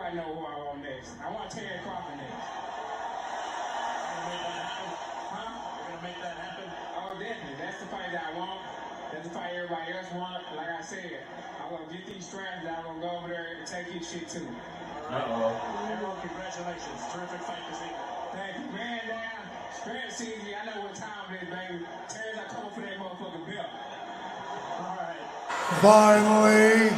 Everybody know who I want next. I want Terence Crawford next. You're gonna make that happen? Oh, definitely. That's the fight that I want. That's the fight everybody else wants. Like I said, I'm gonna get these straps and I'm gonna go over there and take his shit too. Errol, congratulations. Terrific fight this evening. Thank you. Man down. Strap season. I know what time it is, baby. Terence, I come for that motherfucking belt. All right. Finally.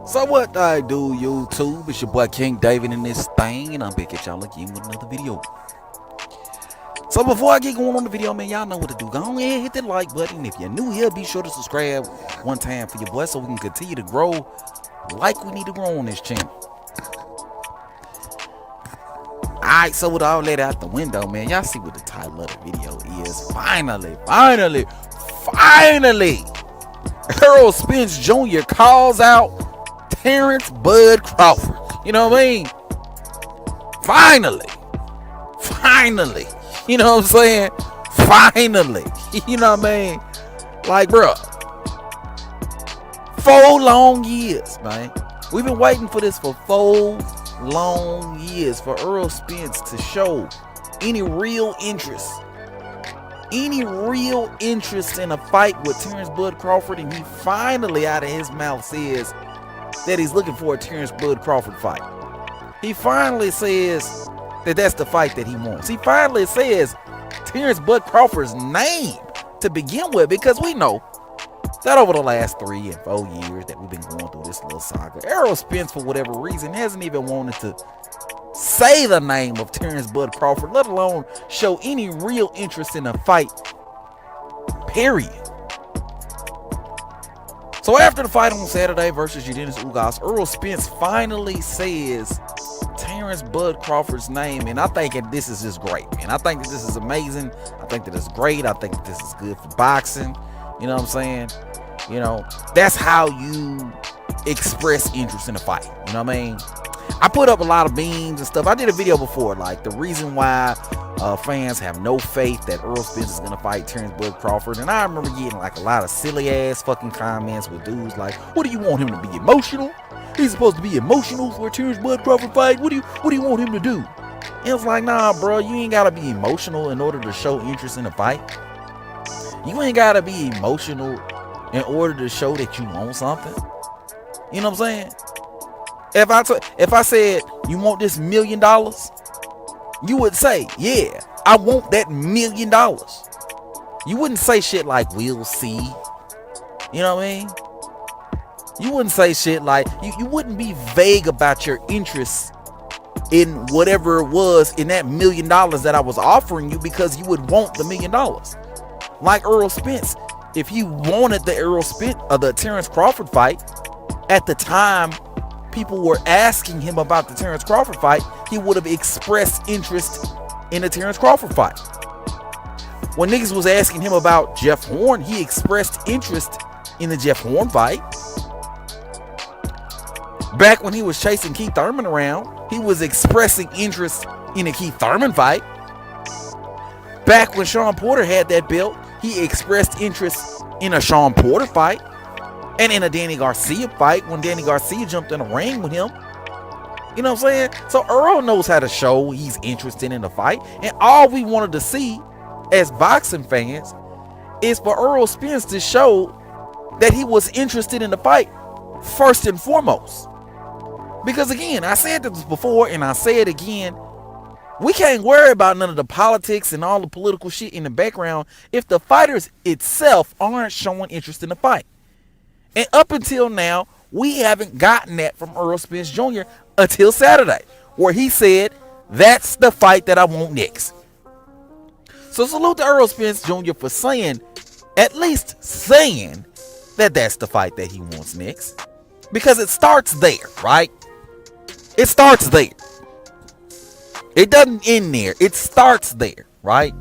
So what I do, YouTube? It's your boy King David in this thing, and I'm back at y'all again with another video. So before I get going on the video, man, y'all know what to do. Go ahead and hit that like button. If you're new here, be sure to subscribe one time for your boy so we can continue to grow like we need to grow on this channel. Alright, so with all that out the window, man, y'all see what the title of the video is. Finally, Errol Spence Jr. calls out Terence Bud Crawford. You know what I mean? Finally. You know what I'm saying? Finally. You know what I mean? Like, bro, 4 long years, man. We've been waiting for this for 4 long years for Errol Spence to show any real interest in a fight with Terence Bud Crawford, and he finally out of his mouth says that he's looking for a Terence Bud Crawford fight. He finally says that that's the fight that he wants. He finally says Terence Bud Crawford's name to begin with, because we know that over the last 3 and 4 years that we've been going through this little saga, Errol Spence, for whatever reason, hasn't even wanted to say the name of Terence Bud Crawford, let alone show any real interest in a fight, period. So after the fight on Saturday versus Ugas, Errol Spence finally says Terence Bud Crawford's name, and I think that this is just great, man. I think that this is amazing. I think that it's great. I think that this is good for boxing. You know what I'm saying? You know, that's how you express interest in a fight. You know what I mean? I put up a lot of memes and stuff. I did a video before, like the reason why fans have no faith that Errol Spence is gonna fight Terence Bud Crawford, and I remember getting like a lot of silly ass fucking comments with dudes like, "What do you want him to be emotional? He's supposed to be emotional for a Terence Bud Crawford fight. What do you want him to do?" And it's like, nah, bro, you ain't gotta be emotional in order to show interest in a fight. You ain't gotta be emotional in order to show that you want something. You know what I'm saying? If I said you want this $1 million, you would say, yeah, I want that $1 million. You wouldn't say shit like, we'll see. You know what I mean? You wouldn't say shit like, you wouldn't be vague about your interests in whatever it was in that $1 million that I was offering you, because you would want the $1 million. Like Errol Spence, if you wanted the Terence Crawford fight, at the time people were asking him about the Terence Crawford fight, he would have expressed interest in the Terence Crawford fight. When niggas was asking him about Jeff Horn, he expressed interest in the Jeff Horn fight. Back when he was chasing Keith Thurman around, he was expressing interest in the Keith Thurman fight. Back when Sean Porter had that belt, he expressed interest in a Sean Porter fight and in a Danny Garcia fight when Danny Garcia jumped in a ring with him. You know what I'm saying? So Errol knows how to show he's interested in the fight, and all we wanted to see as boxing fans is for Errol Spence to show that he was interested in the fight first and foremost. Because again, I said this before and I say it again, we can't worry about none of the politics and all the political shit in the background if the fighters itself aren't showing interest in the fight. And up until now, we haven't gotten that from Errol Spence Jr. until Saturday, where he said, that's the fight that I want next. So salute to Errol Spence Jr. for saying, at least saying, that that's the fight that he wants next. Because it starts there, right? It starts there. It doesn't end there. It starts there, right?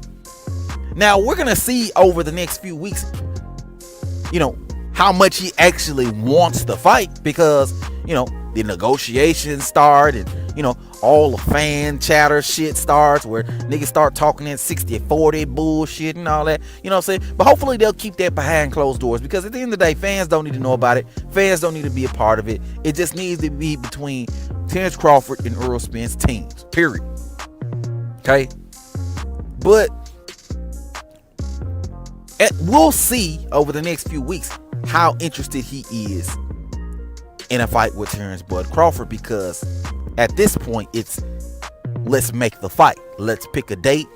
Now, we're going to see over the next few weeks, how much he actually wants the fight, because, the negotiations start, and, all the fan chatter shit starts where niggas start talking in 60-40 bullshit and all that. You know what I'm saying? But hopefully they'll keep that behind closed doors, because at the end of the day, fans don't need to know about it. Fans don't need to be a part of it. It just needs to be between Terence Crawford and Errol Spence teams. Period. Okay? But we'll see over the next few weeks how interested he is in a fight with Terence Bud Crawford, because at this point it's let's make the fight, let's pick a date,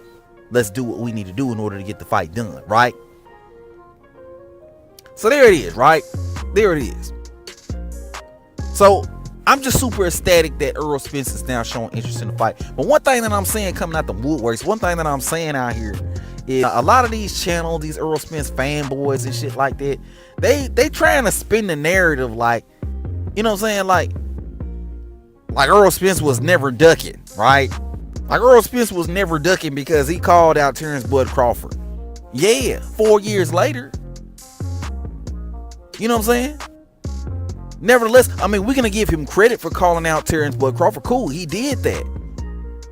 let's do what we need to do in order to get the fight done, right? So there it is, right? There it is. So I'm just super ecstatic that Errol Spence is now showing interest in the fight. But one thing that I'm saying coming out the woodworks, one thing that I'm saying out here is a lot of these channels, these Errol Spence fanboys and shit like that, they trying to spin the narrative like, you know what I'm saying, like Errol Spence was never ducking, right? Like Errol Spence was never ducking because he called out Terence Bud Crawford. Yeah, 4 years later. You know what I'm saying? Nevertheless, I mean, we're going to give him credit for calling out Terence Bud Crawford. Cool, he did that.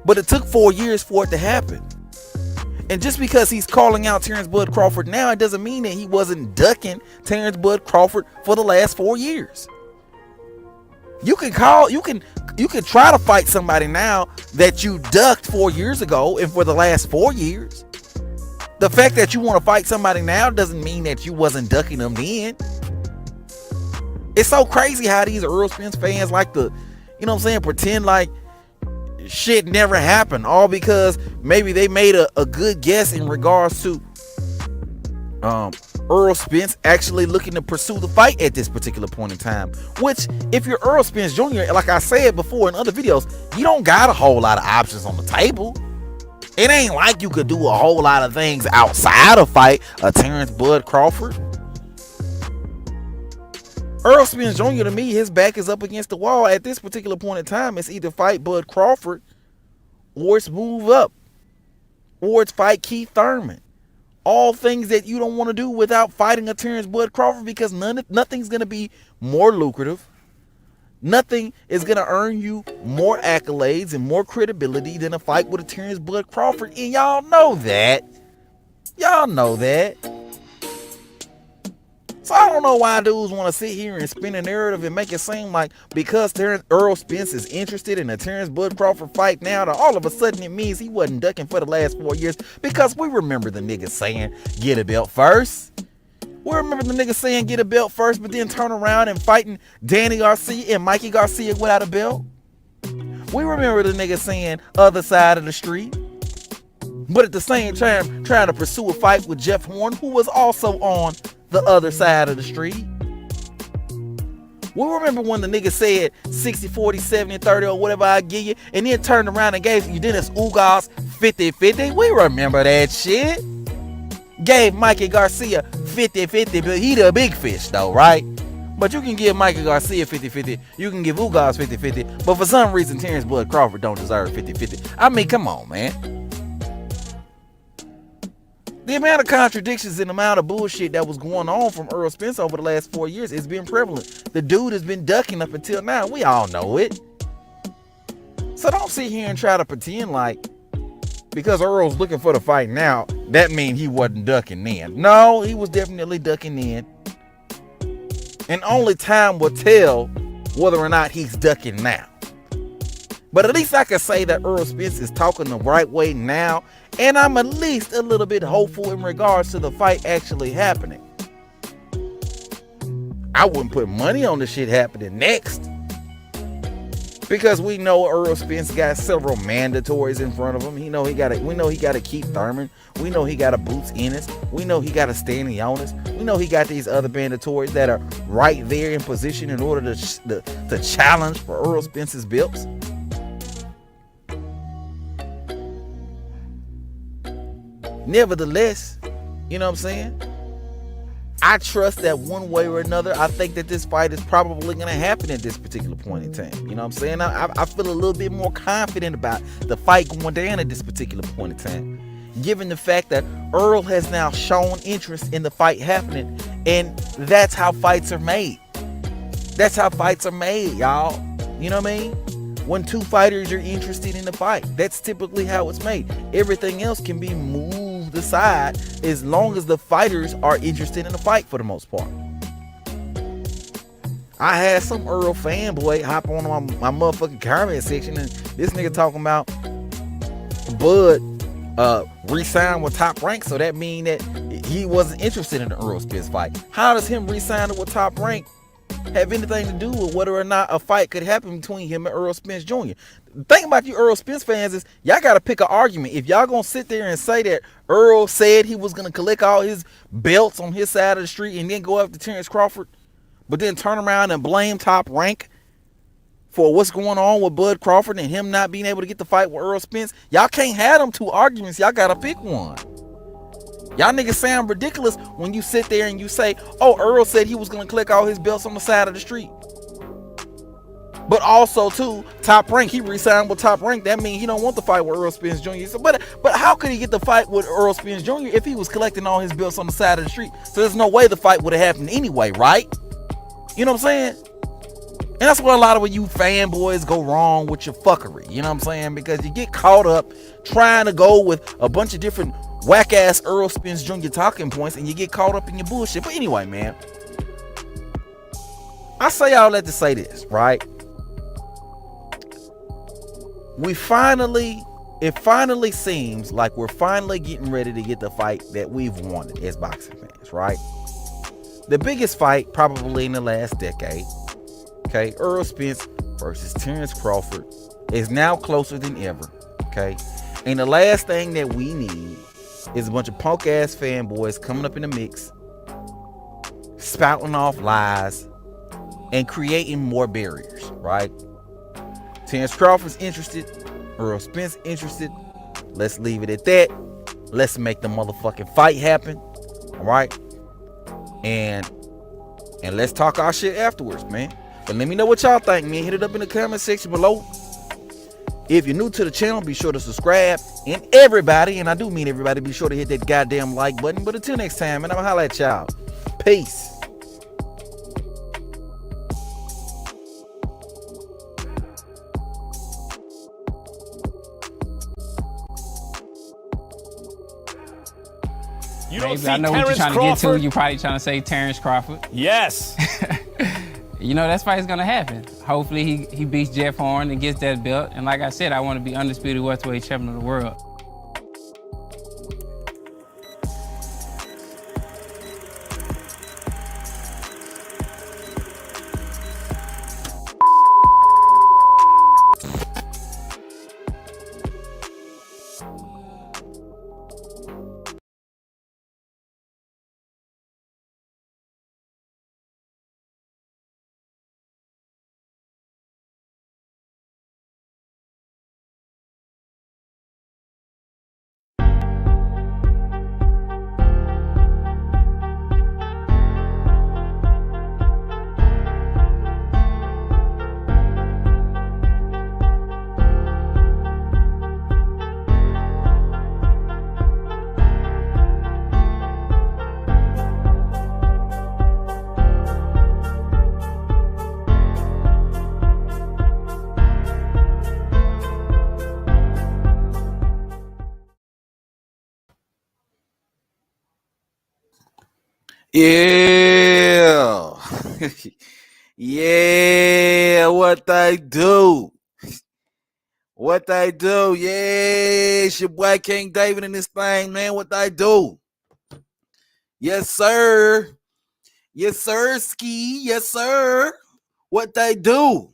But it took 4 years for it to happen. And just because he's calling out Terence Bud Crawford now, it doesn't mean that he wasn't ducking Terence Bud Crawford for the last 4 years. You can try to fight somebody now that you ducked 4 years ago and for the last 4 years. The fact that you want to fight somebody now doesn't mean that you wasn't ducking them then. It's so crazy how these Errol Spence fans like to, you know what I'm saying, pretend like shit never happened, all because maybe they made a good guess in regards to Errol Spence actually looking to pursue the fight at this particular point in time. Which, if you're Errol Spence Jr., like I said before in other videos, you don't got a whole lot of options on the table. It ain't like you could do a whole lot of things outside of fight a Terence Bud Crawford. Errol Spence Jr., to me, his back is up against the wall at this particular point in time. It's either fight Bud Crawford or it's move up or it's fight Keith Thurman. All things that you don't want to do without fighting a Terence Bud Crawford, because nothing's going to be more lucrative. Nothing is going to earn you more accolades and more credibility than a fight with a Terence Bud Crawford. And y'all know that. Y'all know that. So I don't know why dudes want to sit here and spin a narrative and make it seem like because Errol Spence is interested in a Terence Bud Crawford fight now, that all of a sudden it means he wasn't ducking for the last 4 years. Because we remember the niggas saying, get a belt first. We remember the niggas saying, get a belt first, but then turn around and fighting Danny Garcia and Mikey Garcia without a belt. We remember the niggas saying, other side of the street. But at the same time, trying to pursue a fight with Jeff Horn, who was also on the other side of the street. We remember when the nigga said 60, 40, 70, 30 or whatever I give you, and then turned around and gave you Dennis Ugas 50-50. We remember that shit. Gave Mikey Garcia 50-50, but he the big fish though, right? But you can give Mikey Garcia 50-50, you can give Ugas 50-50, but for some reason Terence Bud Crawford don't deserve 50-50. I mean, come on, man. The amount of contradictions and the amount of bullshit that was going on from Errol Spence over the last 4 years has been prevalent. The dude has been ducking up until now. We all know it. So don't sit here and try to pretend like because Errol's looking for the fight now, that means he wasn't ducking then. No, he was definitely ducking then. And only time will tell whether or not he's ducking now. But at least I can say that Errol Spence is talking the right way now. And I'm at least a little bit hopeful in regards to the fight actually happening. I wouldn't put money on the shit happening next. Because we know Errol Spence got several mandatories in front of him. We know he got a Keith Thurman. We know he got a Boots Ennis. We know he got a Stanley Jonas. We know he got these other mandatories that are right there in position in order to challenge for Errol Spence's belts. Nevertheless, you know what I'm saying? I trust that one way or another, I think that this fight is probably going to happen at this particular point in time. You know what I'm saying? I feel a little bit more confident about the fight going down at this particular point in time, given the fact that Errol has now shown interest in the fight happening, and that's how fights are made. That's how fights are made, y'all. You know what I mean? When two fighters are interested in the fight, that's typically how it's made. Everything else can be moved aside as long as the fighters are interested in the fight for the most part. I had some Errol fanboy hop on my motherfucking comment section, and this nigga talking about Bud re-signed with Top Rank, so that mean that he wasn't interested in the Errol Spence fight. How does him re-signing with Top Rank have anything to do with whether or not a fight could happen between him and Errol Spence Jr.? The thing about you Errol Spence fans is y'all got to pick an argument. If y'all gonna sit there and say that Errol said he was gonna collect all his belts on his side of the street and then go after Terence Crawford, but then turn around and blame Top Rank for what's going on with Bud Crawford and him not being able to get the fight with Errol Spence, y'all can't have them two arguments. Y'all gotta pick one. Y'all niggas sound ridiculous when you sit there and you say, oh, Errol said he was gonna collect all his belts on the side of the street. But also too, Top Rank, he re-signed with Top Rank. That means he don't want the fight with Errol Spence Jr. So, but how could he get the fight with Errol Spence Jr. if he was collecting all his belts on the side of the street? So there's no way the fight would have happened anyway, right? You know what I'm saying? And that's where a lot of you fanboys go wrong with your fuckery. You know what I'm saying? Because you get caught up trying to go with a bunch of different whack-ass Errol Spence Jr. talking points, and you get caught up in your bullshit. But anyway, man, I say all that to say this, right? It finally seems like we're finally getting ready to get the fight that we've wanted as boxing fans, right? The biggest fight probably in the last decade, okay? Errol Spence versus Terence Crawford is now closer than ever, okay? And the last thing that we need is a bunch of punk-ass fanboys coming up in the mix, spouting off lies, and creating more barriers, right? Terence Crawford's interested. Errol Spence interested. Let's leave it at that. Let's make the motherfucking fight happen. All right? And let's talk our shit afterwards, man. But let me know what y'all think, man. Hit it up in the comment section below. If you're new to the channel, be sure to subscribe. And everybody, and I do mean everybody, be sure to hit that goddamn like button. But until next time, man, I'm gonna holla at y'all. Peace. You don't Maybe see I know what you're Terence trying Crawford? to get to. You're probably trying to say Terence Crawford. Yes. You know, that's fight's gonna happen. Hopefully he beats Jeff Horn and gets that belt. And like I said, I want to be undisputed welterweight champion of the world. Yeah. Yeah, what they do. What they do. Yeah, it's your boy King David in this thing, man. What they do. Yes, sir. Yes, sir, Ski. Yes, sir. What they do.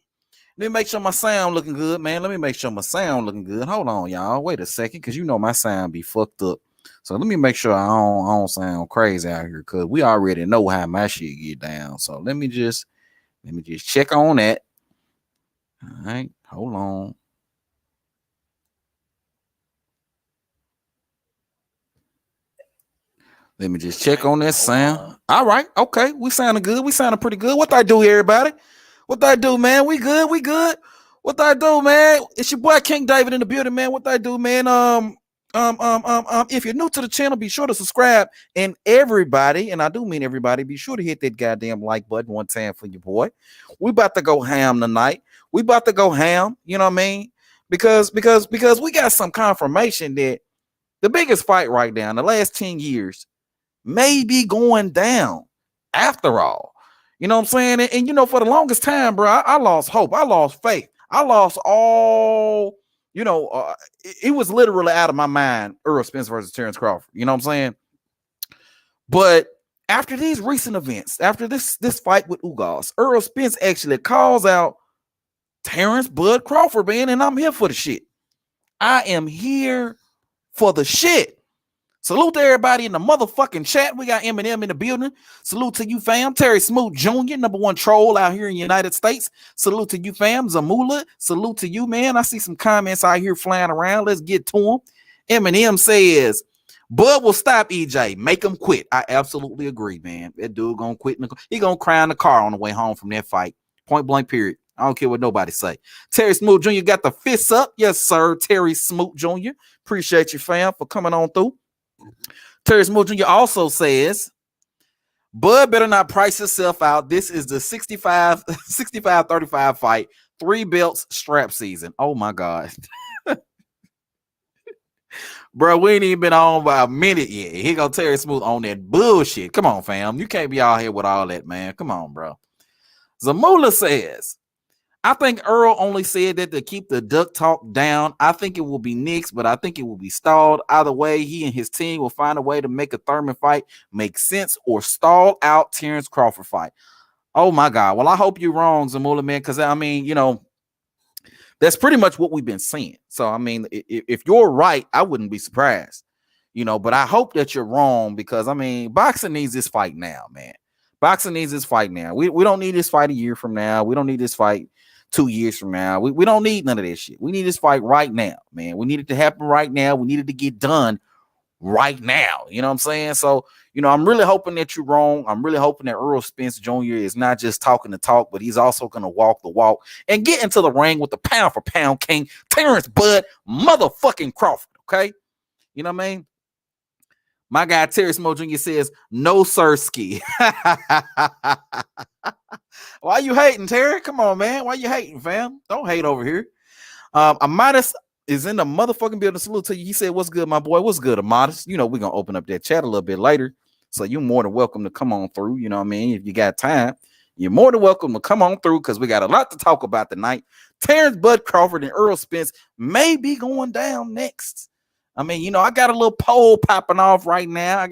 Let me make sure my sound looking good, man. Let me make sure my sound looking good. Hold on, y'all. Wait a second, because you know my sound be fucked up. So let me make sure I don't sound crazy out here, because we already know how my shit get down. So let me just check on that. All right, hold on. Let me just check on that sound. All right. Okay. We sounding good. We sounding pretty good. What I do, everybody? What I do, man? We good. We good. What I do, man? It's your boy King David in the building, man. What I do, man? If you're new to the channel, be sure to subscribe. And everybody, and I do mean everybody, be sure to hit that goddamn like button one time for your boy. We about to go ham tonight. We about to go ham. You know what I mean? Because we got some confirmation that the biggest fight right now in the last 10 years may be going down after all. You know what I'm saying? And you know, for the longest time, bro, I lost hope. I lost faith. I lost all, you know, it was literally out of my mind, Errol Spence versus Terence Crawford. You know what I'm saying? But after these recent events, after this fight with Ugas, Errol Spence actually calls out Terence Bud Crawford, man, and I'm here for the shit. I am here for the shit. Salute to everybody in the motherfucking chat. We got Eminem in the building. Salute to you, fam. Terry Smoot Jr., #1 troll out here in the United States. Salute to you, fam. Zamula. Salute to you, man. I see some comments out here flying around. Let's get to them. Eminem says, Bud will stop EJ. Make him quit. I absolutely agree, man. That dude gonna quit. He gonna cry in the car on the way home from that fight. Point blank, period. I don't care what nobody say. Terry Smoot Jr. got the fists up. Yes, sir. Terry Smoot Jr. Appreciate you, fam, for coming on through. Terry Smoot Jr. also says, Bud better not price himself out. This is the 65-35 fight. 3 belts strap season. Oh, my God. Bro, we ain't even been on by a minute yet. He go Terry Smoot on that bullshit. Come on, fam. You can't be out here with all that, man. Come on, bro. Zamula says, I think Earl only said that to keep the duck talk down. I think it will be nixed, but I think it will be stalled. Either way, he and his team will find a way to make a Thurman fight make sense or stall out Terence Crawford fight. Oh, my God. Well, I hope you're wrong, Zamula, man, because, I mean, you know, that's pretty much what we've been seeing. So, I mean, if you're right, I wouldn't be surprised, you know, but I hope that you're wrong because, I mean, boxing needs this fight now, man. Boxing needs this fight now. We don't need this fight a year from now. We don't need this fight 2 years from now. We don't need none of this shit. We need this fight right now, man. We need it to happen right now. We need it to get done right now. You know what I'm saying? So, you know, I'm really hoping that you're wrong. I'm really hoping that Errol Spence Jr. is not just talking the talk, but he's also going to walk the walk and get into the ring with the pound for pound king, Terence Bud motherfucking Crawford, okay? You know what I mean? My guy Terry Smoot Jr. says, no sirski. Why you hating, Terry? Come on, man. Why you hating, fam? Don't hate over here. Amatis is in the motherfucking building. Salute to you. He said, what's good, my boy? What's good, Amatis? You know, we're going to open up that chat a little bit later. So you're more than welcome to come on through. You know what I mean? If you got time, you're more than welcome to come on through because we got a lot to talk about tonight. Terence Bud Crawford and Errol Spence may be going down next. I mean, you know, I got a little poll popping off right now. You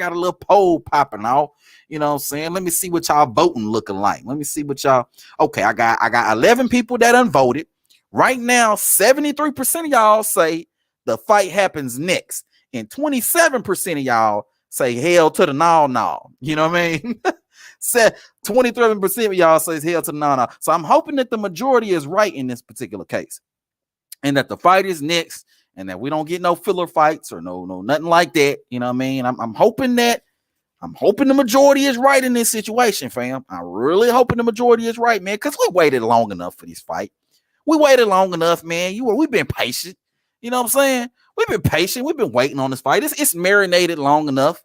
know what I'm saying? Let me see what y'all voting looking like. Let me see what y'all. Okay, I got 11 people that unvoted. Right now, 73% of y'all say the fight happens next. And 27% of y'all say hell to the no. You know what I mean? 23% of y'all says hell to the no. So I'm hoping that the majority is right in this particular case. And that the fight is next. And that we don't get no filler fights or no nothing like that. You know what I mean? I'm hoping the majority is right in this situation, fam. I'm really hoping the majority is right, man, because we waited long enough for this fight. We waited long enough, man. We've been patient. You know what I'm saying? We've been patient. We've been waiting on this fight. It's marinated long enough.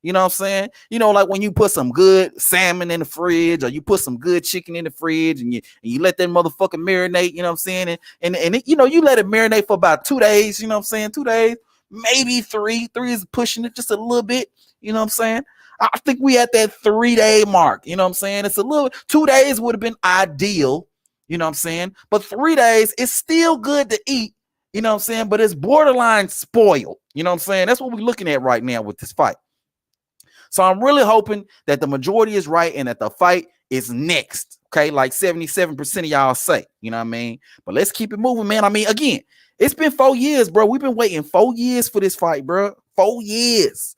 You know what I'm saying? You know, like when you put some good salmon in the fridge or you put some good chicken in the fridge and you let that motherfucker marinate, you know what I'm saying? And it, you know, you let it marinate for about 2 days, you know what I'm saying? 2 days, maybe 3. 3 is pushing it just a little bit, you know what I'm saying? I think we at that 3-day mark, you know what I'm saying? It's a little, 2 days would have been ideal, you know what I'm saying? But 3 days, it's still good to eat, you know what I'm saying? But it's borderline spoiled, you know what I'm saying? That's what we're looking at right now with this fight. So I'm really hoping that the majority is right and that the fight is next. Okay, like 77% of y'all say, you know what I mean? But let's keep it moving, man. I mean, again, it's been 4 years, bro. We've been waiting 4 years for this fight, bro. 4 years.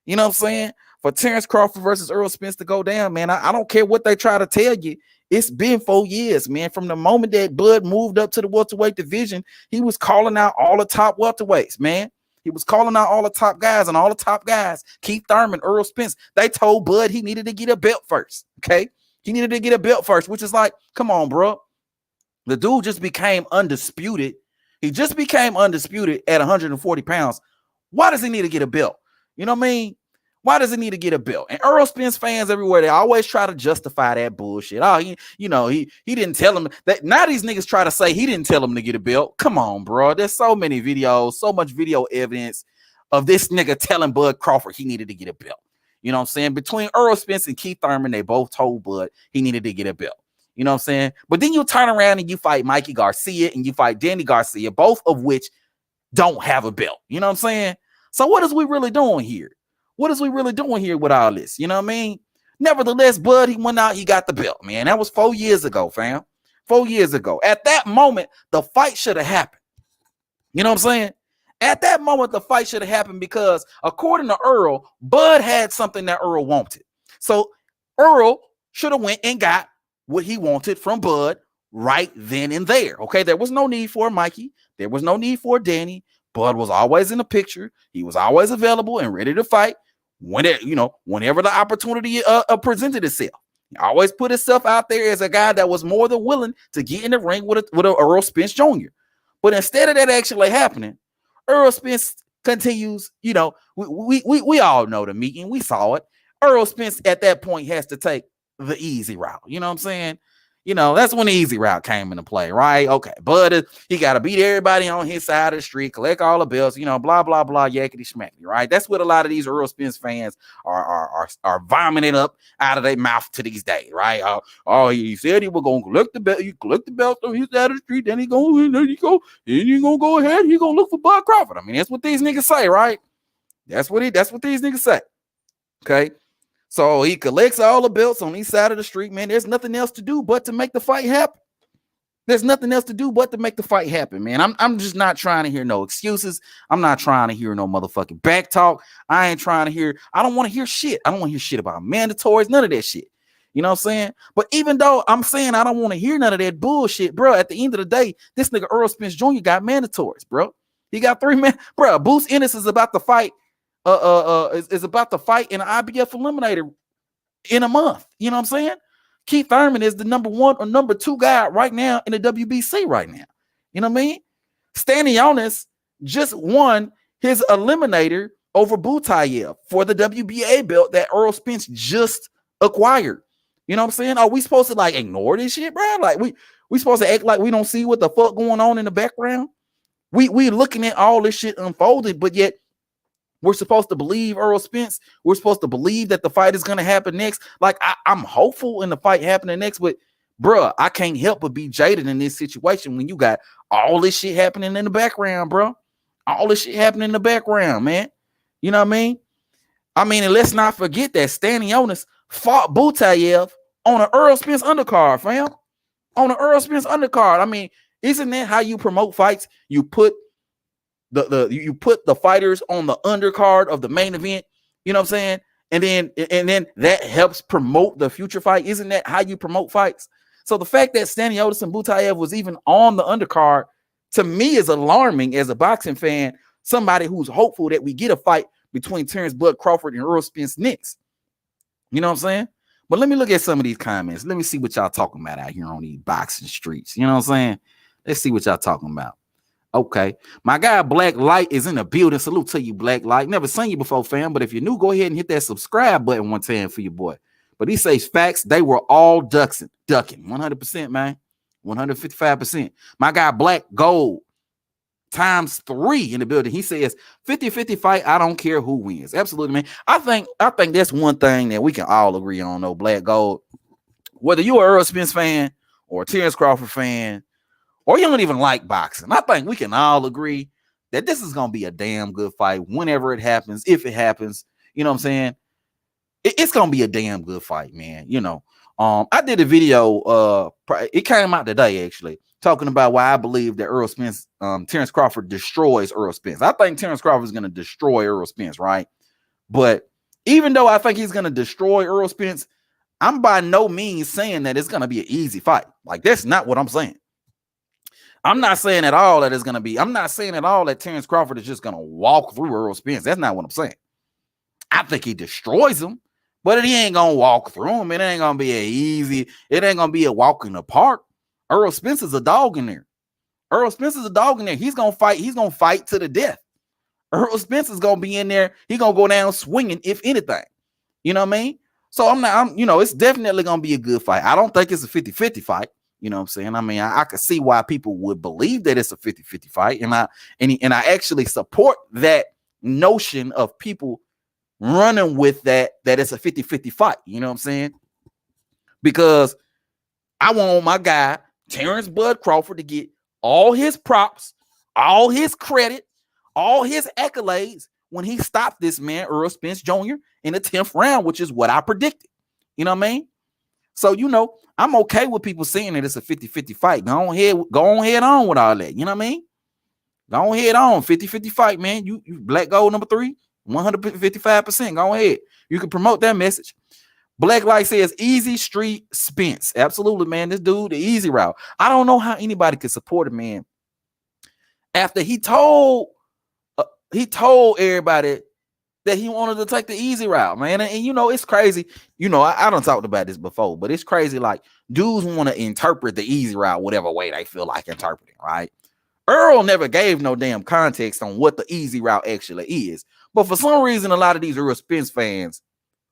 You know what I'm saying? For Terence Crawford versus Errol Spence to go down, man. I don't care what they try to tell you. It's been 4 years, man. From the moment that Bud moved up to the welterweight division, he was calling out all the top welterweights, man. He was calling out all the top guys, and all the top guys, Keith Thurman, Errol Spence, they told Bud he needed to get a belt first. Okay. He needed to get a belt first, which is like, come on, bro. The dude just became undisputed. He just became undisputed at 140 pounds. Why does he need to get a belt? You know what I mean? Why does he need to get a belt? And Errol Spence fans everywhere, they always try to justify that bullshit. Oh, he didn't tell him that. Now these niggas try to say he didn't tell him to get a belt. Come on, bro. There's so many videos, so much video evidence of this nigga telling Bud Crawford he needed to get a belt. You know what I'm saying? Between Errol Spence and Keith Thurman, they both told Bud he needed to get a belt. You know what I'm saying? But then you turn around and you fight Mikey Garcia and you fight Danny Garcia, both of which don't have a belt. You know what I'm saying? So what is we really doing here? What is we really doing here with all this? You know what I mean? Nevertheless, Bud, he went out, he got the belt, man. That was 4 years ago, fam. 4 years ago. At that moment, the fight should have happened. You know what I'm saying? At that moment, the fight should have happened because according to Earl, Bud had something that Earl wanted. So Earl should have went and got what he wanted from Bud right then and there. Okay, there was no need for Mikey. There was no need for Danny. Bud was always in the picture. He was always available and ready to fight whenever the opportunity presented itself. He always put himself out there as a guy that was more than willing to get in the ring with a Errol Spence Jr. But instead of that actually happening, Errol Spence continues, we all know the meeting. We saw it. Errol Spence at that point has to take the easy route. You know what I'm saying? That's when the easy route came into play, right? Okay, but he got to beat everybody on his side of the street, collect all the belts, blah, blah, blah, yakety schmackety, right? That's what a lot of these Errol Spence fans are vomiting up out of their mouth to these days, right? He said he was going to collect the belt. You collect the belt on his side of the street, then he going to go ahead. He going to look for Bud Crawford. I mean, that's what these niggas say, right? That's what these niggas say. Okay. So he collects all the belts on each side of the street, man. There's nothing else to do but to make the fight happen. There's nothing else to do but to make the fight happen, man. I'm just not trying to hear no excuses. I'm not trying to hear no motherfucking back talk. I don't want to hear shit. I don't want to hear shit about mandatories, none of that shit. You know what I'm saying? But even though I'm saying I don't want to hear none of that bullshit, bro, at the end of the day, this nigga Errol Spence Jr. got mandatories, bro. He got 3 men. Bro, Boots Ennis is about to fight. Is about to fight in an IBF eliminator in a month. You know what I'm saying? Keith Thurman is the number 1 or number 2 guy right now in the WBC right now. You know what I mean? Stanionis just won his eliminator over Butayev for the WBA belt that Errol Spence just acquired. You know what I'm saying? Are we supposed to ignore this shit, bro? Like we supposed to act like we don't see what the fuck going on in the background? We looking at all this shit unfolded, but yet we're supposed to believe Errol Spence. We're supposed to believe that the fight is going to happen next. I'm hopeful in the fight happening next, but bruh, I can't help but be jaded in this situation when you got all this shit happening in the background, bro. All this shit happening in the background, man. You know what I mean? And let's not forget that Stanionis fought Butayev on an Errol Spence undercard, fam. On an Errol Spence undercard. I mean, isn't that how you promote fights? You put you put the fighters on the undercard of the main event, you know what I'm saying? And then that helps promote the future fight. Isn't that how you promote fights? So the fact that Stanionis and Butayev was even on the undercard, to me, is alarming as a boxing fan, somebody who's hopeful that we get a fight between Terence Bud Crawford and Errol Spence next. You know what I'm saying? But let me look at some of these comments. Let me see what y'all talking about out here on these boxing streets. You know what I'm saying? Let's see what y'all talking about. Okay, my guy Black Light is in the building. Salute to you, Black Light. Never seen you before, fam, but if you're new, go ahead and hit that subscribe button one time for your boy. But he says facts, they were all ducking 100%, man, 155%. My guy Black Gold ×3 in the building. He says 50-50 fight. I don't care who wins. Absolutely, man. I think that's one thing that we can all agree on, though. Black Gold, whether you're an Errol Spence fan or a Terence Crawford fan, or you don't even like boxing, I think we can all agree that this is going to be a damn good fight whenever it happens, if it happens. You know what I'm saying? It's going to be a damn good fight, man. I did a video, it came out today, actually, talking about why I believe that Errol Spence, Terence Crawford destroys Errol Spence. I think Terence Crawford is going to destroy Errol Spence, right? But even though I think he's going to destroy Errol Spence, I'm by no means saying that it's going to be an easy fight. Like, that's not what I'm saying. I'm not saying at all that it's gonna be. I'm not saying at all that Terence Crawford is just gonna walk through Errol Spence. That's not what I'm saying. I think he destroys him, but he ain't gonna walk through him. It ain't gonna be easy. It ain't gonna be a walk in the park. Errol Spence is a dog in there. Errol Spence is a dog in there. He's gonna fight. He's gonna fight to the death. Errol Spence is gonna be in there. He's gonna go down swinging, if anything. You know what I mean? So it's definitely gonna be a good fight. I don't think it's a 50-50 fight. You know what I'm saying? I mean, I could see why people would believe that it's a 50-50 fight. And I actually support that notion of people running with that it's a 50-50 fight. You know what I'm saying? Because I want my guy, Terence Bud Crawford, to get all his props, all his credit, all his accolades when he stopped this man, Errol Spence Jr., in the 10th round, which is what I predicted. You know what I mean? So, I'm okay with people saying that it's a 50-50 fight. Go on head on with all that. You know what I mean? Go on head on. 50-50 fight, man. You Black Gold number 3, 155%. Go ahead. You can promote that message. Black Light says Easy Street Spence. Absolutely, man. This dude, the easy route. I don't know how anybody could support a man after he told everybody that he wanted to take the easy route, man. And it's crazy. I don't talked about this before, but it's crazy. Like, dudes want to interpret the easy route whatever way they feel like interpreting, right? Earl never gave no damn context on what the easy route actually is. But for some reason, a lot of these Errol Spence fans,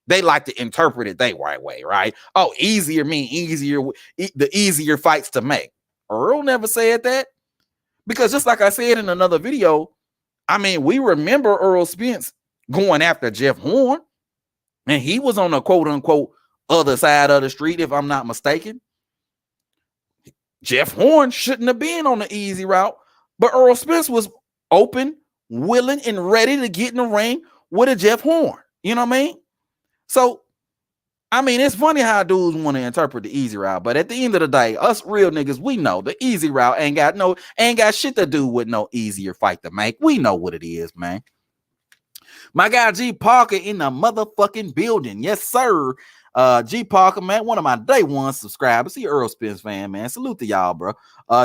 they like to interpret it their right way, right? Oh, easier mean easier, the easier fights to make. Earl never said that. Because just like I said in another video, I mean, we remember Errol Spence going after Jeff Horn, and he was on the quote-unquote other side of the street, if I'm not mistaken. Jeff Horn shouldn't have been on the easy route, but Errol Spence was open, willing, and ready to get in the ring with a Jeff Horn. You know what I mean? So, I mean, it's funny how dudes want to interpret the easy route, but at the end of the day, us real niggas, we know the easy route ain't got shit to do with no easier fight to make. We know what it is, man. My guy G Parker in the motherfucking building. Yes, sir. G Parker, man, one of my day one subscribers. He Errol Spence fan, man. Salute to y'all, bro.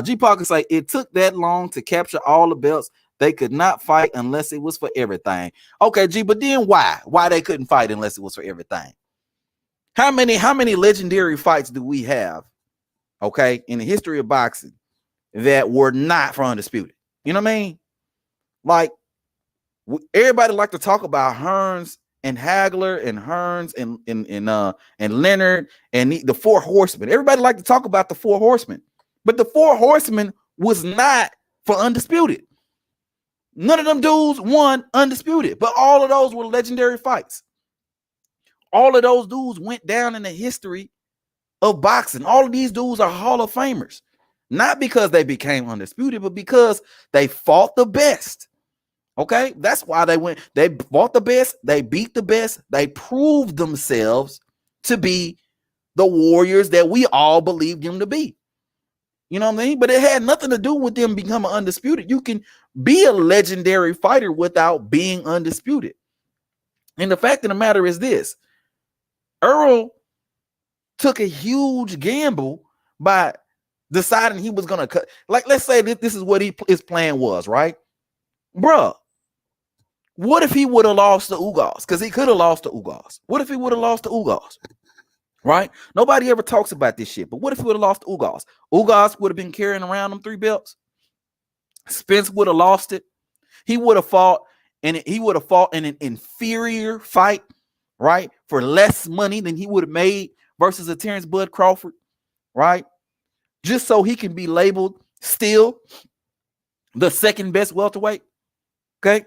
G Parker say it took that long to capture all the belts. They could not fight unless it was for everything. Okay, G, but then why? Why they couldn't fight unless it was for everything? How many legendary fights do we have, okay, in the history of boxing that were not for undisputed? You know what I mean? Like, everybody like to talk about Hearns and Hagler and Hearns and Leonard and the Four Horsemen. Everybody like to talk about the Four Horsemen, but the Four Horsemen was not for undisputed. None of them dudes won undisputed, but all of those were legendary fights. All of those dudes went down in the history of boxing. All of these dudes are Hall of Famers, not because they became undisputed, but because they fought the best. Okay, that's why they went. They fought the best. They beat the best. They proved themselves to be the warriors that we all believed them to be. You know what I mean? But it had nothing to do with them becoming undisputed. You can be a legendary fighter without being undisputed. And the fact of the matter is this: Errol took a huge gamble by deciding he was going to cut. Like, let's say that this is what his plan was, right? Bruh, what if he would have lost to Ugas? Because he could have lost to Ugas. What if he would have lost to Ugas? Right? Nobody ever talks about this shit. But what if he would have lost to Ugas? Ugas would have been carrying around them 3 belts. Spence would have lost it. He would have fought, and he would have fought in an inferior fight, right? For less money than he would have made versus a Terence Bud Crawford, right? Just so he can be labeled still the second best welterweight. Okay,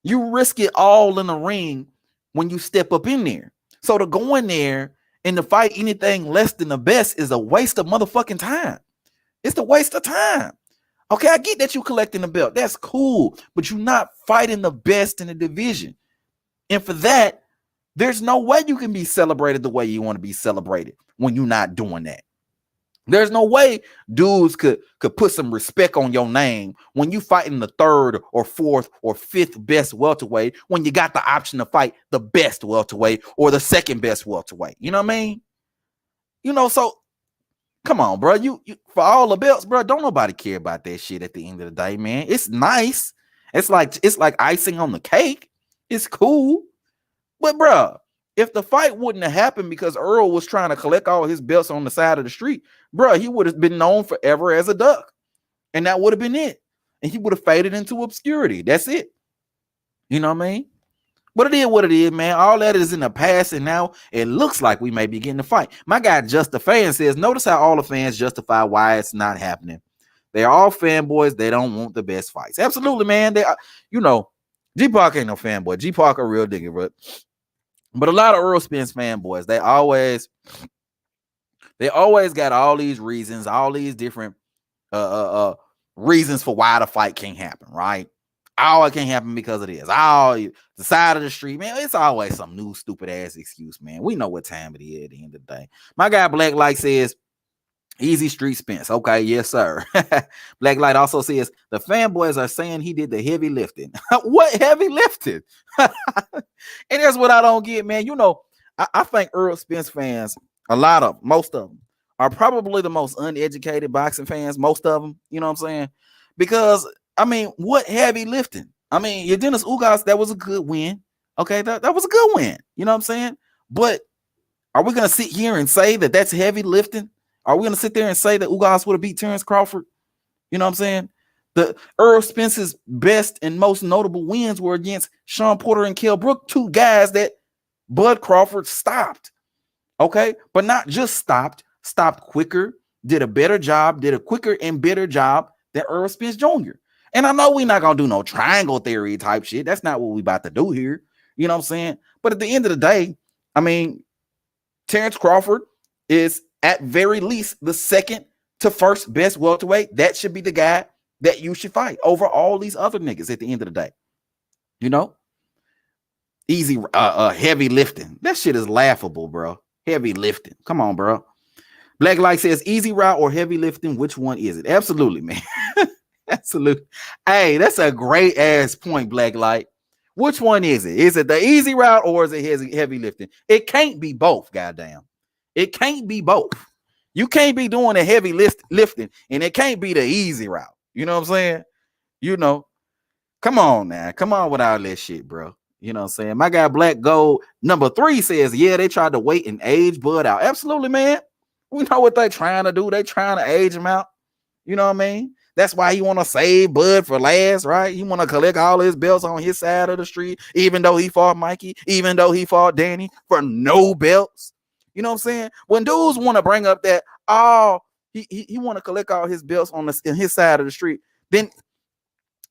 you risk it all in the ring when you step up in there. So to go in there and to fight anything less than the best is a waste of motherfucking time. It's a waste of time. Okay, I get that you collecting the belt. That's cool, but you're not fighting the best in the division. And for that, there's no way you can be celebrated the way you want to be celebrated when you're not doing that. There's no way dudes could put some respect on your name when you fighting the 3rd or 4th or 5th best welterweight when you got the option to fight the best welterweight or the 2nd best welterweight. You know what I mean? You know, so Come on, bro. You for all the belts, bro. Don't nobody care about that shit at the end of the day, man. It's nice. It's like icing on the cake. It's cool. But bro, if the fight wouldn't have happened because Earl was trying to collect all his belts on the side of the street, bro, he would have been known forever as a duck. And that would have been it. And he would have faded into obscurity. That's it. You know what I mean? But it is what it is, man. All that is in the past, and now it looks like we may be getting a fight. My guy, Just the Fan, says, notice how all the fans justify why it's not happening. They're all fanboys. They don't want the best fights. Absolutely, man. They are, you know, G-Park ain't no fanboy. G-Park a real digger, but a lot of Errol Spence fanboys, they always got all these reasons, all these different reasons for why the fight can't happen, right? Oh, it can't happen because of this. Oh, the side of the street, man. It's always some new stupid ass excuse, man. We know what time it is at the end of the day. My guy Black Light says, easy street Spence. Okay, yes, sir. Black Light also says the fanboys are saying he did the heavy lifting. What heavy lifting? And that's what I don't get, man. You know, I think Errol Spence fans, most of them, are probably the most uneducated boxing fans. Most of them, you know what I'm saying? Because I mean, what heavy lifting? I mean, your Dennis Ugas, that was a good win. Okay, that was a good win. You know what I'm saying? But are we going to sit here and say that that's heavy lifting? Are we going to sit there and say that Ugas would have beat Terence Crawford? You know what I'm saying? The Errol Spence's best and most notable wins were against Sean Porter and Kell Brook, two guys that Bud Crawford stopped. Okay, but not just stopped quicker, did a better job, did a quicker and better job than Errol Spence Jr. And I know we're not going to do no triangle theory type shit. That's not what we about to do here. You know what I'm saying? But at the end of the day, I mean, Terence Crawford is at very least the second to first best welterweight. That should be the guy that you should fight over all these other niggas at the end of the day. You know? Easy, heavy lifting. That shit is laughable, bro. Heavy lifting. Come on, bro. Black Light says, easy route or heavy lifting, which one is it? Absolutely, man. Absolutely. Hey, that's a great ass point, Black Light. Which one is it? Is it the easy route or is it heavy lifting? It can't be both, goddamn. It can't be both. You can't be doing a heavy lifting and it can't be the easy route. You know what I'm saying? You know, come on now. Come on with all that shit, bro. You know what I'm saying? My guy Black Gold number 3 says, yeah, they tried to wait and age Bud out. Absolutely, man. We know what they trying to do. They trying to age him out. You know what I mean? That's why he want to save Bud for last, right? He want to collect all his belts on his side of the street, even though he fought Mikey, even though he fought Danny for no belts. You know what I'm saying? When dudes want to bring up that, he want to collect all his belts on his side of the street, then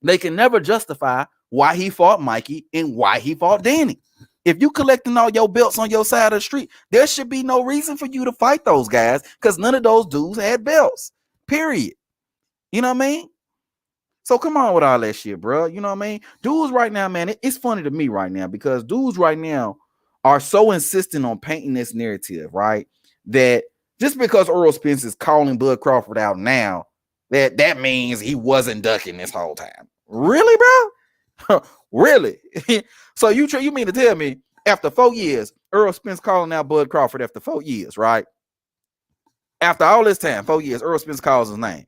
they can never justify why he fought Mikey and why he fought Danny. If you collecting all your belts on your side of the street, there should be no reason for you to fight those guys because none of those dudes had belts, period. You know what I mean? So come on with all that shit, bro. You know what I mean? Dudes right now, man, it's funny to me right now because dudes right now are so insistent on painting this narrative, right? That just because Errol Spence is calling Bud Crawford out now, that means he wasn't ducking this whole time. Really, bro? Really? So you mean to tell me after 4 years, Errol Spence calling out Bud Crawford after 4 years, right? After all this time, 4 years, Errol Spence calls his name.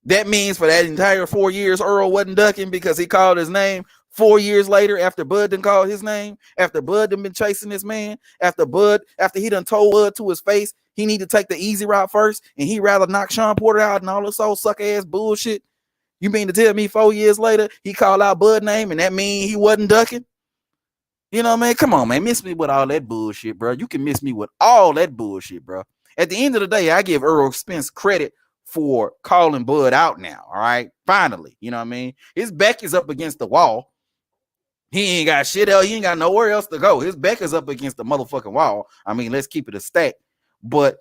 That means for that entire 4 years, Earl wasn't ducking because he called his name 4 years later after Bud done called his name, after Bud done been chasing this man, after he done told Bud to his face he need to take the easy route first and he rather knock Sean Porter out and all this old sucker ass bullshit. You mean to tell me 4 years later he called out Bud name and that mean he wasn't ducking? You know, man, come on, man. Miss me with all that bullshit, bro. You can miss me with all that bullshit, bro. At the end of the day, I give Errol Spence credit for calling Bud out now. All right. Finally, you know what I mean? His back is up against the wall. He ain't got shit else. He ain't got nowhere else to go. His back is up against the motherfucking wall. I mean, let's keep it a stack. But,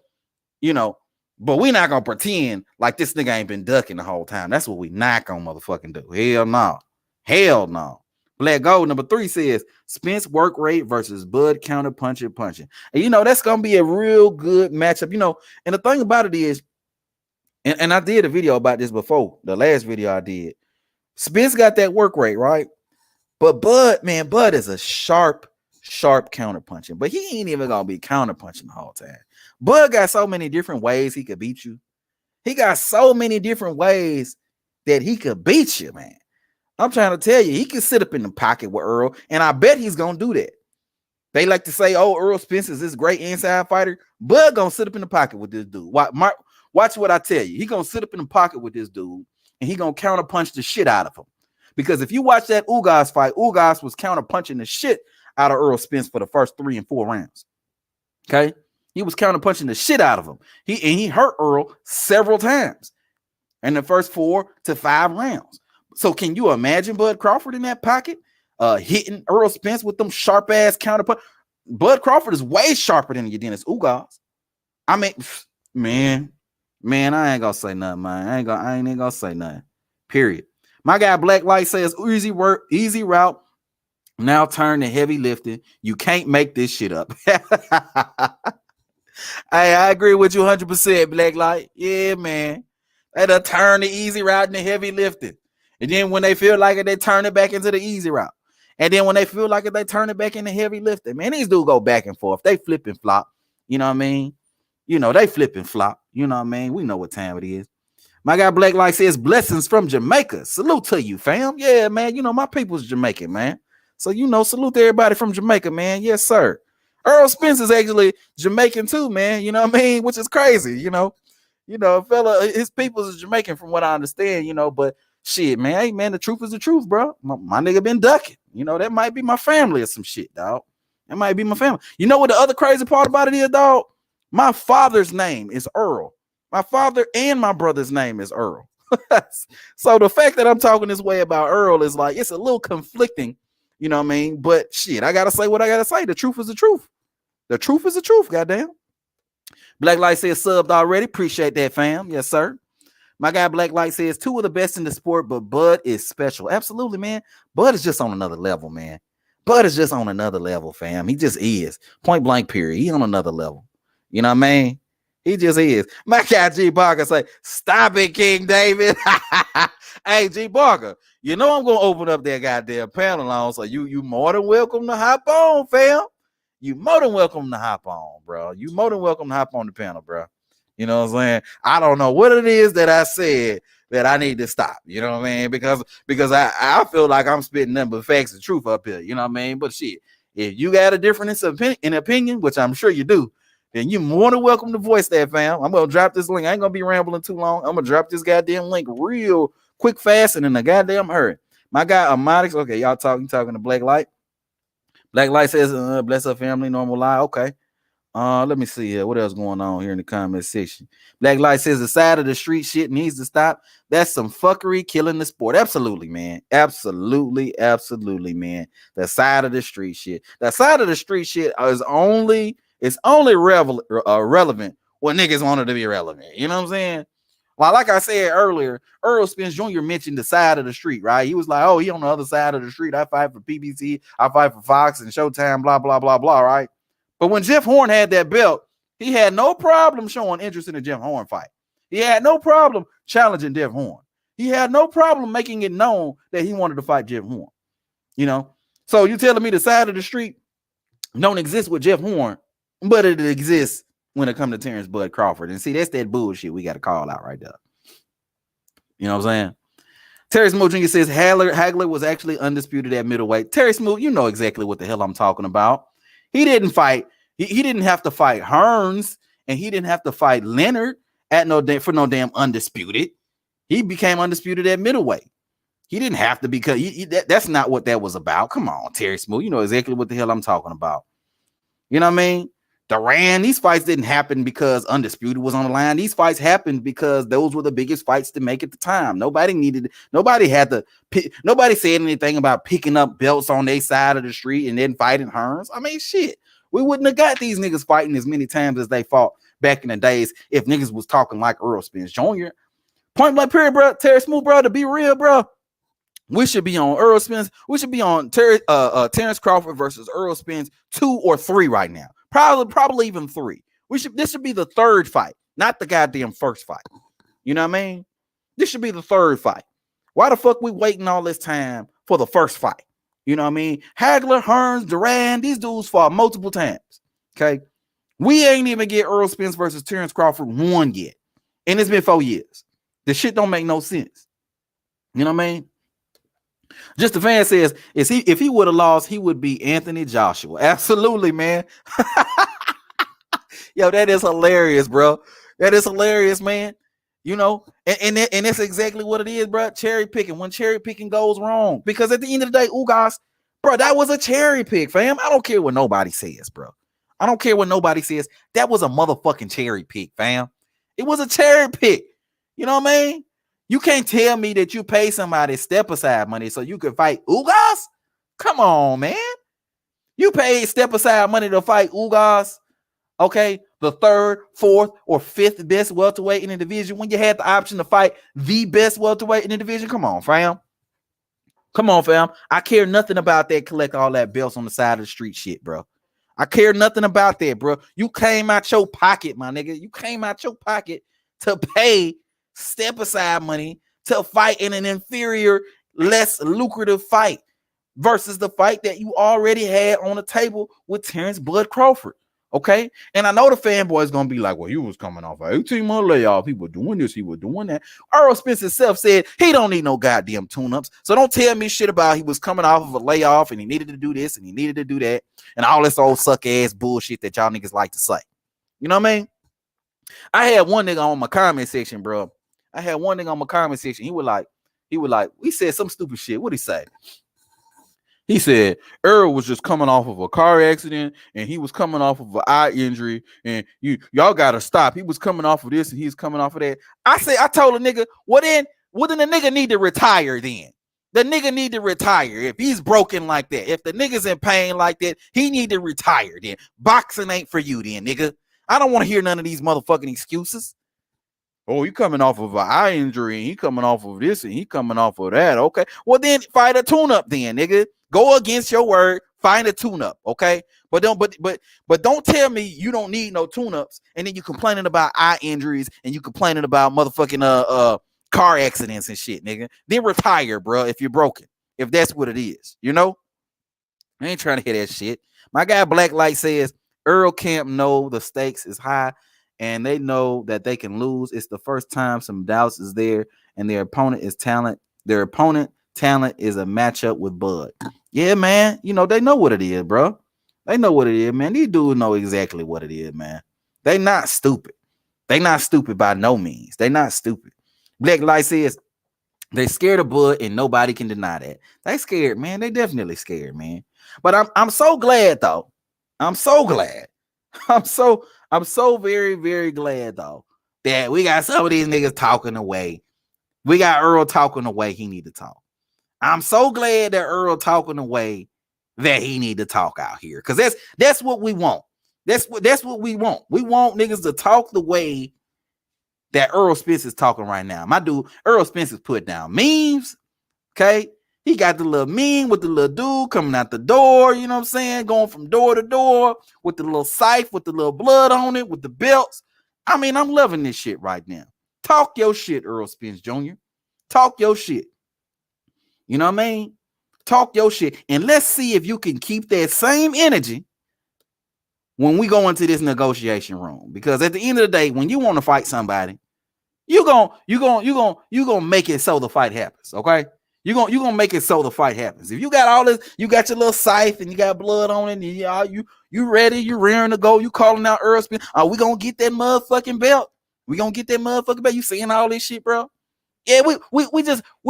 you know, but we not gonna pretend like this nigga ain't been ducking the whole time. That's what we not gonna motherfucking do. Hell no. Hell no. Black Gold number 3 says Spence work rate versus Bud counter punching. And you know, that's gonna be a real good matchup. You know, and the thing about it is, and I did a video about this before, the last video I did. Spence got that work rate, right? But Bud is a sharp counter punching. But he ain't even gonna be counter punching the whole time. Bud got so many different ways he could beat you. He got so many different ways that he could beat you, man. I'm trying to tell you, he can sit up in the pocket with Earl, and I bet he's gonna do that. They like to say, "Oh, Errol Spence is this great inside fighter." Bud gonna sit up in the pocket with this dude. Watch what I tell you. He gonna sit up in the pocket with this dude, and he gonna counterpunch the shit out of him. Because if you watch that Ugas fight, Ugas was counterpunching the shit out of Errol Spence for the first 3 and 4 rounds. Okay, he was counterpunching the shit out of him. He hurt Earl several times in the first 4 to 5 rounds. So can you imagine Bud Crawford in that pocket, hitting Errol Spence with them sharp ass counterpunch? Bud Crawford is way sharper than Dennis Ugas. I mean, man, I ain't gonna say nothing, man. I ain't gonna say nothing. Period. My guy Black Light says easy work, easy route. Now turn to heavy lifting. You can't make this shit up. I agree with you 100%, Black Light. Yeah, man. That'll turn the easy route into heavy lifting. And then when they feel like it, they turn it back into the easy route. And then when they feel like it, they turn it back into heavy lifting. Man, these dudes go back and forth. They flip and flop. You know what I mean? You know, they flip and flop. You know what I mean? We know what time it is. My guy Black Light says, blessings from Jamaica. Salute to you, fam. Yeah, man. You know, my people's Jamaican, man. So, you know, salute to everybody from Jamaica, man. Yes, sir. Errol Spence is actually Jamaican too, man. You know what I mean? Which is crazy, you know. Fella, his people is Jamaican from what I understand, you know, but shit, man. Hey, man, the truth is the truth, bro. My nigga been ducking. You know, that might be my family or some shit, dog. That might be my family. You know what the other crazy part about it is, dog? My father's name is Earl. My father and my brother's name is Earl. So the fact that I'm talking this way about Earl is like, it's a little conflicting, you know what I mean? But shit, I got to say what I got to say. The truth is the truth. The truth is the truth, goddamn. Black Light says subbed already. Appreciate that, fam. Yes, sir. My guy Black Light says 2 of the best in the sport, but Bud is special. Absolutely, man. Bud is just on another level, man. Bud is just on another level, fam. He just is. Point blank, period. He on another level. You know what I mean? He just is. My guy G Barker say, stop it, King David. Hey, G Barker, you know I'm going to open up that goddamn panel on, so you more than welcome to hop on, fam. You more than welcome to hop on, bro. You more than welcome to hop on the panel, bro. You know what I'm saying? I don't know what it is that I said that I need to stop. You know what I mean? Because I feel like I'm spitting nothing but facts and truth up here. You know what I mean? But shit, if you got a difference in opinion, which I'm sure you do, then you're more than welcome to voice that, fam. I'm going to drop this link. I ain't going to be rambling too long. I'm going to drop this goddamn link real quick, fast, and in a goddamn hurry. My guy, Amonix. Okay, y'all talking to Black Light. Black Light says, bless her family, normal lie. Okay. Let me see here. What else going on here in the comment section? Black Light says the side of the street shit needs to stop. That's some fuckery killing the sport. Absolutely, man. Absolutely, man. The side of the street shit. The side of the street shit is only relevant when niggas wanted to be relevant. You know what I'm saying? Well, like I said earlier, Errol Spence Jr. mentioned the side of the street, right? He was like, oh, he on the other side of the street. I fight for PBC. I fight for Fox and Showtime, blah, blah, blah, blah, right? But when Jeff Horn had that belt, he had no problem showing interest in the Jeff Horn fight. He had no problem challenging Jeff Horn. He had no problem making it known that he wanted to fight Jeff Horn. You know? So you telling me the side of the street don't exist with Jeff Horn, but it exists when it comes to Terence Bud Crawford. And see, that's that bullshit we got to call out right there. You know what I'm saying? Terry Smoot Jr. says Hagler was actually undisputed at middleweight. Terry Smoot, you know exactly what the hell I'm talking about. He didn't fight. He didn't have to fight Hearns, and he didn't have to fight Leonard for no damn undisputed. He became undisputed at middleweight. He didn't have to because that's not what that was about. Come on, Terry Smoot. You know exactly what the hell I'm talking about. You know what I mean? Duran, these fights didn't happen because undisputed was on the line. These fights happened because those were the biggest fights to make at the time. Nobody said anything about picking up belts on their side of the street and then fighting Hearns. I mean, shit. We wouldn't have got these niggas fighting as many times as they fought back in the days if niggas was talking like Errol Spence Jr. Point blank period, bro. Terry Smoot, bro, to be real, bro. We should be on Errol Spence. We should be on Terence Crawford versus Errol Spence 2 or 3 right now. Probably even 3. This should be the 3rd fight, not the goddamn first fight. You know what I mean? This should be the 3rd fight. Why the fuck we waiting all this time for the first fight? You know what I mean? Hagler, Hearns, Duran, these dudes fought multiple times. Okay. We ain't even get Errol Spence versus Terence Crawford 1 yet. And it's been 4 years. The shit don't make no sense. You know what I mean? Just the fan says, if he would have lost, he would be Anthony Joshua. Absolutely, man. Yo, that is hilarious, bro. That is hilarious, man. You know, and that's exactly what it is, bro. Cherry picking. When cherry picking goes wrong. Because at the end of the day, Ugas, bro, that was a cherry pick, fam. I don't care what nobody says, bro. I don't care what nobody says. That was a motherfucking cherry pick, fam. It was a cherry pick. You know what I mean? You can't tell me that you pay somebody step aside money so you can fight Ugas? Come on, man. You paid step aside money to fight Ugas, okay? The 3rd, 4th, or 5th best welterweight in the division when you had the option to fight the best welterweight in the division. Come on, fam. Come on, fam. I care nothing about that collect all that belts on the side of the street shit, bro. I care nothing about that, bro. You came out your pocket, my nigga. You came out your pocket to pay step aside money to fight in an inferior, less lucrative fight versus the fight that you already had on the table with Terence Bud Crawford. Okay. And I know the fanboy is going to be like, well, he was coming off an 18-month layoff. He was doing this. He was doing that. Errol Spence himself said he don't need no goddamn tune-ups. So don't tell me shit about he was coming off of a layoff and he needed to do this and he needed to do that and all this old suck-ass bullshit that y'all niggas like to say. You know what I mean? I had one nigga on my comment section, bro. He was like, we said some stupid shit. What'd he say? He said Errol was just coming off of a car accident and he was coming off of an eye injury and y'all gotta stop. He was coming off of this and he's coming off of that. I told a nigga, well then the nigga need to retire then. The nigga need to retire if he's broken like that. If the nigga's in pain like that, he need to retire then. Boxing ain't for you then, nigga. I don't want to hear none of these motherfucking excuses. Oh, he coming off of an eye injury and he coming off of this and he coming off of that. Okay. Well, then fight a tune-up then, nigga. Go against your word, find a tune-up, okay? But don't tell me you don't need no tune-ups and then you complaining about eye injuries and you complaining about motherfucking car accidents and shit, nigga. Then retire, bro, if you're broken. If that's what it is, you know? I ain't trying to hear that shit. My guy Blacklight says Earl Camp know the stakes is high and they know that they can lose. It's the first time some doubts is there and their opponent is talent. Their opponent talent is a matchup with Bud. Yeah, man. You know, they know what it is, bro. They know what it is, man. These dudes know exactly what it is, man. They not stupid. They not stupid by no means. They not stupid. Blacklight says they scared of Bud and nobody can deny that. They scared, man. They definitely scared, man. But I'm so glad though. I'm so glad. I'm so very, very glad though that we got some of these niggas talking away. We got Earl talking the way he need to talk. I'm so glad that Earl talking the way that he need to talk out here. Cause that's what we want. That's what we want. We want niggas to talk the way that Errol Spence is talking right now. My dude, Errol Spence is put down memes. Okay. He got the little meme with the little dude coming out the door, you know what I'm saying? Going from door to door with the little scythe, with the little blood on it, with the belts. I mean, I'm loving this shit right now. Talk your shit, Errol Spence Jr. Talk your shit. You know what I mean? Talk your shit. And let's see if you can keep that same energy when we go into this negotiation room. Because at the end of the day, when you want to fight somebody, you gonna make it so the fight happens. Okay. You're gonna make it so the fight happens. If you got all this, you got your little scythe and you got blood on it, and you ready, you rearing to go, you calling out Errol Spence. Are we gonna get that motherfucking belt? We gonna get that motherfucking belt? You seeing all this shit, bro? Yeah, we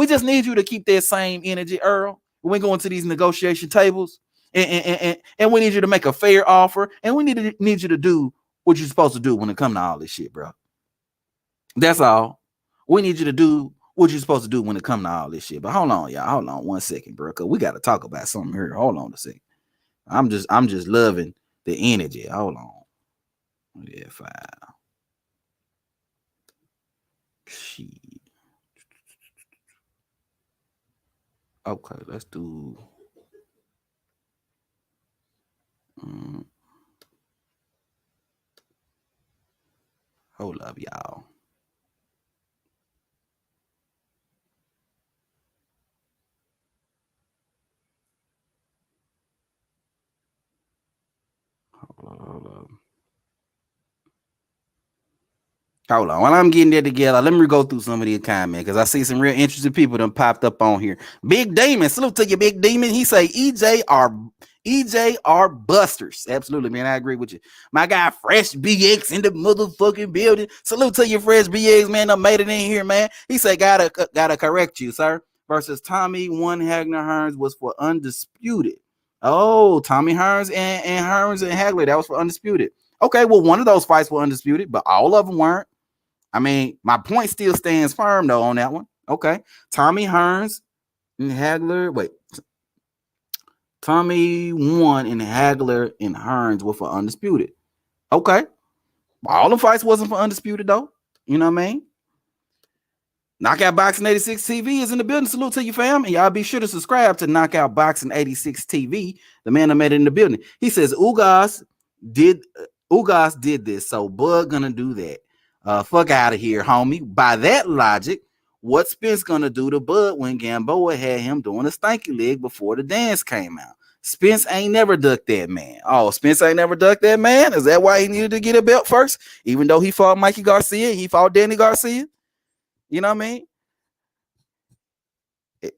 just need you to keep that same energy, Earl. When we go into these negotiation tables, and we need you to make a fair offer, and we need you to do what you're supposed to do when it comes to all this shit, bro. That's all. We need you to do what you're supposed to do when it comes to all this shit. But hold on, y'all. Hold on 1 second, bro. Cause we got to talk about something here. Hold on a second. I'm just loving the energy. Hold on. Yeah, file. Shit. Okay, let's do. Hold up, y'all. Hold up. Hold on. While I'm getting that together, let me go through some of these comments because I see some real interesting people that popped up on here. Big Demon, salute to you, Big Demon. He say EJ are busters. Absolutely, man. I agree with you. My guy, Fresh BX in the motherfucking building. Salute to you, Fresh BX, man. I made it in here, man. He said, gotta correct you, sir. Versus Tommy One Hagner Hearns was for undisputed. Oh, Tommy Hearns and Hearns and Hagler, that was for undisputed. Okay, well, one of those fights were undisputed, but all of them weren't. I mean, my point still stands firm, though, on that one. Okay. Tommy Hearns and Hagler. Wait. Tommy One and Hagler and Hearns were for undisputed. Okay. All the fights wasn't for undisputed, though. You know what I mean? Knockout Boxing 86 TV is in the building. Salute to you, fam. And y'all be sure to subscribe to Knockout Boxing 86 TV. The man that made it in the building. He says, Ugas did this, so Bud gonna do that. Fuck out of here, homie. By that logic, what Spence gonna do to Bud when Gamboa had him doing a stanky leg before the dance came out? Spence ain't never ducked that man. Oh, Spence ain't never ducked that man? Is that why he needed to get a belt first? Even though he fought Mikey Garcia, he fought Danny Garcia. You know what I mean?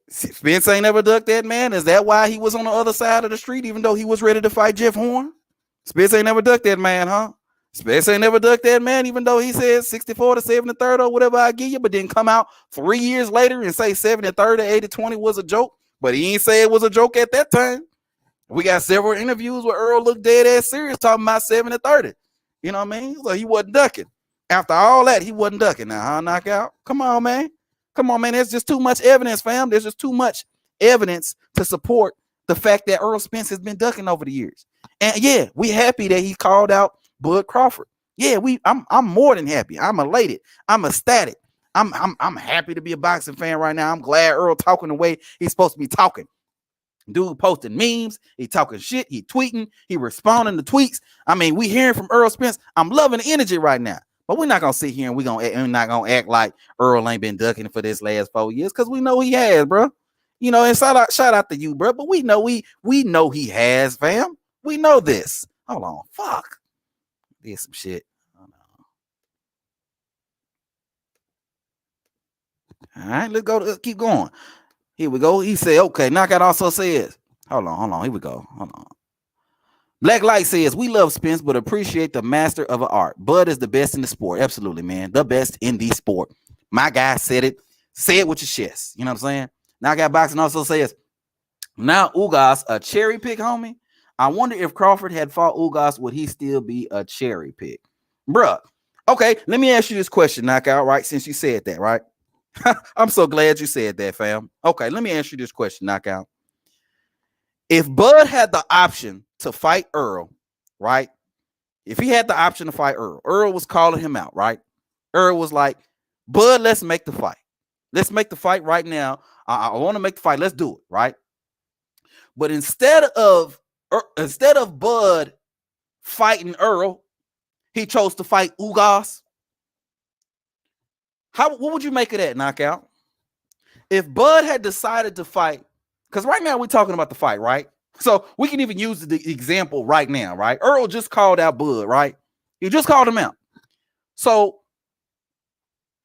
Spence ain't never ducked that man. Is that why he was on the other side of the street, even though he was ready to fight Jeff Horn? Spence ain't never ducked that man, huh? Spence ain't never ducked that man, even though he said 64 to 73 or whatever I give you, but didn't come out 3 years later and say 73 to 80-20 was a joke. But he ain't say it was a joke at that time. We got several interviews where Earl looked dead ass serious talking about 70-30. You know what I mean? So he wasn't ducking. After all that, he wasn't ducking. Now, huh, knockout? Come on, man. Come on, man. There's just too much evidence, fam. There's just too much evidence to support the fact that Errol Spence has been ducking over the years. And yeah, we happy that he called out Bud Crawford. Yeah, I'm more than happy. I'm elated. I'm ecstatic. I'm happy to be a boxing fan right now. I'm glad Earl talking the way he's supposed to be talking. Dude posting memes, he talking shit, he tweeting, he responding to tweets. I mean, we hearing from Errol Spence. I'm loving the energy right now. But we're not gonna sit here and we're not gonna act like Earl ain't been ducking for this last 4 years because we know he has, bro. You know, and shout out to you, bro. But we know he has, fam. We know this. Hold on, fuck. Did some shit. All right, let's go. Keep going. Here we go. He said, okay, Knockout also says, hold on. Here we go. Hold on. Black Light says, we love Spence, but appreciate the master of an art. Bud is the best in the sport. Absolutely, man. The best in the sport. My guy said it. Say it with your chest. You know what I'm saying? Knockout Boxing also says, now Ugas a cherry pick, homie. I wonder if Crawford had fought Ugas, would he still be a cherry pick? Bruh. Okay, let me ask you this question, Knockout, right? Since you said that, right? I'm so glad you said that, fam. Okay, let me ask you this question, Knockout. If Bud had the option to fight Earl, right? If he had the option to fight Earl was calling him out, right? Earl was like, Bud, let's make the fight. Let's make the fight right now. I want to make the fight. Let's do it, right? But instead of Bud fighting Earl, he chose to fight Ugas. What would you make of that, Knockout? If Bud had decided to fight, because right now we're talking about the fight, right? So we can even use the example right now, right? Earl just called out Bud, right? He just called him out. So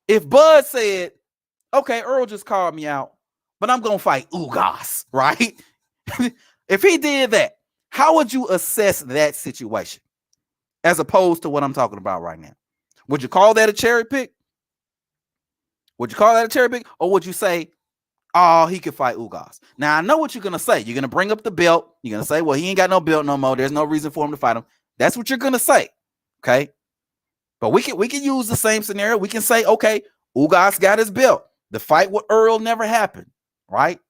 if Bud said, okay, Earl just called me out, but I'm going to fight Ugas, right? If he did that, how would you assess that situation as opposed to what I'm talking about right now? Would you call that a cherry pick? Would you call that a cherry pick? Or would you say, oh, he could fight Ugas? Now, I know what you're going to say. You're going to bring up the belt. You're going to say, well, he ain't got no belt no more. There's no reason for him to fight him. That's what you're going to say. Okay. But we can use the same scenario. We can say, okay, Ugas got his belt. The fight with Earl never happened. Right?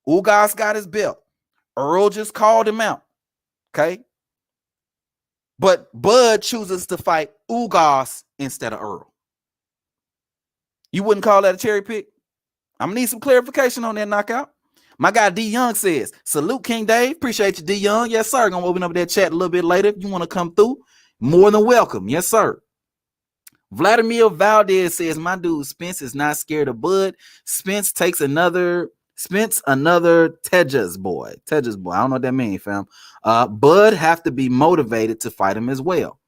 Ugas got his belt. Earl just called him out. Okay. But Bud chooses to fight Ugas instead of Earl. You wouldn't call that a cherry pick? I'm going to need some clarification on that, Knockout. My guy D Young says, salute King Dave. Appreciate you, D Young. Yes, sir. Going to open up that chat a little bit later. If you want to come through, more than welcome. Yes, sir. Vladimir Valdez says, my dude Spence is not scared of Bud. Spence another Tejas boy. I don't know what that means, fam. Bud have to be motivated to fight him as well.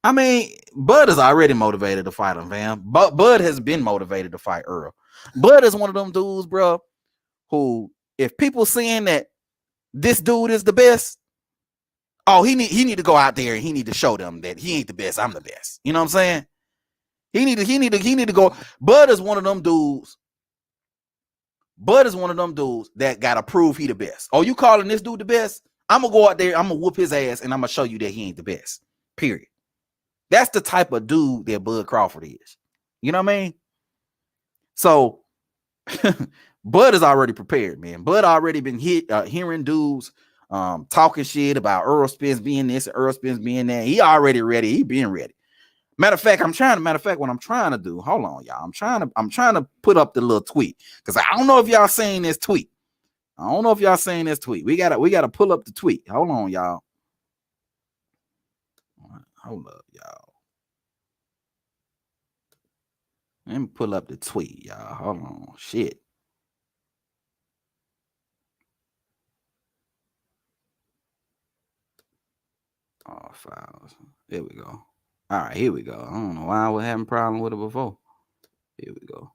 I mean, Bud is already motivated to fight him, fam. But Bud has been motivated to fight Earl. Bud is one of them dudes, bro, who if people saying that this dude is the best, oh, he need to go out there and he need to show them that he ain't the best. I'm the best. You know what I'm saying? He need to go. Bud is one of them dudes. Bud is one of them dudes that gotta prove he the best. Oh, you calling this dude the best? I'm gonna go out there, I'm gonna whoop his ass, and I'm gonna show you that he ain't the best. Period. That's the type of dude that Bud Crawford is. You know what I mean? So Bud is already prepared, man. Bud already been hearing dudes talking shit about Errol Spence being this and Errol Spence being that. He already ready. He been ready. Matter of fact, what I'm trying to do. Hold on, y'all. I'm trying to put up the little tweet because I don't know if y'all seen this tweet. We gotta pull up the tweet. Hold on, y'all. Hold up, y'all. Let me pull up the tweet, y'all. Hold on. Shit. Oh, files. There we go. All right, here we go. I don't know why I was having a problem with it before. Here we go.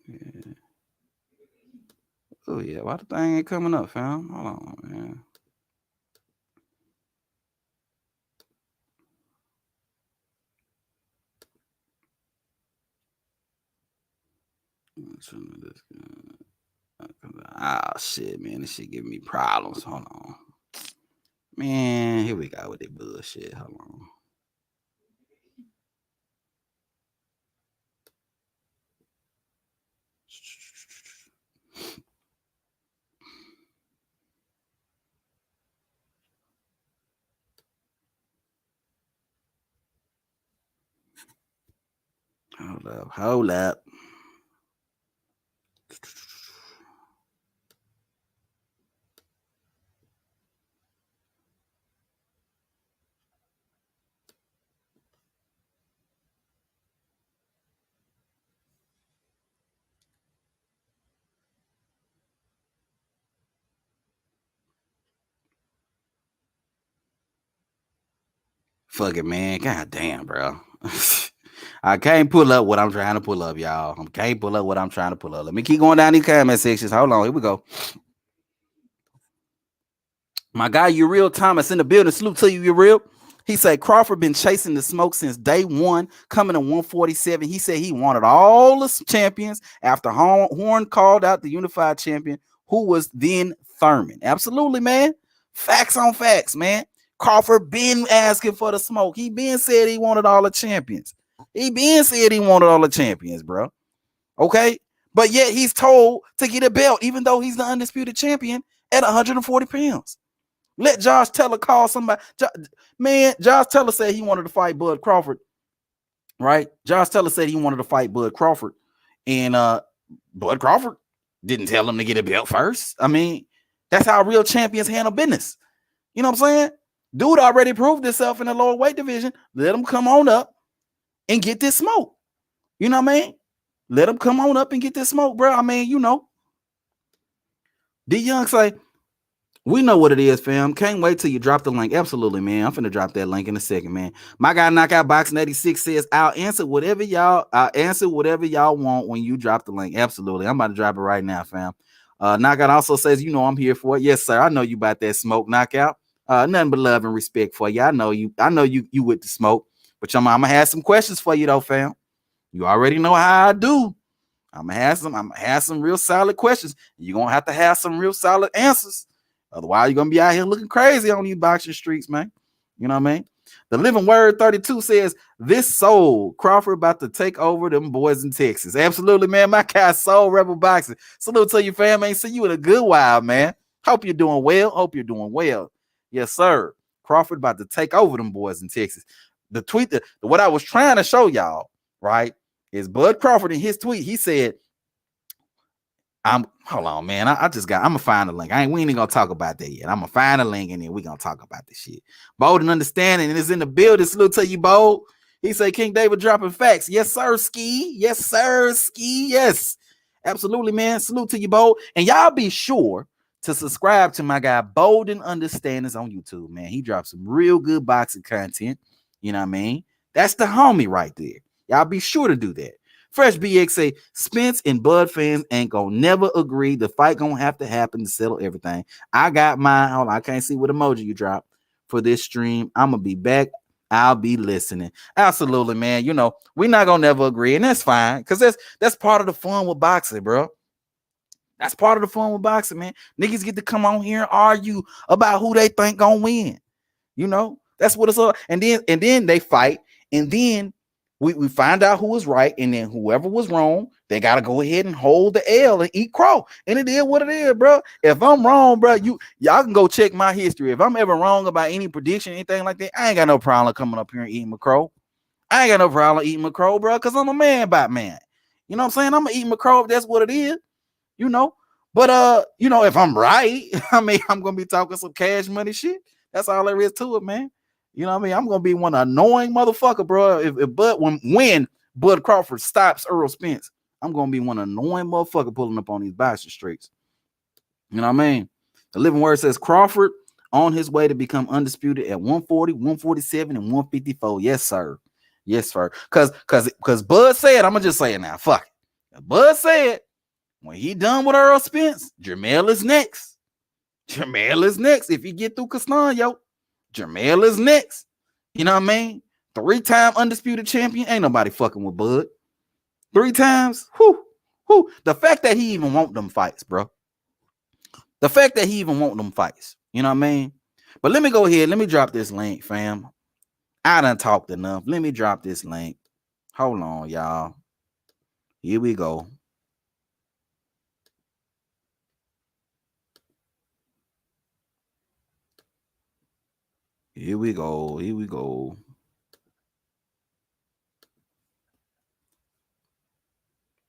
Yeah. Oh, yeah. Why the thing ain't coming up, fam? Hold on, man. Oh, shit, man. This shit giving me problems. Hold on. Man, here we go with that bullshit. Hold on. Hold up. Fuck it, man. God damn, bro. I can't pull up what I'm trying to pull up, y'all. I can't pull up what I'm trying to pull up. Let me keep going down these comment sections. Hold on. Here we go. My guy, Uriel Thomas in the building. Salute to you, Uriel. He said Crawford been chasing the smoke since day one, coming to 147. He said he wanted all the champions after Horn called out the unified champion, who was then Thurman. Absolutely, man. Facts on facts, man. Crawford been asking for the smoke. He been said he wanted all the champions. Bro. Okay? But yet he's told to get a belt, even though he's the undisputed champion at 140 pounds. Let Josh Taylor call somebody. Josh Taylor said he wanted to fight Bud Crawford, right? Josh Taylor said he wanted to fight Bud Crawford, and Bud Crawford didn't tell him to get a belt first. I mean, that's how real champions handle business. You know what I'm saying? Dude already proved himself in the lower weight division. Let him come on up and get this smoke. You know what I mean? Let him come on up and get this smoke, bro. I mean, you know. D Young say, we know what it is, fam. Can't wait till you drop the link. Absolutely, man. I'm finna drop that link in a second, man. My guy Knockout Boxing 86 says, I'll answer whatever y'all want when you drop the link. Absolutely. I'm about to drop it right now, fam. Knockout also says, you know I'm here for it. Yes, sir. I know you about that smoke, Knockout. Nothing but love and respect for you. I know you with the smoke. But I'm gonna have some questions for you though, fam. You already know how I do. I'm gonna have some real solid questions. You're gonna have to have some real solid answers. Otherwise, you're gonna be out here looking crazy on these boxing streets, man. You know what I mean? The Living Word 32 says, this Soul Crawford about to take over them boys in Texas. Absolutely, man. My guy Soul Rebel Boxing. Salute to you, fam. Ain't see you in a good while, man. Hope you're doing well. Yes, sir. Crawford about to take over them boys in Texas. The tweet, what I was trying to show y'all, right, is Bud Crawford in his tweet. He said, hold on, man. I'm gonna find the link. We ain't gonna talk about that yet. I'm gonna find the link and then we're gonna talk about this shit. Bold and Understanding is in the building. Salute to you, Bold. He say King David dropping facts. Yes, sir, Ski. Yes, sir, Ski. Yes. Absolutely, man. Salute to you, Bold. And y'all be sure to subscribe to my guy Bold and Understandings on YouTube, man. He drops some real good boxing content. You know what I mean? That's the homie right there. Y'all be sure to do that. Fresh BX say Spence and Bud fans ain't gonna never agree. The fight gonna have to happen to settle everything. I got mine. Hold on, I can't see what emoji you drop for this stream. I'm gonna be back. I'll be listening. Absolutely, man. You know, we're not gonna never agree, and that's fine, because that's part of the fun with boxing, bro. That's part of the fun with boxing, man. Niggas get to come on here and argue about who they think gonna win. You know, that's what it's all. And then they fight, and then we find out who was right, and then whoever was wrong, they gotta go ahead and hold the L and eat crow. And it is what it is, bro. If I'm wrong, bro, y'all can go check my history. If I'm ever wrong about any prediction, anything like that, I ain't got no problem coming up here and eating my crow. I ain't got no problem eating my crow, bro, because I'm a man by man. You know what I'm saying? I'm gonna eat my crow if that's what it is, you know. But you know, if I'm right, I mean, I'm gonna be talking some cash money shit. That's all there is to it, man. You know what I mean? I'm gonna be one annoying motherfucker, bro. When Bud Crawford stops Errol Spence, I'm gonna be one annoying motherfucker pulling up on these boxing streets. You know what I mean? The Living Word says Crawford on his way to become undisputed at 140, 147, and 154. Yes, sir. Yes, sir. Cause Bud said, I'm gonna just say it now. Fuck it. Bud said when he done with Errol Spence, Jermell is next. Jermell is next. If he get through Kastan, yo. Jermell is next. You know what I mean? 3-time undisputed champion. Ain't nobody fucking with Bud. 3 times. Whew. The fact that he even want them fights, bro. The fact that he even want them fights. You know what I mean? But let me go ahead. Let me drop this link, fam. I done talked enough. Let me drop this link. Hold on, y'all. Here we go. Here we go. Here we go.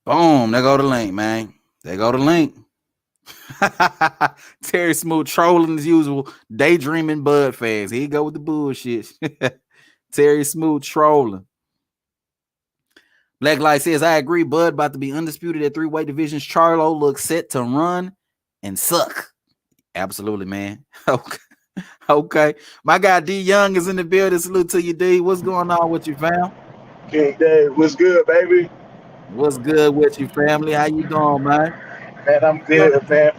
Boom. There go the link, man. There go the link. Terry Smooth trolling as usual. Daydreaming Bud fans. Here you go with the bullshit. Terry Smooth trolling. Black Light says, I agree. Bud about to be undisputed at 3 weight divisions. Charlo looks set to run and suck. Absolutely, man. Okay. Okay. My guy D Young is in the building. Salute to you, D. What's going on with you, fam? King Dave, what's good, baby? What's good with you, family? How you doing, man? Man, I'm good, man.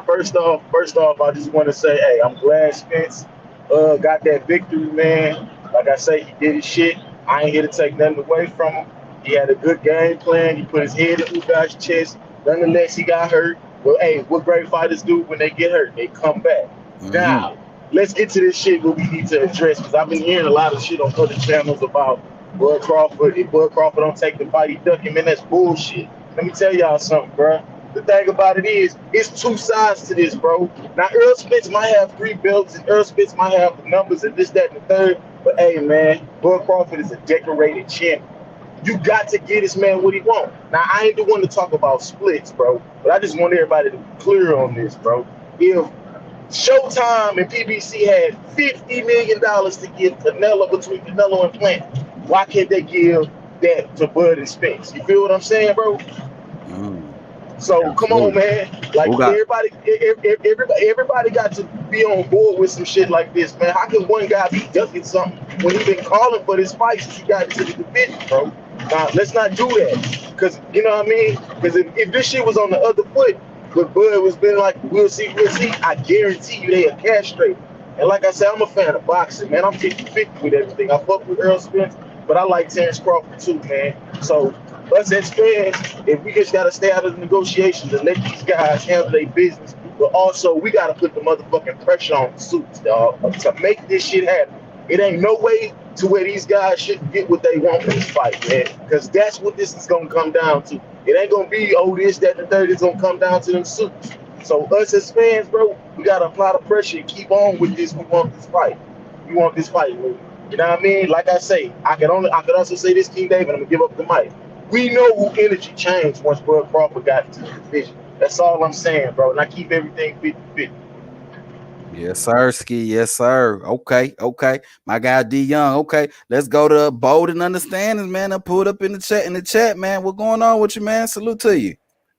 First off, I just want to say, hey, I'm glad Spence got that victory, man. Like I say, he did his shit. I ain't here to take nothing away from him. He had a good game plan. He put his head in Ugas' chest. Nonetheless, he got hurt. Well, hey, what great fighters do when they get hurt? They come back. Now, let's get to this shit what we need to address, because I've been hearing a lot of shit on other channels about Bud Crawford. If Bud Crawford don't take the fight, he duck him, and that's bullshit. Let me tell y'all something, bro. The thing about it is, it's 2 sides to this, bro. Now, Errol Spence might have 3 belts, and Errol Spence might have the numbers and this, that, and the third, but hey, man, Bud Crawford is a decorated champion. You got to get this man what he want. Now, I ain't the one to talk about splits, bro, but I just want everybody to be clear on this, bro. If Showtime and PBC had $50 million to give Canelo between Canelo and Plant, why can't they give that to Bud and Spence? You feel what I'm saying, bro? So come on, man. Like everybody got to be on board with some shit like this, man. How can one guy be ducking something when he been calling for this fight since he got into the division, bro? Now let's not do that, because you know what I mean. Because if this shit was on the other foot, but Bud was been like, we'll see. I guarantee you they are castrated. And like I said, I'm a fan of boxing, man. I'm 50-50 with everything. I fuck with Errol Spence, but I like Terence Crawford too, man. So us as fans, if we just gotta stay out of the negotiations and let these guys handle their business, but also we gotta put the motherfucking pressure on the suits, dog, to make this shit happen. It ain't no way to where these guys shouldn't get what they want from this fight, man. Because that's what this is gonna come down to. It ain't gonna be, oh, this, that, and the third. It's gonna come down to them suits. So us as fans, bro, we gotta apply the pressure and keep on with this. We want this fight. We want this fight, man. You know what I mean? Like I say, I could also say this, King David. I'm gonna give up the mic. We know who energy changed once Bud Crawford got into the division. That's all I'm saying, bro. And I keep everything 50-50. Yes, sir, Ski. Yes, sir. Okay. My guy D Young. Okay, let's go to Bold and Understandings, man. I pulled up in the chat, man. What's going on with you, man? Salute to you.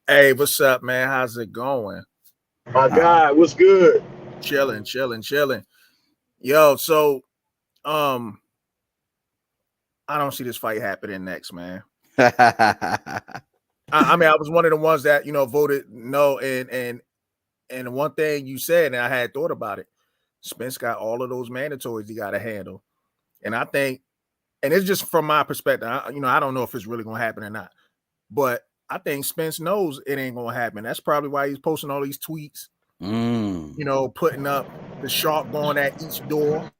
Hey, what's up, man? How's it going? My God, what's good? Chilling. Yo, so I don't see this fight happening next, man. I mean, I was one of the ones that voted no, and one thing you said, and I had thought about it. Spence got all of those mandatories he got to handle, and I think, and it's just from my perspective. I don't know if it's really gonna happen or not, but I think Spence knows it ain't gonna happen. That's probably why he's posting all these tweets. Putting up the shark going at each door,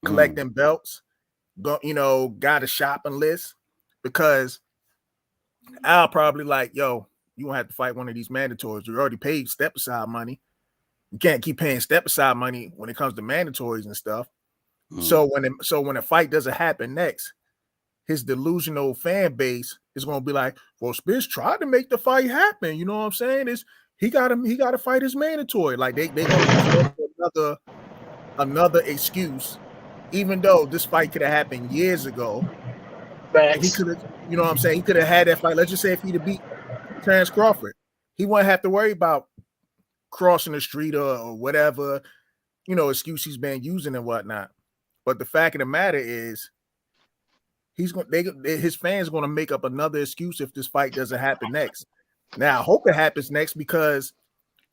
collecting belts, got a shopping list, because I'll probably like, yo, you gonna have to fight one of these mandatories. You already paid step aside money. You can't keep paying step aside money when it comes to mandatories and stuff. So when a fight doesn't happen next, his delusional fan base is gonna be like, well, Spence tried to make the fight happen. You know what I'm saying? He got to fight his mandatory. Like they gonna use another excuse, even though this fight could have happened years ago. He could have, you know what I'm saying? He could have had that fight. Let's just say if he'd have beat Terence Crawford, he wouldn't have to worry about crossing the street or whatever, excuse he's been using and whatnot. But the fact of the matter is, his fans are going to make up another excuse if this fight doesn't happen next. Now, I hope it happens next, because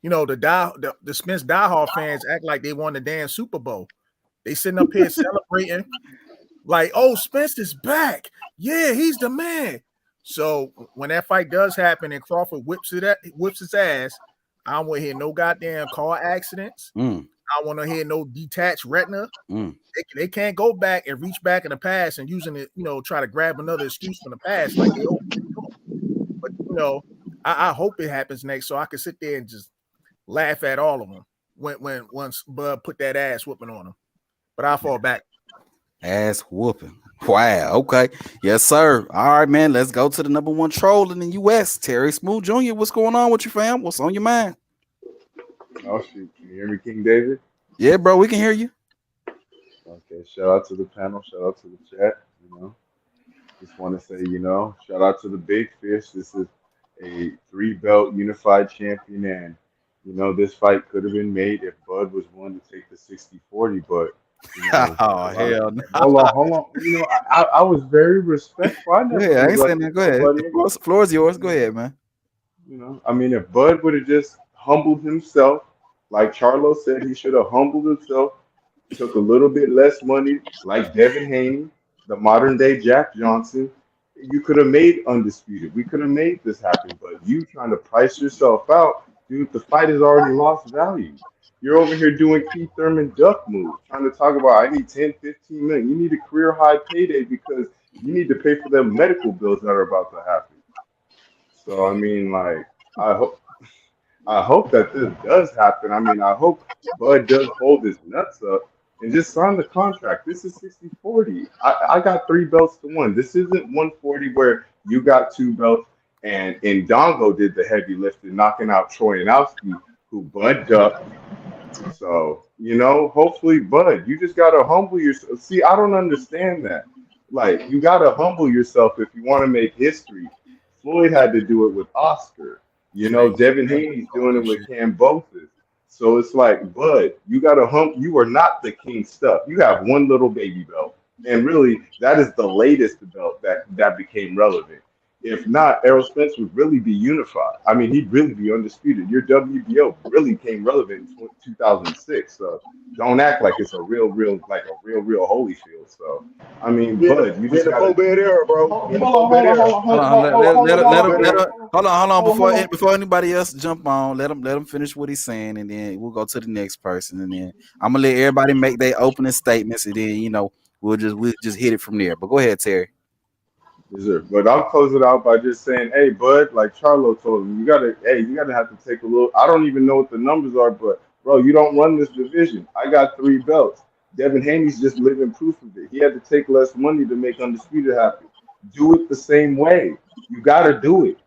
the Spence diehard fans act like they won the damn Super Bowl. They sitting up here celebrating like, oh, Spence is back. Yeah, he's the man. So when that fight does happen and Crawford whips his ass, I don't want to hear no goddamn car accidents. I don't want to hear no detached retina. They can't go back and reach back in the past and using it, try to grab another excuse from the past like they always do. But I hope it happens next, so I can sit there and just laugh at all of them once Bud put that ass whooping on him. But I'll fall back. Ass whooping. Wow. Okay. Yes, sir. All right, man. Let's go to the number one troll in the U.S. Terry Smooth Jr. What's going on with you, fam? What's on your mind? Oh, shoot. Can you hear me, King David? Yeah, bro. We can hear you. Okay. Shout out to the panel. Shout out to the chat. Just want to say, shout out to the Big Fish. This is a 3-belt unified champion. And, this fight could have been made if Bud was willing to take the 60-40, but oh, hell no. Hold on. I was very respectful. I ain't saying that. Go ahead. The floor is yours. Go ahead, man. If Bud would have just humbled himself, like Charlo said, he should have humbled himself, took a little bit less money, like Devin Haney, the modern day Jack Johnson. You could have made Undisputed. We could have made this happen, but you trying to price yourself out, dude, the fight has already lost value. You're over here doing Keith Thurman duck moves, trying to talk about, I need 10, 15 million. You need a career high payday because you need to pay for them medical bills that are about to happen. So, I hope that this does happen. I hope Bud does hold his nuts up and just sign the contract. This is 60-40. I got 3 belts to 1. This isn't 140 where you got 2 belts and Ndongo did the heavy lifting, knocking out Troy Anowski, who Bud ducked. So, hopefully, Bud, you just got to humble yourself. See, I don't understand that. Like, you got to humble yourself if you want to make history. Floyd had to do it with Oscar. Devin Haney's doing it with Cambosis. So it's like, Bud, you got to humble. You are not the king stuff. You have one little baby belt. And really, that is the latest belt that became relevant. If not, Errol Spence would really be unified. He'd really be undisputed. Your WBO really came relevant in 2006. So don't act like it's a real Holyfield. So, Bud, you just got to... era, bro. Hold on. Before anybody else jump on, let him finish what he's saying, and then we'll go to the next person, and then I'm gonna let everybody make their opening statements, and then we'll just hit it from there. But go ahead, Terry. Yes, sir. But I'll close it out by just saying, hey, Bud, like Charlo told him, you gotta have to take a little. I don't even know what the numbers are, but bro, you don't run this division. I got 3 belts. Devin Haney's just living proof of it. He had to take less money to make Undisputed happen. Do it the same way. You gotta do it.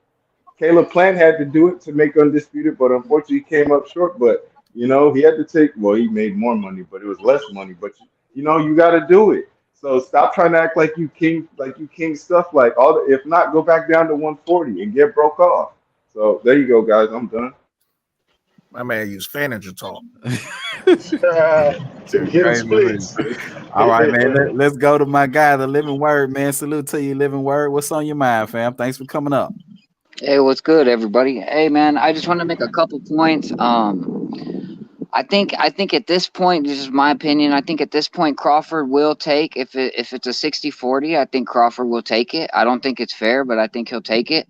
Caleb Plant had to do it to make Undisputed, but unfortunately he came up short. But he had to take. Well, he made more money, but it was less money. But you gotta do it. So stop trying to act like you king stuff. Like if not, go back down to 140 and get broke off. So there you go, guys. I'm done. My man used Fanager talk. To get him splits. All right, man. Let's go to my guy, the Living Word, man. Salute to you, Living Word. What's on your mind, fam? Thanks for coming up. Hey, what's good, everybody? Hey, man, I just want to make a couple points. I think at this point, this is my opinion. I think at this point, Crawford will take if it's a 60-40. I think Crawford will take it. I don't think it's fair, but I think he'll take it.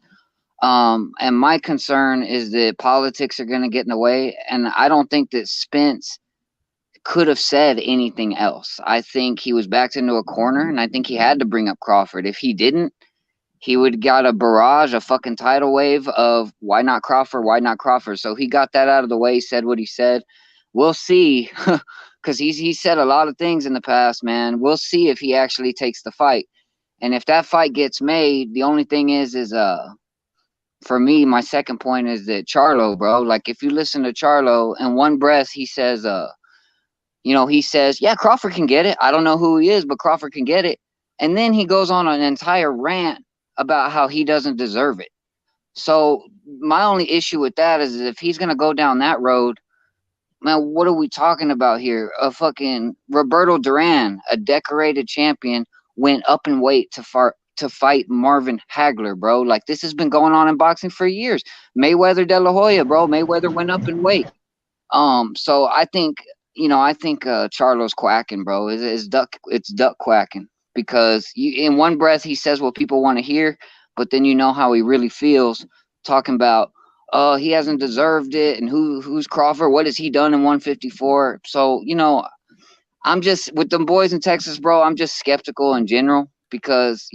And my concern is that politics are going to get in the way, and I don't think that Spence could have said anything else. I think he was backed into a corner, and I think he had to bring up Crawford. If he didn't, he would got a barrage, a fucking tidal wave of why not Crawford, why not Crawford. So he got that out of the way. He said what he said. We'll see, because he said a lot of things in the past, man. We'll see if he actually takes the fight, and if that fight gets made, the only thing is for me, my second point is that Charlo, bro, like if you listen to Charlo, in one breath he says, he says, yeah, Crawford can get it. I don't know who he is, but Crawford can get it. And then he goes on an entire rant about how he doesn't deserve it. So my only issue with that is if he's going to go down that road, man, what are we talking about here? A fucking Roberto Duran, a decorated champion, went up in weight to fight Marvin Hagler, bro. Like, this has been going on in boxing for years. Mayweather De La Hoya, bro. Mayweather went up in weight. So I think Charlo's quacking, bro. It's duck quacking, because in one breath he says what people want to hear, but then you know how he really feels, talking about he hasn't deserved it, and who's Crawford? What has he done in 154? So I'm just with them boys in Texas, bro. I'm just skeptical in general, because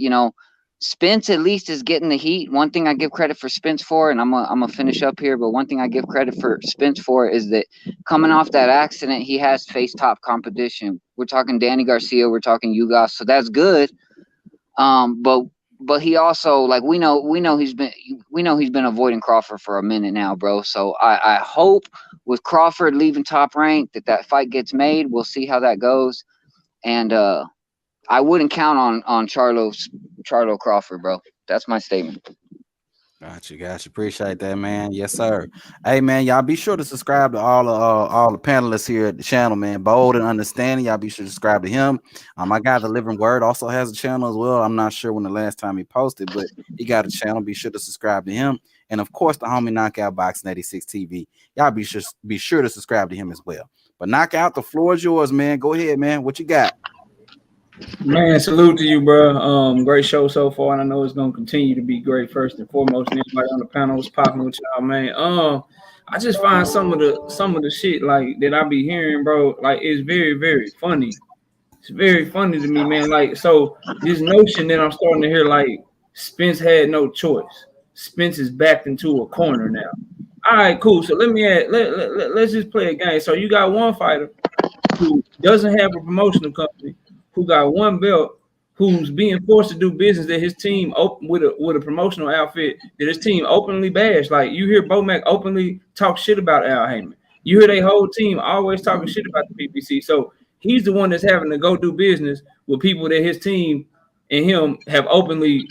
Spence at least is getting the heat. One thing I give credit for Spence for, and I'm gonna finish up here, but one thing I give credit for Spence for is that coming off that accident, he has faced top competition. We're talking Danny Garcia, we're talking Ugas, so that's good. But he also, like, we know he's been avoiding Crawford for a minute now, bro. So I hope with Crawford leaving Top Rank that fight gets made. We'll see how that goes, and I wouldn't count on Charlo Crawford, bro. That's my statement. Gotcha. Appreciate that, man. Yes, sir. Hey, man, y'all be sure to subscribe to all the panelists here at the channel, man. Bold and Understanding. Y'all be sure to subscribe to him. My guy, The Living Word, also has a channel as well. I'm not sure when the last time he posted, but he got a channel. Be sure to subscribe to him. And of course, the homie Knockout Boxing 86 TV. Y'all be sure to subscribe to him as well. But Knockout, the floor is yours, man. Go ahead, man. What you got? Man, salute to you, bro. Great show so far, and I know it's gonna continue to be great. First and foremost, and everybody on the panel was popping with y'all, man. I just find some of the shit like that I be hearing, bro. Like, it's very, very funny. It's very funny to me, man. Like, so this notion that I'm starting to hear, like, Spence had no choice. Spence is backed into a corner now. All right, cool. So let's just play a game. So you got one fighter who doesn't have a promotional company, who got one belt, who's being forced to do business that his team with a promotional outfit that his team openly bashed. Like, you hear Bomac openly talk shit about Al Heyman. You hear their whole team always talking shit about the PPC. So he's the one that's having to go do business with people that his team and him have openly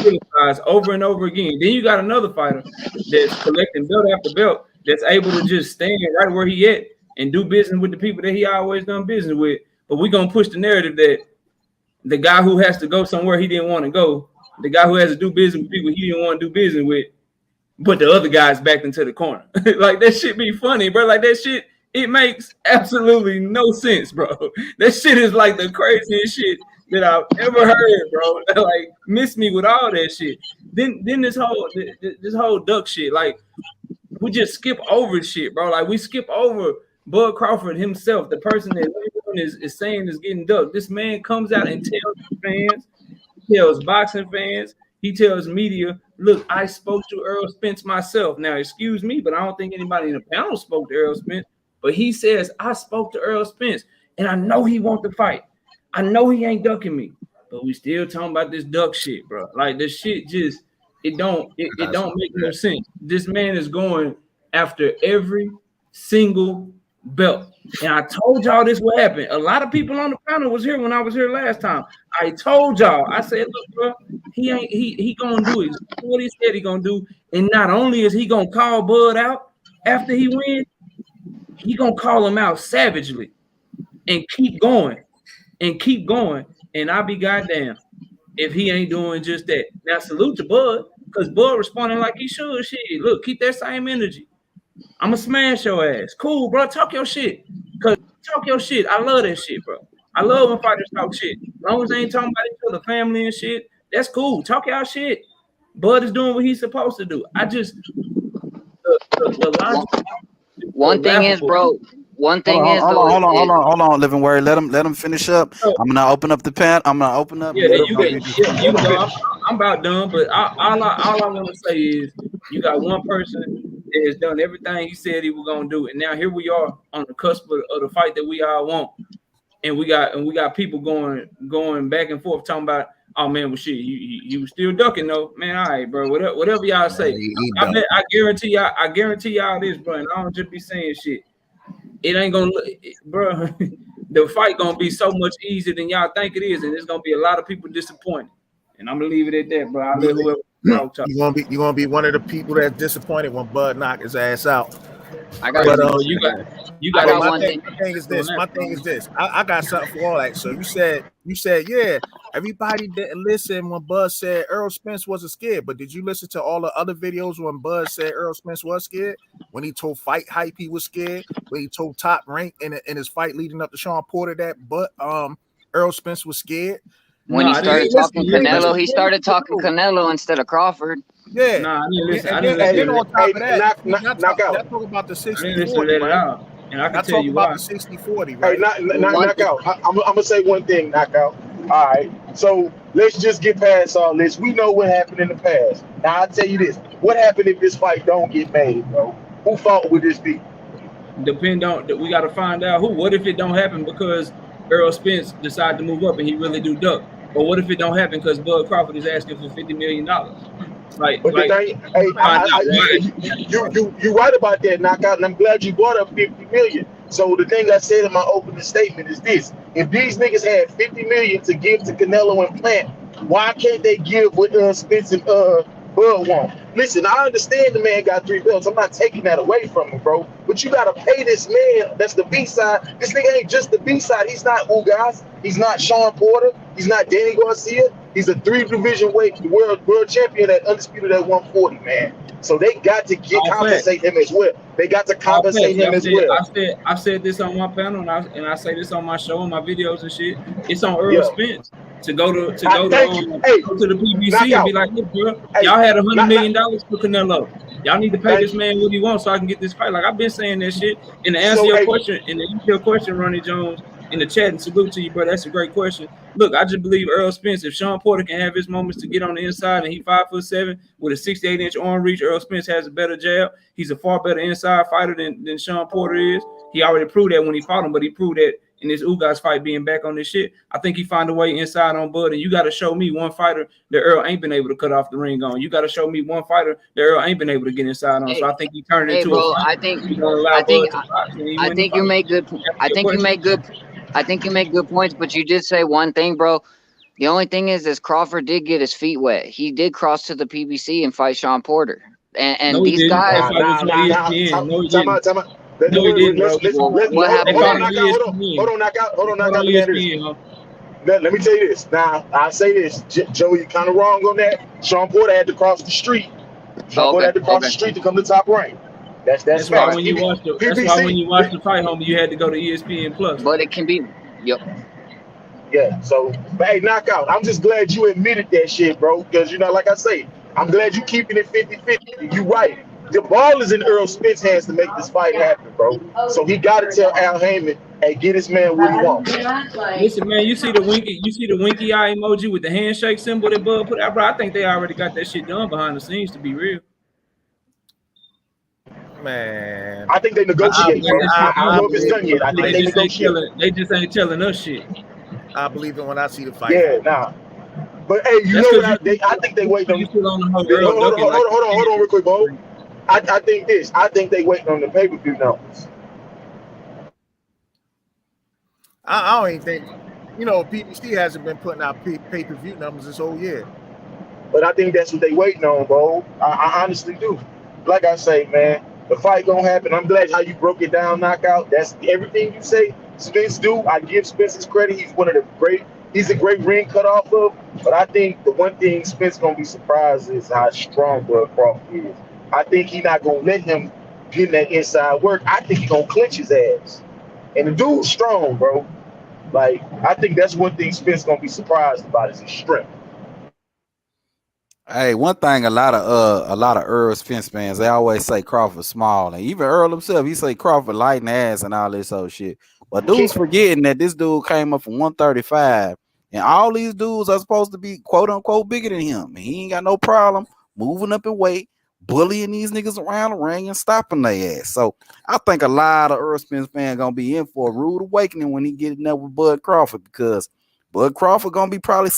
criticized over and over again. Then you got another fighter that's collecting belt after belt, that's able to just stand right where he at and do business with the people that he always done business with. But we're going to push the narrative that the guy who has to go somewhere he didn't want to go, the guy who has to do business with people he didn't want to do business with, but the other guy's backed into the corner. Like, that shit be funny, bro. Like, that shit, it makes absolutely no sense, bro. That shit is like the craziest shit that I've ever heard, bro. Like, miss me with all that shit. Then this whole duck shit, like, we just skip over shit, bro. Like, we skip over Bud Crawford himself, the person that is saying is getting ducked. This man comes out and tells fans, tells boxing fans, he tells media, look, I spoke to Errol Spence myself. Now, excuse me, but I don't think anybody in the panel spoke to Errol Spence. But he says, I spoke to Errol Spence, and I know he wants to fight. I know he ain't ducking me. But we still talking about this duck shit, bro. Like, this shit just, it don't make no sense. This man is going after every single belt. And I told y'all this would happen. A lot of people on the panel was here when I was here last time. I told y'all, I said, look, bro, he gonna do exactly what he said he gonna do. And not only is he gonna call Bud out after he wins, he gonna call him out savagely and keep going and keep going. And I'll be goddamn if he ain't doing just that. Now salute to Bud, because Bud responding like he should. Shit, look, keep that same energy. I'ma smash your ass. Cool, bro. Talk your shit. Cause talk your shit. I love that shit, bro. I love when fighters talk shit. As long as they ain't talking about each other, family and shit, that's cool. Talk y'all shit. Bud is doing what he's supposed to do. I just one thing is, bro. One thing is, hold on, Living Word. Let him finish up. I'm gonna open up the pen. I'm gonna open up. Yeah, you go. I'm about done, but all I want to say is you got one person that has done everything he said he was gonna do, and now here we are on the cusp of the fight that we all want, and we got people going back and forth talking about, oh man, well shit, you was still ducking though, man. All right, bro, whatever y'all say. I guarantee y'all this, bro, and I don't just be saying shit. It ain't gonna, bro. The fight gonna be so much easier than y'all think it is, and there's gonna be a lot of people disappointed. And I'm gonna leave it at that, bro. I'll let whoever you're gonna be one of the people that's disappointed when Bud knock his ass out. I got you got my thing is this. I got something for all that. So you said yeah. Everybody didn't listen when Bud said Errol Spence wasn't scared, but did you listen to all the other videos when Bud said Errol Spence was scared? When he told Fight Hype he was scared. When he told Top Rank in his fight leading up to Sean Porter that Errol Spence was scared. When he started talking Canelo, he started talking Canelo instead of Crawford. Yeah. Nah, I didn't listen. And on top of that, knock out. Let's talk about the 60-40, right? And I can tell you why. The 60-40, right? Hey, knock out. I'm gonna say one thing, knock out. All right. So let's just get past all this. We know what happened in the past. Now I'll tell you this. What happened if this fight don't get made, bro? Who fault would this be? Depend on that. We gotta find out who. What if it don't happen because Errol Spence decided to move up and he really do duck? Or what if it don't happen because Bud Crawford is asking for $50 million? You right about that, knockout, and I'm glad you brought up $50 million. So the thing I said in my opening statement is this: if these niggas had $50 million to give to Canelo and Plant, why can't they give what Spence and Bud want? Listen, I understand the man got 3 belts. I'm not taking that away from him, bro. But you gotta pay this man. That's the B side. This nigga ain't just the B side. He's not Ugas. He's not Sean Porter. He's not Danny Garcia. He's a 3-division weight world champion at undisputed at 140, man. So they got to compensate him as well. They got to compensate him as well. I said this on my panel, and I say this on my show, on my videos and shit. It's on Errol Spence to go to the PBC and be like, look, bro, y'all had $100 million for Canelo. Y'all need to pay this man what he wants so I can get this fight. Like I've been saying that shit. And to answer your question, Ronnie Jones, in the chat, and salute to you, bro. That's a great question. Look, I just believe Errol Spence, if Sean Porter can have his moments to get on the inside and he 5'7" with a 68-inch arm reach, Errol Spence has a better jab. He's a far better inside fighter than Sean Porter is. He already proved that when he fought him, but he proved that in this Ugas fight being back on this shit. I think he found a way inside on Bud, and you got to show me one fighter that Errol ain't been able to cut off the ring on. You got to show me one fighter that Errol ain't been able to get inside on. So I think he turned it into a fight. I think you make good points, but you did say one thing, bro. The only thing is Crawford did get his feet wet. He did cross to the PBC and fight Sean Porter. And these guys. Time out. What happened? Hold on, knock out. Let me tell you this. Now, I say this, Joe, you're kind of wrong on that. Sean Porter had to cross the street. Porter had to cross the street to come to Top Rank. That's why when you watch the fight, homie, you had to go to ESPN Plus. But it can be, Yeah. So, but hey, knockout. I'm just glad you admitted that shit, bro. Because like I say, I'm glad you keeping it 50-50. You right. The ball is in Errol Spence's hands to make this fight happen, bro. So he got to tell Al Heyman, hey, get this man what he wants. Listen, man, you see the winky eye emoji with the handshake symbol that Bud put out, bro. I think they already got that shit done behind the scenes, to be real. Man, I think they negotiate, bro. I don't know if it's done yet. I think they negotiate. They just ain't telling us shit. I believe it when I see the fight. Yeah, nah. But hey, you know what? I think they wait on. Hold on, real quick, bro. I think they waiting on the pay-per-view numbers. I don't even think, PBC hasn't been putting out pay-per-view numbers this whole year. But I think that's what they waiting on, bro. I honestly do. Like I say, man, the fight gonna happen. I'm glad how you broke it down, knockout. That's everything you say. Spence do. I give Spence his credit. He's a great ring cut off of. But I think the one thing Spence gonna be surprised is how strong Bud Crawford is. I think he not gonna let him get in that inside work. I think he gonna clinch his ass. And the dude's strong, bro. Like, I think that's one thing Spence gonna be surprised about is his strength. Hey, one thing a lot of Earl Spence fans, they always say Crawford small, and even Earl himself, he say Crawford light in the ass and all this old shit. But dudes forgetting that this dude came up from 135, and all these dudes are supposed to be quote unquote bigger than him. And he ain't got no problem moving up in weight, bullying these niggas around the ring and stopping their ass. So I think a lot of Earl Spence fans gonna be in for a rude awakening when he get in there with Bud Crawford, because Bud Crawford gonna be probably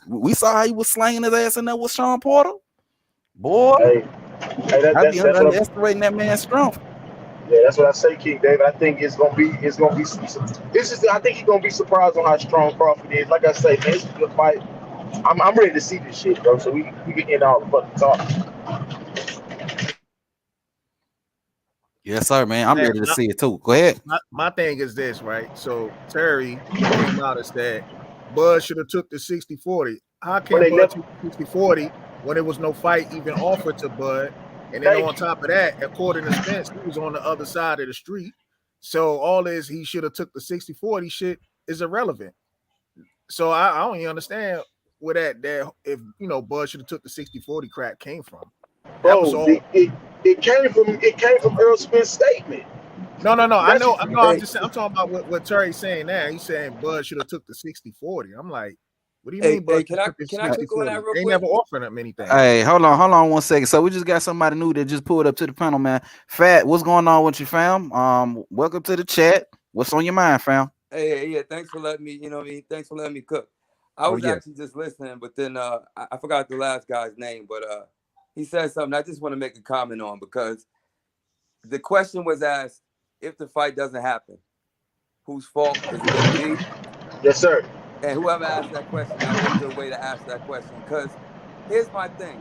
we saw how he was slanging his ass in there with Sean Porter. Boy, I be underestimating that man's strength. Yeah, that's what I say, King David. I think I think he's gonna be surprised on how strong Crawford is. Like I say, man, it's a good fight. I'm ready to see this shit, bro. So we can end all the fucking talk. Yes, sir, man. I'm ready to see it too. Go ahead. My thing is this, right? So Terry came out and said Bud should have took the 60-40. How can Bud take the 60-40 when there was no fight even offered to Bud? And then on top of that, according to Spence, he was on the other side of the street. So all this he should have took the 60-40 shit is irrelevant. So I don't even understand where that if Bud should have took the 60-40 crap came from. Bro, it came from Errol Spence's statement. No. I know. I'm talking about what Terry's saying now. He's saying Bud should have took the 60-40. I'm like, what do you mean, Bud? Can I click on that real quick? They never offered him anything. Hey, hold on 1 second. So we just got somebody new that just pulled up to the panel, man. Fat, what's going on with you, fam? Welcome to the chat. What's on your mind, fam? Hey, yeah, thanks for letting me, thanks for letting me cook. I was actually just listening, but then I forgot the last guy's name, but he said something I just want to make a comment on, because the question was asked, if the fight doesn't happen, whose fault is it going to be? Yes, sir. And whoever asked that question, that was a good way to ask that question. Because here's my thing.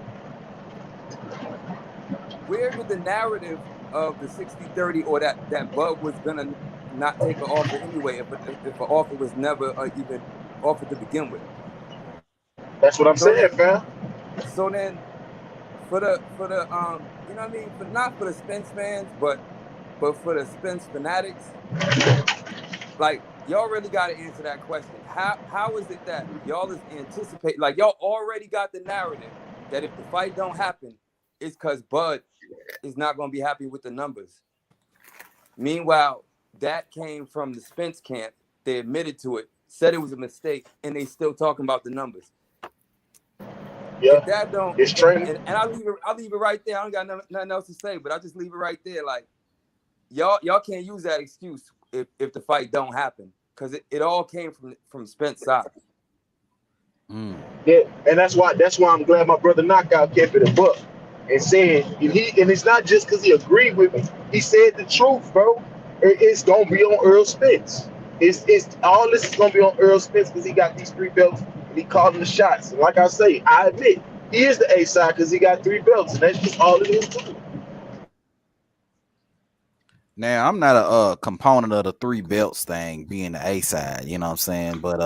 Where did the narrative of the 60-30 or that Bud was going to not take an offer anyway if an offer was never even offered to begin with? That's what I'm saying, fam. So then, for the you know what I mean? Not for the Spence fans, but for the Spence fanatics, like, y'all really got to answer that question. How is it that y'all is anticipate, like, y'all already got the narrative that if the fight don't happen, it's because Bud is not going to be happy with the numbers. Meanwhile, that came from the Spence camp. They admitted to it, said it was a mistake, and they still talking about the numbers. Yeah, if that don't, it's training. And I'll leave it right there. I don't got nothing else to say, but I'll just leave it right there. Like, y'all can't use that excuse if the fight don't happen, because it all came from Spence's side. Yeah, and that's why I'm glad my brother Knockout kept it a buck and said, and it's not just because he agreed with me. He said the truth, bro. It's gonna be on Errol Spence. It's all this is gonna be on Errol Spence because he got these 3 belts and he calling the shots. And like I say, I admit he is the A side because he got 3 belts, and that's just all it is too. Now, I'm not a component of the 3 belts thing being the A side, you know what I'm saying? But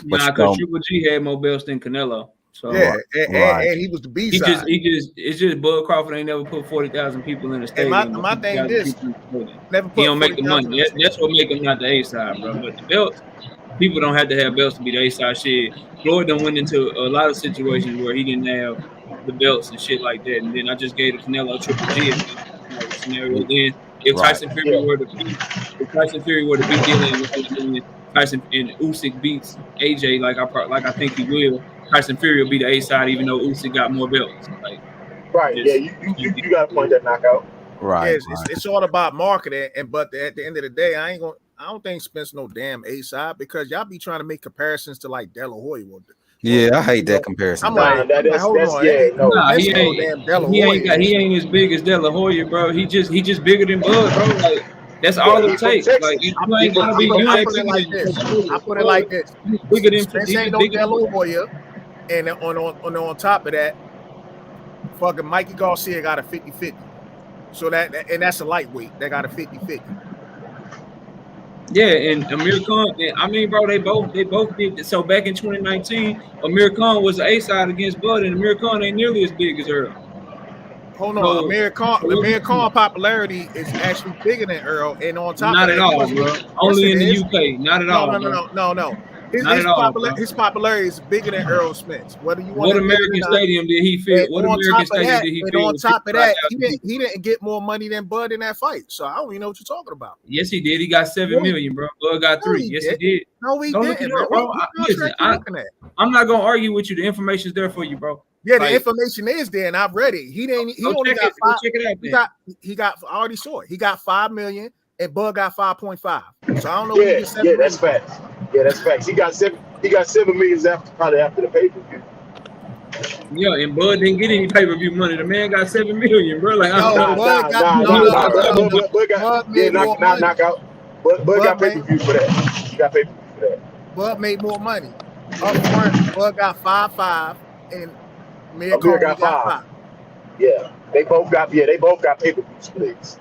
because Triple G had more belts than Canelo. So yeah, and he was the B side. It's just Bud Crawford ain't never put 40,000 people in the stadium. And my thing is, he don't make the money. That's what make him not the A side, bro. But the belts, people don't have to have belts to be the A side. Shit, Floyd done went into a lot of situations where he didn't have the belts and shit like that. And then I just gave the Canelo Triple G scenario. Then if Tyson Fury were to beat Dylan, Tyson and Usyk beats AJ like I think he will, Tyson Fury will be the A side, even though Usyk got more belts. Like, right? Yeah, you got to point that Knockout. Right. Yeah, it's all about marketing, but at the end of the day, I don't think Spence no damn A side, because y'all be trying to make comparisons to like De La Hoya. Yeah, I hate that comparison. He ain't as big as De La Hoya, bro. He just bigger than Bud, bro. Like, That's all it takes. Texas. Like you ain't gonna be. You I ain't put it like this. I put it like this. Bigger than Spence ain't no De La Hoya, and on top of that, fucking Mikey Garcia got a 50-50. So that's a lightweight. They got a 50-50. Yeah, and Amir Khan, I mean, bro, they both did. So back in 2019, Amir Khan was the A side against Bud, and Amir Khan ain't nearly as big as Earl. Hold on, Amir Khan popularity is actually bigger than Earl, and on top not of at that, all, bro. Only in the UK, not at all. No. His popularity is bigger than Errol Spence. Whether you want what American stadium did he fill? What American stadium did he fill? And on top of that, he didn't get more money than Bud in that fight. So I don't even know what you're talking about. Yes, he did. He got $7 million, bro. Bud got 3. Yes, he did. No, he didn't, bro. Listen, I'm not gonna argue with you. The information's there for you, bro. Yeah, the information is there, and I've read it. He only got 5. Check it out. He got. I already saw it. He got $5 million, and Bud got 5.5. So I don't know. Yeah, that's facts. Yeah, that's facts. He got $7 million probably after the pay-per-view. Yeah, and Bud didn't get any pay-per-view money. The man got $7 million, bro. Like Bud got pay-per-view for that. He got pay-per-view for that. Bud made more money. Up front, Bud got 5.5, and Amir got 5. Yeah, they both got pay-per-view splits.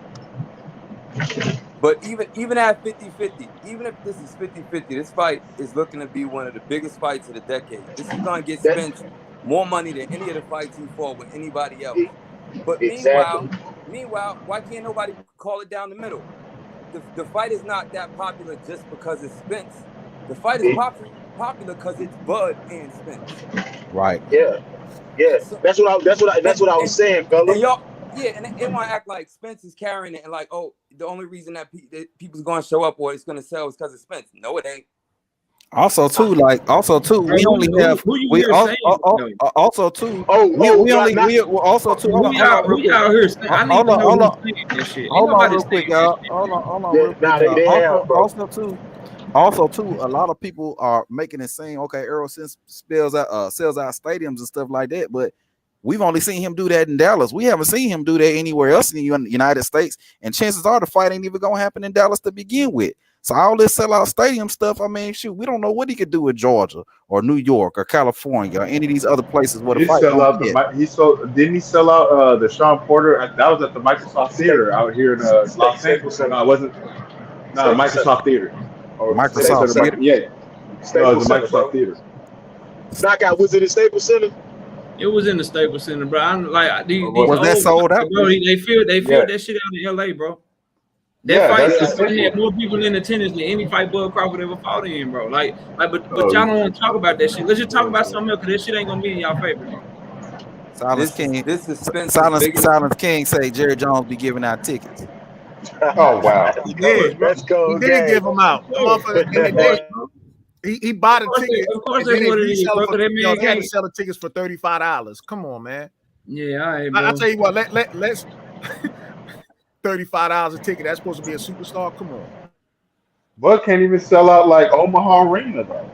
But even at 50-50, even if this is 50-50, this fight is looking to be one of the biggest fights of the decade. This is going to get Spence more money than any of the fights he fought with anybody else. But meanwhile, why can't nobody call it down the middle? The fight is not that popular just because it's Spence. The fight is popular because it's Bud and Spence. Right. Yeah. So, that's what I was saying, fella. And y'all, and they want to act like Spence is carrying it, and like, oh, the only reason that people's going to show up or it's going to sell is because of Spence. No, it ain't. Also, too, we only have we also too. We also too. Hold on, real quick, y'all. Hold on, real quick. Also, too, a lot of people are making it seem okay. Errol sells out stadiums and stuff like that, but we've only seen him do that in Dallas. We haven't seen him do that anywhere else in the United States. And chances are the fight ain't even gonna happen in Dallas to begin with. So all this sellout stadium stuff, I mean, shoot, we don't know what he could do with Georgia or New York or California or any of these other places where the fight. Didn't he sell out the Sean Porter? That was at the Microsoft Theater out here in Los Angeles. No, it wasn't. No, Microsoft Theater. Microsoft Theater. Yeah. It was the Microsoft Theater. Knockout was it in Staples Center? It was in the Staples Center, bro. I'm like, was that sold out? Bro, they filled that shit out in LA, bro. That fight had more people in attendance than any fight Bud Crawford ever fought in, bro. But y'all don't want to talk about that shit. Let's just talk about something else, because that shit ain't gonna be in y'all favor, bro. Silence King say Jerry Jones be giving out tickets. Oh wow. He did. Let's go. He did give them out. He bought a ticket. Of course, that's what it is, bro. He had to sell the tickets for $35. Come on, man. Yeah, all right, bro. I'll tell you what. Let's $35 a ticket. That's supposed to be a superstar. Come on. Bud can't even sell out like Omaha Arena though.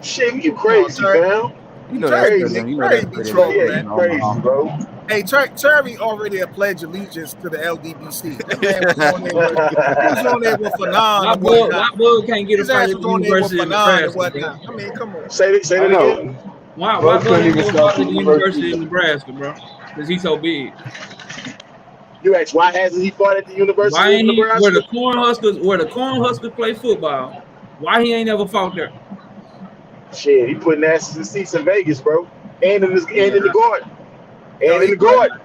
Shit, you crazy, man. You know that's crazy, bro. Hey, Terry already had pledged allegiance to the LDBC. That man was on there with Fanon. Why Bud can't get a fight at the University of Nebraska? I mean, come on. Say that again. Why Bud can't get a fight at the University of Nebraska, bro? Because he's so big. You ask why hasn't he fought at the University of Nebraska? Where the Cornhuskers play football, why he ain't ever fought there? Shit, he putting asses in seats in Vegas, bro, and in the Garden, and in the Garden,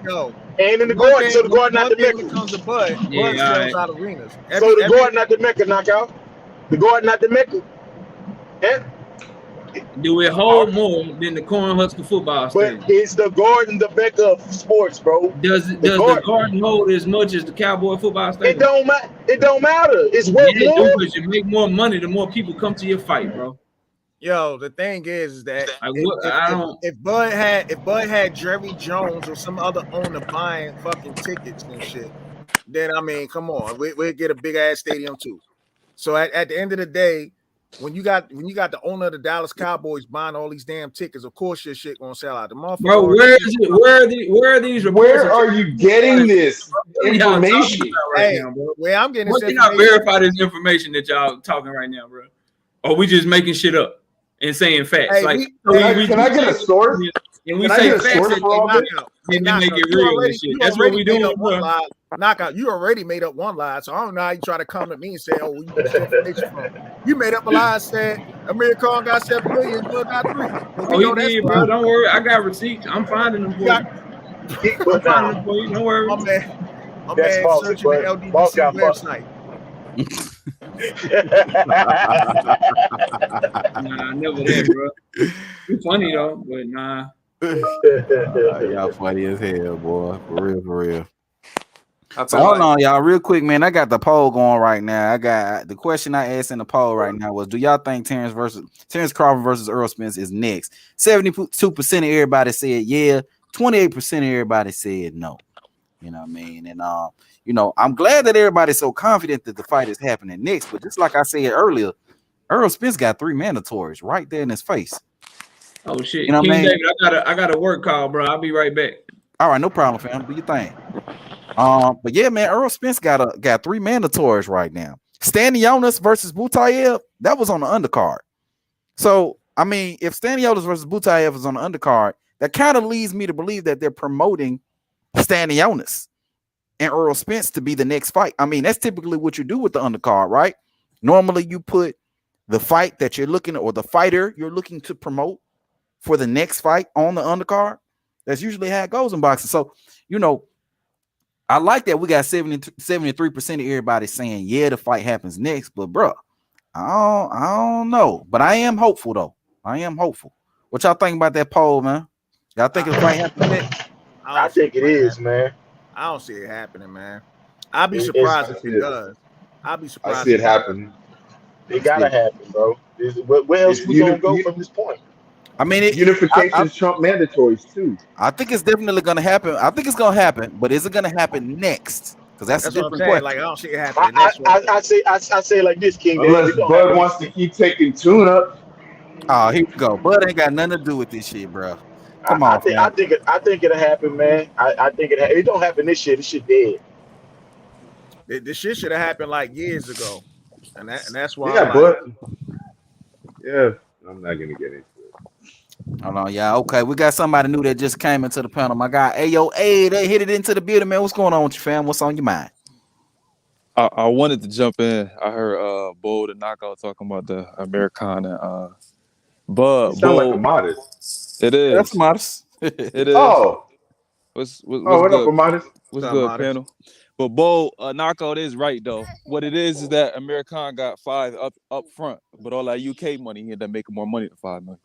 and in the Garden. So the Garden not the Mecca. Comes to Bud sells out arenas. So the Garden not the Mecca, knockout. The Garden not the Mecca. Yeah. Do it hold more than the Cornhusker football stadium? But is the Garden the Mecca of sports, bro? Does the Garden hold as much as the Cowboy football stadium? It don't matter. It's worth more. Because you make more money, the more people come to your fight, bro. Yo, the thing is that if Bud had Jerry Jones or some other owner buying fucking tickets and shit, then I mean, come on, we'll get a big ass stadium too. So at the end of the day, when you got the owner of the Dallas Cowboys buying all these damn tickets, of course your shit gonna sell out. The motherfucker. Bro, where is it? Where are these reports? Where are you getting this information? Right now, bro? Where I'm getting this information. Can I verify this information that y'all talking right now, bro? Or we just making shit up and saying facts? Hey, like, can I get a source? And we say facts and they make it real and shit. That's what we doing, bro. Knockout, you already made up one lie, so I don't know how you try to come at me and say, "Oh, you get information from." You made up a lie, said Amir Khan got 7 million, Bud got 3. Oh, you did, bro. Don't worry, I got receipts. I'm finding them for you. I'm finding them for you. Don't worry. My man searching the LDBC website. Nah, never that, bro. You funny though, but nah. Y'all funny as hell, boy. For real. So hold on, y'all, real quick, man. I got the poll going right now. I got the question I asked in the poll right now was, do y'all think Terence Crawford versus Errol Spence is next? 72% of everybody said yeah. 28% of everybody said no. You know what I mean? And I'm glad that everybody's so confident that the fight is happening next. But just like I said earlier, Errol Spence got 3 mandatories right there in his face. Oh shit! You know King what I mean? David, I got a work call, bro. I'll be right back. All right, no problem, fam. Do your thing. But yeah, man, Errol Spence got 3 mandatories right now. Stanionis versus Butayev, that was on the undercard. So I mean, if Stanionis versus Butayev is on the undercard, that kind of leads me to believe that they're promoting Stanionis and Errol Spence to be the next fight. I mean, that's typically what you do with the undercard, right? Normally, you put the fight that you're looking or the fighter you're looking to promote for the next fight on the undercard. That's usually how it goes in boxing. So, I like that we got 73% of everybody saying, yeah, the fight happens next. But, bro, I don't know. But I am hopeful, though. I am hopeful. What y'all think about that poll, man? Y'all think the fight happens next? I think it is, man. I don't see it happening, man. I'll be surprised if it does. I'll be surprised. I see it happen. It gotta happen, bro. Where else we gonna go from this point? I mean, unification trump mandatories too. I think it's definitely gonna happen. I think it's gonna happen, but is it gonna happen next? Because that's a different question. Like I don't see it happening next. I say like this, King. Unless Bud wants to keep taking tune-up. Oh, here we go. Bud ain't got nothing to do with this shit, bro. Come on, I think it'll happen, man. I think it don't happen this year. This shit dead. This shit should have happened like years ago, and that's why. Yeah, but yeah, I'm not gonna get into it. Hold on, yeah, okay. We got somebody new that just came into the panel. My guy, AOA, they hit it into the building, man. What's going on with you, fam? What's on your mind? I wanted to jump in. I heard Bo the Knockout talking about the Americana. Bud, sound like a modest. It is. That's modest. It is. Oh. What's what good? Up, modest? What's good, modest? Panel? But Bo, Knockout is right though. What it is that American got 5 up front, but all that UK money, he ended up making more money than 5 million.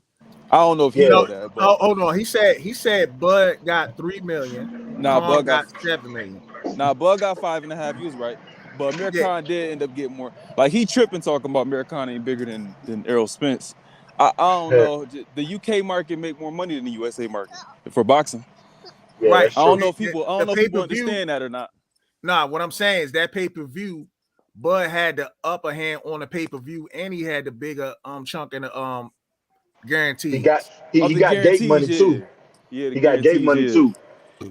I don't know if you know that. But... hold on. He said Bud got 3 million. Nah, Bud got 7 million. Nah, Bud got 5.5. You was right. But American did end up getting more. Like he tripping talking about American ain't bigger than Errol Spence. I don't know. The UK market make more money than the USA market for boxing. Yeah, right. I don't know if people understand that or not. Nah, what I'm saying is that pay-per-view, Bud had the upper hand on the pay-per-view, and he had the bigger chunk in the guarantee. He got gate money too. Yeah, he got gate money too.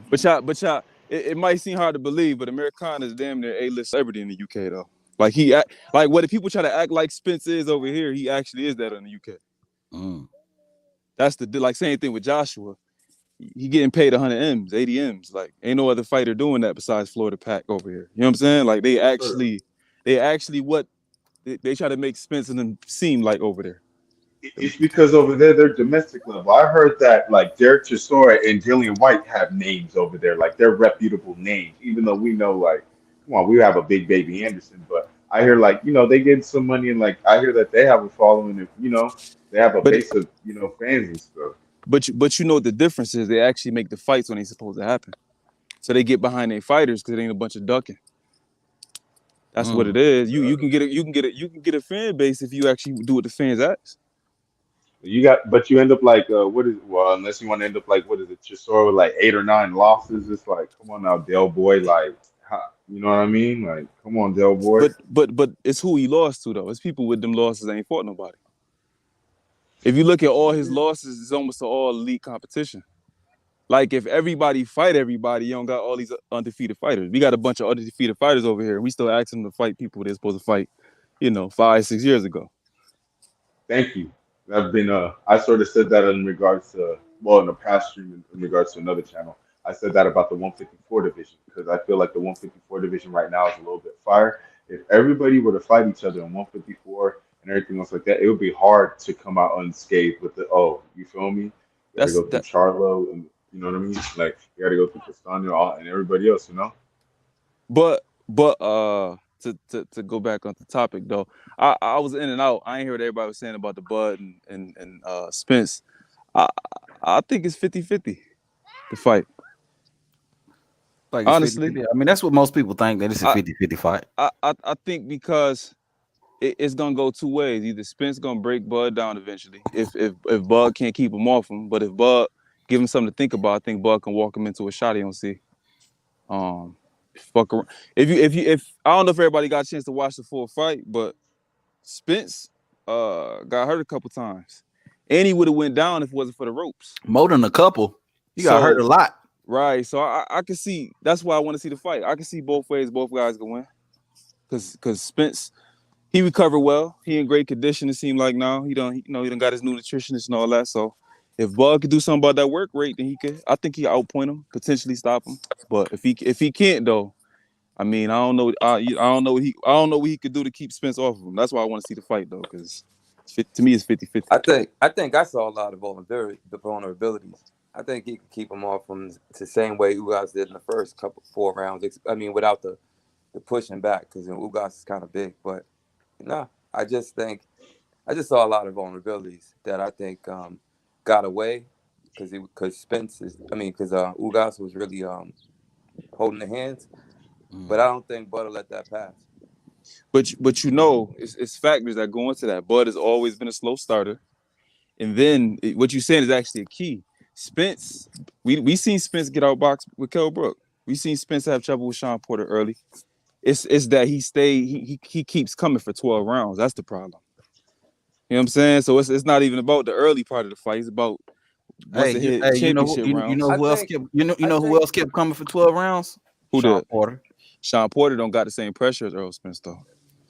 But y'all, it might seem hard to believe, but American is damn near A-list celebrity in the UK though. Like what if people try to act like Spence is over here, he actually is that in the UK. That's the same thing with Joshua. He getting paid 100 M's, 80 M's. Like ain't no other fighter doing that besides Florida Pack over here. You know what I'm saying? Like they actually what they try to make Spence and them seem like over there. It's because over there they're domestic level. I heard that like Derek Chisora and Dillian White have names over there, like they're reputable names. Even though we know, like, come on, we have a big baby Anderson, but I hear like they get some money and like I hear that they have a following and they have a base of fans and stuff. But the difference is they actually make the fights when they're supposed to happen. So they get behind their fighters because it ain't a bunch of ducking. That's what it is. You can get a fan base if you actually do what the fans ask. But you end up like unless you want to end up like Chisora with like 8 or 9 losses. It's like, come on now, Del Boy, like You know what I mean? Like, come on, Del Boy. But it's who he lost to though. It's people with them losses that ain't fought nobody. If you look at all his losses, it's almost all elite competition. Like if everybody fight everybody, you don't got all these undefeated fighters. We got a bunch of undefeated fighters over here. We still asking them to fight people they're supposed to fight, 5-6 years ago. Thank you. I've been I sort of said that in regards to in the past stream in regards to another channel. I said that about the 154 division because I feel like the 154 division right now is a little bit fire. If everybody were to fight each other in 154 and everything else like that, it would be hard to come out unscathed with you feel me? You gotta go through Charlo and you know what I mean? Like you gotta go through Castano and everybody else, But to go back on the topic though, I was in and out. I ain't heard what everybody was saying about the Bud and Spence. I think it's 50-50 the fight. Like honestly, 50-50. I mean, that's what most people think, that it's a 50-50 fight. I think because it's gonna go two ways. Either Spence gonna break Bud down eventually, if Bud can't keep him off him. But if Bud give him something to think about, I think Bud can walk him into a shot he don't see. Fuck around. If I don't know if everybody got a chance to watch the full fight, but Spence got hurt a couple times, and he would have went down if it wasn't for the ropes. More than a couple. He got hurt a lot. Right. So I can see. That's why I want to see the fight. I can see both ways. Both guys can win. Because Spence, he recovered well. He in great condition. It seemed like now he done got his new nutritionist and all that. So if Bud could do something about that work rate, then I think he outpoint him, potentially stop him. But if he can't though, I mean, I don't know. I don't know what he could do to keep Spence off of him. That's why I want to see the fight though, because to me it's 50-50. I think I saw a lot of vulnerabilities. I think he could keep him off him the same way Ugas did in the first 4 rounds. I mean, without the pushing back, because Ugas is kind of big. But I just saw a lot of vulnerabilities that I think got away because Spence is. I mean, because Ugas was really holding the hands. But I don't think Bud will let that pass. But it's factors that go into that. Bud has always been a slow starter, and then what you're saying is actually a key. Spence, we seen Spence get outboxed with Kell Brook. We seen Spence have trouble with Sean Porter early. It's that he keeps coming for 12 rounds. That's the problem. You know what I'm saying? So it's not even about the early part of the fight. It's about you know who else kept coming for 12 rounds? Who Sean did? Porter. Sean Porter don't got the same pressure as Errol Spence though.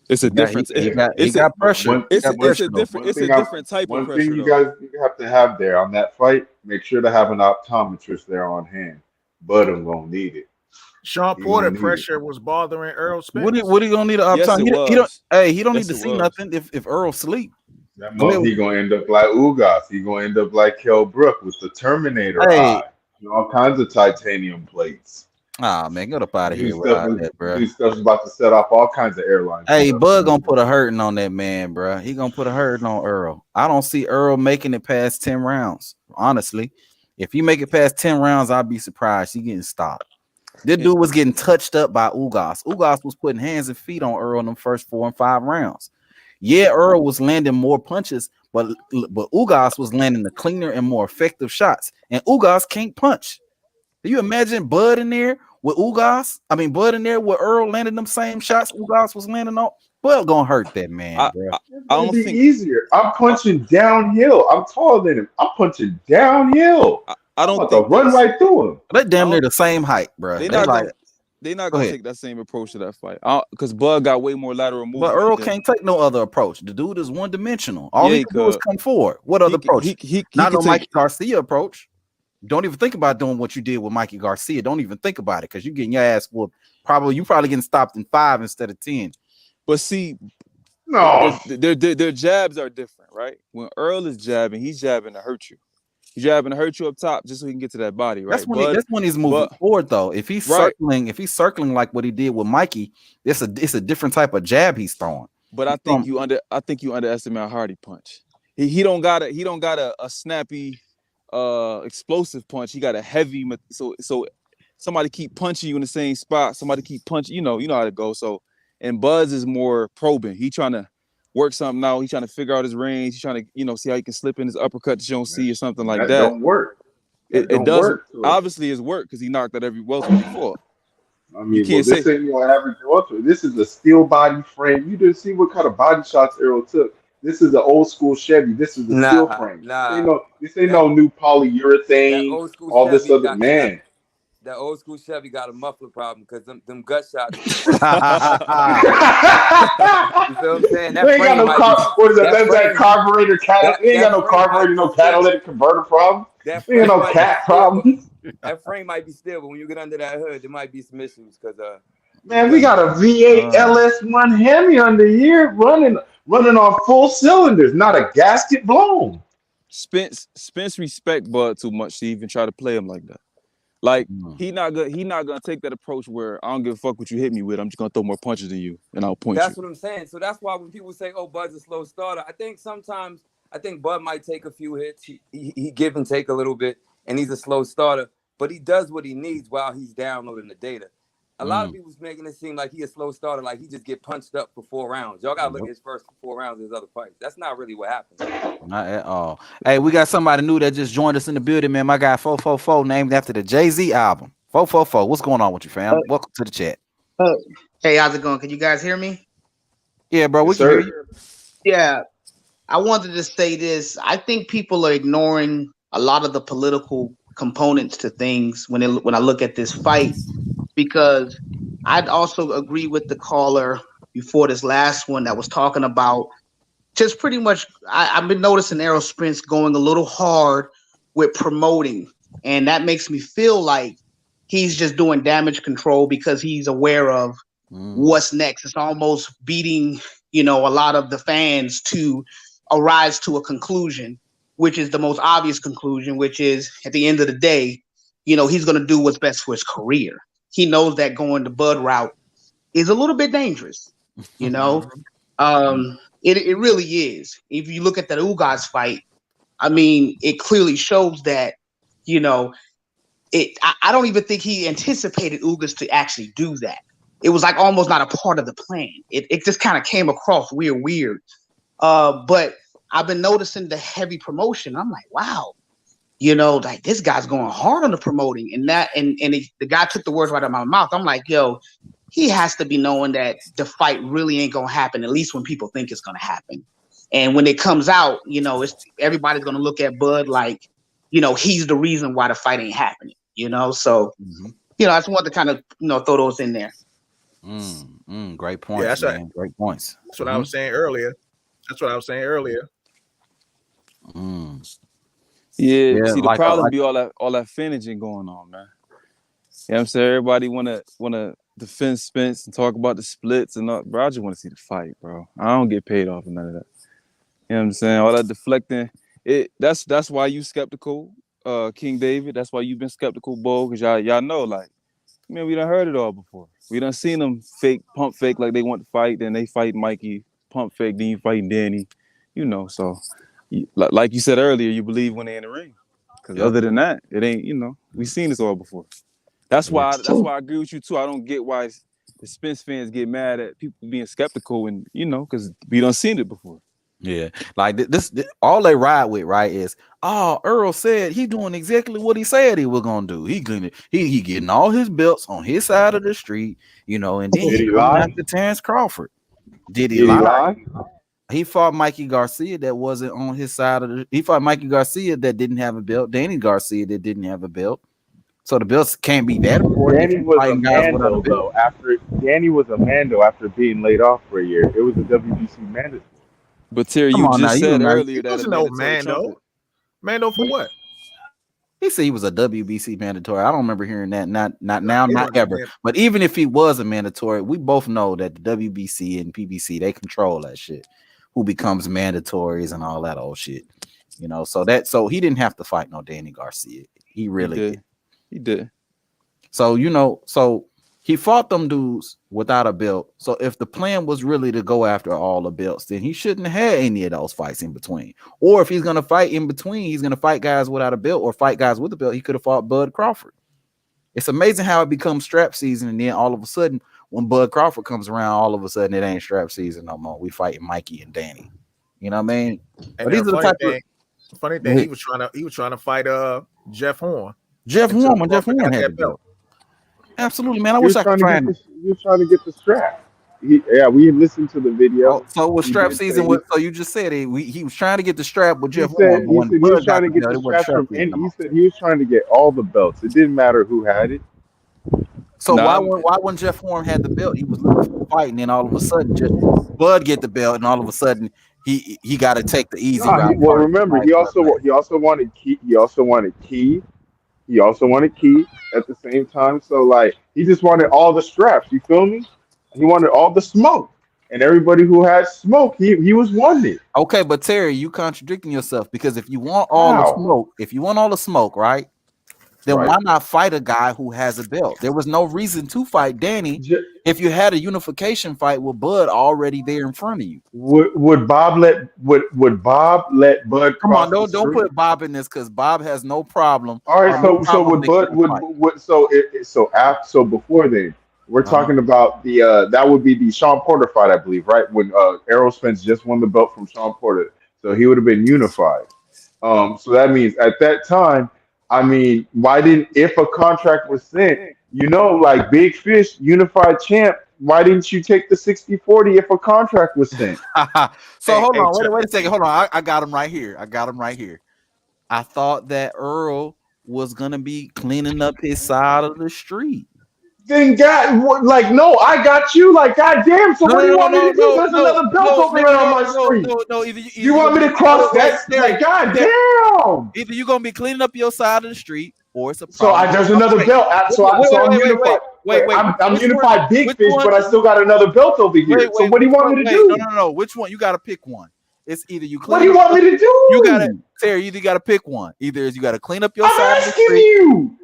It's a difference. He got pressure. It's a different type of pressure. One thing you guys have to have there on that fight, make sure to have an optometrist there on hand. Bud I'm gonna need it. Sean Porter pressure was bothering Errol Spence. What he gonna need an optometrist? He don't need to see nothing if Earl sleep. That he gonna end up like Ugas. He gonna end up like Kell Brook with the Terminator eye and all kinds of titanium plates. Ah man, get up out of here with all that, bro. This stuff's about to set off all kinds of airlines. Hey, Bud gonna put a hurting on that man, bro. He gonna put a hurting on Earl. I don't see Earl making it past 10 rounds. Honestly, if you make it past 10 rounds, I'd be surprised. He getting stopped. This dude was getting touched up by Ugas. Ugas was putting hands and feet on Earl in the first 4 and 5 rounds. Yeah, Earl was landing more punches, but Ugas was landing the cleaner and more effective shots. And Ugas can't punch. Do you imagine Bud in there with Ugas? I mean, Bud in there with Earl landing them same shots Ugas was landing on. Bud gonna hurt that man, bro. I don't think easier. I'm punching downhill. I'm taller than him. I'm punching downhill. I don't think run right through him. They damn near the same height, bro. They're not gonna take that same approach to that fight because Bud got way more lateral movement. But Earl can't take no other approach. The dude is one dimensional. All he can do is come forward. What other approach? Not no Mikey Garcia approach. Don't even think about doing what you did with Mikey Garcia. Don't even think about it because you're getting your ass whooped. You probably getting stopped in 5 instead of 10. But see, no, their jabs are different, right? When Earl is jabbing, he's jabbing to hurt you. He's jabbing to hurt you up top just so he can get to that body, right? That's when he's moving forward, though. If he's circling like what he did with Mikey, it's a different type of jab he's throwing. But I think you underestimate how hard he punch. He don't got a snappy explosive punch. He got a heavy so somebody keep punching you in the same spot. Somebody keep punching, you know how to go. So and Buzz is more probing. He trying to work something out. He's trying to figure out his range. He's trying to, see how he can slip in his uppercut that you don't see or something like that. Don't work. It doesn't. Obviously, it's work because he knocked out every welterweight he fought. I You mean, well, can't say this ain't your average author. This is a steel body frame. You didn't see what kind of body shots Errol took. This is an old school Chevy. This is a steel Nah, frame. nah. This ain't That no new that polyurethane. old school All this Chevy other got that man. that old school Chevy got a muffler problem because them gut shots. You feel what I'm saying? We That ain't got frame no might be What is that? that That's that frame carburetor that We ain't got that no frame might carburetor, be no still. catalytic converter problem. That We ain't frame got no might be cat still, but problem. that frame might be still. But when you get under that hood, there might be some issues because them Man, we gut got a V8 LS1 Hemi under here running on full cylinders, not a gasket blown. Spence respect Bud too much to even try to play him like that. Like he not gonna take that approach where I don't give a fuck what you hit me with. I'm just gonna throw more punches than you and I'll point That's you. what I'm saying. So that's why when people say, "Oh, Bud's a slow starter," I think sometimes Bud might take a few hits. He give and take a little bit, and he's a slow starter. But he does what he needs while he's downloading the data. A lot of people's making it seem like he a slow starter, like he just get punched up for 4 rounds. Y'all gotta look at his first 4 rounds of his other fights. That's not really what happened. Not at all. Hey, we got somebody new that just joined us in the building, man. My guy 444, named after the Jay-Z album. 444, what's going on with you, fam? Welcome to the chat. Hey, how's it going? Can you guys hear me? Yeah, bro, we Yes, can hear sir. you. Yeah, I wanted to say this. I think people are ignoring a lot of the political components to things when I look at this fight, because I'd also agree with the caller before this last one that was talking about just pretty much. I've been noticing Errol Spence going a little hard with promoting, and that makes me feel like he's just doing damage control because he's aware of what's next. It's almost beating, a lot of the fans to arise to a conclusion, which is the most obvious conclusion, which is at the end of the day, he's going to do what's best for his career. He knows that going the Bud route is a little bit dangerous, It really is. If you look at that Ugas fight, I mean, it clearly shows that, I don't even think he anticipated Ugas to actually do that. It was like almost not a part of the plan. It just kind of came across weird. But I've been noticing the heavy promotion. I'm like, wow, like this guy's going hard on the promoting, and the guy took the words right out of my mouth. I'm like, yo, he has to be knowing that the fight really ain't gonna happen, at least when people think it's gonna happen. And when it comes out, everybody's gonna look at Bud like, he's the reason why the fight ain't happening. So I just wanted to kind of throw those in there. Great points, that's man. Great points. That's what I was saying earlier. Yeah, see, the like problem be all that finaging going on, man. You know what I'm saying? Everybody wanna defend Spence and talk about the splits and all, bro. I just want to see the fight, bro. I don't get paid off of none of that. You know what I'm saying? All that deflecting. That's why you skeptical, King David. That's why you've been skeptical, Bo, because y'all know, like, man, we done heard it all before. We done seen them pump fake like they want to fight, then they fight Mikey, pump fake, then you fighting Danny. So like you said earlier, you believe when they're in the ring. Because other than that, it ain't, we seen this all before. That's why I agree with you too. I don't get why the Spence fans get mad at people being skeptical and because we done seen it before. Yeah, like this all they ride with, right, is Errol said he doing exactly what he said he was gonna do. He getting all his belts on his side of the street, and then he going after Terence Crawford. Did he lie? He fought Mikey Garcia that wasn't on his side of he fought Mikey Garcia that didn't have a belt, Danny Garcia that didn't have a belt. So the belts can't be that important. Danny was a Mando though. Danny was a Mando after being laid off for a year. It was a WBC mandatory. But Terry, you just said earlier that a mandatory Mando for what? He said he was a WBC mandatory. I don't remember hearing that. Not now, not ever. But even if he was a mandatory, we both know that the WBC and PBC, they control that shit. Who becomes mandatories and all that old shit. So he didn't have to fight no Danny Garcia. He really did. He did. So he fought them dudes without a belt. So if the plan was really to go after all the belts, then he shouldn't have had any of those fights in between. Or if he's going to fight in between, he's going to fight guys without a belt or fight guys with a belt. He could have fought Bud Crawford. It's amazing how it becomes strap season, and then all of a sudden, when Bud Crawford comes around, all of a sudden it ain't strap season no more. We fighting Mikey and Danny. You know what I mean? And but these are the type of funny thing. He was trying to fight Jeff Horn. Jeff Horn had the belt. Absolutely, man. I He wish was I could trying to get find the it. he was trying to get the strap. Yeah, we listened to the video. Oh, so it was He strap did season. say So you just said he was trying to get the strap with he Jeff Horn, said but he when said he was Bud got trying to the get belt, the it wasn't straps strap from season and no he more. said he was trying to get all the belts. It didn't matter who had it. So Nah, why when Jeff Horn had the belt, he was looking for a fight, and then all of a sudden, just Bud get the belt, and all of a sudden he got to take the easy No, route well first. remember Right, he also wanted key. He also wanted key at the same time. So like he just wanted all the straps. You feel me? He wanted all the smoke, and everybody who had smoke, he was wanted. Okay, but Terry, you contradicting yourself because if you want all How? the smoke, right? Then Right. why not fight a guy who has a belt? There was no reason to fight Danny if you had a unification fight with Bud already there in front of you. Would Bob let Bud Come on, cross the don't street? put Bob in this because Bob has no problem. All right, No so problem would making Bud the fight. so before then we're talking about the that would be the Sean Porter fight, I believe, right? When Errol Spence just won the belt from Sean Porter, so he would have been unified. So that means at that time, I mean, why didn't if a contract was sent, like Big Fish unified champ, why didn't you take the 60-40 if a contract was sent? So hold on, wait a second. Hold on, I got him right here. I thought that Earl was gonna be cleaning up his side of the street. Then no, I got you. Like, goddamn. So what do you want me to do? There's another belt over here on my street. No. You want me to cross that? Like, goddamn. Either you're gonna be cleaning up your side of the street, or it's a So problem. there's another belt. So I'm unified. Wait. I'm Which unified one? Big Which Fish, one? but I still got another belt over here. So what do you want me to do? No. Which one? You gotta pick one. It's either you clean. What do you want me to do? You gotta, Terry. Either you gotta pick one. Either is you gotta clean up your I'm side of the asking street. you.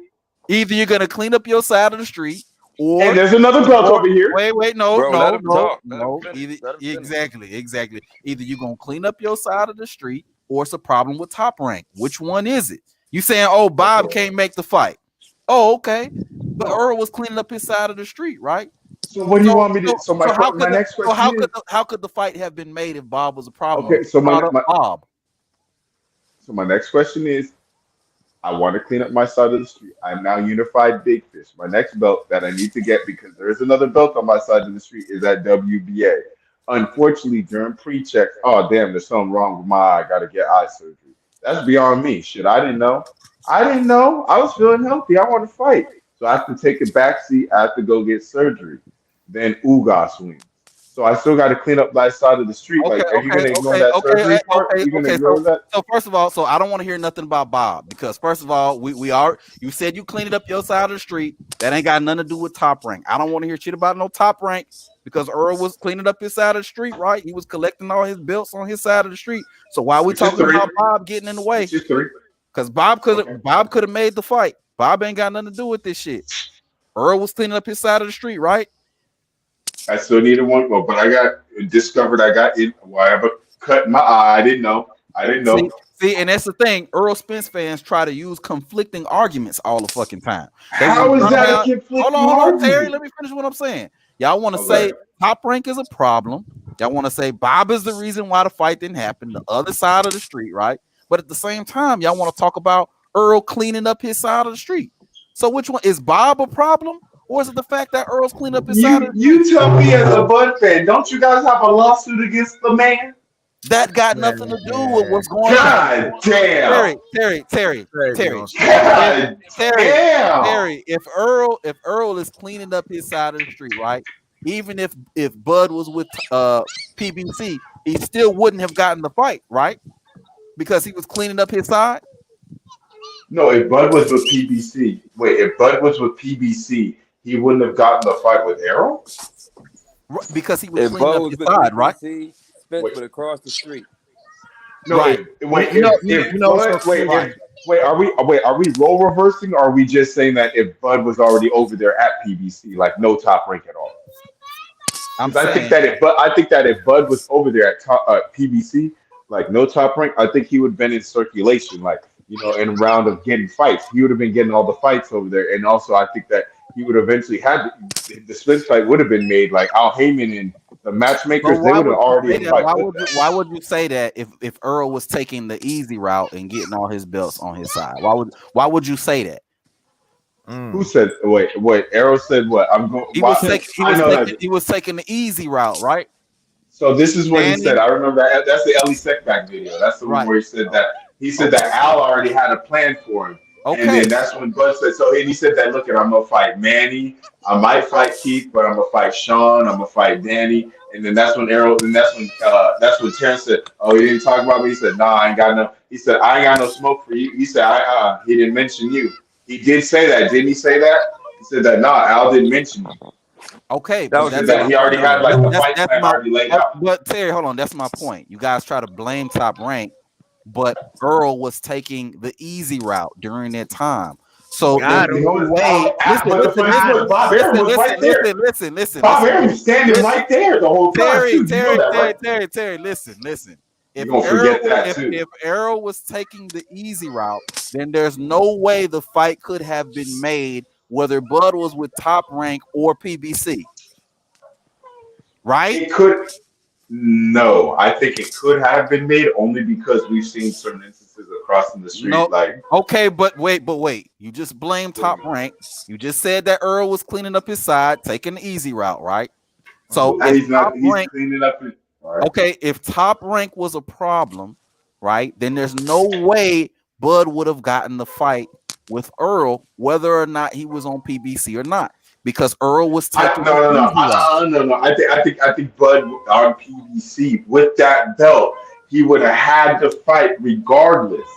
Either you're gonna clean up your side of the street, or And there's another belt over here. Wait, no. Bro, let him talk. Let him No. finish. Let him finish. Exactly. Either you're gonna clean up your side of the street, or it's a problem with Top Rank. Which one is it? You saying, oh, Bob can't make the fight? Oh, okay. But Earl was cleaning up his side of the street, right? So what do you want me to? So my next question how could the fight have been made if Bob was a problem? Okay, so Bob. So my next question is, I want to clean up my side of the street. I'm now unified Big Fish. My next belt that I need to get, because there is another belt on my side of the street, is at WBA. Unfortunately, during pre-check, oh damn, there's something wrong with my eye. I got to get eye surgery. That's beyond me. Shit, I didn't know. I was feeling healthy. I want to fight. So I have to take a backseat. I have to go get surgery. Then Ugas wins. So I still got to clean up my side of the street. Are you going to ignore that surgery part? Are you going to ignore that? So first of all, I don't want to hear nothing about Bob, because first of all, you said you cleaned up your side of the street. That ain't got nothing to do with Top Rank. I don't want to hear shit about no Top Rank, because Earl was cleaning up his side of the street, right? He was collecting all his belts on his side of the street. So why are we talking about Bob getting in the way? Because Bob could have made the fight. Bob ain't got nothing to do with this shit. Earl was cleaning up his side of the street, right? I still needed one more, but I got it. Well, I have a cut in my eye. I didn't know. See, and that's the thing. Errol Spence fans try to use conflicting arguments all the fucking time. How is that a conflicting Hold on, argument? Terry. Let me finish what I'm saying. Y'all want to say Top Rank is a problem. Y'all want to say Bob is the reason why the fight didn't happen. The other side of the street, right? But at the same time, y'all want to talk about Earl cleaning up his side of the street. So which one is Bob a problem? Or is it the fact that Earl's cleaned up his side of the street? You tell me as a Bud fan, don't you guys have a lawsuit against the man? That got nothing to do with what's going God on. Damn. Terry. God Terry, if Earl is cleaning up his side of the street, right? Even if Bud was with PBC, he still wouldn't have gotten the fight, right? Because he was cleaning up his side. No, if Bud was with PBC, he wouldn't have gotten the fight with Errol? Because he was If cleaning Bo up was his with side, right? PBC, Spence would have crossed the street. No, Right. Are we role reversing, or are we just saying that if Bud was already over there at PBC, like no Top Rank at all? I think that if Bud was over there at PBC, like no Top Rank, I think he would have been in circulation, like, in a round of getting fights. He would have been getting all the fights over there, and also I think that he would eventually have the Spence fight would have been made. Like Al Heyman and the matchmakers, they would have already. Why would you say that if Earl was taking the easy route and getting all his belts on his side? Why would you say that? Who said? Wait. Errol said what? I'm going. He was taking the easy route, right? So this is what he Danny? said. I remember that. That's the Ellie Seckback video. That's the one where he said that. He said that Al already had a plan for him. Okay. And then that's when Bud said, so, and he said that, look, I'm going to fight Manny. I might fight Keith, but I'm going to fight Sean. I'm going to fight Danny. And then that's when that's when Terence said, oh, he didn't talk about me. He said, nah, I ain't got no, he said, I ain't got no smoke for you. He said, he didn't mention you. He did say that. Didn't he say that? He said that, nah, Al didn't mention you. Okay, that he already had like the fight plan already laid out. But Terry, hold on, that's my point. You guys try to blame Top Rank, but Earl was taking the easy route during that time. So there's no way. Listen. Bob Arum was standing right there the whole time. Terry, listen. If Errol was taking the easy route, then there's no way the fight could have been made, whether Bud was with Top Rank or PBC. Right? It could. No, I think it could have been made only because we've seen certain instances across in the street. Okay, but wait. You just blame Top Rank. You just said that Earl was cleaning up his side, taking the easy route, right? So he's cleaning up his. Right. Okay, if Top Rank was a problem, right, then there's no way Bud would have gotten the fight with Earl, whether or not he was on PBC or not, because Earl was taking. No. I think Bud on PBC with that belt, he would have had to fight regardless.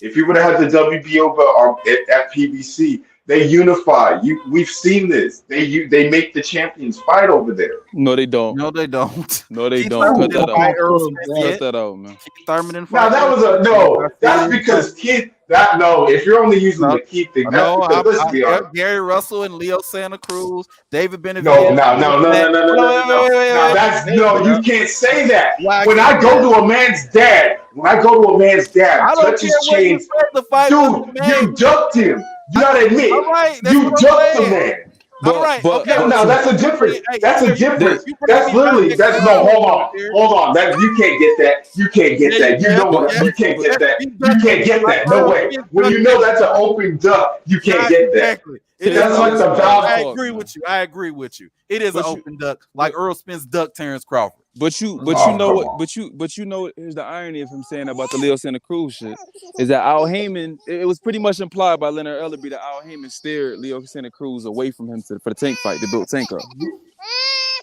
If he would have had the WBO belt at PBC, they unify. We've seen this. They make the champions fight over there. No, they don't. No, they don't. No, they don't. Cut that out. Cut that out, man. Thurman now that was that's because Keith. If you're only using the Keith thing, Gary Russell and Leo Santa Cruz, David Benavidez. No. Now you can't say that. When I go to a man's dad, touch his chains, dude, you ducked him. You gotta admit, you ducked the man. Now that's a difference. That's literally. Hold on. You can't get that. You know what? You can't get that. You can't get that. No way. When you know that's an open duck, you can't get that. That's like the valve. I agree with you. It is an open duck, like Errol Spence ducked Terence Crawford. But you know what? Here's the irony of him saying about the Leo Santa Cruz shit is that Al Heyman. It was pretty much implied by Leonard Ellerby that Al Heyman steered Leo Santa Cruz away from him for the Tank fight to build Tank up.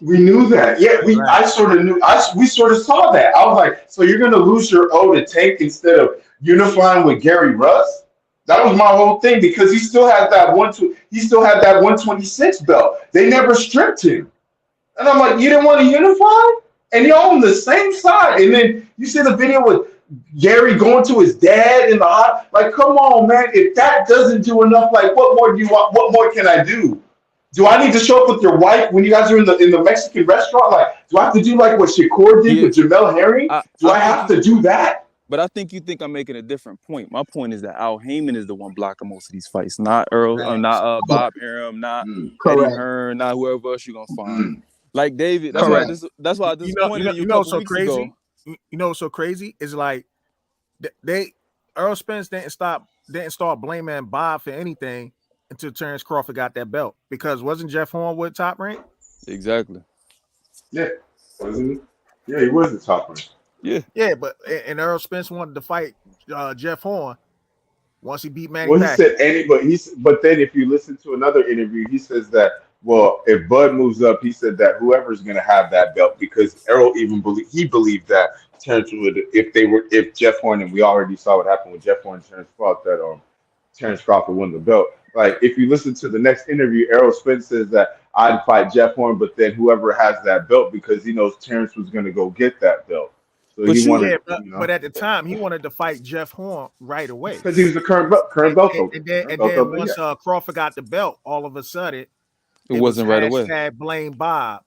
We knew that. Yeah, I sort of knew. We sort of saw that. I was like, so you're gonna lose your O to Tank instead of unifying with Gary Russ? That was my whole thing because he still had that 126 belt. They never stripped him, and I'm like, you didn't want to unify, and you're on the same side. And then you see the video with Gary going to his dad in the hot. Like, come on, man! If that doesn't do enough, like, what more do you want? What more can I do? Do I need to show up with your wife when you guys are in the Mexican restaurant? Like, do I have to do like what Shakur did with Jermell Herring? Do I have to do that? But I think you think I'm making a different point. My point is that Al Heyman is the one blocking most of these fights, not Earl, not Bob Arum, not Eddie Hearn, not whoever else you're gonna find. Like David, that's why I disappointed you. So crazy. You know what's so crazy is like Errol Spence didn't start blaming Bob for anything until Terence Crawford got that belt, because wasn't Jeff Horn with Top Rank? Exactly. Yeah, wasn't he? Yeah, he was the Top Rank. Yeah, but and Errol Spence wanted to fight Jeff Horn once he beat Manny. Well, he said anybody. But then if you listen to another interview, he says that if Bud moves up, he said that whoever's going to have that belt, because Errol believed that Terence would if Jeff Horn, and we already saw what happened with Jeff Horn and Terence Crawford, that Terence Crawford won the belt. Like, if you listen to the next interview, Errol Spence says that I'd fight Jeff Horn, but then whoever has that belt, because he knows Terence was going to go get that belt. So but at the time, he wanted to fight Jeff Horn right away because he was the current belt holder. And then once Crawford got the belt, all of a sudden it wasn't right away. Hashtag blame Bob.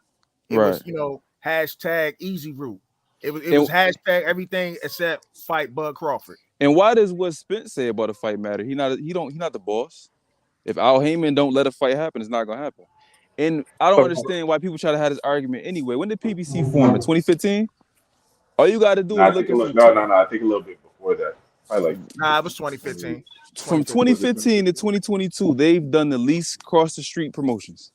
It was hashtag easy route. It was hashtag everything except fight Bud Crawford. And why does what Spence say about a fight matter? He's not the boss. If Al Heyman don't let a fight happen, it's not gonna happen. And I don't understand why people try to have this argument anyway. When did PBC form? In 2015? All you got to do is look at. No. I think a little bit before that. Probably like Nah, it was 2015. From 2015 to 2022, they've done the least cross the street promotions.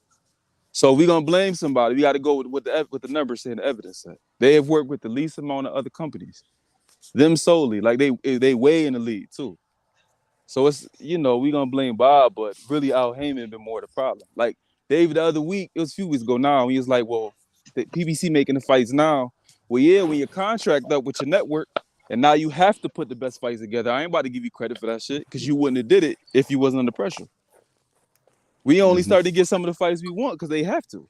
So we're gonna blame somebody. We got to go with the numbers and the evidence set. They have worked with the least amount of other companies, them solely. Like they way in the lead too. So it's we're gonna blame Bob, but really Al Heyman been more the problem. Like Dave the other week, it was a few weeks ago now. He was like, "Well, the PBC making the fights now. Well, yeah, when your contract up with your network, and now you have to put the best fights together. I ain't about to give you credit for that shit because you wouldn't have did it if you wasn't under pressure." We only started to get some of the fights we want because they have to.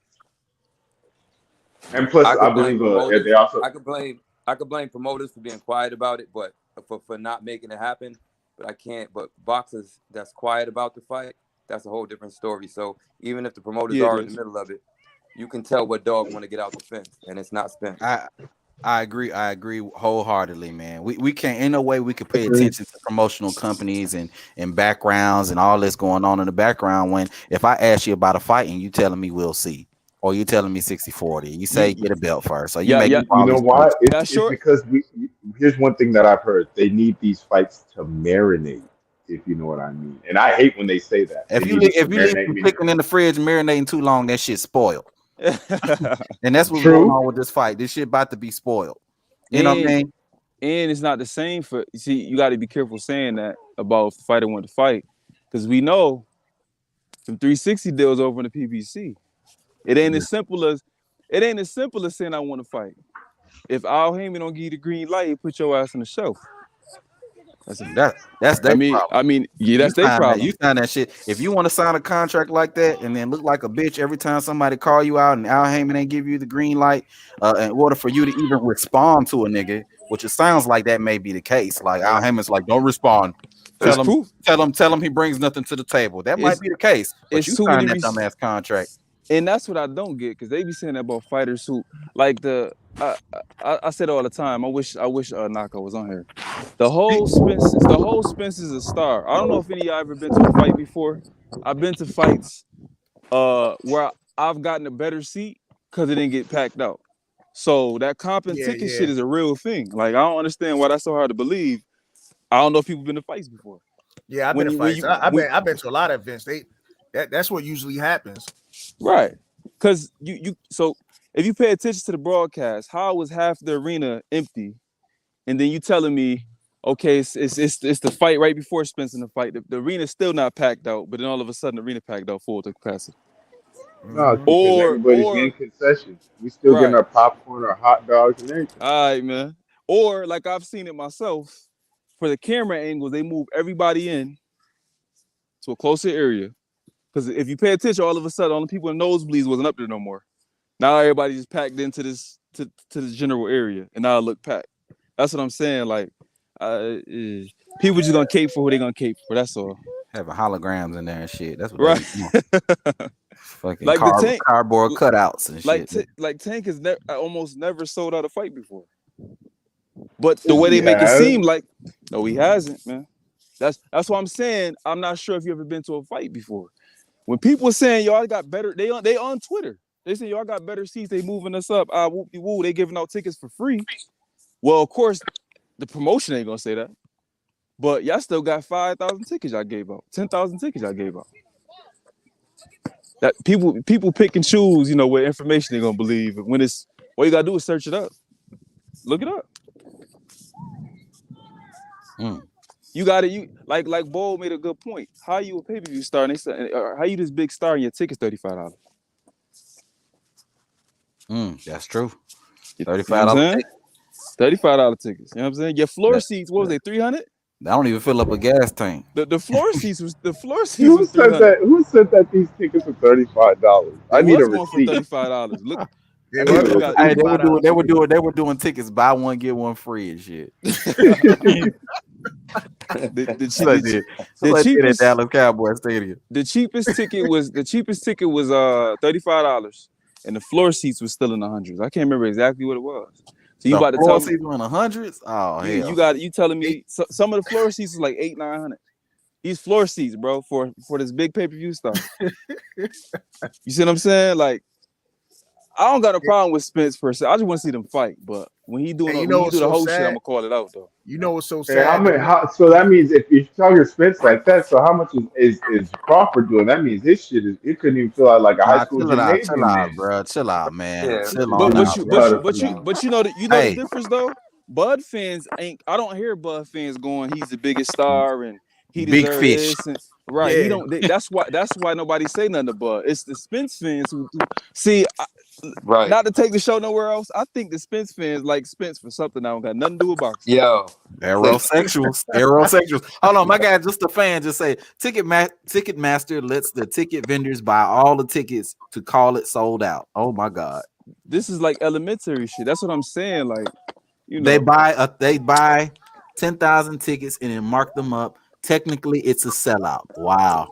And plus, I believe they also. I could blame promoters for being quiet about it, but for not making it happen. But I can't. But boxers that's quiet about the fight, that's a whole different story. So even if the promoters are in the middle of it, you can tell what dog want to get out the fence, and it's not Spence. I agree wholeheartedly, man. We can't, in no way we could pay attention to promotional companies and backgrounds and all this going on in the background when if I ask you about a fight and you telling me we'll see, or you telling me 60-40, you say get a belt first. So you you know why? It's because here's one thing that I've heard. They need these fights to marinate, if you know what I mean. And I hate when they say that. If you leave them clicking in the fridge marinating too long, that shit's spoiled. And that's what's going on with this fight. This shit about to be spoiled. You know what I mean? And it's not the same for you got to be careful saying that about if the fighter want to fight. Because we know some 360 deals over in the PBC. It ain't as simple as saying I want to fight. If Al Heyman don't give you the green light, he put your ass on the shelf. That's their problem. I mean, yeah, that's their problem. You sign that shit. If you want to sign a contract like that and then look like a bitch every time somebody call you out and Al Heyman ain't give you the green light, in order for you to even respond to a nigga, which it sounds like that may be the case. Like Al Heyman's like, don't respond. Tell him he brings nothing to the table. That might be the case. But you signed that dumbass contract. And that's what I don't get, because they be saying that about fighters who like I said all the time. I wish Naka was on here. The whole Spence is a star. I don't know if any of y'all ever been to a fight before. I've been to fights where I've gotten a better seat because it didn't get packed out. So that comp and ticket shit is a real thing. Like I don't understand why that's so hard to believe. I don't know if people been to fights before. Yeah, I've been to fights. I've been to a lot of events. That's what usually happens. Right. Because so if you pay attention to the broadcast, how was half the arena empty? And then you telling me, okay, it's the fight right before Spence in the fight. The arena's still not packed out, but then all of a sudden the arena packed out full to capacity. No, everybody's getting concessions. We still getting our popcorn, our hot dogs, and everything. All right, man. Or like I've seen it myself, for the camera angles, they move everybody in to a closer area. Because if you pay attention, all of a sudden, all the people in nosebleeds wasn't up there no more. Now everybody just packed into this to the general area, and now it look packed. That's what I'm saying. Like, people just gonna cape for who they gonna cape for. That's all. Having holograms in there and shit. That's what right. Fucking like cardboard cutouts and shit. Like Tank has almost never sold out a fight before. But the way they make it seem like, no, he hasn't, man. That's why I'm saying I'm not sure if you ever been to a fight before. When people are saying y'all got better, they on Twitter. They say y'all got better seats. They moving us up. Whoop-de-woo. They giving out tickets for free. Well, of course, the promotion ain't gonna say that. But y'all still got 5,000 tickets y'all gave out. 10,000 tickets y'all gave out. That people pick and choose, you know, what information they're gonna believe. When it's all you gotta do is search it up. Look it up. You got it. Like Bo made a good point. How you a pay-per-view star? And they said, how you this big star and your ticket's $35? That's true. $35. $35 tickets. You know what I'm saying? Your floor seats, what was they? 300? I don't even fill up a gas tank. The floor seats was Who said that? Who said that these tickets were $35? I need a receipt. $35. Look. They were doing tickets buy one get one free and shit. The cheapest Dallas Cowboy Stadium. The cheapest ticket was $35, and the floor seats was still in the hundreds. I can't remember exactly what it was. So you about to tell me in the hundreds? Oh hell! You telling me some of the floor seats was like $800-900. These floor seats, bro, for this big pay-per-view stuff. You see what I'm saying? Like, I don't got a problem with Spence per se. I just want to see them fight. But when he doing And when he do the whole shit, I'm gonna call it out though. You know what's so And sad? I mean, so that means if you're talking Spence like that, so how much is Crawford doing? That means his shit is. It couldn't even feel like a high school chill gymnasium. out, bro. Chill out, man. Yeah, Chill on out. But you know the Hey. difference though. Bud fans ain't. I don't hear Bud fans going, he's the biggest star and he Big deserves fish. this. And, right. Yeah. He don't. That's why nobody say nothing to Bud. It's the Spence fans who see. Right. Not to take the show nowhere else. I think the Spence fans like Spence for something I don't got nothing to do with boxing. Yo. Aerosexuals. Aerosexuals. Hold on, my guy, just a fan, just say Ticketmaster lets the ticket vendors buy all the tickets to call it sold out. Oh my God. This is like elementary shit. That's what I'm saying. Like, you know, they buy 10,000 tickets and then mark them up. Technically, it's a sellout. Wow.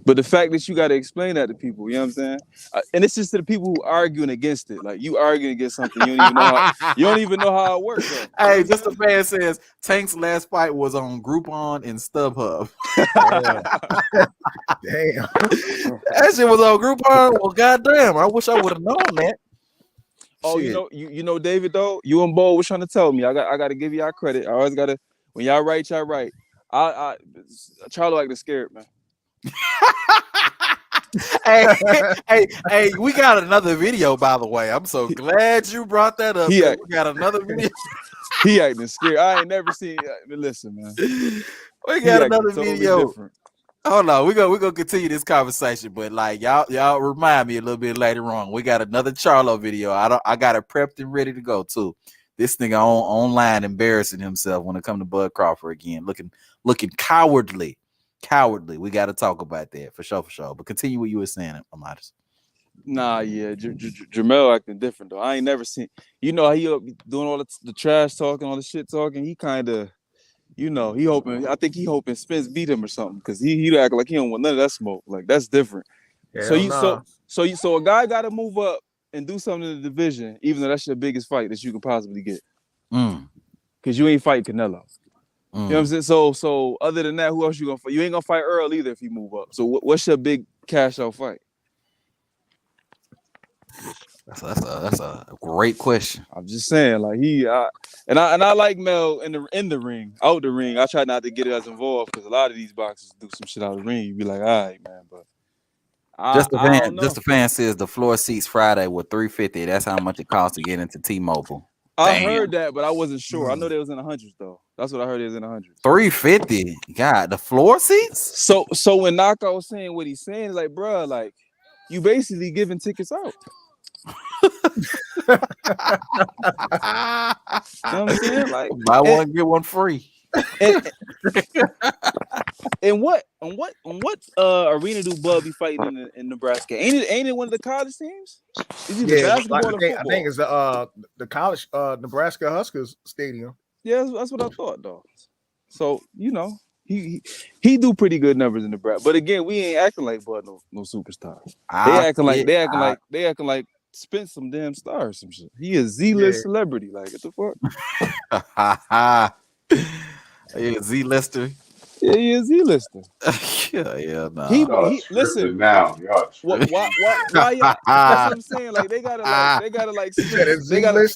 But the fact that you got to explain that to people, you know what I'm saying? And it's just to the people who arguing against it. Like you arguing against something, you don't even know how it works. Though. Hey, just a fan says Tank's last fight was on Groupon and StubHub. Damn. That shit was on Groupon. Well, goddamn, I wish I would have known that. Oh, Shit. you know, David though. You and Bo was trying to tell me. I got to give y'all credit. I always gotta when y'all right, y'all right. I Charlo like the scared man. hey, we got another video, by the way. I'm so glad you brought that up. We got another video. He acting scared. I ain't never seen. Listen, man. We got another video. Different. Hold on, we gonna continue this conversation, but like y'all remind me a little bit later on. We got another Charlo video. I got it prepped and ready to go too. This nigga online embarrassing himself when it come to Bud Crawford again, looking cowardly. We got to talk about that for sure. But continue what you were saying, Amadeus. Nah, yeah, Jermell acting different though. I ain't never seen. You know, he doing all the trash talking, all the shit talking. He kind of, you know, I think he hoping Spence beat him or something because he act like he don't want none of that smoke. Like that's different. So a guy got to move up and do something in the division, even though that's your biggest fight that you can possibly get. Because you ain't fight Canelo. You know what I'm saying? So other than that, who else you gonna fight? You ain't gonna fight Earl either if you move up. So what's your big cash out fight? That's a great question. I'm just saying, like I like Mel in the ring, out the ring. I try not to get as involved because a lot of these boxers do some shit out of the ring. You be like, all right, man, but Just a fan says the floor seats Friday were $350. That's how much it costs to get into T-Mobile. I heard that, but I wasn't sure. I know they was in the hundreds though. That's what I heard. It was in the hundreds. $350. God, the floor seats. So when Knockout was saying what he's saying, like, bro, like you basically giving tickets out. You know what I'm saying? Like, buy one get one free. And what arena do Bud be fighting in Nebraska? Ain't it one of the college teams? Is it basketball or football? I think it's the college Nebraska Huskers stadium. Yeah, that's what I thought though. So you know he do pretty good numbers in Nebraska, but again we ain't acting like Bud no superstar. They acting like Spence some damn star or some shit. He a Z-list celebrity. Like what the fuck? Yeah, Z-lister. Yeah, he is Z-lister. yeah, nah. He listen now. Why y'all, that's what I'm saying. Like they gotta like Spence. They gotta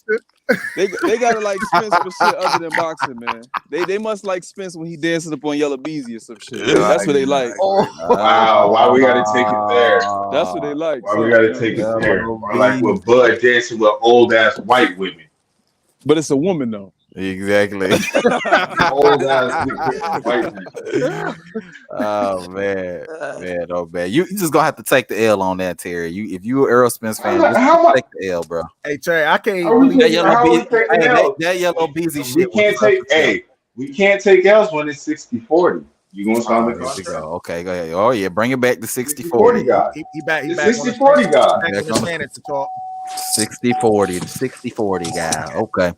like Spence for shit other than boxing, man. They must like Spence when he dancing up on Yellow Beezy or some shit. That's what they like. Wow, why we gotta take it there? That's what they like. Why we gotta take it there? Or like with Bud dancing with old ass white women. But it's a woman though. Exactly. Old ass white women. Oh man. You just gonna have to take the L on that, Terry. If you an Errol Spence fan, just take the L, bro. Hey Terry, I can't that yellow beezy shit. We can't take L's when it's 60-40. You gonna sound like okay, go ahead. Oh yeah, bring it back to 60-40 guy. He back 60-40 guy. Back on the standard to talk. 60-40, the 60-40 guy. Okay.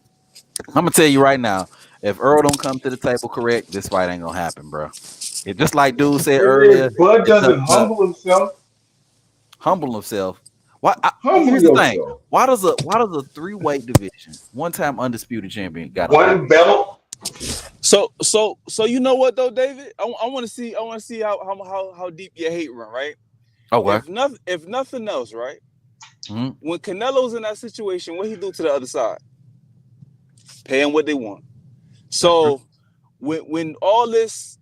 I'm gonna tell you right now, if Earl don't come to the table correct, this fight ain't gonna happen, bro. It's just like dude said earlier. Bud doesn't humble himself. Humble himself. Here's the thing. Why does a 3-weight division, one-time undisputed champion, got one belt? So you know what though, David? I want to see how deep your hate run, right? Okay. If nothing else, right? When Canelo's in that situation, what he do to the other side? Pay him what they want. So when all this,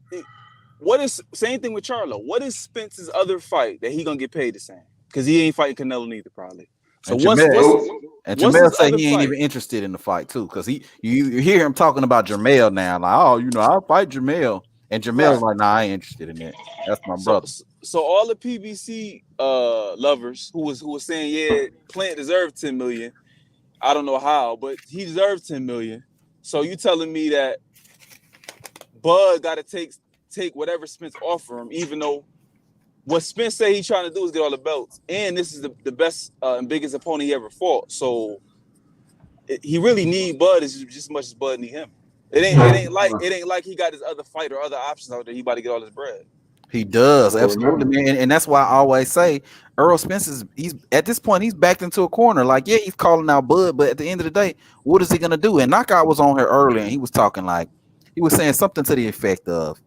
what is same thing with Charlo? What is Spence's other fight that he gonna get paid the same? Because he ain't fighting Canelo neither, probably. So And what's Jermell say other he ain't fight? even interested in the fight too, because you hear him talking about Jermell now, like, oh, I'll fight Jermell, and Jermell's like, nah, I ain't interested in that. That's my brother. So all the PBC lovers who was saying, yeah, Plant deserved 10 million. I don't know how, but he deserves 10 million. So you telling me that Bud got to take whatever Spence offer him, even though what Spence say he's trying to do is get all the belts, and this is the best and biggest opponent he ever fought. So he really need Bud just as much as Bud need him. It ain't like he got his other fight or other options out there. He about to get all his bread. He does, absolutely, man. And that's why I always say Errol Spence he's at this point, he's backed into a corner. Like, yeah, he's calling out Bud, but at the end of the day, what is he gonna do? And Knockout was on here earlier, and he was talking like he was saying something to the effect of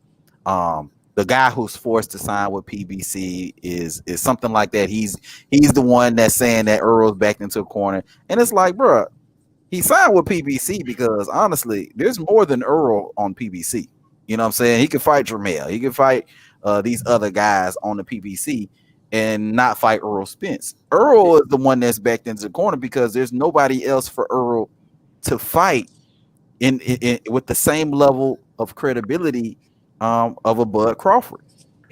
the guy who's forced to sign with PBC is something like that. He's the one that's saying that Errol's backed into a corner. And it's like, bro, he signed with PBC because honestly, there's more than Errol on PBC. You know what I'm saying? He could fight Jermell. He could fight these other guys on the PBC and not fight Errol Spence. Errol is the one that's backed into the corner because there's nobody else for Errol to fight in with the same level of credibility of a Bud Crawford.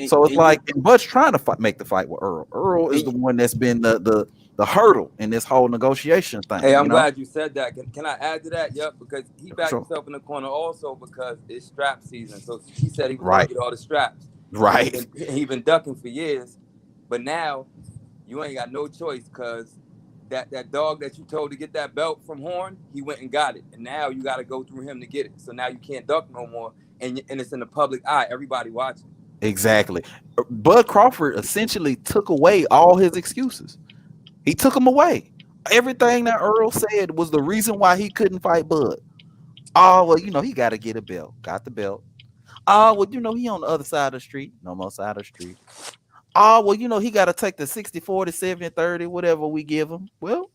So it's like, and Bud's trying to make the fight with Errol. Errol is the one that's been the hurdle in this whole negotiation thing. Hey, I'm glad you said that. Can I add to that? Yep, because he backed himself in the corner also because it's strap season. So he said he was going to get all the straps. Right. He been ducking for years, but now you ain't got no choice because that dog that you told to get that belt from Horn, he went and got it, and now you got to go through him to get it. So now you can't duck no more, and it's in the public eye. Everybody watching. Exactly. Bud Crawford essentially took away all his excuses. He took them away. Everything that Errol said was the reason why he couldn't fight Bud. Oh, well, he got to get a belt. Got the belt. Oh, well, he on the other side of the street. No more side of the street. Oh, well, he got to take the 60, 40, 70, 30, whatever we give him. Well,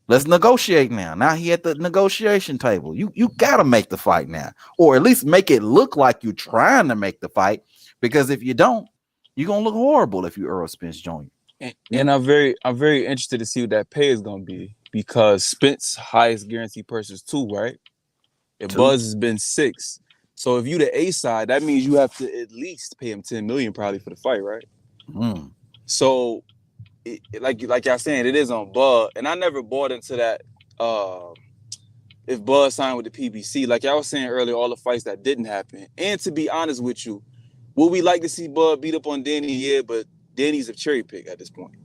let's negotiate now. Now he at the negotiation table. You got to make the fight now, or at least make it look like you're trying to make the fight, because if you don't, you're going to look horrible if you Errol Spence Jr. And I'm very interested to see what that pay is going to be, because Spence highest guaranteed purse is 2, right? If Buzz has been 6. So if you the A side, that means you have to at least pay him 10 million probably for the fight, right? So like y'all saying, it is on Bud, and I never bought into that. If Bud signed with the PBC, like y'all was saying earlier, all the fights that didn't happen. And to be honest with you, would we like to see Bud beat up on Danny? Yeah, but Danny's a cherry pick at this point.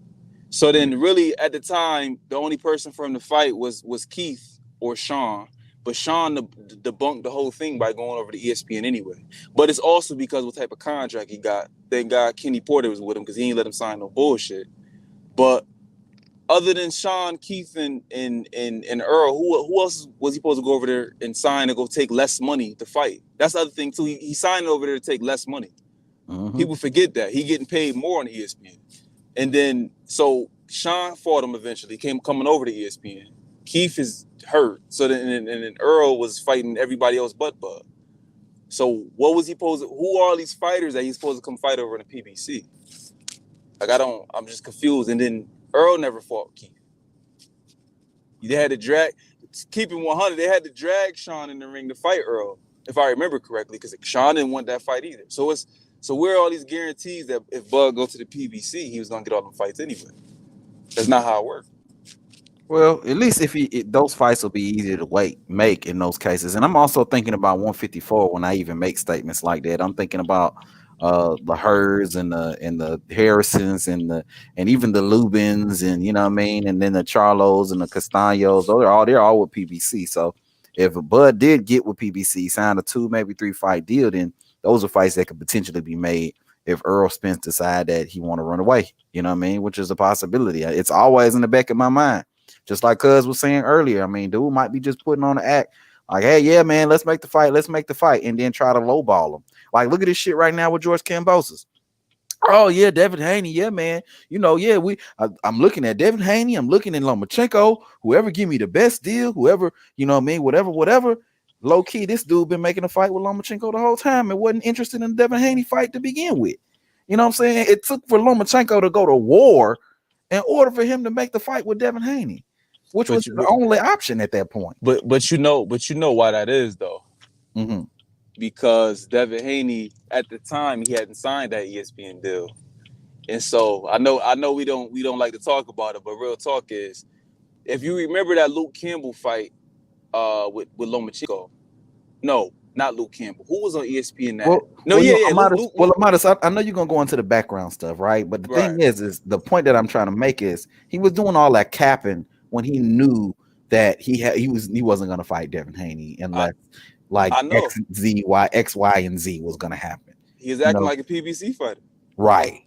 So then really at the time, the only person for him to fight was Keith or Sean. But Sean debunked the whole thing by going over to ESPN anyway. But it's also because what type of contract he got. Thank God Kenny Porter was with him because he ain't let him sign no bullshit. But other than Sean, Keith, and Earl, who else was he supposed to go over there and sign and go take less money to fight? That's the other thing too. He signed over there to take less money. People forget that. He getting paid more on ESPN. And then so Sean fought him eventually, coming over to ESPN. Keith is hurt. So then and Earl was fighting everybody else but Bud. So what was he supposed to, who are all these fighters that he's supposed to come fight over in the PBC? Like I'm just confused. And then Earl never fought Keith. They had to drag, keeping 100, they had to drag Sean in the ring to fight Earl, if I remember correctly, because Sean didn't want that fight either. So where are all these guarantees that if Bud go to the PBC, he was gonna get all them fights anyway? That's not how it works. Well, at least if those fights will be easier to make in those cases. And I'm also thinking about 154 when I even make statements like that. I'm thinking about the Herds and the Harrisons and even the Lubins, and you know what I mean, and then the Charlos and the Castaños. They're all with PBC. So if Bud did get with PBC, signed a 2, maybe 3 fight deal, then those are fights that could potentially be made if Errol Spence decide that he want to run away. You know what I mean? Which is a possibility. It's always in the back of my mind. Just like Cuz was saying earlier, I mean, dude might be just putting on an act like, hey, yeah, man, let's make the fight, and then try to lowball him. Like, look at this shit right now with George Kambosos. Oh yeah, Devin Haney, yeah, man. You know, yeah, I'm looking at Devin Haney, I'm looking at Lomachenko, whoever give me the best deal, whoever, you know what I mean, whatever. Low key, this dude been making a fight with Lomachenko the whole time and wasn't interested in the Devin Haney fight to begin with. You know what I'm saying? It took for Lomachenko to go to war in order for him to make the fight with Devin Haney, which was the only option at that point. But you know why that is though. Mm-hmm. Because Devin Haney at the time he hadn't signed that ESPN deal. And so I know we don't like to talk about it, but real talk is, if you remember that Luke Campbell fight with Lomachenko. No, not Luke Campbell. Who was on ESPN that? I know you're gonna go into the background stuff, right? But the thing is the point that I'm trying to make is he was doing all that capping when he knew that he wasn't gonna fight Devin Haney unless X, Y, and Z was gonna happen. He was acting like a PBC fighter. Right.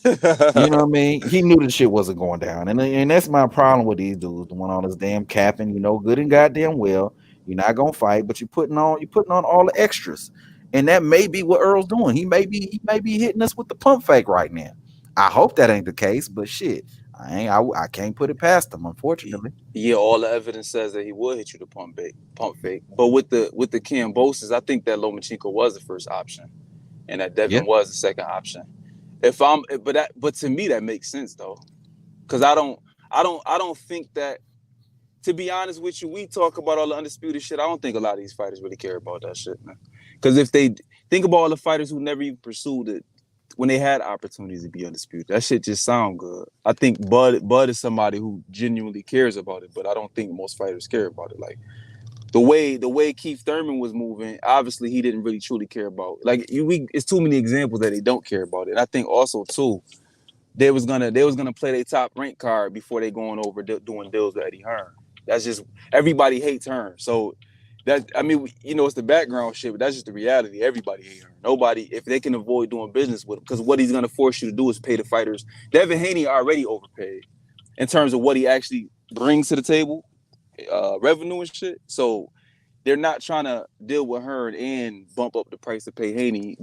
You know what I mean? He knew the shit wasn't going down. And that's my problem with these dudes doing all this damn capping, you know, good and goddamn well. You're not gonna fight, but you're putting on all the extras. And that may be what Earl's doing. He may be hitting us with the pump fake right now. I hope that ain't the case, but shit, I can't put it past him, unfortunately. Yeah, all the evidence says that he would hit you the pump fake. But with the Camboses, I think that Lomachenko was the first option, and that Devin was the second option. But to me that makes sense though, because I don't think that. To be honest with you, we talk about all the undisputed shit. I don't think a lot of these fighters really care about that shit, man. Because if they think about all the fighters who never even pursued it when they had opportunities to be undisputed, that shit just sound good. I think Bud is somebody who genuinely cares about it, but I don't think most fighters care about it. Like the way Keith Thurman was moving, obviously he didn't really truly care about. Like it's too many examples that they don't care about it. And I think also too, they was gonna play their top rank card before they going over doing deals with Eddie Hearn. That's just, everybody hates Hearn. So that, I mean, you know, it's the background shit, but that's just the reality. Everybody hates Hearn. Nobody, if they can avoid doing business with him, because what he's gonna force you to do is pay the fighters. Devin Haney already overpaid in terms of what he actually brings to the table, revenue and shit. So they're not trying to deal with Hearn and bump up the price to pay Haney.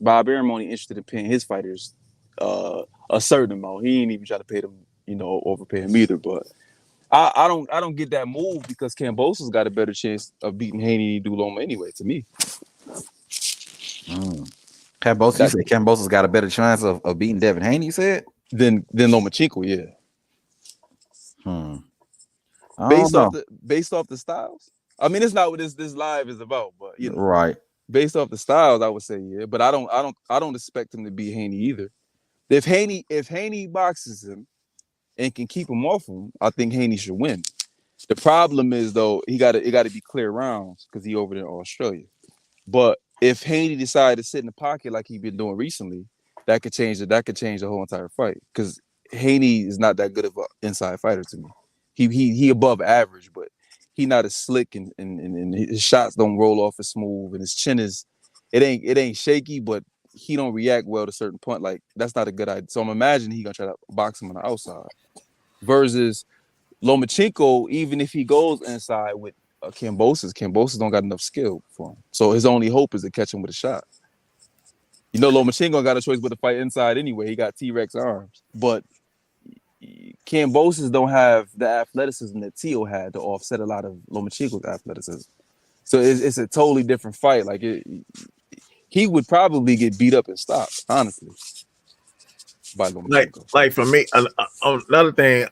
Bob Arum only interested in paying his fighters a certain amount. He ain't even try to pay them, you know, overpay him either. But I don't get that move because Cambosa's got a better chance of beating Haney than Loma anyway, to me. Cambosa, you said Cambosa's got a better chance of beating Devin Haney, you said? Than Lomachenko, yeah. Based off the styles. I mean, it's not what this live is about, but you know, right. Based off the styles, I would say yeah. But I don't expect him to beat Haney either. If Haney boxes him and can keep him off him, I think Haney should win. The problem is though, it got to be clear rounds because he over there in Australia. But if Haney decided to sit in the pocket like he's been doing recently, that could change the whole entire fight. Because Haney is not that good of an inside fighter to me. He above average, but he not as slick and his shots don't roll off as smooth, and his chin it ain't shaky, but he don't react well to certain point. Like that's not a good idea. So I'm imagining he gonna try to box him on the outside. Versus Lomachenko, even if he goes inside with Cambosos don't got enough skill for him. So his only hope is to catch him with a shot. You know, Lomachenko got a choice but to fight inside anyway. He got T-Rex arms. But Cambosos don't have the athleticism that Tio had to offset a lot of Lomachenko's athleticism. So it's a totally different fight. Like he would probably get beat up and stopped, honestly. By Lomachenko. Like for me, another thing,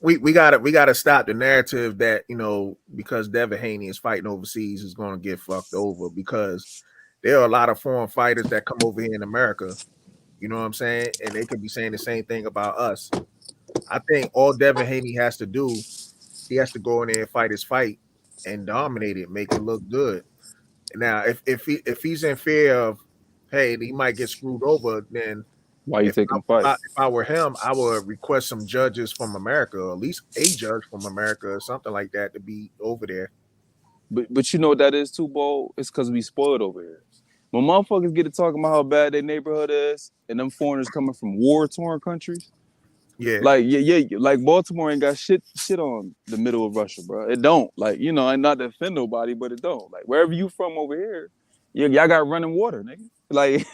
we gotta stop the narrative that, you know, because Devin Haney is fighting overseas is going to get fucked over, because there are a lot of foreign fighters that come over here in America. You know what I'm saying? And they could be saying the same thing about us. I think all Devin Haney has to do, he has to go in there and fight his fight and dominate it, make it look good. Now, if he's in fear of, hey, he might get screwed over, then why you taking a fight? If I were him, I would request some judges from America, or at least a judge from America or something like that, to be over there. But you know what that is too, Bo? It's because we spoiled over here. When motherfuckers get to talking about how bad their neighborhood is, and them foreigners coming from war-torn countries, like Baltimore ain't got shit on the middle of Russia, bro. It don't. Like, you know, and not to offend nobody, but it don't. Like wherever you from over here, y'all got running water, nigga. Like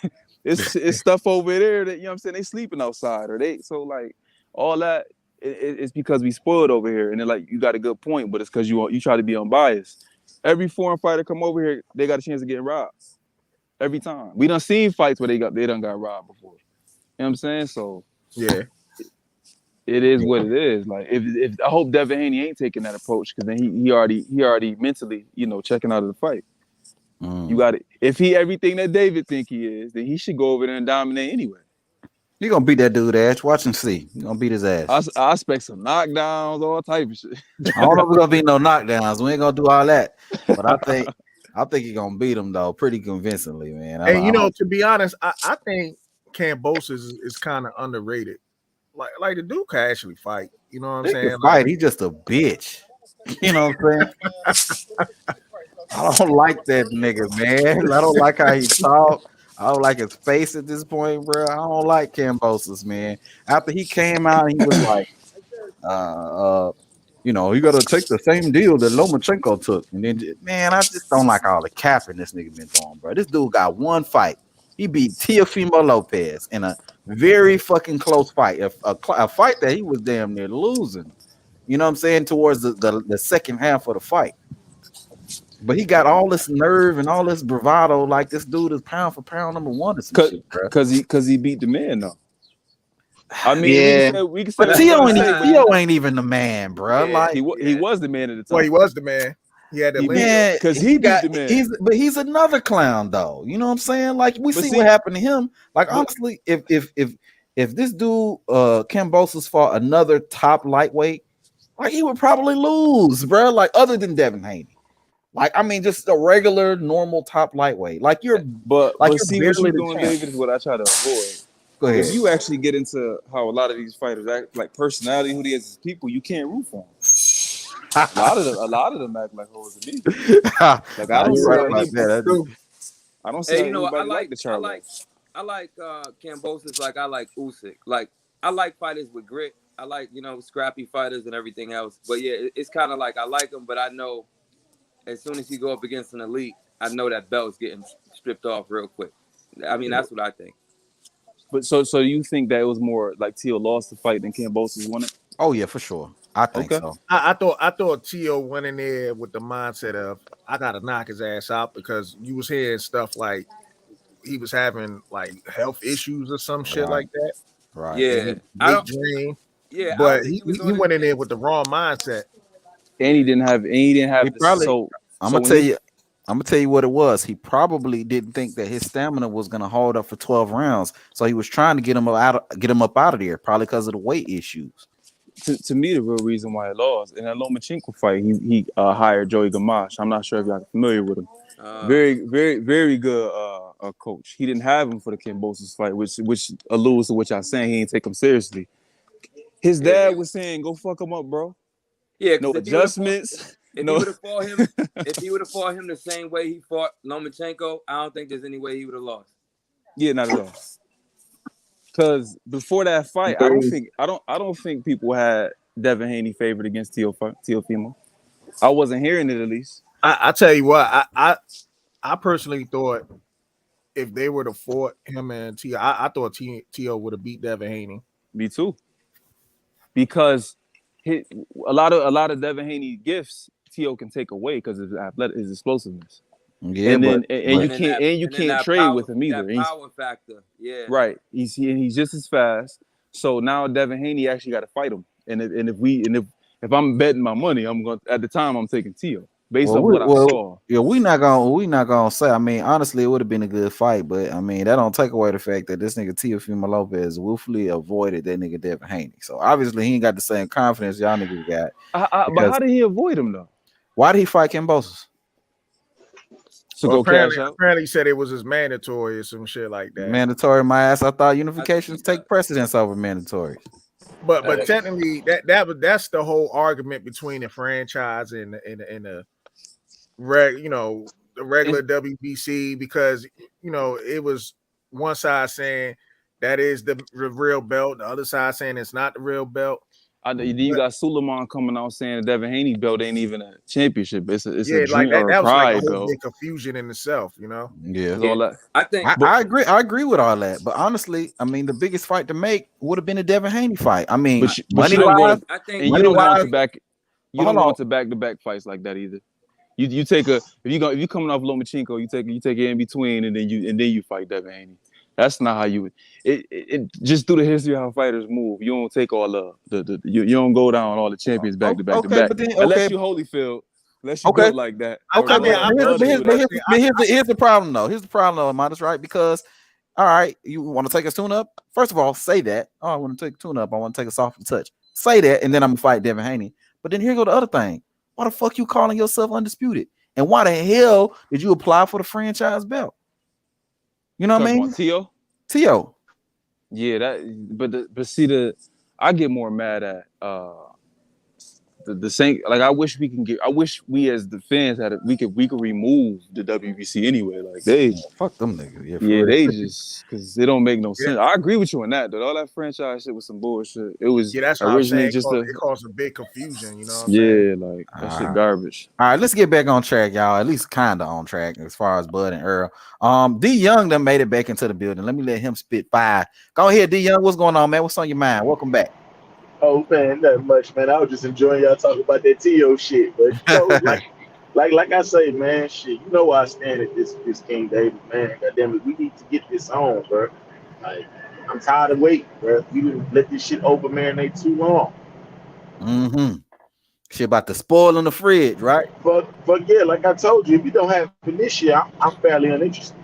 It's stuff over there that, you know what I'm saying, they sleeping outside or so like all that it's because we spoiled over here. And then like you got a good point, but it's because you try to be unbiased. Every foreign fighter come over here, they got a chance of getting robbed. Every time. We done seen fights where they done got robbed before. You know what I'm saying? So yeah. It is what it is. Like if I hope Devin Haney ain't taking that approach, because then he already mentally, checking out of the fight. You got it. If he everything that David think he is, then he should go over there and dominate anyway. You gonna beat that dude ass. Watch and see. You gonna beat his ass. I expect some knockdowns, all type of shit. I don't know if we're gonna be no knockdowns. We ain't gonna do all that. But I think he's gonna beat him though, pretty convincingly, man. And to be honest, I think Kambosos is kind of underrated. Like the dude can actually fight. You know what I'm saying? Fight. He's just a bitch. You know what I'm saying? I don't like that nigga, man. I don't like how he talk. I don't like his face at this point, bro. I don't like Kambosos, man. After he came out, he was like, you got to take the same deal that Lomachenko took. And then, man, I just don't like all the capping this nigga been doing, bro. This dude got one fight. He beat Teofimo Lopez in a very fucking close fight, a fight that he was damn near losing. You know what I'm saying? Towards the second half of the fight. But he got all this nerve and all this bravado, like this dude is pound for pound number one or some shit, bro. Because he beat the man though. I mean, we can say but Tio ain't even the man, bro. Yeah, like he was the man at the time. Well, he was the man. He had that man because he beat the man. But he's another clown though. You know what I'm saying? Like we see what happened to him. Like honestly, if this dude Kambosos fought another top lightweight, like he would probably lose, bro. Like other than Devin Haney. Like I mean, just a regular, normal top lightweight. Like but see what you're doing, David, is what I try to avoid. Go ahead. If you actually get into how a lot of these fighters act, like personality, who they is as people, you can't root for them. a lot of them act like hoes to me. Like I don't see anybody like the Charlo. I like Kambosos like I like Usyk. Like I like fighters with grit. I like scrappy fighters and everything else. But yeah, it's kind of like I like them, but I know. As soon as you go up against an elite, I know that belt's getting stripped off real quick. I mean, that's what I think. But so you think that it was more like Tio lost the fight than Kambosos won it? Oh yeah, for sure. I think so. I thought Tio went in there with the mindset of I gotta knock his ass out because you was hearing stuff like he was having like health issues or some shit like that. Right. Yeah. Big dream. Yeah. But he went in there with the wrong mindset. And he didn't have. I'm gonna tell you what it was. He probably didn't think that his stamina was gonna hold up for 12 rounds, so he was trying to get him up out of there, probably because of the weight issues. To me, the real reason why he lost in that Lomachenko fight, he hired Joey Gamache. I'm not sure if y'all are familiar with him. Very, very, very good coach. He didn't have him for the Kambosos fight, which alludes to what y'all saying. He didn't take him seriously. His dad was saying, "Go fuck him up, bro." Yeah, no adjustments. If he would have fought him the same way he fought Lomachenko, I don't think there's any way he would have lost. Yeah, not at all. Because before that fight, I don't think people had Devin Haney favored against Teofimo. I wasn't hearing it at least. I tell you what, I personally thought if they would have fought him and Tio, I thought Tio would have beat Devin Haney. Me too. Because a lot of Devin Haney gifts Tio can take away because of his explosiveness. Yeah, and you can't trade with him either. That power factor, yeah. Right. He's just as fast. So now Devin Haney actually got to fight him. And if I'm betting my money, at the time I'm taking Tio based on what I saw. Yeah, we not gonna say. I mean, honestly, it would have been a good fight, but I mean that don't take away the fact that this nigga Teofimo Lopez willfully avoided that nigga Devin Haney. So obviously he ain't got the same confidence y'all niggas got. But how did he avoid him though? Why did he fight Kambosos? Apparently he said it was his mandatory or some shit like that. Mandatory, my ass. I thought unifications take precedence over mandatory. But technically, that's the whole argument between the franchise and the regular WBC, because it was one side saying that is the real belt, the other side saying it's not the real belt. Then you got Suleiman coming out saying the Devin Haney belt ain't even a championship. It's a like dream or a that was like a pride whole belt. big confusion in itself, you know. Yeah. All that. I think I agree. I agree with all that. But honestly, I mean, the biggest fight to make would have been a Devin Haney fight. I mean, But you money don't go wise, to, I think and you don't go into back. You don't go into back-to-back fights like that either. You take if you coming off Lomachenko, you take it in between, and then you fight Devin Haney. That's not how you. It just through the history of how fighters move. You don't take all you don't go down all the champions back to back to back. but then, Unless you Holyfield, unless you built like that. Okay, here's the problem though. Here's the problem though, Modest, right? Because all right, you want to take a tune up? First of all, say that. Oh, I want to take a tune up. I want to take a soft touch. Say that, and then I'm gonna fight Devin Haney. But then here go the other thing. Why the fuck you calling yourself undisputed? And why the hell did you apply for the franchise belt? You know what I mean? Tio. Yeah, but see I get more mad at the same. Like I wish we as the fans we could remove the WBC anyway. Like they fuck them niggas. Yeah, they just because it don't make no sense. I agree with you on that, though. All that franchise shit was some bullshit. It was that's what originally I'm saying. just it caused some big confusion, you know what I'm saying? like that shit garbage. All right, let's get back on track, y'all. At least kind of on track as far as Bud and Earl. D Young done made it back into the building. Let me let him spit fire. Go ahead, D Young. What's going on, man? What's on your mind? Welcome back. Oh man, nothing much, man. I was just enjoying y'all talking about that T.O. shit. But you know, like I say, man, shit, you know where I stand at this King David, man. Goddamn it, we need to get this on, bro. Like, I'm tired of waiting, bro. We didn't let this shit over marinate too long. Shit about to spoil in the fridge, right? But yeah, like I told you, if you don't have it this year, I'm fairly uninterested.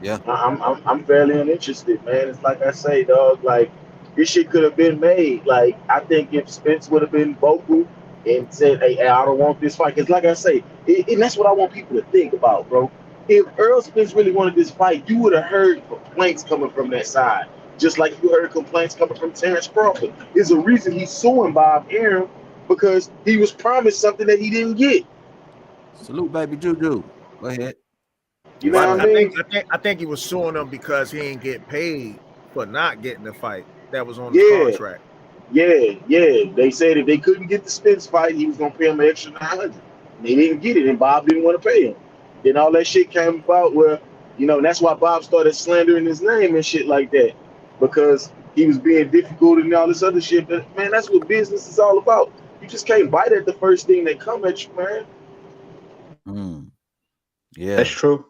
Yeah. I'm fairly uninterested, man. It's like I say, dog, like this shit could have been made. Like, I think if Spence would have been vocal and said, hey, I don't want this fight. Because like I say, and that's what I want people to think about, bro. If Errol Spence really wanted this fight, you would have heard complaints coming from that side. Just like you heard complaints coming from Terence Crawford. There's a reason he's suing Bob Arum, because he was promised something that he didn't get. Salute, baby Juju. Go ahead. You know what I mean? I think he was suing him because he didn't get paid for not getting the fight that was on the contract. Yeah. They said if they couldn't get the Spence fight, he was gonna pay him an extra $900. They didn't get it, and Bob didn't want to pay him. Then all that shit came about where, you know, and that's why Bob started slandering his name and shit like that, because he was being difficult and all this other shit. But man, that's what business is all about. You just can't bite at the first thing that come at you, man. Yeah, that's true.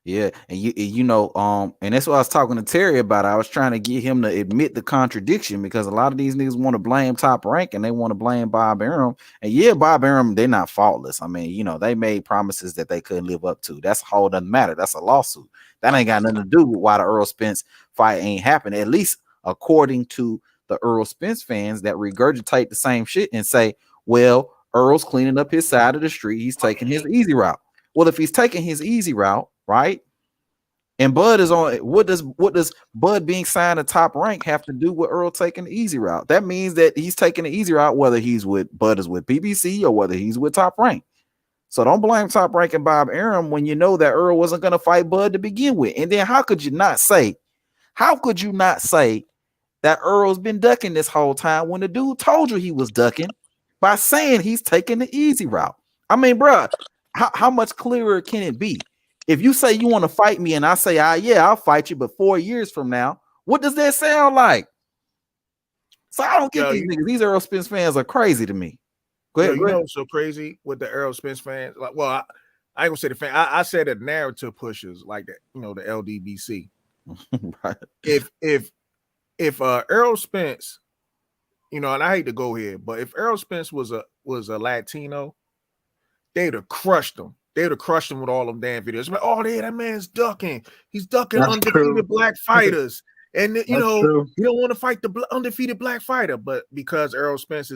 Yeah, and you know, and that's what I was talking to Terry about. I was trying to get him to admit the contradiction, because a lot of these niggas want to blame Top Rank and they want to blame Bob Arum. And yeah, Bob Arum, they're not faultless. I mean, you know, they made promises that they couldn't live up to. That's a whole doesn't matter. That's a lawsuit. That ain't got nothing to do with why the Errol Spence fight ain't happened. At least according to the Errol Spence fans that regurgitate the same shit and say, well, Earl's cleaning up his side of the street. He's taking his easy route. Well, if he's taking his easy route, right? And Bud is on. What does Bud being signed to Top Rank have to do with Earl taking the easy route? That means that he's taking the easy route, whether he's with Bud is with BBC or whether he's with Top Rank. So don't blame Top Rank and Bob Arum when you know that Earl wasn't going to fight Bud to begin with. And then how could you not say that Earl's been ducking this whole time when the dude told you he was ducking by saying he's taking the easy route? I mean, bro, how much clearer can it be? If you say you want to fight me and I say, yeah, I'll fight you, but 4 years from now, what does that sound like? So I don't get these niggas. These Errol Spence fans are crazy to me. Go ahead. You know what's so crazy with the Errol Spence fans? Like, well, I ain't gonna say the fan. I said the narrative pushers like that. You know, the LDBC. Right. If Errol Spence, you know, and I hate to go here, but if Errol Spence was a Latino, they'd have crushed him. They would have crushed him with all them damn videos. Like, oh, that man's ducking. He's ducking undefeated black fighters. And, you know, you don't want to fight the undefeated black fighter. But because Errol Spence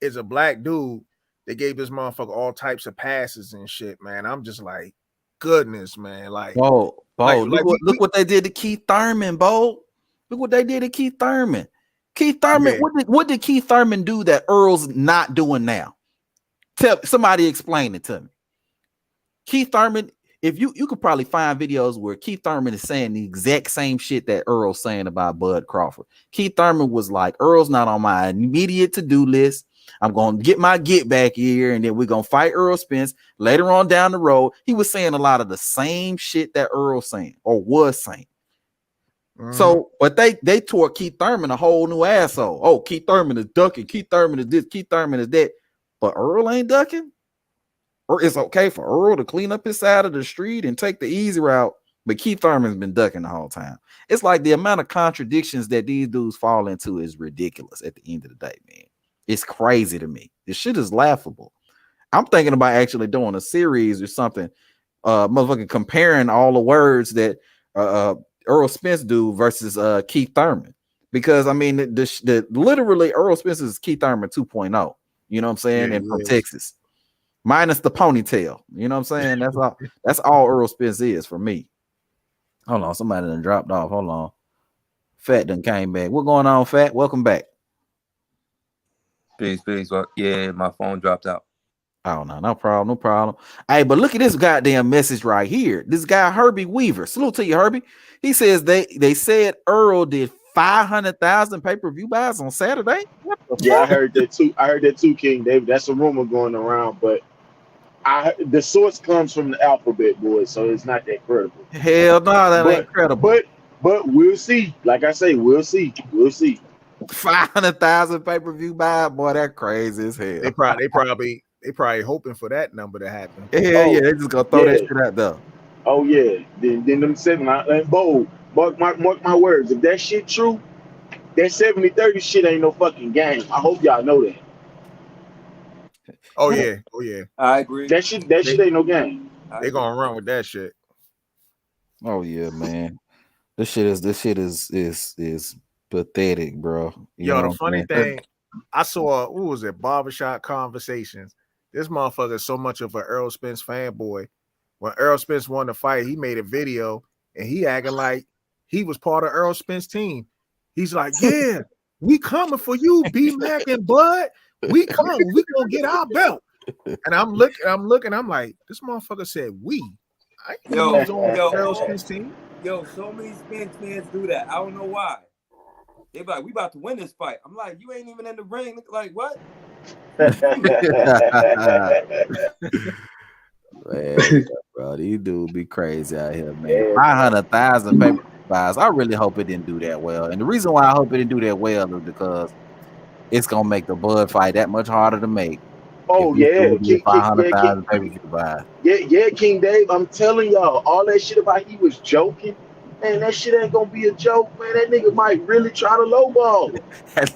is a black dude, they gave this motherfucker all types of passes and shit, man. I'm just like, goodness, man. Like, Look what they did to Keith Thurman, Bo. Look what they did to Keith Thurman. Keith Thurman, what did Keith Thurman do that Earl's not doing now? Somebody explain it to me. Keith Thurman, if you could probably find videos where Keith Thurman is saying the exact same shit that Earl's saying about Bud Crawford. Keith Thurman was like, Earl's not on my immediate to-do list. I'm going to get my get back here, and then we're going to fight Errol Spence later on down the road. He was saying a lot of the same shit that Earl's saying or was saying. So, but they tore Keith Thurman a whole new asshole. Oh, Keith Thurman is ducking. Keith Thurman is this. Keith Thurman is that. But Earl ain't ducking. Or it's okay for Earl to clean up his side of the street and take the easy route, but Keith Thurman's been ducking the whole time. It's like the amount of contradictions that these dudes fall into is ridiculous at the end of the day, man. It's crazy to me. This shit is laughable. I'm thinking about actually doing a series or something, motherfucking comparing all the words that Errol Spence do versus Keith Thurman. Because I mean, the literally Errol Spence is Keith Thurman 2.0. You know what I'm saying? And from Texas. Minus the ponytail. You know what I'm saying? That's all Errol Spence is for me. Hold on, somebody done dropped off. Hold on. Fat done came back. What going on, Fat? Welcome back. Peace. Well, yeah, my phone dropped out. Oh, no problem. Hey, but look at this goddamn message right here. This guy, Herbie Weaver. Salute to you, Herbie. He says they said Earl did 500,000 pay-per-view buys on Saturday. Yeah, I heard that too, King David. That's a rumor going around, but the source comes from the Alphabet Boys, so it's not that credible. Hell no, that ain't credible. But we'll see. Like I say, we'll see. 500,000 pay-per-view buy, boy, that crazy as hell. They probably hoping for that number to happen. Yeah, they just gonna throw that shit out there. Oh yeah, then them 7 and bold. Mark my words. If that shit true, that 70-30 shit ain't no fucking game. I hope y'all know that. Oh yeah. I agree. That shit ain't no game. They gonna run with that shit. Oh yeah, man. This shit is pathetic, bro. The funny thing, I saw what was it? Barbershop Conversations. This motherfucker is so much of an Errol Spence fanboy. When Errol Spence won the fight, he made a video and he acting like he was part of Errol Spence's team. He's like, yeah, we coming for you, B-Mac and Bud. We coming. We gonna get our belt. And I'm looking. I'm like, this motherfucker said we. I ain't on Errol Spence team. Yo, so many Spence fans do that. I don't know why. They be like, we about to win this fight. I'm like, you ain't even in the ring. Like, what? Man, bro, these dudes be crazy out here, man. 500,000 paper buys. I really hope it didn't do that well. And the reason why I hope it didn't do that well is because it's gonna make the Bud fight that much harder to make. Oh yeah, 500,000 pay-per-view buys. Yeah, King Dave. I'm telling y'all, all that shit about he was joking. Man, that shit ain't gonna be a joke, man. That nigga might really try to lowball. that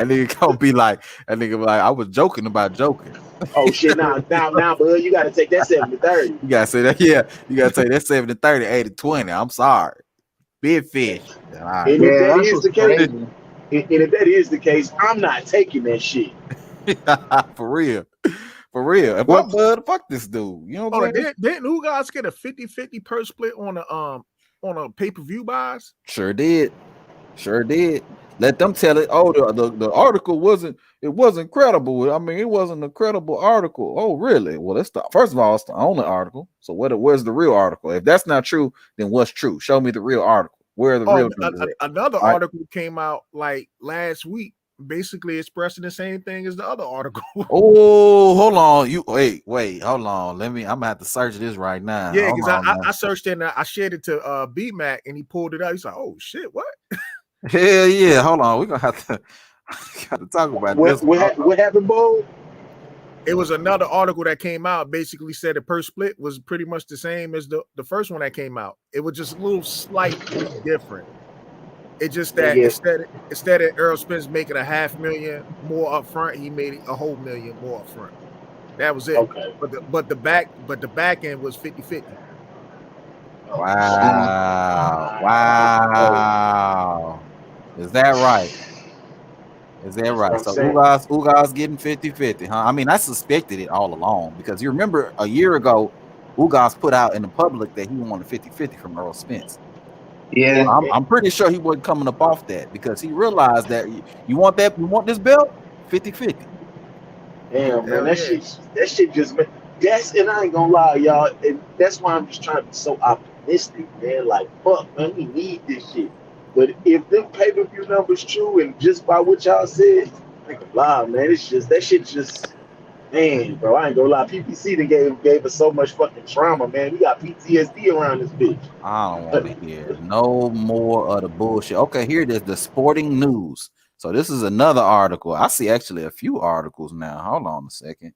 nigga gonna be like, I was joking about joking. Oh shit, now, bud, you gotta take that 70-30. You gotta say that, yeah. You gotta take that 70-30, 80-20. I'm sorry. Big fish. And if that is the case, I'm not taking that shit. For real. If I'm Bud, fuck this dude. You know what I'm saying? Didn't Ugas get a 50-50 purse split on a pay-per-view buys? Sure did. Let them tell it. Oh, the article wasn't credible. I mean, it wasn't a credible article. Oh, really? Well, first of all, it's the only article. So where's the real article? If that's not true, then what's true? Show me the real article. Where are the real another article came out like last week, basically expressing the same thing as the other article. Oh, hold on. Wait, hold on. I'm gonna have to search this right now. Yeah, because I searched it and I shared it to B-Mac and he pulled it out. He's like, oh shit, what? Hell yeah, hold on. We're gonna have to talk about this. What happened, Bo? It was another article that came out, basically said the purse split was pretty much the same as the first one that came out. It was just a little slightly different. It's just that instead of Errol Spence making $500,000 more up front, he made a whole million more up front. That was it. Okay. But the back end was 50-50. Wow. Is that right? So Ugas getting 50-50, huh? I mean, I suspected it all along because you remember a year ago, Ugas put out in the public that he wanted 50-50 from Errol Spence. Yeah, I'm pretty sure he wasn't coming up off that because he realized that you want this belt, 50-50. Damn, man, that shit just and I ain't gonna lie, y'all. that's why I'm just trying to be so optimistic, man. Like, fuck, man, we need this shit. But if them pay-per-view numbers true and just by what y'all said, I ain't gonna lie, man. It's just that shit just, man, bro. I ain't gonna lie. PPC that gave us so much fucking trauma, man. We got PTSD around this bitch. I don't want to hear no more of the bullshit. Okay, here it is, the Sporting News. So this is another article. I see actually a few articles now. Hold on a second.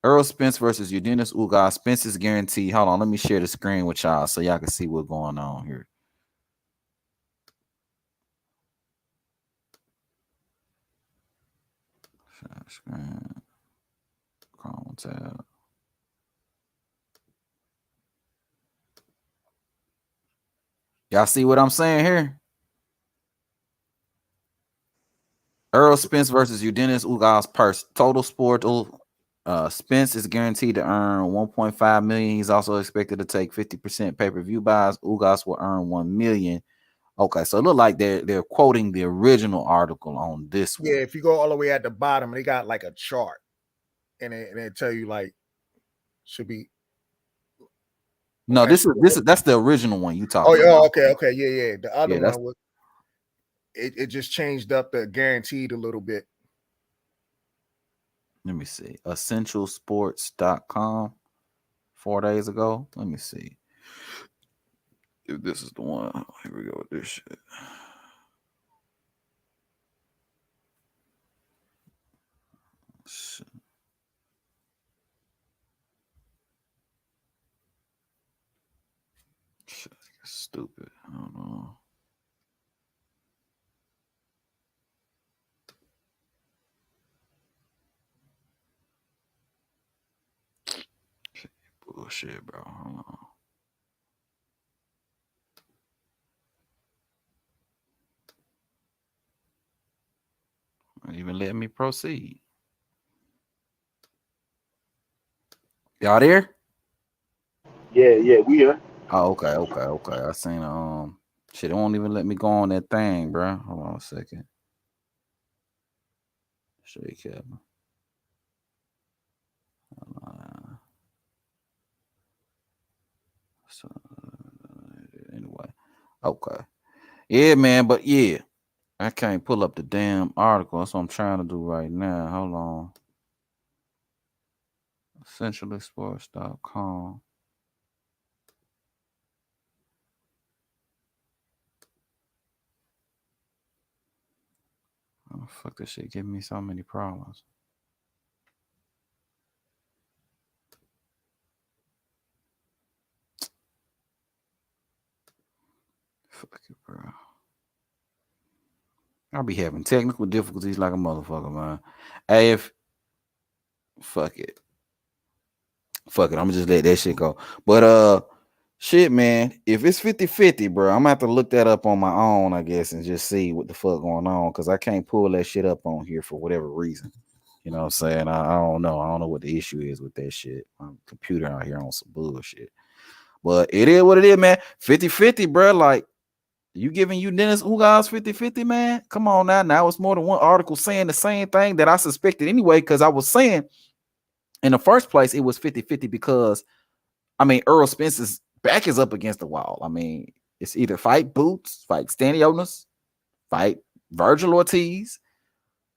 Errol Spence versus Ugas Ugas. Spence is guaranteed. Hold on, let me share the screen with y'all so y'all can see what's going on here. Share screen. Chrome tab. Y'all see what I'm saying here? Errol Spence versus Ugas Ugas purse. Total sport. Spence is guaranteed to earn $1.5 million. He's also expected to take 50% pay-per-view buys. Ugas will earn $1 million. Okay, so it look like they're quoting the original article on this one. Yeah, if you go all the way at the bottom, they got like a chart, and they tell you like should be. No, this is that's the original one you talking about. Okay, yeah. The other one was it just changed up the guaranteed a little bit. Let me see. Essentialsports.com 4 days ago. Let me see if this is the one. Here we go with this shit. Shit, stupid. I don't know. Bullshit, bro. Hold on. Not even letting me proceed. Y'all there? Yeah, we are. Oh, okay. I seen shit. It won't even let me go on that thing, bro. Hold on a second. Show you, Kevin. So, anyway, okay, yeah, man, but yeah, I can't pull up the damn article. That's what I'm trying to do right now. Hold on. Essentialsports.com. Oh, fuck, this shit giving me so many problems. Fuck it, bro. I'll be having technical difficulties like a motherfucker, man. Hey, fuck it. I'm gonna just let that shit go. But shit, man, if it's 50-50, bro, I'm gonna have to look that up on my own, I guess, and just see what the fuck going on, because I can't pull that shit up on here for whatever reason. You know what I'm saying? I don't know. I don't know what the issue is with that shit. My computer out here on some bullshit. But it is what it is, man. 50-50, bro. Like, you giving Ugas Ugas 50-50, man? Come on now. Now it's more than one article saying the same thing that I suspected anyway, because I was saying in the first place it was 50-50 because, I mean, Errol Spence's back is up against the wall. I mean, it's either fight Boots, fight Stanionis, fight Virgil Ortiz,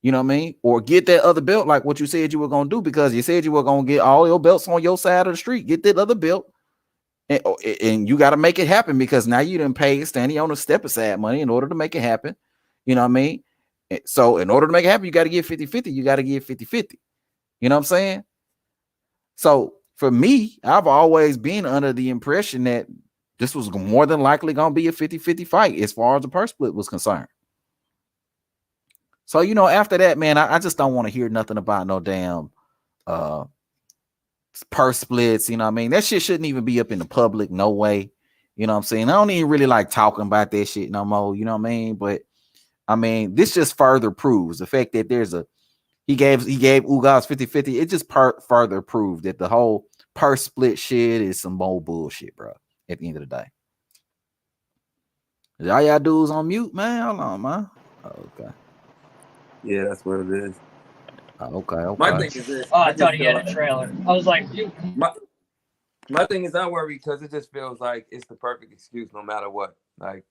you know what I mean? Or get that other belt like what you said you were going to do, because you said you were going to get all your belts on your side of the street. Get that other belt. And you got to make it happen, because now you done paid Stanionis step aside money in order to make it happen. You know what I mean? So in order to make it happen, you got to give 50-50. You got to give 50-50. You know what I'm saying? So for me, I've always been under the impression that this was more than likely going to be a 50-50 fight as far as the purse split was concerned. So, you know, after that, man, I just don't want to hear nothing about no damn purse splits. You know what I mean? That shit shouldn't even be up in the public. No way. You know what I'm saying? I don't even really like talking about that shit no more. You know what I mean? But I mean, this just further proves the fact that there's he gave Ugas 50-50. It just further proved that the whole purse split shit is some more bullshit, bro. At the end of the day. All y'all dudes on mute, man. Hold on, man. Okay. Yeah, that's what it is. Okay. My thing is this. Oh, I thought he had a trailer. I was like, My thing is, I'm worried because it just feels like it's the perfect excuse no matter what. Like,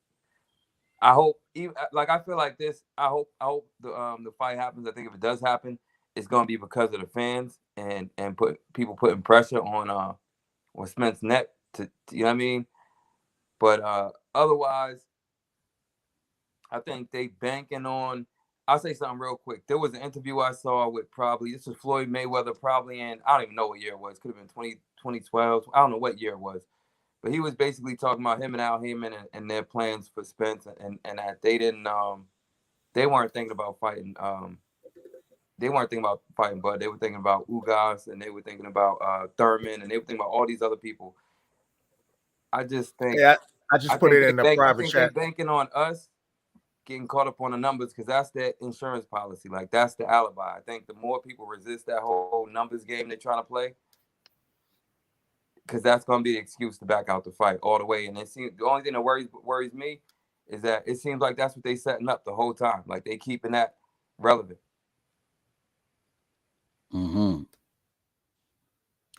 I hope, I feel like this. I hope the fight happens. I think if it does happen, it's gonna be because of the fans and people putting pressure on Spence's neck to you know what I mean. But otherwise, I think they banking on. I'll say something real quick. There was an interview I saw with this was Floyd Mayweather probably in, I don't even know what year it was. Could have been 2012. I don't know what year it was. But he was basically talking about him and Al Heyman and their plans for Spence and that they weren't thinking about fighting. They weren't thinking about fighting Bud. They were thinking about Ugas and they were thinking about Thurman and they were thinking about all these other people. I just think. Yeah, I just put it in the private I think chat. they're banking on us getting caught up on the numbers because that's their insurance policy. Like, that's the alibi. I think the more people resist that whole numbers game they're trying to play, because that's going to be the excuse to back out the fight all the way. And the only thing that worries me is that it seems like that's what they setting up the whole time. Like, they keeping that relevant. Mm-hmm.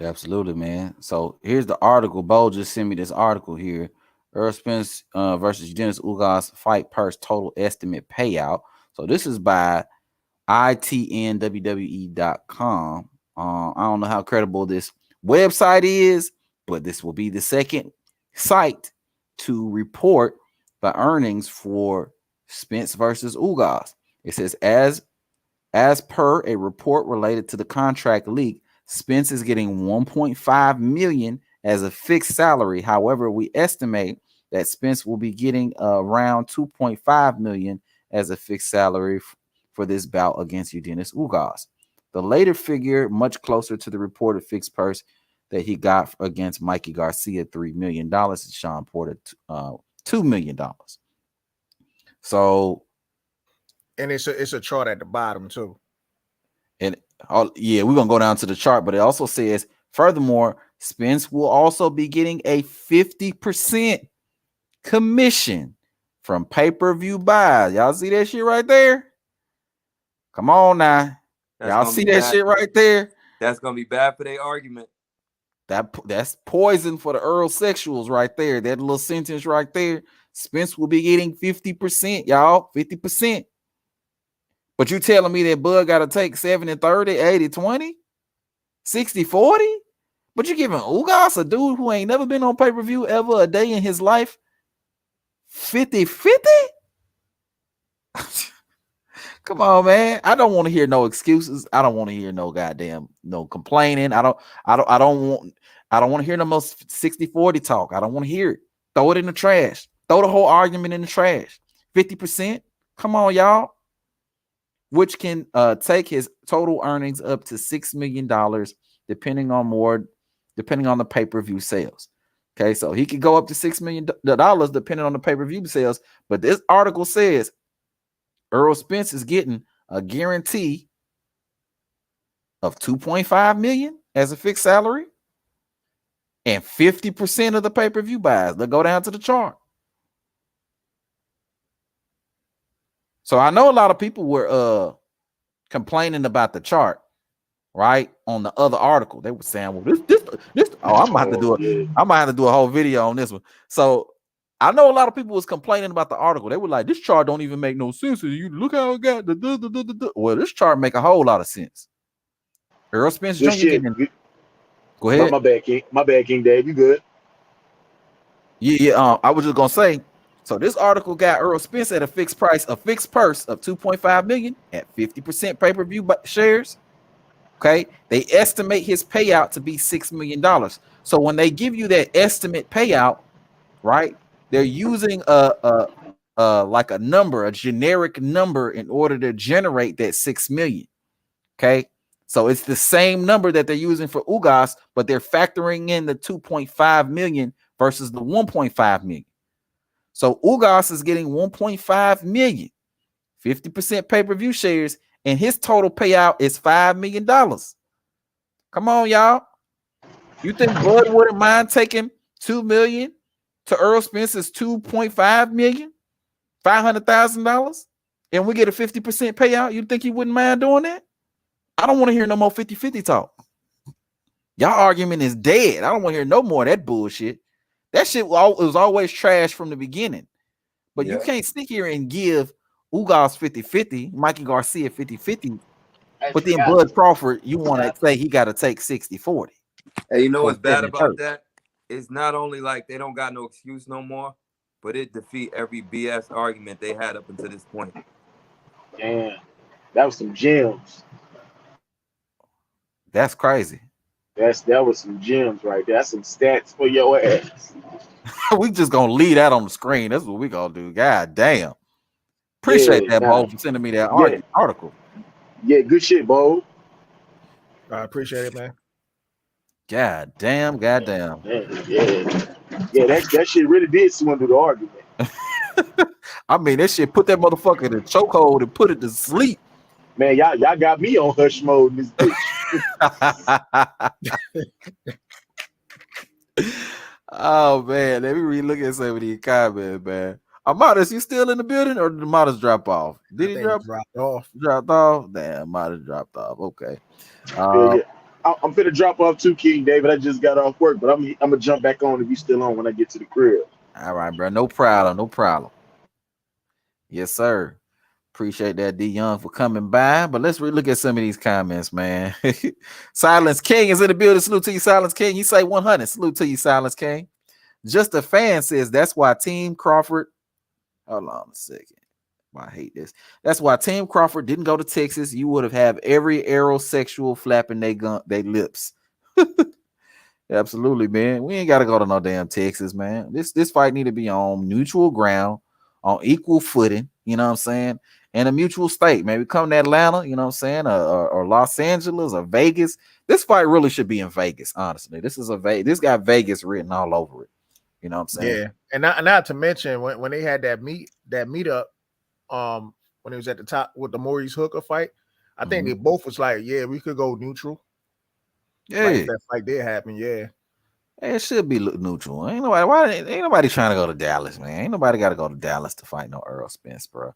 Absolutely, man. So here's the article. Bo just sent me this article here. Errol Spence versus Dennis Ugas fight purse total estimate payout. So this is by itnwwe.com. I don't know how credible this website is, but this will be the second site to report the earnings for Spence versus Ugas. It says, as per a report related to the contract leak, Spence is getting $1.5 million as a fixed salary. However, we estimate that Spence will be getting around $2.5 million as a fixed salary for this bout against Dennis Ugas. The later figure, much closer to the reported fixed purse that he got against Mikey Garcia, $3 million, and Sean Porter, $2 million. So, and it's a chart at the bottom too. And yeah, we're gonna go down to the chart, but it also says, furthermore, Spence will also be getting a 50% commission from pay-per-view buys. Y'all see that shit right there? Come on now. Y'all see that shit right there? That's gonna be bad for their argument. That's poison for the Earl sexuals right there. That little sentence right there. Spence will be getting 50%, y'all. 50%. But you telling me that Bud got to take 70-30, 80-20, 60-40? But you giving Ugas, a dude who ain't never been on pay-per-view ever a day in his life, 50-50? Come on, man. I don't want to hear no excuses. I don't want to hear no goddamn complaining. I don't want to hear no most 60-40 talk. I don't want to hear it. Throw it in the trash. Throw the whole argument in the trash. 50%. Come on, y'all. Which can take his total earnings up to $6 million, depending on the pay-per-view sales. Okay, so he could go up to $6 million depending on the pay-per-view sales. But this article says Errol Spence is getting a guarantee of $2.5 million as a fixed salary and 50% of the pay-per-view buys. Let's go down to the chart. So I know a lot of people were complaining about the chart, right? On the other article, they were saying, "Well, this." Oh, I'm about to do a whole video on this one. So I know a lot of people was complaining about the article. They were like, "This chart don't even make no sense. You look how it got the." Well, this chart make a whole lot of sense. Errol Spence Jr. Go ahead. My bad, King Dave. You good? Yeah. I was just gonna say. So this article got Errol Spence at a fixed purse of $2.5 million at 50% pay-per-view shares. Okay, they estimate his payout to be $6 million. So when they give you that estimate payout, right, they're using like a number, a generic number, in order to generate that $6 million. Okay, so it's the same number that they're using for Ugas, but they're factoring in the 2.5 million versus the 1.5 million. So Ugas is getting 1.5 million, 50% pay-per-view shares, and his total payout is $5 million. Come on, y'all. You think Bud wouldn't mind taking $2 million to Errol Spence's $2.5 million, $500,000, and we get a 50% payout? You think he wouldn't mind doing that? I don't want to hear no more 50-50 talk. Y'all argument is dead. I don't want to hear no more of that bullshit. That shit was always trash from the beginning. But you can't sit here and give Ugas 50-50, Mikey Garcia 50-50, but then Bud Crawford, you want to say he got to take 60-40. Hey, you know what's bad about that? It's not only like they don't got no excuse no more, but it defeat every BS argument they had up until this point. Damn, that was some gems. That's crazy. That was some gems right there. That's some stats for your ass. We just gonna leave that on the screen. That's what we gonna do. God damn. Appreciate that, Bo, for sending me that article. Yeah, good shit, Bo. I appreciate it, man. God damn. Yeah, that shit really did swindle the argument. I mean, that shit put that motherfucker in a chokehold and put it to sleep. Man, y'all got me on hush mode in this bitch. Oh man, let me re-look at some of these comments, man. Amadas, you still in the building, or did Amadas drop off? Did he drop off? Dropped off? Damn, Amadas dropped off. Okay. Yeah. I'm finna drop off too, King David. I just got off work, but I'm gonna jump back on if you still on when I get to the crib. All right, bro. No problem. Yes, sir. Appreciate that, D Young, for coming by. But let's look at some of these comments, man. Silence King is in the building. Salute to you, Silence King. You say 100. Salute to you, Silence King. Just a fan says that's why Team Crawford. Hold on a second. I hate this. That's why Team Crawford didn't go to Texas. You would have every aerosexual flapping they lips. Absolutely, man. We ain't got to go to no damn Texas, man. This fight need to be on neutral ground, on equal footing. You know what I'm saying? And a mutual state. Maybe come to Atlanta. You know what I'm saying? Or Los Angeles or Vegas. This fight really should be in Vegas. Honestly, this got Vegas written all over it. You know what I'm saying? Yeah, and not to mention when they had that meetup, when it was at the top with the Maurice Hooker fight, I think they both was like, yeah, we could go neutral. Yeah, like, if that fight did happen. Yeah, it should be neutral. Ain't nobody trying to go to Dallas, man. Ain't nobody got to go to Dallas to fight no Errol Spence, bro.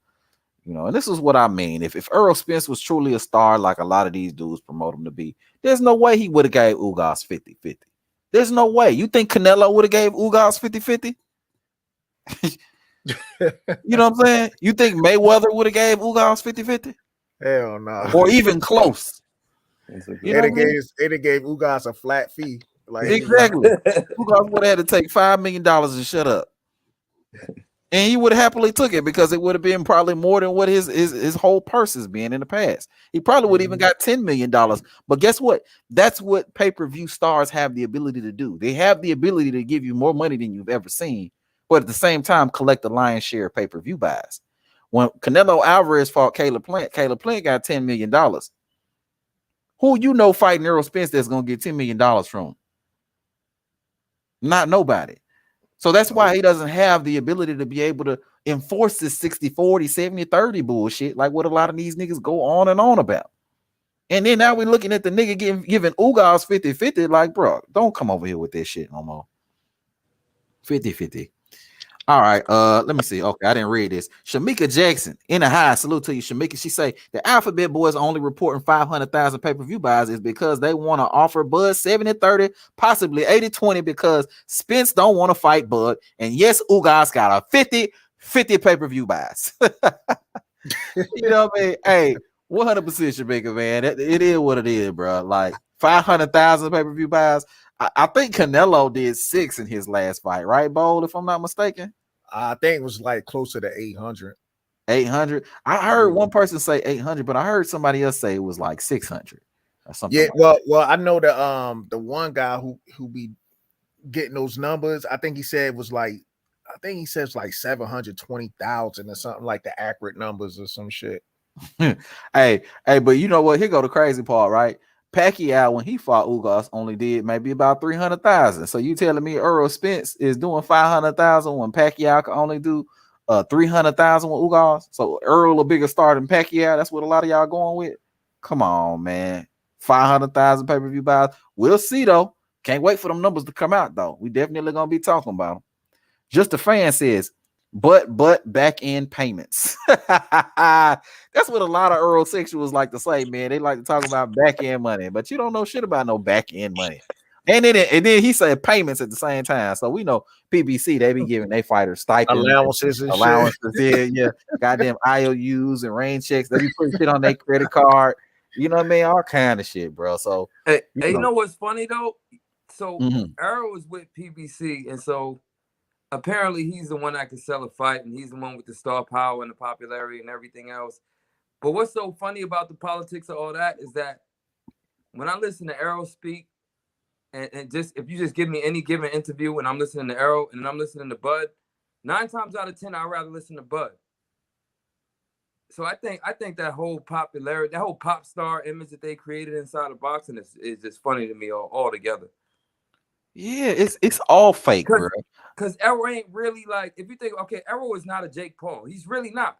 You know, and this is what I mean. If Errol Spence was truly a star, like a lot of these dudes promote him to be, there's no way he would have gave Ugas 50-50. There's no way. You think Canelo would have gave Ugas 50-50? You know what I'm saying? You think Mayweather would have gave Ugas 50-50? Hell no. Or even close. They gave Ugas a flat fee. Like exactly. Ugas would have had to take $5 million and shut up. And he would have happily took it because it would have been probably more than what his whole purse has been in the past. He probably would have even got $10 million. But guess what? That's what pay-per-view stars have the ability to do. They have the ability to give you more money than you've ever seen, but at the same time, collect the lion's share of pay-per-view buys. When Canelo Alvarez fought Caleb Plant got $10 million. Who you know fighting Errol Spence that's going to get $10 million from? Not nobody. So that's why he doesn't have the ability to be able to enforce this 60-40, 70-30 bullshit like what a lot of these niggas go on and on about. And then now we're looking at the nigga giving Ugas 50-50. Like, bro, don't come over here with this shit no more. 50-50. All right, let me see. Okay, I didn't read this. Shamika Jackson in the high. Salute to you, Shamika. She say the Alphabet Boys only reporting 500,000 pay-per-view buys is because they want to offer Bud 70-30, possibly 80-20 because Spence don't want to fight Bud. And yes, Ugas got a 50-50 pay-per-view buys. You know what I mean? Hey, 100% Shamika, man. It is what it is, bro. Like 500,000 pay-per-view buys. I think Canelo did 6 in his last fight, right, Bold, if I'm not mistaken? I think it was like closer to 800. 800? I heard one person say 800, but I heard somebody else say it was like 600 or something. Yeah, like well, I know the one guy who be getting those numbers, I think he said it was like, I think he says like 720,000 or something, like the accurate numbers or some shit. Hey, but you know what? Here go the crazy part, right? Pacquiao, when he fought Ugas, only did maybe about 300,000. So you telling me Errol Spence is doing 500,000 when Pacquiao can only do 300,000 with Ugas? So Errol a bigger star than Pacquiao? That's what a lot of y'all going with? Come on, man. 500,000 pay-per-view buys. We'll see, though. Can't wait for them numbers to come out, though. We definitely going to be talking about them. Just a fan says, but back end payments. That's what a lot of Errol sexuals like to say, man. They like to talk about back end money, but you don't know shit about no back end money. And then he said payments at the same time. So we know PBC, they be giving their fighters stipends, allowances and shit. Yeah. Goddamn IOUs and rain checks. They be putting shit on their credit card. You know what I mean? All kind of shit, bro. So hey, you know what's funny though? So Mm-hmm. Errol was with PBC, and so apparently he's the one that can sell a fight, and he's the one with the star power and the popularity and everything else. But what's so funny about the politics of all that is that when I listen to Errol speak, and just if you just give me any given interview and I'm listening to Errol and I'm listening to Bud, 9 times out of 10 I'd rather listen to Bud. So I think that whole popularity, that whole pop star image that they created inside of boxing is just funny to me all together. Yeah, it's all fake, bro. Because Errol ain't really like, if you think, okay, Errol is not a Jake Paul. He's really not.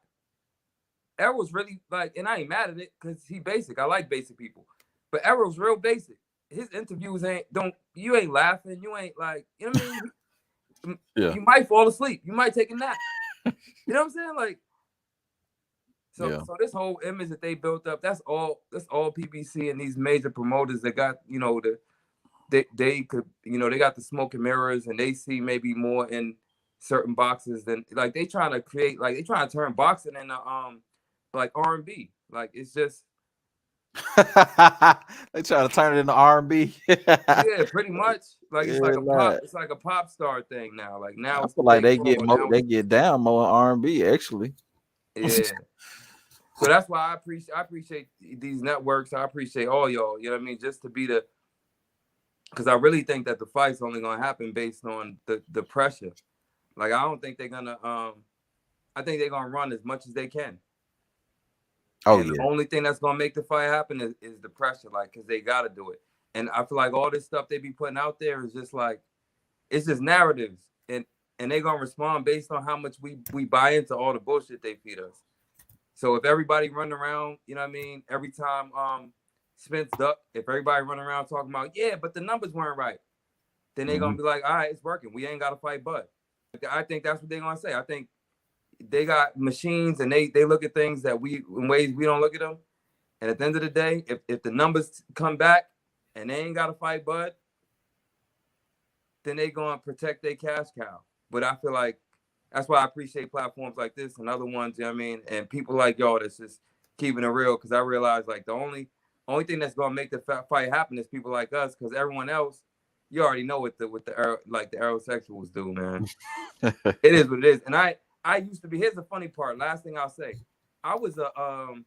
Errol's really like, and I ain't mad at it because he basic. I like basic people. But Errol's real basic. His interviews you ain't laughing. You ain't like, you know what I mean? Yeah. You might fall asleep. You might take a nap. You know what I'm saying? Like, so this whole image that they built up, that's all PBC and these major promoters that got, you know, they could, you know, they got the smoke and mirrors and they see maybe more in certain boxes than like they trying to create, like they trying to turn boxing into like R&B. Like it's just they try to turn it into R&B. Yeah, pretty much. Like it's like a pop star thing now. Like now I feel like they get down more R&B actually. Yeah. So that's why I appreciate these networks. I appreciate all y'all. You know what I mean? Just to be because I really think that the fight's only gonna happen based on the pressure. Like I don't think they're gonna I think they're gonna run as much as they can. Oh, and the only thing that's gonna make the fight happen is the pressure, like because they gotta do it. And I feel like all this stuff they be putting out there is just like it's just narratives, and they're gonna respond based on how much we buy into all the bullshit they feed us. So if everybody run around, you know what I mean, every time Spence duck, if everybody run around talking about but the numbers weren't right, then they're gonna be like, all right, it's working. We ain't gotta fight Bud. I think that's what they're gonna say. I think they got machines and they look at things that in ways we don't look at them. And at the end of the day, if the numbers come back and they ain't got to fight Bud, then they going to protect their cash cow. But I feel like that's why I appreciate platforms like this and other ones, you know what I mean? And people like y'all that's just keeping it real, because I realize like the only thing that's going to make the fight happen is people like us, because everyone else, you already know what the aerosexuals do, man. It is what it is. And I used to be, here's the funny part, last thing I'll say. I was you know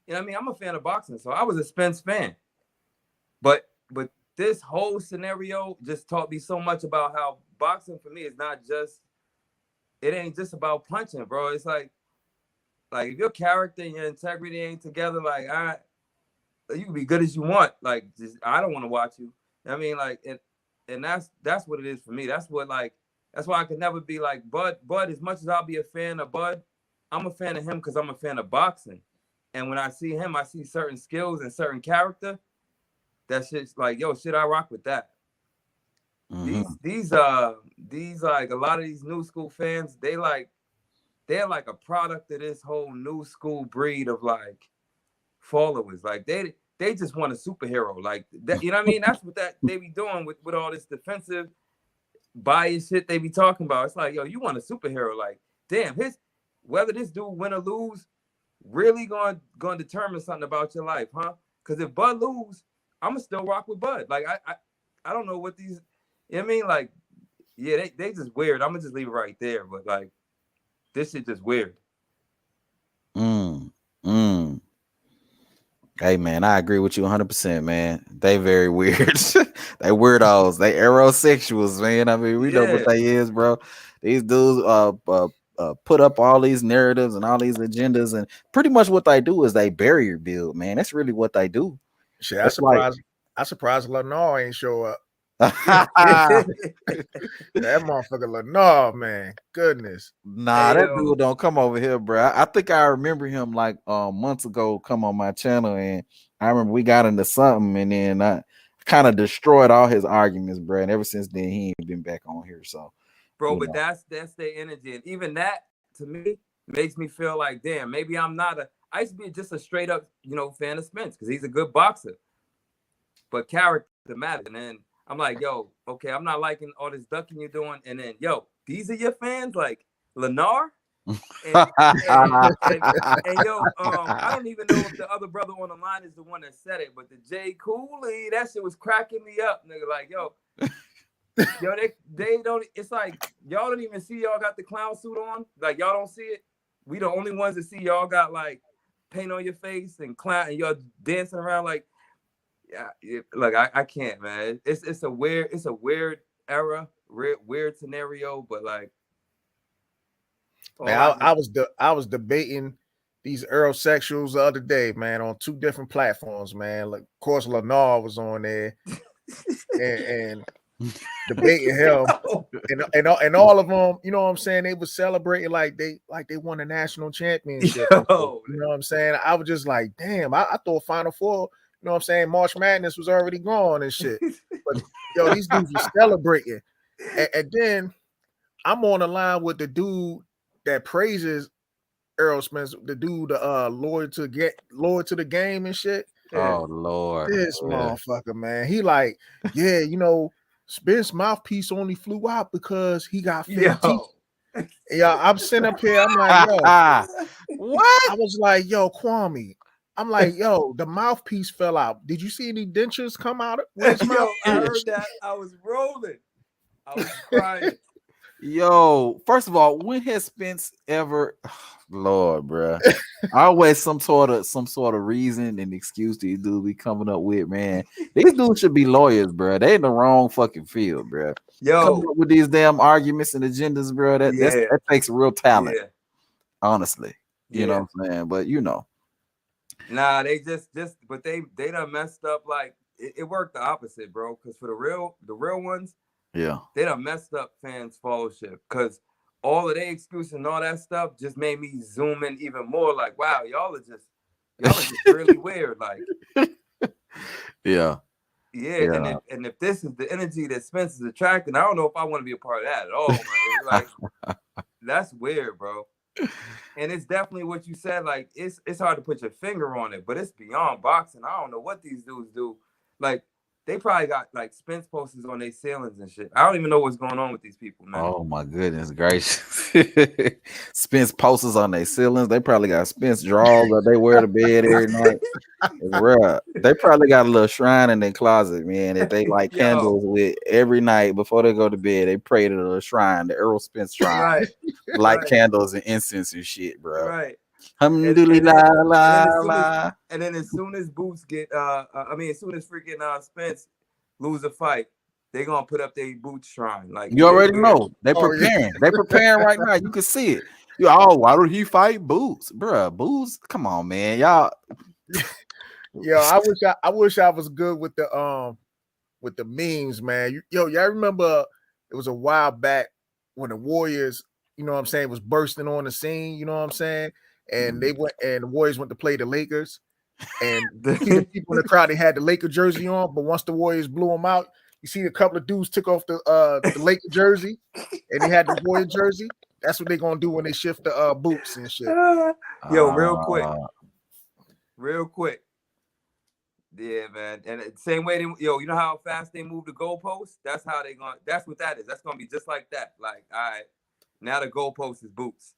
what I mean? I'm a fan of boxing, so I was a Spence fan. But this whole scenario just taught me so much about how boxing for me is it ain't just about punching, bro. It's like if your character and your integrity ain't together, like you can be good as you want. Like I don't want to watch you. You know what I mean? Like and that's what it is for me. That's why I could never be like Bud. As much as I'll be a fan of Bud, I'm a fan of him because I'm a fan of boxing. And when I see him, I see certain skills and certain character. That shit's like, yo, shit, I rock with that. Mm-hmm. These like a lot of these new school fans, they're like a product of this whole new school breed of like followers. Like they just want a superhero. Like that, you know what I mean? That's what they be doing with all this defensive bias shit they be talking about. It's like, yo, you want a superhero. Like, damn, whether this dude win or lose really going to determine something about your life, huh? Because if Bud lose, I'm gonna still rock with Bud. Like I don't know what these, you know what I mean? Like, yeah, they just weird. I'm gonna just leave it right there. But like, this shit just weird. Hey man, I agree with you 100%, man. They very weird. They weirdos. They aerosexuals, man. I mean, we know what they is, bro. These dudes put up all these narratives and all these agendas, and pretty much what they do is they barrier build, man. That's really what they do. Shit, I surprised Lenore ain't show up. That motherfucker Lenore, man. Goodness. Nah, that dude don't come over here, bro. I think I remember him like months ago come on my channel, and I remember we got into something, and then I kind of destroyed all his arguments, bro. And ever since then, he ain't been back on here. So, bro, but that's their energy, and even that to me makes me feel like, damn, maybe I'm not I used to be just a straight up, fan of Spence because he's a good boxer, but character matter. And then I'm like, yo, okay, I'm not liking all this ducking you're doing. And then, yo, these are your fans, like Lennar. And yo, I don't even know if the other brother on the line is the one that said it, but the J. Cooley, that shit was cracking me up, nigga. Like, yo, they don't. It's like y'all don't even see y'all got the clown suit on. Like y'all don't see it. We the only ones that see y'all got like paint on your face and clown, and y'all dancing around like, yeah. Like I can't, man. It's a weird era, weird scenario, but like. Man, I was debating these Earl-sexuals the other day, man, on 2 different platforms, man. Like, of course, Lennar was on there, and debating him, and all of them, you know what I'm saying? They were celebrating like they won a national championship. You know what I'm saying? I was just like, damn, I thought Final Four, you know what I'm saying? March Madness was already gone and shit. But yo, these dudes were celebrating, and then I'm on the line with the dude that praises Errol Spence, the dude loyal to the game and shit. Oh Lord, this motherfucker, man. He like, yeah, you know, Spence mouthpiece only flew out because he got 15. Yeah, I'm sitting up here. I'm like, yo, what? I was like, yo, Kwame. I'm like, yo, the mouthpiece fell out. Did you see any dentures come out with his mouth? I heard that. I was rolling. I was crying. Yo, first of all, when has Spence ever, Lord, bro, always some sort of reason and excuse these dudes be coming up with, man. These dudes should be lawyers, bro. They in the wrong fucking field, bro. Coming up with these damn arguments and agendas, bro. That takes real talent, honestly. You know what I'm saying? But you know, nah, they just, but they done messed up. Like it worked the opposite, bro. Because for the real ones. Yeah, they done messed up fans' followership because all of their excuses and all that stuff just made me zoom in even more. Like, wow, y'all are just really weird. Like, yeah. And if this is the energy that Spence is attracting, I don't know if I want to be a part of that at all, man. Like, that's weird, bro. And it's definitely what you said. Like, it's hard to put your finger on it, but it's beyond boxing. I don't know what these dudes do. Like. They probably got like Spence posters on their ceilings and shit. I don't even know what's going on with these people, man. Oh my goodness gracious. Spence posters on their ceilings. They probably got Spence drawers that they wear to bed every night. Bruh. They probably got a little shrine in their closet, man, that they light candles with every night before they go to bed. They pray to the shrine, the Errol Spence shrine. Light candles and incense and shit, bro. Right. And then as soon as Boots get as soon as freaking Spence lose a fight, they gonna put up their Boots shrine. Like you already know. They preparing. They preparing right now. You can see it. Why don't he fight Boots? Bruh, Boots, come on, man. Y'all. Yo, I wish I was good with the memes, man. Y'all remember it was a while back when the Warriors, you know what I'm saying, was bursting on the scene, you know what I'm saying? And the Warriors went to play the Lakers, and the people in the crowd, they had the Laker jersey on, but once the Warriors blew them out, you see a couple of dudes took off the Laker jersey, and they had the Warrior jersey. That's what they're gonna do when they shift the boots and shit. Yo, real quick. Yeah, man. And the same way you know how fast they move the goalposts? That's how they gonna. That's what that is. That's gonna be just like that. Like, all right, now the goalpost is Boots.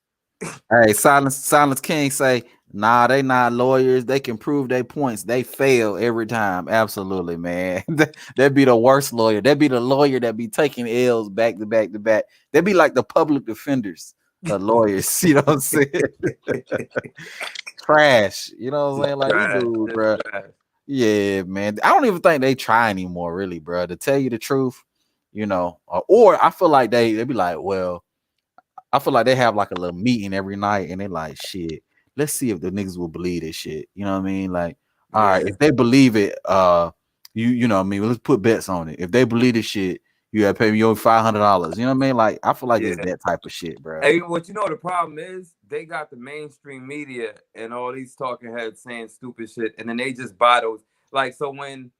Hey, Silence King say, nah, they not lawyers. They can prove their points. They fail every time. Absolutely, man. That'd be the worst lawyer. That'd be the lawyer that be taking L's back to back to back. They'd be like the public defenders, the lawyers. You know what I'm saying? Trash. You know what I'm saying? Like, dude, bro. Yeah, man. I don't even think they try anymore, really, bro. To tell you the truth, you know, or I feel like they be like, well, I feel like they have like a little meeting every night, and they like, shit, let's see if the niggas will believe this shit. You know what I mean? Like, all right, if they believe it, you know what I mean? Let's put bets on it. If they believe this shit, you gotta pay me over $500. You know what I mean? Like, I feel like it's that type of shit, bro. Hey, what you know the problem is? They got the mainstream media and all these talking heads saying stupid shit, and then they just buy those. Like, so when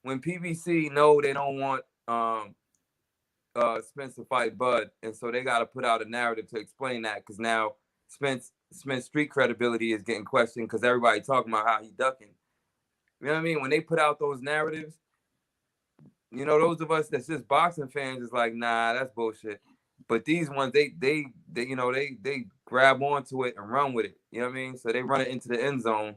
PBC know they don't want Spence to fight Bud, and so they got to put out a narrative to explain that, because now Spence street credibility is getting questioned because everybody talking about how he ducking. You know what I mean? When they put out those narratives, You know, those of us that's just boxing fans is like, nah, that's bullshit. But these ones, they you know, they grab onto it and run with it. You know what I mean? So they run it into the end zone.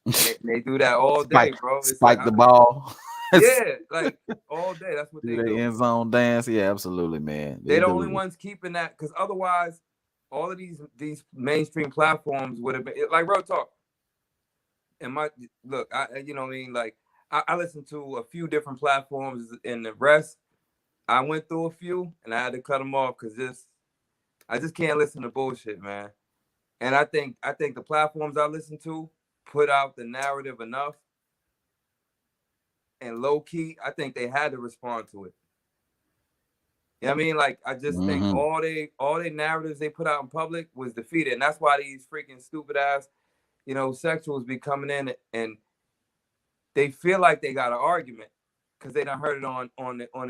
And they do that all day, bro. It's Spike like, the ball. yeah, like all day. That's what Do they the do. end zone dance. Yeah, absolutely, man. They're the only ones keeping that, because otherwise, all of these mainstream platforms would have been like real talk. And look, you know what I mean? Like I listened to a few different platforms, and the rest, I went through a few and I had to cut them off because I just can't listen to bullshit, man. And I think the platforms I listen to put out the narrative enough, and low key, I think they had to respond to it. You know what I mean? Like, I just think all they narratives they put out in public was defeated. And that's why these freaking stupid ass, you know, sexuals be coming in and they feel like they got an argument because they done heard it on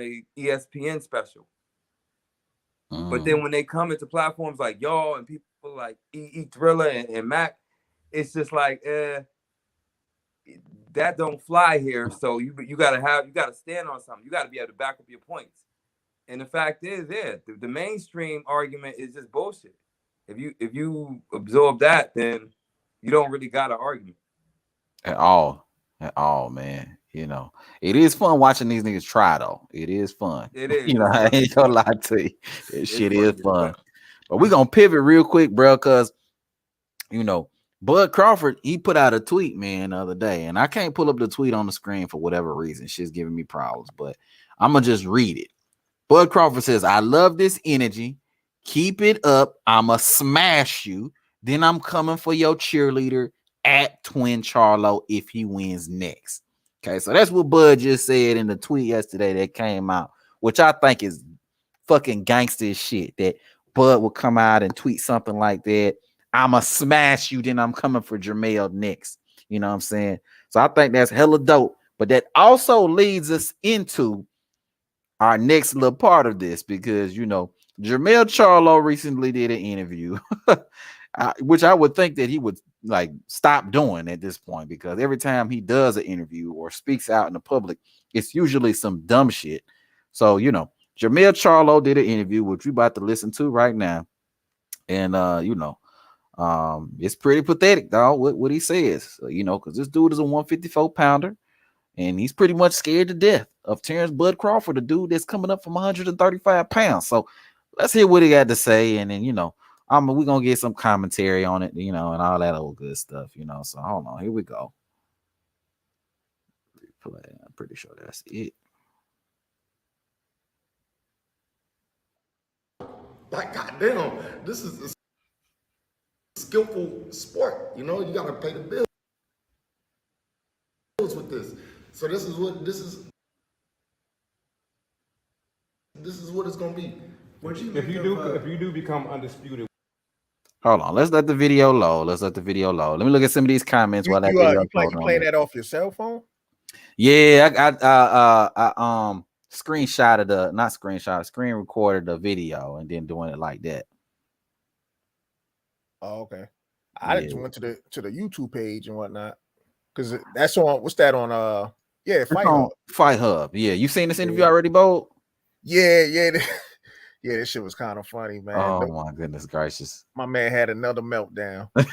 a ESPN special. But then when they come into platforms like y'all and people like E Thriller and Mac, it's just like, that don't fly here. So you gotta stand on something. You gotta be able to back up your points. And the fact is, the mainstream argument is just bullshit. If you absorb that, then you don't really got an argument at all, man. You know, it is fun watching these niggas try, though. It is fun. It is. You know, I ain't gonna lie to you. This shit is fun. But we're gonna pivot real quick, bro, because you know, Bud Crawford, he put out a tweet, man, the other day, and I can't pull up the tweet on the screen for whatever reason. Shit's giving me problems, but I'm gonna just read it. Bud Crawford says, "I love this energy. Keep it up. I'ma smash you. Then I'm coming for your cheerleader at Twin Charlo if he wins next." Okay, so that's what Bud just said in the tweet yesterday that came out, which I think is fucking gangster shit. That Bud will come out and tweet something like that. I'ma smash you, then I'm coming for Jermell next. You know what I'm saying? So I think that's hella dope. But that also leads us into our next little part of this, because you know Jermell Charlo recently did an interview, which I would think that he would like stop doing at this point, because every time he does an interview or speaks out in the public, it's usually some dumb shit. So you know, Jermell Charlo did an interview, which we about to listen to right now, and you know, it's pretty pathetic, dog. What he says, you know, because this dude is a 154 pounder. And he's pretty much scared to death of Terence Bud Crawford, the dude that's coming up from 135 pounds. So let's hear what he got to say. And then, you know, we're going to get some commentary on it, you know, and all that old good stuff, you know. So hold on. Here we go. I'm pretty sure that's it. Like, goddamn, this is a skillful sport. You know, you got to pay the bills with this. So this is what it's gonna be. If you do become undisputed. Hold on, let's let the video load. Let me look at some of these comments while that video you playing that off your cell phone? Yeah, I screen recorded the video and then doing it like that. Oh, okay. I just went to the YouTube page and whatnot, because that's on. What's that on? Fight Hub. Yeah, you seen this interview already, Bo? Yeah. Yeah, this shit was kind of funny, man. Oh my goodness gracious! My man had another meltdown. The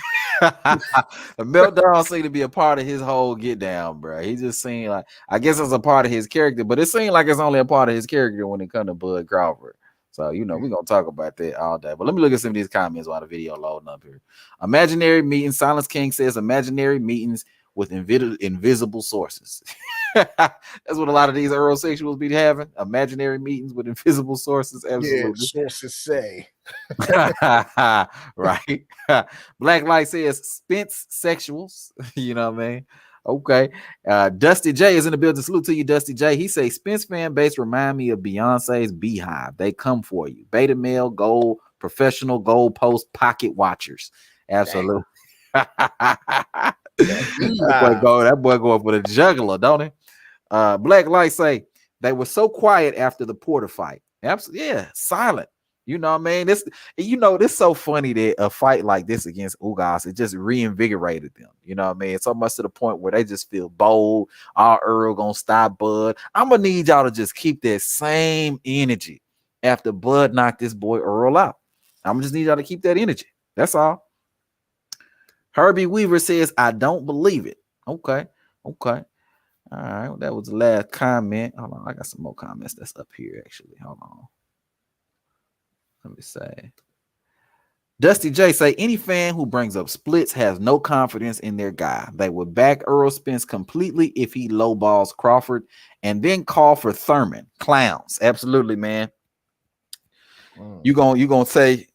meltdown seemed to be a part of his whole get down, bro. He just seemed like, I guess it's a part of his character, but it seemed like it's only a part of his character when it comes to Bud Crawford. So, you know, we're going to talk about that all day. But let me look at some of these comments while the video loading up here. Imaginary meetings. Silence King says imaginary meetings with invisible sources. That's what a lot of these Eurosexuals be having. Imaginary meetings with invisible sources. Absolutely. Yeah, sources say. Right. Black Light says Spence sexuals. You know what I mean? Okay. Dusty J is in the building. Salute to you, Dusty J. He says Spence fan base remind me of Beyonce's Beehive. They come for you. Beta male, gold, professional, gold post, pocket watchers. Absolutely. That boy going for the juggler, don't he? Black Light say they were so quiet after the Porter fight. Absolutely, yeah, silent. You know what I mean? This so funny that a fight like this against Ugas, it just reinvigorated them. You know what I mean? So much to the point where they just feel bold. All Earl gonna stop Bud. I'm gonna need y'all to just keep that same energy after Bud knocked this boy Earl out. I'm gonna just need y'all to keep that energy. That's all. Herbie Weaver says, I don't believe it. Okay. All right. That was the last comment. Hold on. I got some more comments that's up here, actually. Hold on. Let me say. Dusty J say, any fan who brings up splits has no confidence in their guy. They would back Errol Spence completely if he lowballs Crawford and then call for Thurman. Clowns. Absolutely, man. You gonna say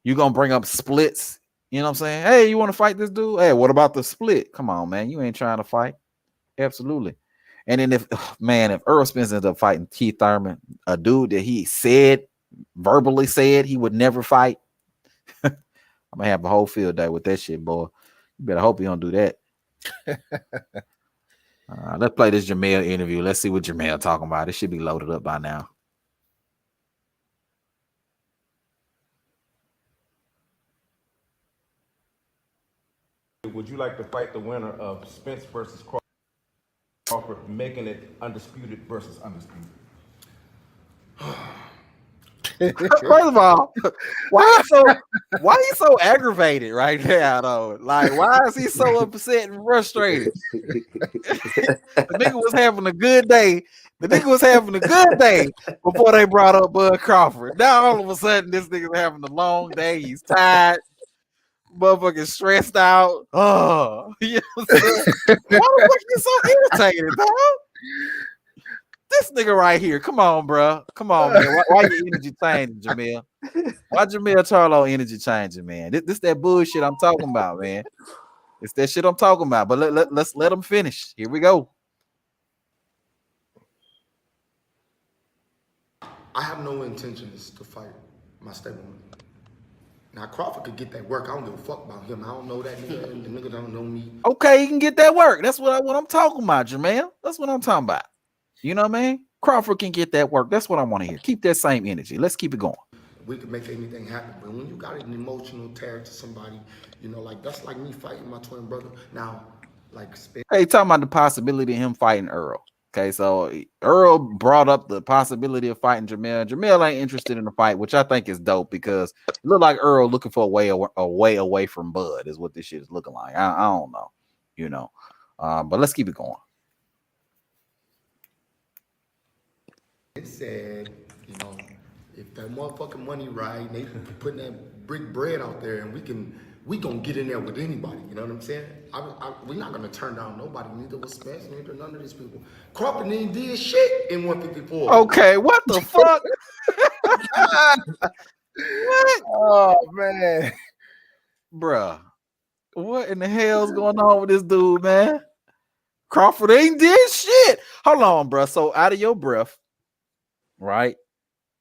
you gonna bring up splits? You know what I'm saying? Hey, you want to fight this dude? Hey, what about the split? Come on, man. You ain't trying to fight. Absolutely. And then if Errol Spence ends up fighting Keith Thurman, a dude that he verbally said he would never fight, I'm gonna have a whole field day with that shit, boy. You better hope he don't do that. Let's play this Jermell interview. Let's see what Jermell talking about. It should be loaded up by now. Would you like to fight the winner of Spence versus Crawford, making it undisputed versus undisputed? First of all, why he so aggravated right now, though? Like, why is he so upset and frustrated? The nigga was having a good day. Before they brought up Bud Crawford. Now all of a sudden, this nigga's having a long day. He's tired. Motherfucking stressed out. Oh, you know what I'm saying? Why the fuck you so irritated, dog? This nigga right here. Come on, bro. Come on, man. Why your energy changing, Jermell? Why Jermell Charlo energy changing, man? This that bullshit I'm talking about, man. It's that shit I'm talking about. But let's let him finish. Here we go. I have no intentions to fight my stableman. Now, Crawford could get that work. I don't give a fuck about him. I don't know that nigga. The nigga don't know me. Okay, he can get that work. That's what I'm talking about, Jermell. That's what I'm talking about. You know what I mean? Crawford can get that work. That's what I want to hear. Keep that same energy. Let's keep it going. We can make anything happen. But when you got an emotional tear to somebody, you know, like that's like me fighting my twin brother. Now, like... Hey, talking about the possibility of him fighting Earl. Okay, so Earl brought up the possibility of fighting Jermell. Jermell ain't interested in the fight, which I think is dope because it looked like Earl looking for a way away from Bud is what this shit is looking like. I don't know, you know. But let's keep it going. It said, you know, if that motherfucking money right, they putting that brick bread out there, and we gonna get in there with anybody. You know what I'm saying? We're not gonna turn down nobody. Neither was Spence, neither none of these people. Crawford ain't did shit in 154. Okay, what the fuck? What? Oh man, bruh, what in the hell's going on with this dude, man? Crawford ain't did shit. Hold on, bruh. So out of your breath. Right,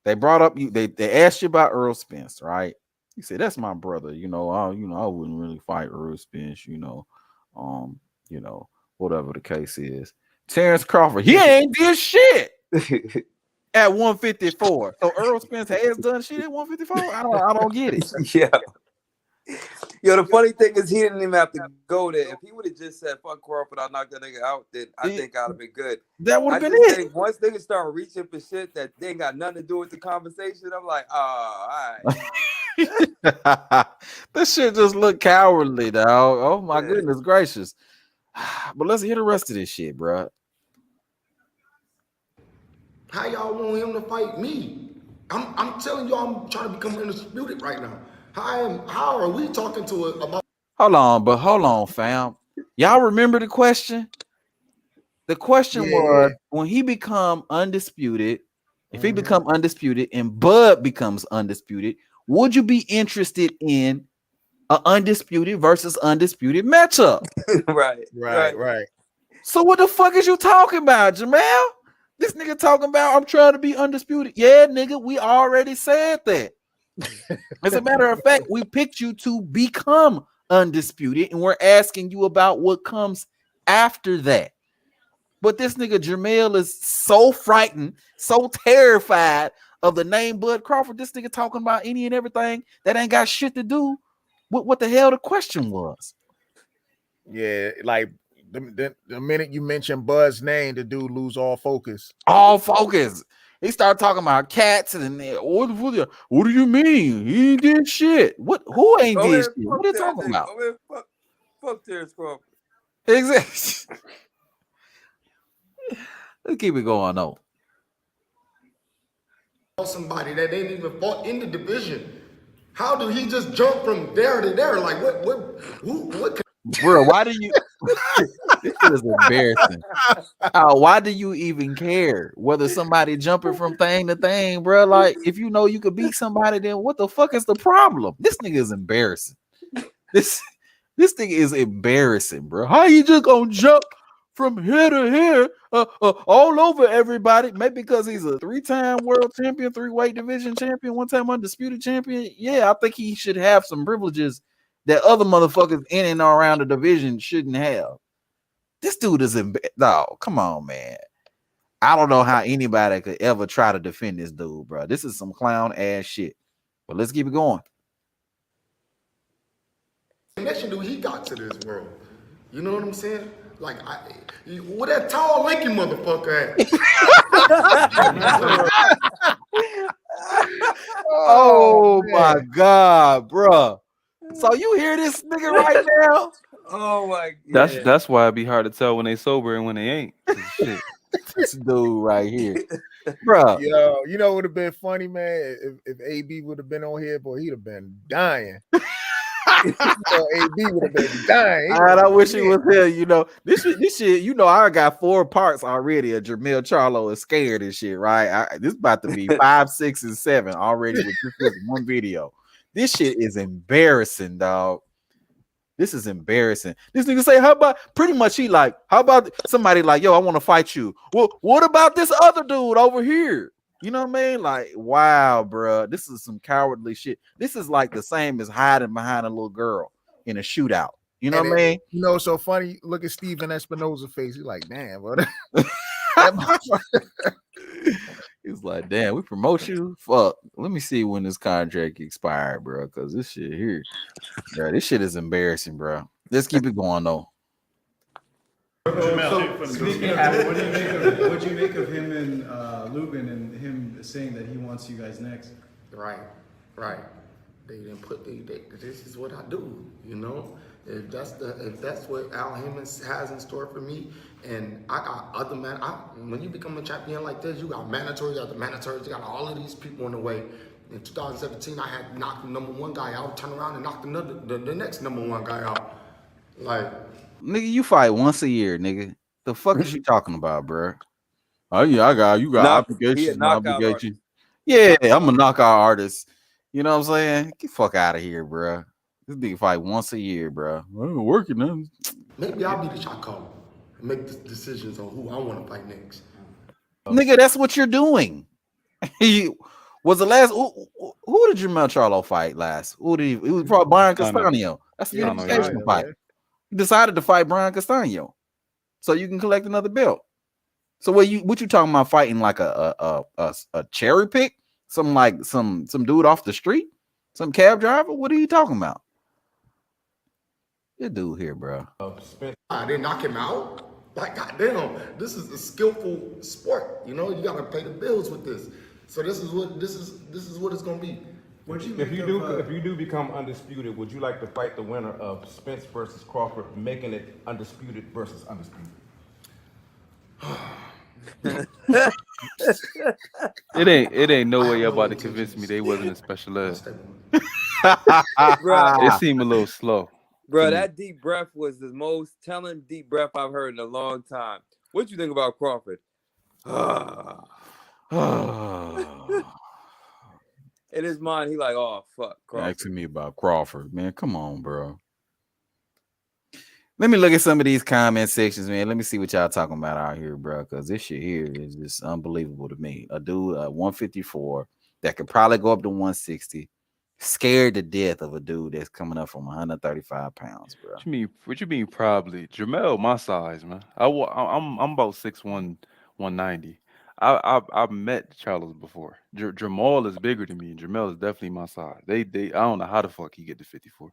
they brought up you. They asked you about Errol Spence, right? You said that's my brother. You know, I wouldn't really fight Errol Spence. You know, whatever the case is. Terence Crawford, he ain't did shit at 154. So Errol Spence has done shit at 154. I don't get it. Yeah. Yo, the funny thing is he didn't even have to go there. If he would have just said, fuck Crawford, I'll knock that nigga out, then I think I'd have been good. That would have been it. Think once niggas start reaching for shit that they ain't got nothing to do with the conversation, I'm like, oh, all right. This shit just look cowardly, dog. Oh my goodness gracious. But let's hear the rest of this shit, bro. How y'all want him to fight me? I'm telling you, I'm trying to become undisputed right now. How are we talking to it about? Hold on, fam. Y'all remember the question? The question was when he become undisputed, if he become undisputed and Bud becomes undisputed, would you be interested in an undisputed versus undisputed matchup? Right. So what the fuck is you talking about, Jermell? This nigga talking about I'm trying to be undisputed. Yeah, nigga, we already said that. As a matter of fact, we picked you to become undisputed, and we're asking you about what comes after that. But this nigga Jermell is so frightened, so terrified of the name Bud Crawford. This nigga talking about any and everything that ain't got shit to do with what the hell the question was. Yeah, like the minute you mention Bud's name, the dude lose all focus. All focus. He started talking about cats and what do you mean? He ain't did shit. What? Who ain't did shit? What are you talking about? Fuck Terence Crawford. Exactly. Let's keep it going on. Somebody that ain't even fought in the division. How do he just jump from there to there? Like what? Bro, why do you? This shit is embarrassing. Why do you even care whether somebody jumping from thing to thing, bro? Like, if you know you could beat somebody, then what the fuck is the problem? This nigga is embarrassing. This thing is embarrassing, bro. How you just gonna jump from here to here, all over everybody? Maybe because he's a 3-time world champion, 3-weight division champion, 1-time undisputed champion. Yeah, I think he should have some privileges that other motherfuckers in and around the division shouldn't have. This dude is no, come on, man. I don't know how anybody could ever try to defend this dude, bro. This is some clown ass shit. But let's keep it going. Connection do he got to this world? You know what I'm saying? Like, what that tall, lanky motherfucker at? Oh my God, bro. So you hear this nigga right now? Oh my God. That's why it'd be hard to tell when they sober and when they ain't. Shit. This dude right here, bro. Yo, you know what would have been funny, man? If AB would have been on here, boy, he'd have been dying. AB would have been dying. I wish he was here. You know, this shit. You know, I got 4 parts already. Of Jermell Charlo is scared and shit. Right? This about to be 5, 6, and 7 already with just one video. This shit is embarrassing, dog. This is embarrassing. This nigga say, how about, pretty much he like, how about somebody like, yo, I want to fight you. Well, what about this other dude over here? You know what I mean? Like, wow, bro. This is some cowardly shit. This is like the same as hiding behind a little girl in a shootout. You know what I mean? You know, so funny. Look at Steven Espinosa's face. He's like, damn, bro. He's like, damn, we promote you? Fuck. Let me see when this contract expired, bro. Because this shit here, bro, this shit is embarrassing, bro. Let's keep it going, though. So, speaking of, what do you make of him and Lubin and him saying that he wants you guys next? Right. They didn't put this is what I do, you know. If that's what Al Heyman has in store for me, and I got other when you become a champion like this, you got mandatories after mandatories, you got all of these people in the way. In 2017, I had knocked the #1 guy out, turn around and knock the next #1 guy out. Like, nigga, you fight once a year, nigga. The fuck is you talking about, bro? Oh yeah, you got obligations. Yeah, I'm a knockout artist. You know what I'm saying? Get the fuck out of here, bro. This nigga fight once a year, bro. I'm working them. Maybe I'll be the shot caller and make the decisions on who I want to fight next. Nigga, that's what you're doing. He was the last. Who did Jermell Charlo fight last? Who did he? It was probably Brian Castaño. That's the unification fight. He decided to fight Brian Castaño, so you can collect another belt. So what you talking about fighting like a cherry pick? Some like some dude off the street, some cab driver? What are you talking about? This dude here, bro. I didn't knock him out. Like, goddamn, this is a skillful sport. You know, you gotta pay the bills with this. So this is what it's gonna be. If you do become undisputed, would you like to fight the winner of Spence versus Crawford, making it undisputed versus undisputed? It ain't no way y'all about to convince me they wasn't a special ed. It seemed a little slow. Bro, that deep breath was the most telling deep breath I've heard in a long time. What you think about Crawford? In his mind, he like, oh, fuck, Crawford. Asking me about Crawford, man. Come on, bro. Let me look at some of these comment sections, man. Let me see what y'all talking about out here, bro. Because this shit here is just unbelievable to me. A dude, 154, that could probably go up to 160. Scared to death of a dude that's coming up from 135 pounds, bro. What you mean probably? Jermell, my size, man. I'm about 6'1", 190. I've met Charlos before. Jermall is bigger than me, and Jermell is definitely my size. They I don't know how the fuck he get to 54.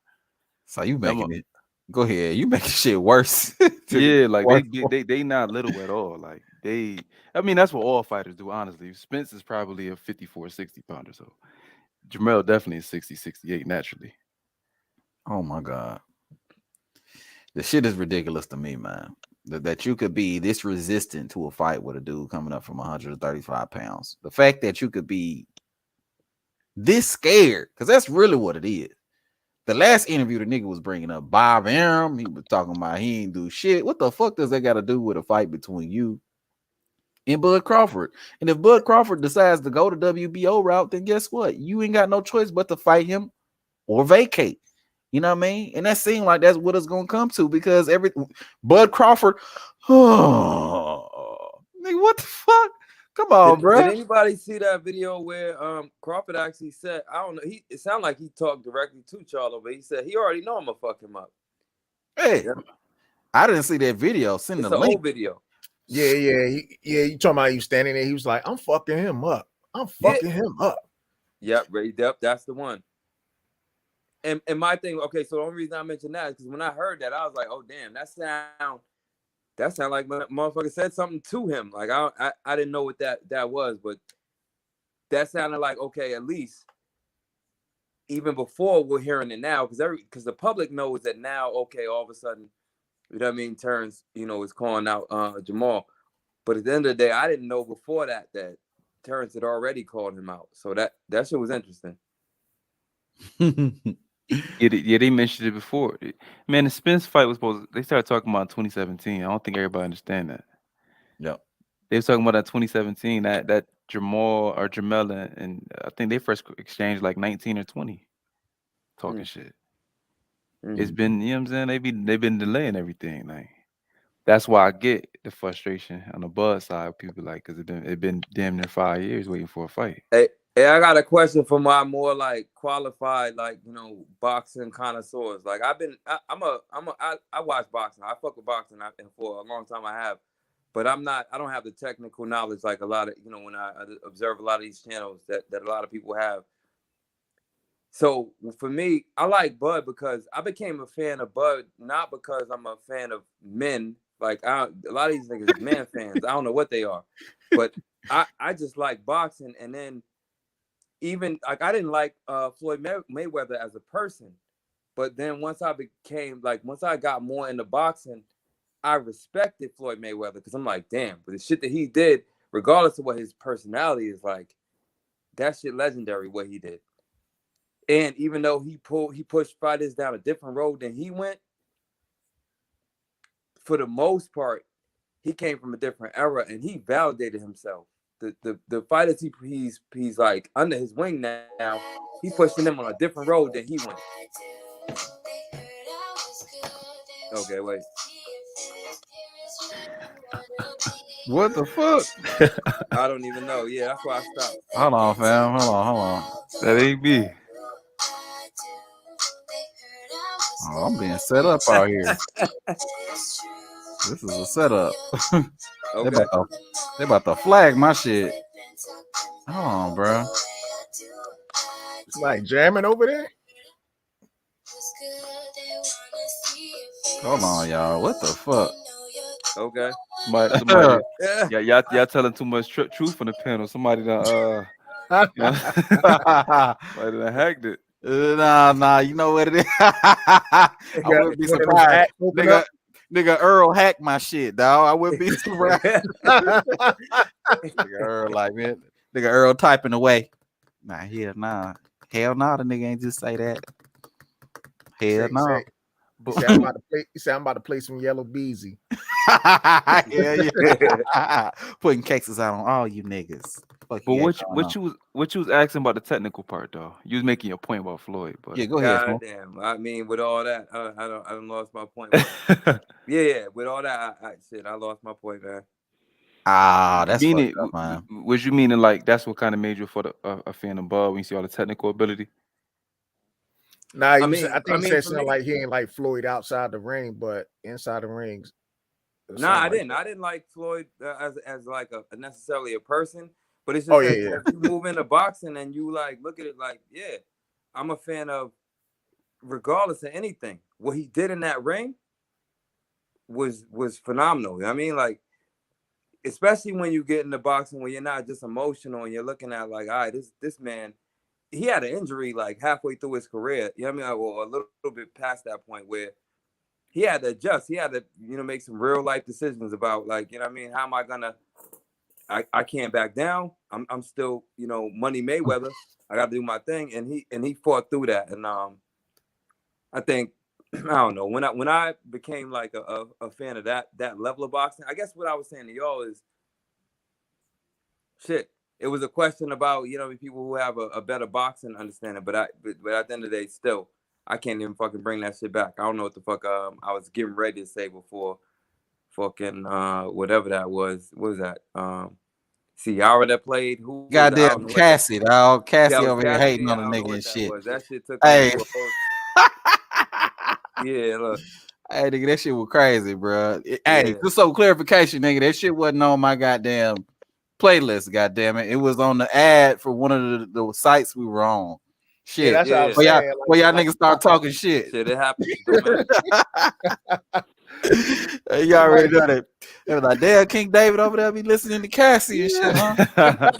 So you making it? Go ahead. You making shit worse. Yeah, like they not little at all. Like I mean, that's what all fighters do, honestly. Spence is probably a 54, 60 pounder. So Jermell definitely is 60, 68 naturally. Oh my God. The shit is ridiculous to me, man. That you could be this resistant to a fight with a dude coming up from 135 pounds. The fact that you could be this scared, because that's really what it is. The last interview the nigga was bringing up Bob Arum. He was talking about he ain't do shit. What the fuck does that got to do with a fight between you and Bud Crawford? And if Bud Crawford decides to go the WBO route, then guess what? You ain't got no choice but to fight him or vacate. You know what I mean? And that seemed like that's what it's gonna come to, because Bud Crawford, oh, nigga, what the fuck? Come on, bro. Did anybody see that video where Crawford actually said, I don't know, it sounded like he talked directly to Charlo, but he said he already know I'm gonna fuck him up. Hey, I didn't see that video. Send the link. Old video. Yeah. You talking about you standing there? He was like, "I'm fucking him up. I'm fucking him up." Yep, that's the one. And my thing, okay, so the only reason I mentioned that is because when I heard that, I was like, oh damn, that sound like my motherfucker said something to him. Like I didn't know what that was, but that sounded like, okay, at least even before we're hearing it now, because the public knows that now, okay, all of a sudden, you know what I mean, Terence, is calling out Jermall. But at the end of the day, I didn't know before that Terence had already called him out. So that shit was interesting. Yeah, they mentioned it before. Man, the Spence fight they started talking about in 2017. I don't think everybody understand that. Yep. They were talking about that 2017, that Jermell and I think they first exchanged like 19 or 20 talking shit. It's been, you know what I'm saying? They've been delaying everything. Like that's why I get the frustration on the Bud side. People like, because it been damn near 5 years waiting for a fight. Hey, I got a question for my more like qualified, like, boxing connoisseurs. Like I watch boxing. I fuck with boxing for a long time. I have, but I don't have the technical knowledge like a lot of, when I observe a lot of these channels that a lot of people have. So for me, I like Bud because I became a fan of Bud, not because I'm a fan of men. Like a lot of these niggas are man fans. I don't know what they are, but I just like boxing. And then even like I didn't like Floyd Mayweather as a person, but then once I got more into boxing, I respected Floyd Mayweather because I'm like, damn, but the shit that he did, regardless of what his personality is like, that shit legendary what he did. And even though he pushed fighters down a different road than he went, for the most part, he came from a different era and he validated himself. The fighters he's like under his wing now, he pushing them on a different road than he went. Okay, wait. What the fuck? I don't even know. Yeah, that's why I stopped. Hold on, fam. Hold on. That ain't me. Oh, I'm being set up out here. This is a setup. Okay. They about to flag my shit. Hold on, bro. It's like jamming over there. Hold on, y'all. What the fuck? Okay. Somebody y'all telling too much truth on the panel. Somebody done somebody done hacked it. Nah, you know what it is. I wouldn't be surprised. Nigga Earl hacked my shit, dog. I wouldn't be surprised. Nigga Earl like, man. Nigga Earl typing away. Hell nah, the nigga ain't just say that. Hell no. You say I'm about to play some Yellow Beezy. Yeah. Putting cases out on all you niggas. But what you was asking about the technical part though? You was making your point about Floyd, but yeah, go ahead. God damn. I mean, with all that, I don't lost my point. yeah, with all that, I lost my point, man. That's meaning, fucked up, man. Was you meaning like that's what kind of made you for a fan of Bud when you see all the technical ability? Nah, I think he said something like he ain't like Floyd outside the ring, but inside the rings, I didn't. I didn't like Floyd as like a necessarily a person, but it's just Oh, that yeah. if you move into boxing and you like look at it like, yeah, I'm a fan of, regardless of anything, what he did in that ring was phenomenal. You know what I mean, like, especially when you get into boxing where you're not just emotional and you're looking at like, all right, this man, he had an injury like halfway through his career. You know what I mean, or a little bit past that point where he had to adjust. He had to, make some real life decisions about like, you know what I mean, how am I gonna? I can't back down. I'm still, Money Mayweather. I got to do my thing, and he fought through that. And I think I don't know when I became like a fan of that level of boxing. I guess what I was saying to y'all is, shit. It was a question about people who have a better boxing understanding, but at the end of the day, still. I can't even fucking bring that shit back. I don't know what the fuck I was getting ready to say before fucking whatever that was. What was that? Ciara that played? Who was that? I don't Goddamn know Cassie, dog. Cassie was over here Cassidy. hating on I the don't know nigga what and that shit. was. That shit took me Hey. to a whole... Yeah, look. Hey, nigga, that shit was crazy, bro. Hey, Yeah. just some clarification, nigga. That shit wasn't on my goddamn playlist, goddamn it. It was on the ad for one of the sites we were on. Shit. Yeah, that's what I was Well, saying. y'all niggas start talking shit. Shit, it happens. Don't matter. Hey, y'all already know that. They were like, damn, King David over there be listening to Cassie and shit, huh?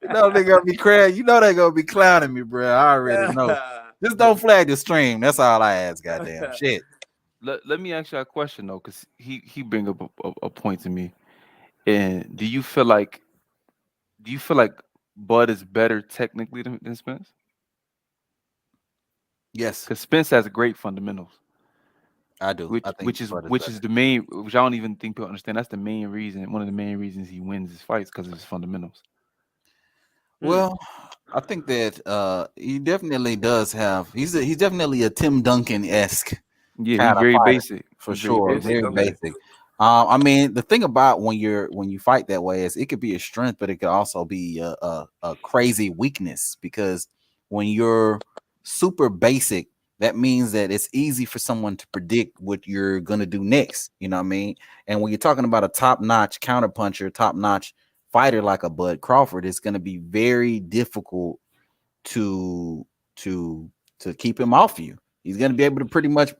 They gonna be crying. They gonna be clowning me, bro. I already know. Just don't flag the stream. That's all I ask, goddamn shit. Let me ask you a question though, because he bring up a point to me. And do you feel like Bud is better technically than Spence? Yes, because Spence has great fundamentals. I do. I think Which is better. the main, which I don't even think people understand. That's the main reason. One of the main reasons he wins his fights because of his fundamentals. Well, I think that he definitely does have. He's definitely a Tim Duncan-esque Yeah, kind he's of very fighter, basic. for He's sure. Very basic. I mean, the thing about when you fight that way is it could be a strength, but it could also be a crazy weakness, because when you're super basic, that means that it's easy for someone to predict what you're gonna do next. You know what I mean? And when you're talking about a top-notch counterpuncher, top-notch fighter like a Bud Crawford, it's gonna be very difficult to keep him off you. He's gonna be able to pretty much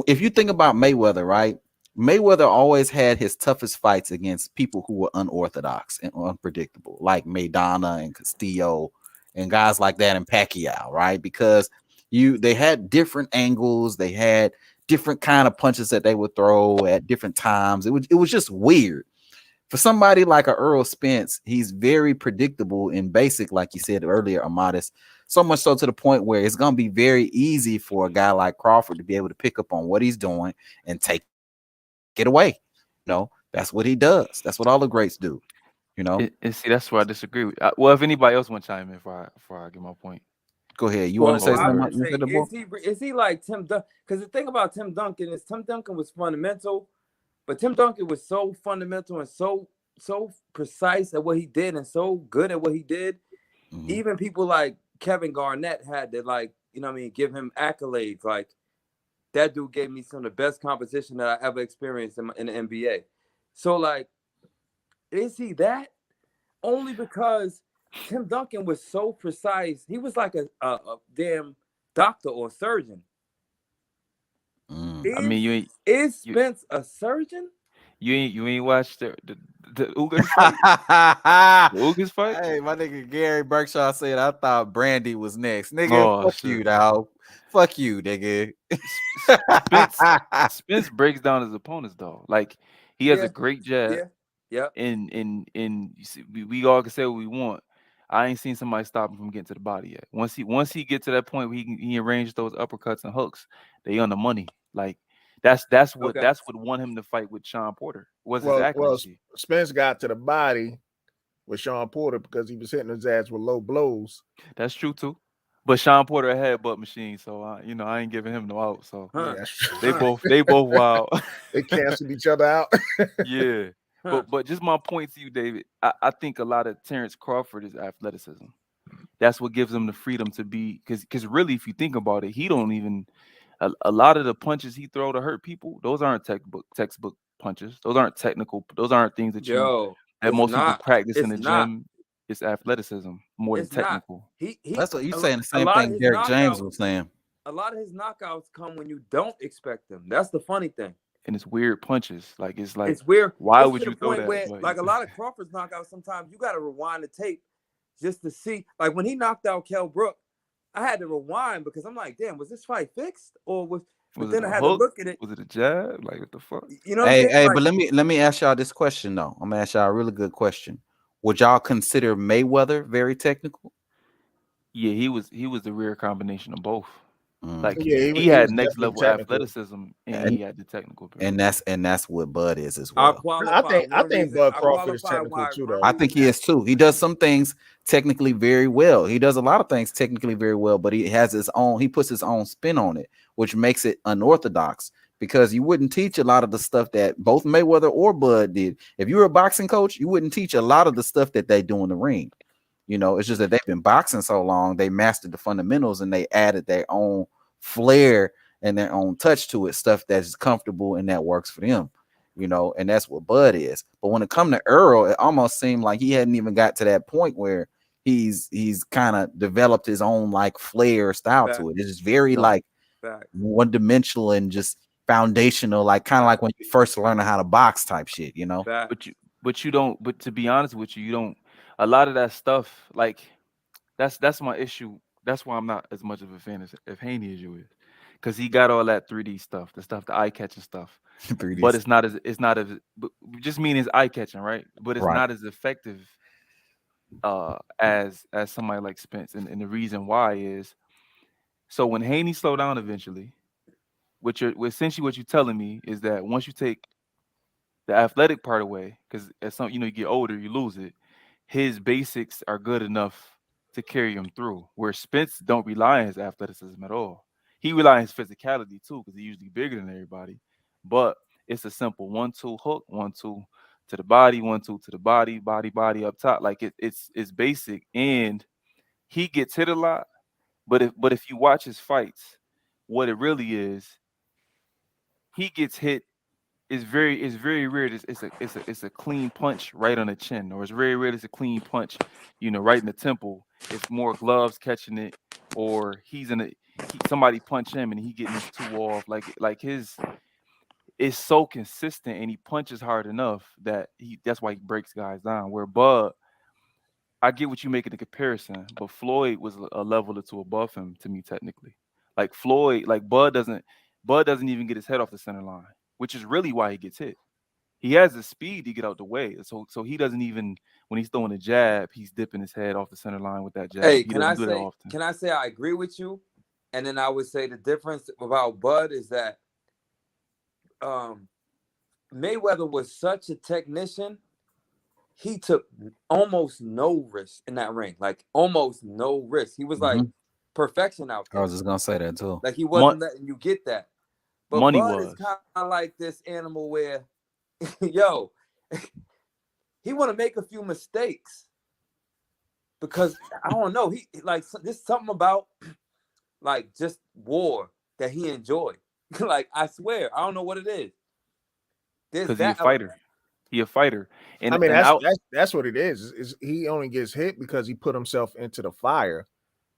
if you think about Mayweather, right? Mayweather always had his toughest fights against people who were unorthodox and unpredictable, like Maidana and Castillo and guys like that, and Pacquiao, right? Because they had different angles, they had different kind of punches that they would throw at different times. It was just weird. For somebody like a Errol Spence, he's very predictable and basic, like you said earlier, Amadis. So much so to the point where it's going to be very easy for a guy like Crawford to be able to pick up on what he's doing and take it away. That's what he does. That's what all the greats do. And see, that's where I disagree with. Well, if anybody else want to chime in before I get my point, go ahead. You want to say something? Is he like Tim Duncan? Because the thing about Tim Duncan is Tim Duncan was fundamental, but Tim Duncan was so fundamental and so precise at what he did and so good at what he did. Mm-hmm. Even people like Kevin Garnett had to give him accolades. Like, that dude gave me some of the best competition that I ever experienced in the NBA. So, like, is he that? Only because Tim Duncan was so precise. He was like a damn doctor or surgeon. Is Spence a surgeon? You ain't watched the Ugas fight? The Ugas fight? Hey, my nigga Gary Berkshaw said I thought Brandy was next. Nigga, fuck you, dog. Fuck you, nigga. Spence breaks down his opponents, though. Like, he has a great jab. Yeah. And you see, we all can say what we want. I ain't seen somebody stop him from getting to the body yet. Once he get to that point where he arranges those uppercuts and hooks, they on the money. Like, that's what won him to fight with Sean Porter. Was his accuracy. Well, Spence got to the body with Sean Porter because he was hitting his ass with low blows. That's true too. But Sean Porter had butt machine, so I ain't giving him no out. So they both wild. They canceled each other out. Yeah. But just my point to you, David, I think a lot of Terence Crawford is athleticism. That's what gives him the freedom to be, because really, if you think about it, he don't even a lot of the punches he throw to hurt people, those aren't textbook punches. Those aren't technical. Those aren't things that It's most people not. practice in It's the not. gym. It's athleticism more than It's not. technical. That's what you A saying. The same lot of thing his Derek James knockouts. was saying. A lot of his knockouts come when you don't expect them. That's the funny thing. And it's weird punches. Like it's like, It's weird. why It's would to the you throw point that? where, But like, a lot of Crawford's knockouts, sometimes you got to rewind the tape just to see. Like, when he knocked out Kell Brook, I had to rewind because I'm like, damn, was this fight fixed? But then I had to look at it. Was it a jab? Like, what the fuck? You know what I'm saying? Hey, Like, but let me ask y'all this question though. I'm gonna ask y'all a really good question. Would y'all consider Mayweather very technical? Yeah, he was the rare combination of both. Like Yeah, he had was next definitely level technical. athleticism and he had the technical ability. And that's what Bud is as I'll well. qualify. I think Bud Crawford is technical too, though. I think he is too. He does some things technically very well. He does a lot of things technically very well, but he has his own. He puts his own spin on it, which makes it unorthodox. Because you wouldn't teach a lot of the stuff that both Mayweather or Bud did. If you were a boxing coach, you wouldn't teach a lot of the stuff that they do in the ring. You know, it's just that they've been boxing so long, they mastered the fundamentals and they added their own flair and their own touch to it, stuff that's comfortable and that works for them, you know, and that's what Bud is. But when it come to Earl, it almost seemed like he hadn't even got to that point where he's kind of developed his own like flair style to it. It's just very like one-dimensional and just foundational, like kind of like when you first learn how to box type shit, you know. But you don't. But to be honest with you, you don't. A lot of that stuff, like that's my issue. That's why I'm not as much of a fan of Haney as you is, because he got all that 3D stuff, the eye-catching stuff. 3D but it's not as just mean it's eye-catching, right? But it's Right. not as effective as somebody like Spence. And the reason why is, so when Haney slowed down eventually, essentially what you're telling me is that once you take the athletic part away, because as some you get older, you lose it. His basics are good enough to carry him through. Where Spence don't rely on his athleticism at all. He relies on his physicality too, because he's usually bigger than everybody. But it's a simple 1-2 hook, 1-2 to the body, 1-2 to the body, body up top. Like it's basic, and he gets hit a lot. But if you watch his fights, what it really is, he gets hit. It's very rare. It's a clean punch right on the chin, or it's very rare. It's a clean punch, right in the temple. It's more gloves catching it, or somebody punch him and he getting his two off. Like his is so consistent, and he punches hard enough that that's why he breaks guys down. Where Bud, I get what you make in the comparison, but Floyd was a level or two above him to me technically. Like Floyd, like Bud doesn't even get his head off the center line, which is really why he gets hit. He has the speed to get out the way. So he doesn't even, when he's throwing a jab, he's dipping his head off the center line with that jab. Hey, he doesn't do that often. Can I say I agree with you? And then I would say the difference about Bud is that Mayweather was such a technician. He took almost no risk in that ring. Like almost no risk. He was like perfection out there. I was just gonna say that too. Like he wasn't letting you get that. But Money Bud was is kind of like this animal where, yo, he want to make a few mistakes because I don't know. He like there's something about like just war that he enjoyed. Like I swear, I don't know what it is. Because he's a fighter. He a fighter. And I mean, that's what it is. Is he only gets hit because he put himself into the fire.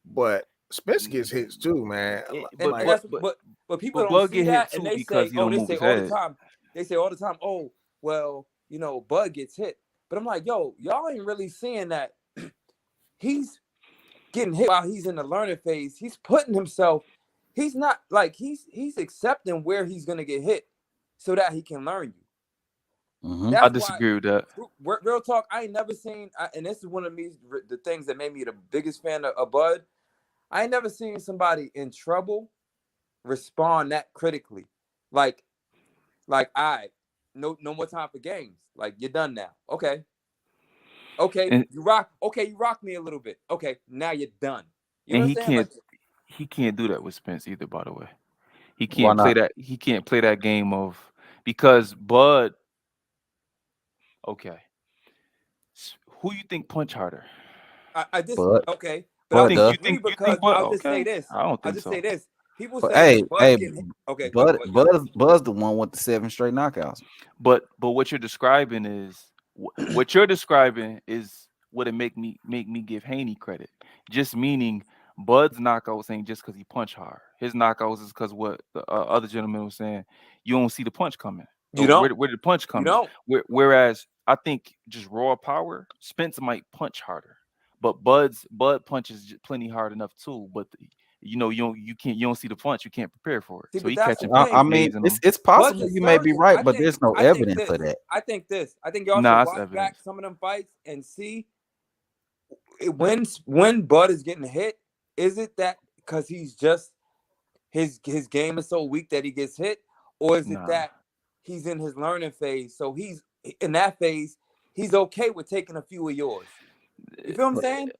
But Spence gets hits too, man. But people don't see that, and they say, oh, they say all the time. They say all the time, oh, well, Bud gets hit. But I'm like, yo, y'all ain't really seeing that. He's getting hit while he's in the learning phase. He's putting himself. He's not like he's accepting where he's gonna get hit, so that he can learn you. I disagree with that. Real talk, I ain't never seen, and this is one of the things that made me the biggest fan of Bud. I ain't never seen somebody in trouble respond that critically. Like, all right, no more time for games. Like, you're done now. Okay, you rock me a little bit. Okay, now you're done. You know and what I'm saying? He can't do that with Spence either. By the way, he can't play that. He can't play that game of, because Bud. Okay, who you think punch harder? I just Bud. okay. But I'll just agree because I'll just say this. I don't think I'll just so. say this. People But saying hey, Bud getting hit. Okay, go. Buzz the one with the 7 straight knockouts. But what you're describing is what you're describing is what it make me give Haney credit. Just meaning Bud's knockouts ain't just because he punch hard. His knockouts is because what the other gentleman was saying. You don't see the punch coming. You don't. Where did the punch come? You don't. Whereas I think just raw power, Spence might punch harder, but Bud punches plenty hard enough too. But you don't see the punch. You can't prepare for it. See, So but he that's catching. the thing. I mean, it's possible Bud's a you may be surgeon. right, I but think- there's no I think evidence this. for that. I think y'all Nah, should it's watch evidence. back some of them fights and see when Bud is getting hit. Is it that because he's just his game is so weak that he gets hit, or is it that he's in his learning phase? So he's in that phase. He's okay with taking a few of yours. You feel what I'm saying?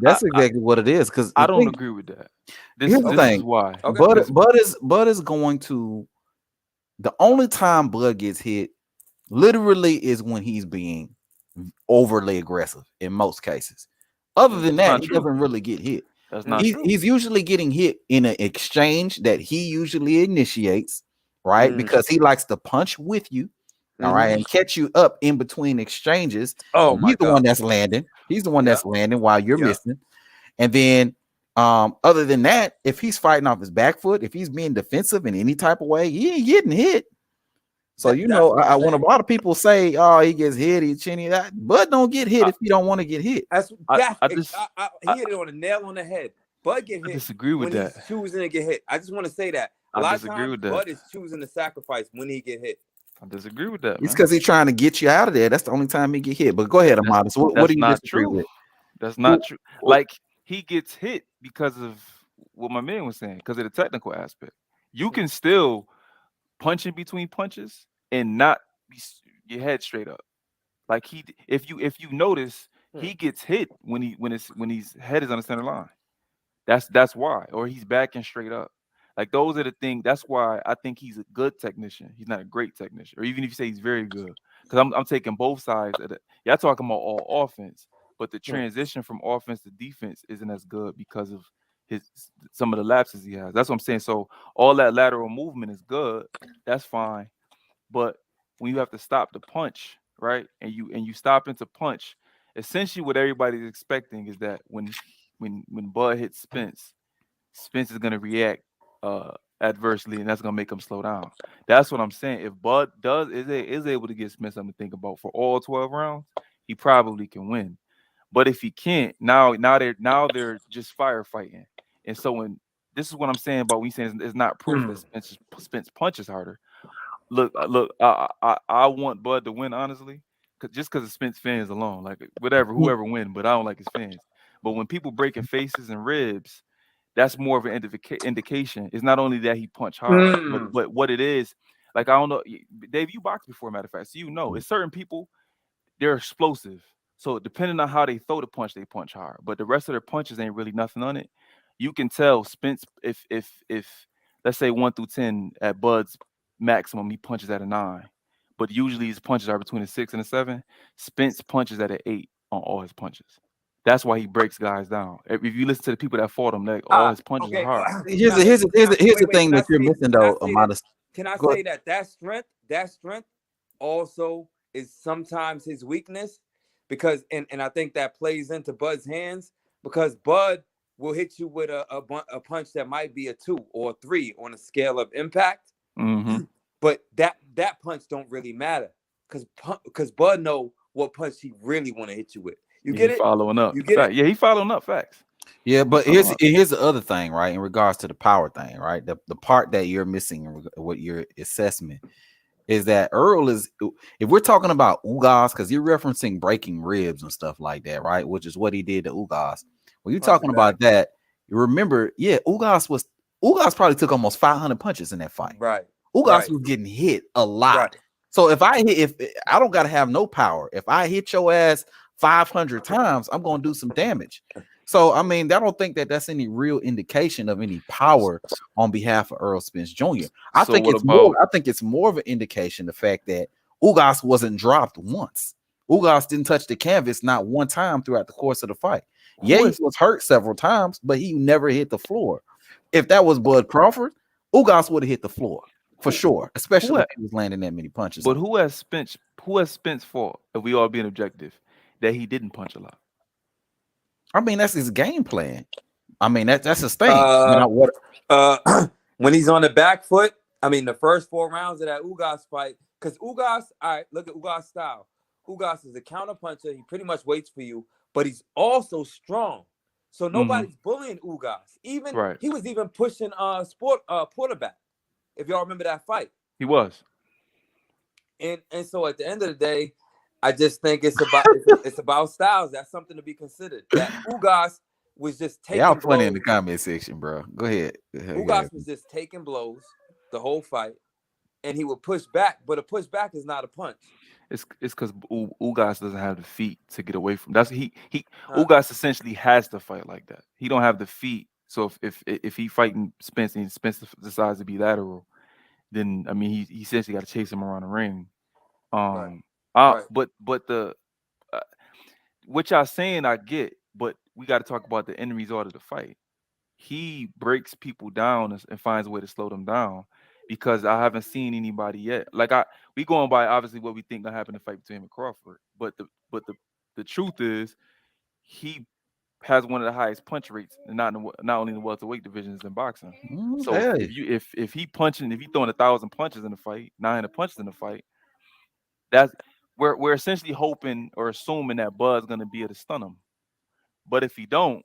That's exactly what it is. Because I don't agree with that. Here's the thing. Is why. Bud is going to. The only time Bud gets hit, literally, is when he's being overly aggressive. In most cases, other than that, he doesn't really get hit. That's not true. He's usually getting hit in an exchange that he usually initiates, right? Because he likes to punch with you. All right, and catch you up in between exchanges. Oh, he's the one that's landing. He's the one that's landing while you're missing. And then, other than that, if he's fighting off his back foot, if he's being defensive in any type of way, he ain't getting hit. So when a lot of people say, "Oh, he gets hit, he's chinny," Bud don't get hit if he don't want to get hit. He hit it on a nail on the head. Bud get hit. I disagree with when that. He's choosing to get hit. I just want to say that a lot of times Bud is choosing to sacrifice when he get hit. I disagree with that. It's because he's trying to get you out of there. That's the only time he get hit. But go ahead, Amadeus. What do you disagree with? That's not true. Like he gets hit because of what my man was saying, because of the technical aspect. You can still punch in between punches and not be your head straight up. Like if you notice, he gets hit when his head is on the center line. That's why, or he's backing straight up. Like those are the things. That's why I think he's a good technician. He's not a great technician, or even if you say he's very good, because I'm taking both sides of it. Y'all talking about all offense, but the transition from offense to defense isn't as good because of some of the lapses he has. That's what I'm saying. So all that lateral movement is good. That's fine, but when you have to stop the punch, right, and you stop into punch, essentially what everybody's expecting is that when Bud hits Spence is gonna react adversely, and that's gonna make him slow down. That's what I'm saying. If Bud is able to get Smith something to think about for all 12 rounds, he probably can win. But if he can't, now they're just firefighting. And so this is what I'm saying about when you saying it's not proof that Spence punches harder. Look, I want Bud to win, honestly, just because of Spence fans alone. Like whoever win, but I don't like his fans. But when people breaking faces and ribs, that's more of an indication. It's not only that he punched hard, but what it is. Like, I don't know, Dave, you boxed before, matter of fact, so it's certain people, they're explosive. So depending on how they throw the punch, they punch hard. But the rest of their punches ain't really nothing on it. You can tell Spence, if let's say 1 through 10 at Bud's maximum, he punches at a 9. But usually his punches are between a 6 and a 7. Spence punches at an 8 on all his punches. That's why he breaks guys down. If you listen to the people that fought him, like all his punches are hard. Here's the thing that you're missing, though, Amadeus. Can I say that strength also is sometimes his weakness? Because and I think that plays into Bud's hands, because Bud will hit you with a punch that might be a 2 or a 3 on a scale of impact. But that punch don't really matter, because Bud know what punch he really want to hit you with. You get it? Following up. You get it? Yeah, he following up facts. Yeah, but here's the other thing, right? In regards to the power thing, right? The part that you're missing in what your assessment is that Errol is, if we're talking about Ugas, because you're referencing breaking ribs and stuff like that, right? Which is what he did to Ugas. When you're talking about that, you remember, Ugas probably took almost 500 punches in that fight. Right. Ugas was getting hit a lot. Right. So if I don't gotta have no power. If I hit your ass 500 times, I'm gonna do some damage. So I mean, I don't think that that's any real indication of any power on behalf of Errol Spence Jr. I think it's more of an indication the fact that Ugas wasn't dropped once. Ugas didn't touch the canvas not one time throughout the course of the fight. Yeah, he was hurt several times, but he never hit the floor. if that was Bud Crawford, Ugas would have hit the floor for sure, especially if he was landing that many punches. But who has Spence fought, if we all being objective, that he didn't punch a lot? I mean, that's his game plan. I mean, that's his thing. You know, when he's on the back foot, I mean, the first 4 rounds of that Ugas fight, because Ugas, all right, look at Ugas' style. Ugas is a counter puncher. He pretty much waits for you, but he's also strong. So nobody's bullying Ugas. Even he was even pushing Porterback, if y'all remember that fight. He was. And so at the end of the day, I just think it's about styles. That's something to be considered. That Ugas was just taking y'all funny in blows. the comment section, bro. Go ahead. Ugas was just taking blows the whole fight, and he would push back, but a pushback is not a punch. It's because Ugas doesn't have the feet to get away from. That's Ugas essentially has to fight like that. He don't have the feet. So if he fighting Spence and Spence decides to be lateral, then I mean he essentially got to chase him around the ring. But the what y'all saying I get, but we got to talk about the end result of the fight. He breaks people down and finds a way to slow them down, because I haven't seen anybody yet. Like we going by obviously what we think gonna happen in the fight between him and Crawford, but the truth is he has one of the highest punch rates, not only in the welterweight divisions in boxing. So if he throwing 1,000 punches in the fight, 900 punches in the fight, that's we're essentially hoping or assuming that Bud's gonna be able to stun him. But if he don't,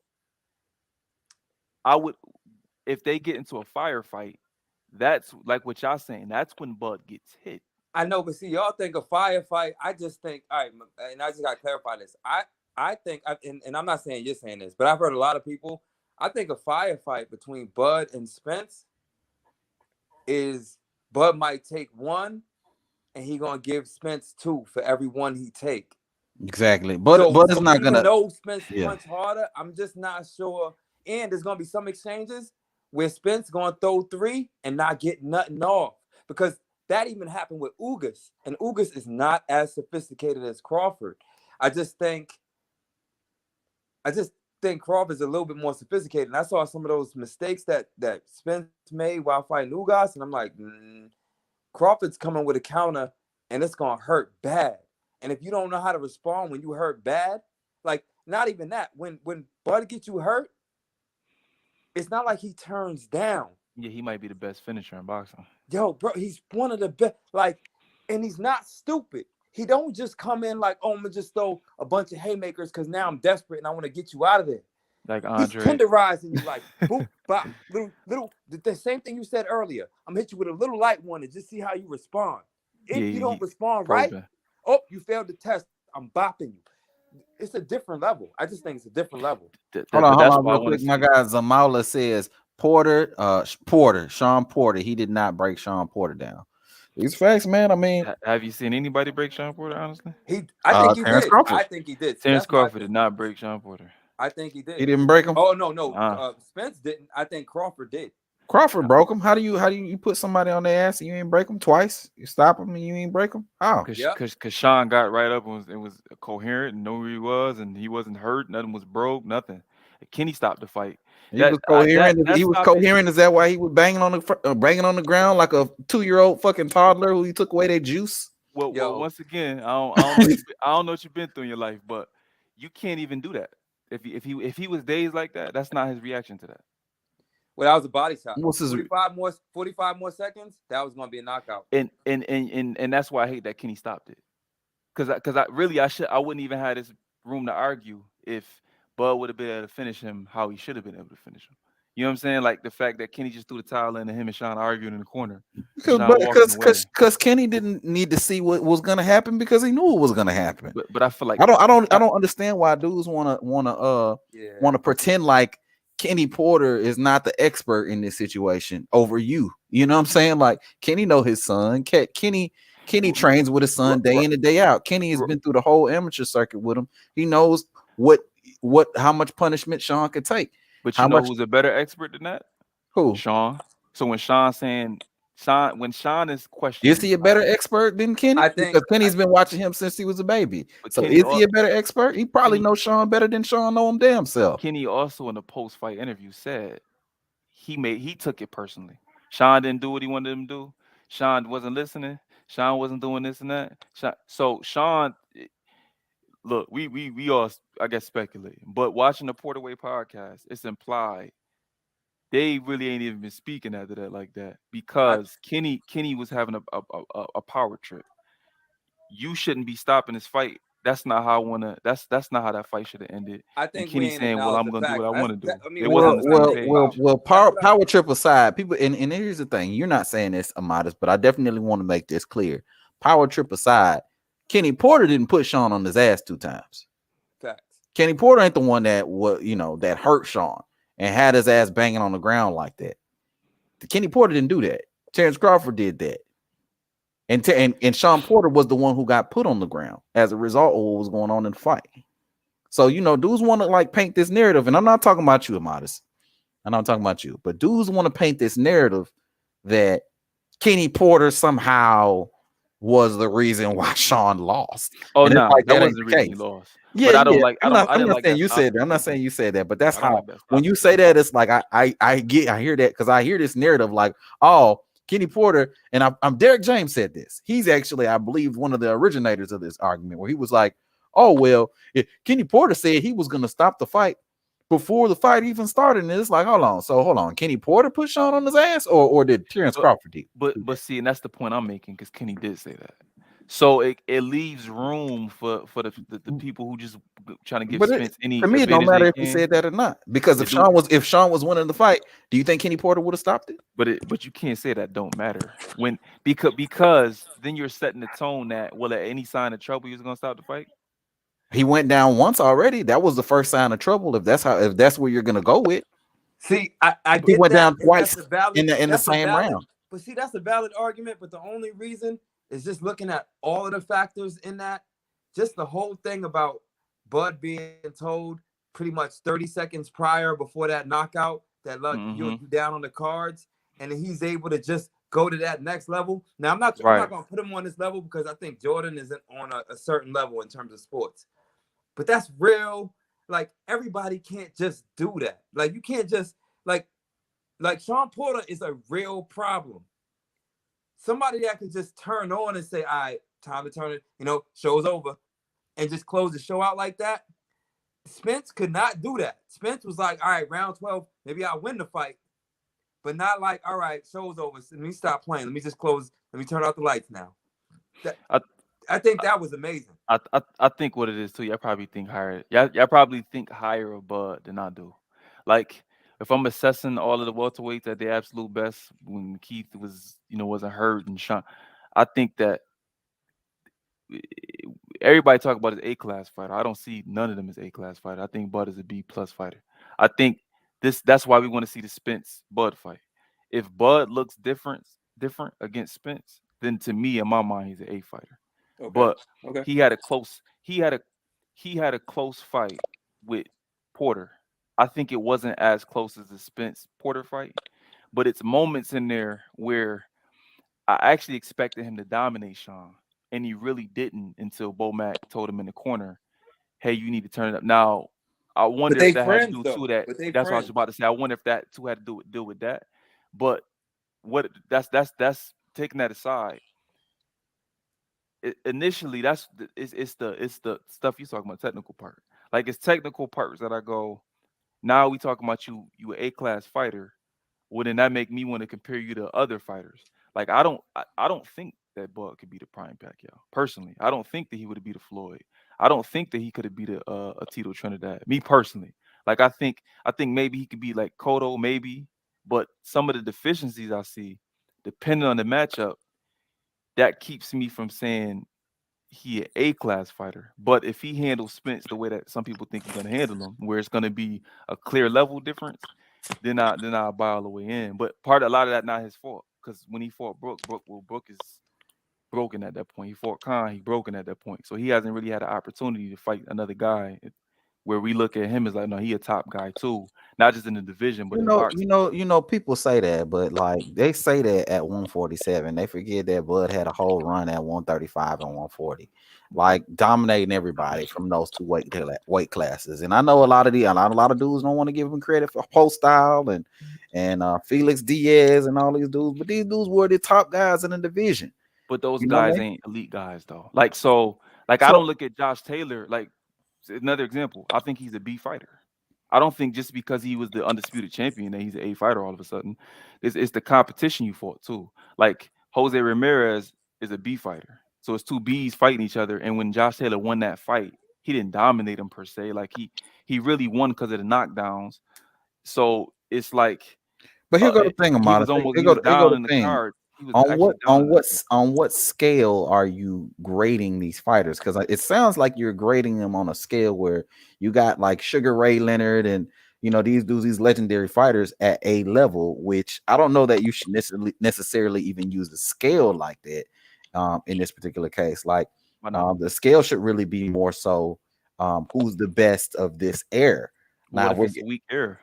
if they get into a firefight, that's like what y'all saying. That's when Bud gets hit. I know, but see, y'all think a firefight. I just think, all right, and I just got to clarify this. I think, and I'm not saying you're saying this, but I've heard a lot of people. I think a firefight between Bud and Spence is Bud might take 1, and he gonna give Spence 2 for every 1 he take. Exactly, but Bud is not gonna. Know Spence punch harder. I'm just not sure. And there's gonna be some exchanges where Spence gonna throw 3 and not get nothing off, because that even happened with Ugas, and Ugas is not as sophisticated as Crawford. I just think Crawford's a little bit more sophisticated, and I saw some of those mistakes that Spence made while fighting Ugas, and I'm like, Crawford's coming with a counter, and it's gonna hurt bad. And if you don't know how to respond when you hurt bad, like not even that, when Bud gets you hurt, it's not like he turns down. Yeah, he might be the best finisher in boxing. Yo, bro, he's one of the best. Like, and he's not stupid. He don't just come in like, oh, I'm gonna just throw a bunch of haymakers because now I'm desperate and I want to get you out of there. Like Andre. He's tenderizing you like, boop, bop, little. The same thing you said earlier. I'm gonna hit you with a little light one and just see how you respond. If you don't respond right, oh, you failed the test. I'm bopping you. It's a different level. I just think it's a different level. Hold on, real quick. My guy Zamala says Sean Porter. He did not break Sean Porter down. These facts, man. I mean, have you seen anybody break Sean Porter? Honestly, I think he Terence did. Crawford. I think he did. Terence Crawford did not break Sean Porter. I think he did. He didn't break him. Oh no. Spence didn't. I think Crawford did. Crawford broke him. How do you put somebody on their ass and you ain't break them twice? You stop them and you ain't break them? How? Because Sean got right up and was coherent and knew who he was, and he wasn't hurt. Nothing was broke. Nothing. Kenny stopped the fight. He was coherent. He was coherent. Is that why he was banging on the ground like a 2-year-old fucking toddler who he took away their juice? Well, once again, I don't know what you've been through in your life, but you can't even do that. If he was dazed like that, that's not his reaction to that. Well, that was a body shot. What's his 45 more seconds. That was going to be a knockout. And that's why I hate that Kenny stopped it. Because I wouldn't even have this room to argue if Bud would have been able to finish him how he should have been able to finish him. You know what I'm saying? Like the fact that Kenny just threw the towel in and him and Sean arguing in the corner. Because Kenny didn't need to see what was gonna happen because he knew it was gonna happen. But I feel like I don't understand why dudes wanna pretend like Kenny Porter is not the expert in this situation over you. You know what I'm saying? Like Kenny know his son. Kenny trains with his son day in and day out. Kenny has been through the whole amateur circuit with him. He knows how much punishment Sean could take. But who's a better expert than that? Who? Sean. So when when Sean is questioning, is he a better expert than Kenny? Because Kenny's been watching him since he was a baby. So is he a better expert? He probably knows Sean better than Sean know him damn self. Kenny also in the post-fight interview said he took it personally. Sean didn't do what he wanted him to do. Sean wasn't listening. Sean wasn't doing this and that. So Sean, look, we all I guess speculating, but watching the Porterway podcast, it's implied they really ain't even been speaking after that like that because Kenny was having a power trip. You shouldn't be stopping this fight. That's not how I wanna. That's not how that fight should have ended. I And think we Kenny ain't saying, "Well, acknowledged I'm the gonna do fact. what I want to do." I mean, They wasn't on the same page. Power trip aside, people, and here's the thing: you're not saying this, Amadeus, but I definitely want to make this clear. Power trip aside, Kenny Porter didn't put Sean on his ass 2 times. Facts. Kenny Porter ain't the one that that hurt Sean and had his ass banging on the ground like that. Kenny Porter didn't do that. Terence Crawford did that. And Sean Porter was the one who got put on the ground as a result of what was going on in the fight. So, dudes want to like paint this narrative, and I'm not talking about you, Amadeus. I'm not talking about you, but dudes want to paint this narrative that Kenny Porter somehow was the reason why Sean lost. Oh no, no, like, that ain't wasn't the the reason he case. lost. Yeah, But I don't yeah. like. I'm I not didn't like saying that you stop. said that. I'm not saying you said that, but that's I don't how like that when stop. you say that, it's like I hear that because I hear this narrative like, oh, Kenny Porter, and I'm Derek James said this. He's actually, I believe, one of the originators of this argument where he was like, oh, well, Kenny Porter said he was gonna stop the fight before the fight even started. And it's like, hold on. Kenny Porter put Sean on his ass, or did Terence Crawford do? But see, and that's the point I'm making because Kenny did say that. So it leaves room for the people who just trying to give But Spence any to me, it don't advantage matter they if he can. said that or not. Because if It Sean was winning the fight, do you think Kenny Porter would have stopped it? But you can't say that don't matter because then you're setting the tone that at any sign of trouble you're gonna stop the fight. He went down once already. That was the first sign of trouble. If that's where you're gonna go with. See, I He get went that, down and twice that's a valid, in the that's a same valid, round. but see, that's a valid argument. But the only reason is just looking at all of the factors in that. Just the whole thing about Bud being told pretty much 30 seconds prior before that knockout that look you're down on the cards, and then he's able to just go to that next level. Now I'm not gonna put him on this level because I think Jordan isn't on a certain level in terms of sports, but that's real. Like everybody can't just do that. Like you can't just like Sean Porter is a real problem. Somebody that can just turn on and say, all right, time to turn it, show's over, and just close the show out like that. Spence could not do that. Spence was like, all right, round 12, maybe I'll win the fight, but not like, all right, show's over. So let me stop playing. Let me just close. Let me turn out the lights now. I think that was amazing. I think what it is too. Y'all probably think higher. Y'all probably think higher of Bud than I do. Like if I'm assessing all of the welterweights at their absolute best when Keith was wasn't hurt and Sean, I think that everybody talk about his A-class fighter. I don't see none of them as A-class fighter. I think Bud is a B+ fighter. I think that's why we want to see the Spence Bud fight. If Bud looks different against Spence, then to me in my mind he's an A fighter. Okay. But Okay. he had a close fight with Porter. I think it wasn't as close as the Spence Porter fight, but it's moments in there where I actually expected him to dominate Sean, and he really didn't until Bo Mack told him in the corner, "Hey, you need to turn it up." Now, I wonder if that had to do too. That's what I was about to say. I wonder if that too had to deal with that. But that's taking that aside. Initially, it's the stuff you talking about, technical part. Like it's technical parts that I go. Now we talking about you an A-class fighter. Well, then that make me want to compare you to other fighters. Like I don't think that Bud could beat a Prime Pacquiao. Personally, I don't think that he would have beat a Floyd. I don't think that he could have beat a Tito Trinidad. Me personally, like I think maybe he could be like Cotto, maybe. But some of the deficiencies I see, depending on the matchup, that keeps me from saying he an A-class fighter. But if he handles Spence the way that some people think he's gonna handle him, where it's gonna be a clear level difference, then I'll buy all the way in. But a lot of that not his fault. Because when he fought Brook is broken at that point. He fought Khan, he broken at that point. So he hasn't really had an opportunity to fight another guy where we look at him as like, no, he a top guy too, not just in the division, but in boxing. People say that, but like they say that at 147, they forget that Bud had a whole run at 135 and 140, like dominating everybody from those two weight classes. And I know a lot of dudes don't want to give him credit for post style and Felix Diaz and all these dudes, but these dudes were the top guys in the division. But those You know what I guys mean? ain't elite guys though. Like I don't look at Josh Taylor like another example. I think he's a B fighter. I don't think just because he was the undisputed champion that he's an A fighter all of a sudden. It's the competition you fought too. Like Jose Ramirez is a B fighter. So it's two Bs fighting each other. And when Josh Taylor won that fight, he didn't dominate him per se. Like he really won because of the knockdowns. So it's like, but here go the thing about it. He was down in the card. On what scale are you grading these fighters? Because it sounds like you're grading them on a scale where you got like Sugar Ray Leonard and these legendary fighters at a level, which I don't know that you should necessarily even use the scale like that in this particular case. Like the scale should really be more so who's the best of this era. Now what if it's a weak era?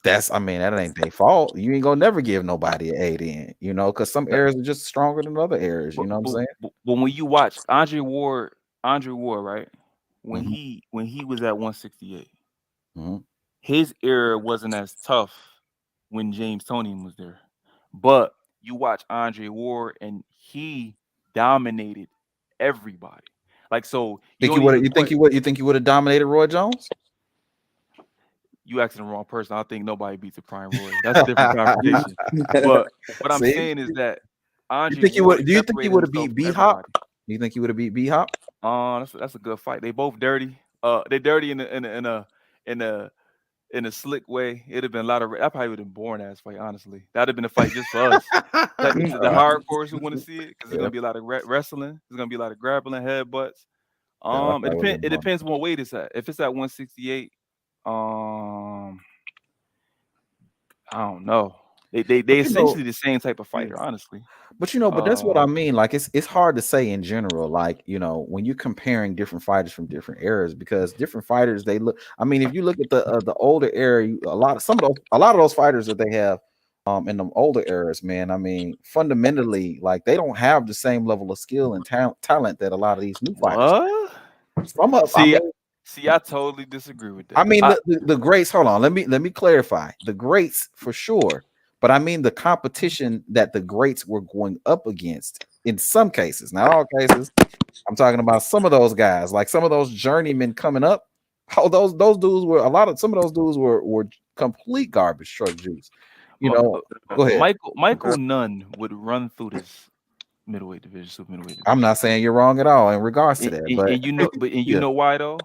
That ain't their fault. You ain't gonna never give nobody an 8 in, because some eras are just stronger than other eras. You know what I'm saying? But when you watch Andre Ward, right? When he was at 168, his era wasn't as tough when James Toney was there. But you watch Andre Ward and he dominated everybody. Like so, you think he would have dominated Roy Jones? You asking the wrong person. I think nobody beats a prime Roy. That's a different conversation. But what I'm saying is that Andre. Do you think he would have beat B Hop? Do you think he would have beat B Hop? That's a good fight. They both dirty. They dirty in a slick way. It'd have been a lot of. That probably would have been boring ass fight. Honestly, that'd have been a fight just for us. The hardcores who want to see it because there's gonna be a lot of wrestling. There's gonna be a lot of grappling, headbutts. It depends on what weight it's at. If it's at 168. I don't know. They essentially the same type of fighter, honestly. But but that's what I mean. Like it's hard to say in general. Like when you're comparing different fighters from different eras, because different fighters they look. I mean, if you look at the older era, a lot of those fighters that they have in the older eras, man. I mean, fundamentally, like they don't have the same level of skill and talent that a lot of these new fighters. See, I totally disagree with that. I mean, the greats. Hold on, let me clarify. The greats for sure, but I mean the competition that the greats were going up against in some cases, not all cases. I'm talking about some of those guys, like some of those journeymen coming up. Oh, those dudes were some of those dudes were complete garbage truck juice. Go ahead. Michael Nunn would run through this middleweight division, super middleweight division. I'm not saying you're wrong at all in regards to that, but you know why though?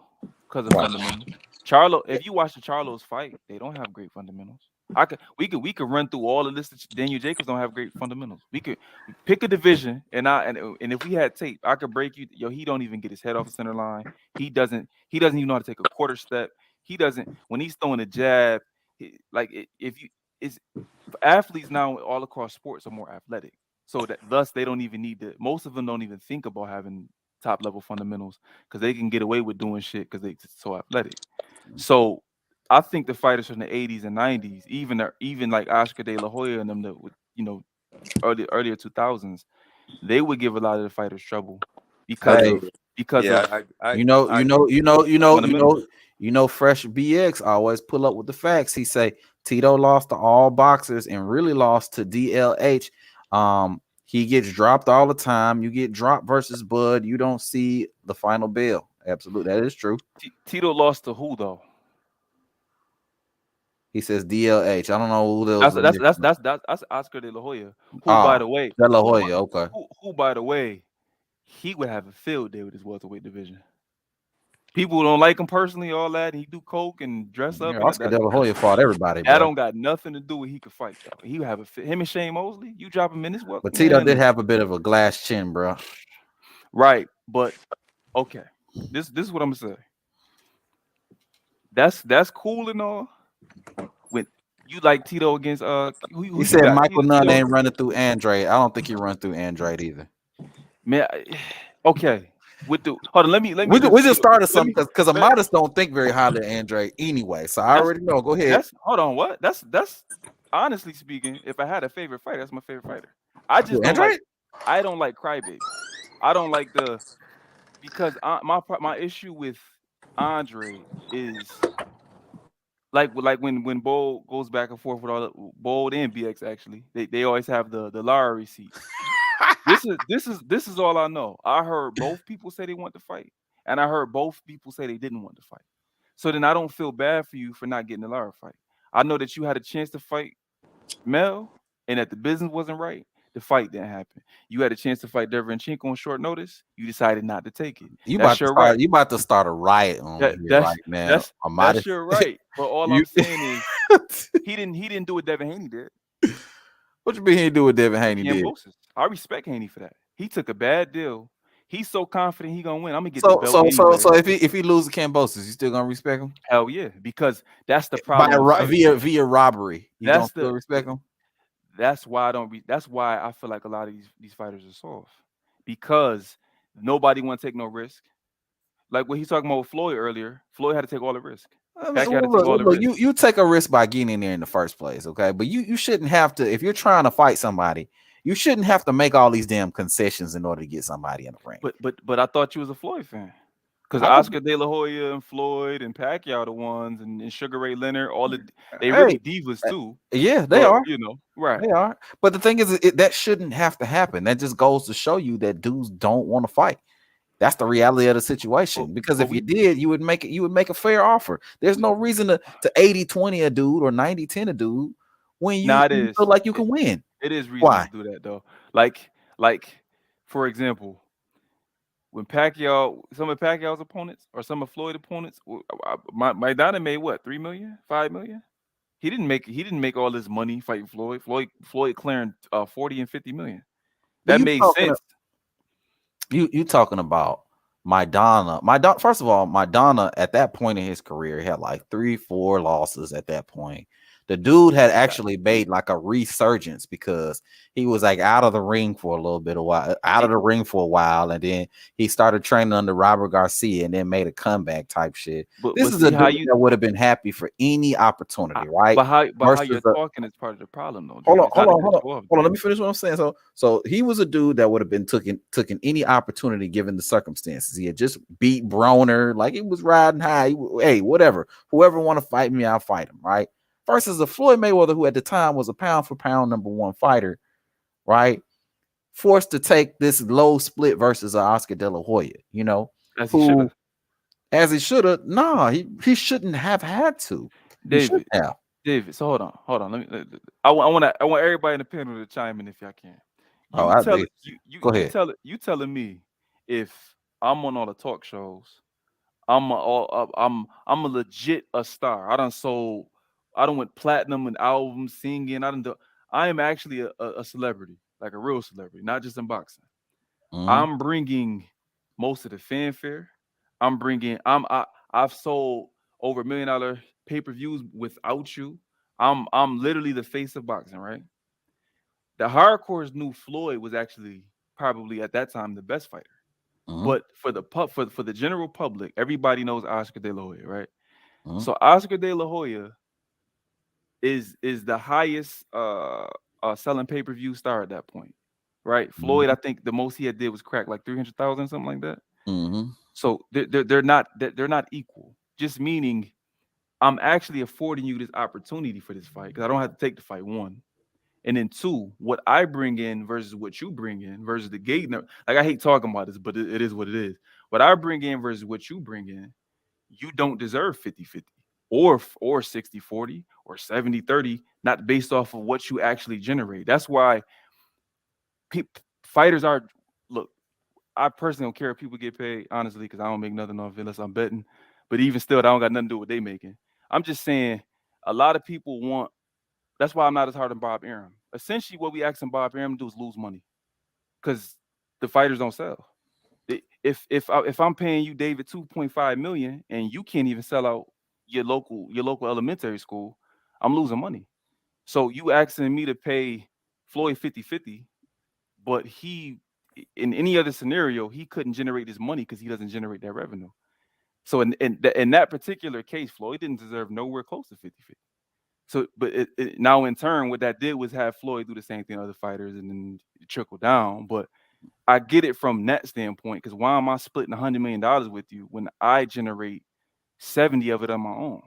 Because of fundamentals. Charlo, if you watch the Charlos fight, they don't have great fundamentals. We could run through all the list. Daniel Jacobs don't have great fundamentals. We could pick a division, and if we had tape, I could break you. He don't even get his head off the center line. He doesn't even know how to take a quarter step. He doesn't when he's throwing a jab. Athletes now all across sports are more athletic, so that thus they don't even need to. Most of them don't even think about having top level fundamentals because they can get away with doing shit because they're so athletic. So I think the fighters from the 80s and 90s, even like Oscar De La Hoya and them that would, earlier 2000s, they would give a lot of the fighters trouble because Fresh BX always pull up with the facts. He say Tito lost to all boxers and really lost to DLH. He gets dropped all the time. You get dropped versus Bud. You don't see the final bell. Absolutely, that is true. Tito lost to who though? He says DLH. I don't know who those. That's Oscar De La Hoya. Who, by the way, De La Hoya. Okay. Who, by the way, he would have a field day with his welterweight division. People don't like him personally, all that. He do coke and dress up. Yeah, Oscar De La Hoya fought everybody. That don't got nothing to do with he could fight. Though. He would have him and Shane Mosley. You drop him in this welterweight. But Tito did have a bit of a glass chin, bro. Right, but okay. This is what I'm gonna say. That's cool and all. When you like Tito against who he said Michael Nunn ain't running through Andrade. I don't think he runs through Andrade either. Man, okay. With the hold on, let me We just started let something me because Amadas don't think very highly of Andre anyway. So I already know. Go ahead. That's hold on, what? That's honestly speaking, if I had a favorite fighter, that's my favorite fighter. I just don't Andre? like crybabies. I don't like because my issue with Andre is like when Bold goes back and forth with all the Bold and BX actually, they always have the Lara receipts. This is all I know. I heard both people say they want to fight, and I heard both people say they didn't want to fight. So then I don't feel bad for you for not getting the Lara fight. I know that you had a chance to fight Mel, and that the business wasn't right. The fight didn't happen. You had a chance to fight Derevyanchenko on short notice. You decided not to take it. You That's your right. You about to start a riot on here right now. That's your right. But all I'm saying is he didn't do what Devin Haney did. What you mean he didn't do what Devin Haney did? I respect Haney for that. He took a bad deal. He's so confident he gonna win. I'm gonna get the belt anyway. So if he loses Cambosis, you still gonna respect him? Hell yeah, because that's the problem. Via robbery, you don't still respect him. That's why that's why I feel like a lot of these fighters are soft, because nobody want to take no risk. Like what he's talking about with Floyd earlier. Floyd had to take all the risk. You take a risk by getting in there in the first place, okay? But you shouldn't have to. If you're trying to fight somebody, you shouldn't have to make all these damn concessions in order to get somebody in the ring. But I thought you was a Floyd fan, because Oscar De La Hoya and Floyd and Pacquiao the ones, and Sugar Ray Leonard, they really divas too. Yeah, they are. You know, right? They are. But the thing is, that shouldn't have to happen. That just goes to show you that dudes don't want to fight. That's the reality of the situation. Because if you did, you would make a fair offer. There's no reason to 80-20 a dude or 90-10 a dude when you feel like you can win. It is reason to do that though. Like for example, when some of Pacquiao's opponents or some of Floyd's opponents, Maidana made what, 3 million, 5 million? He didn't make all this money fighting Floyd. Floyd clearing 40 and 50 million. That made sense. You talking about Maidana? First of all, Maidana at that point in his career had like 3-4 losses at that point. The dude had actually made like a resurgence because he was like out of the ring for a while, and then he started training under Robert Garcia and then made a comeback type shit. This is a dude that would have been happy for any opportunity, right? But how you're talking is part of the problem, though. Hold on. Let me finish what I'm saying. So he was a dude that would have been taken any opportunity given the circumstances. He had just beat Broner, like he was riding high. Hey, whatever. Whoever want to fight me, I'll fight him, right? Versus a Floyd Mayweather, who at the time was a pound for pound #1 fighter, right? Forced to take this low split versus Oscar De La Hoya, you know, as he should have. No, he shouldn't have had to. David. So hold on. I want everybody in the panel to chime in if y'all can. Go ahead. You telling me if I'm on all the talk shows, I'm a legit a star. I don't went platinum and albums, singing. I am actually a celebrity, like a real celebrity, not just in boxing. I'm bringing most of the fanfare. I've sold over $1 million pay-per-views without you. I'm literally the face of boxing, right? The hardcores knew Floyd was actually probably at that time the best fighter. But for the general public, everybody knows Oscar De La Hoya, right? So Oscar De La Hoya is the highest selling pay-per-view star at that point, right? Floyd, I think the most he had did was crack like 300,000, something like that. So they're not equal. Just meaning I'm actually affording you this opportunity for this fight because I don't have to take the fight, one. And then two, what I bring in versus what you bring in versus the gate. Like, I hate talking about this, but it is what it is. What I bring in versus what you bring in, you don't deserve 50-50 or 60-40 or 70-30, not based off of what you actually generate. That's why fighters are, look, I personally don't care if people get paid, honestly, because I don't make nothing off it unless I'm betting. But even still, that don't got nothing to do with what they making. I'm just saying a lot of people want, that's why I'm not as hard on Bob Arum. Essentially, what we asking Bob Arum to do is lose money because the fighters don't sell. If I'm paying you, David, $2.5 million and you can't even sell out your local elementary school, I'm losing money. So you asking me to pay Floyd 50-50, but he in any other scenario, he couldn't generate this money because he doesn't generate that revenue. So in that particular case, Floyd didn't deserve nowhere close to 50-50. So, but now in turn, what that did was have Floyd do the same thing to other fighters and then trickle down. But I get it from that standpoint, because why am I splitting $100 million with you when I generate 70 of it on my own,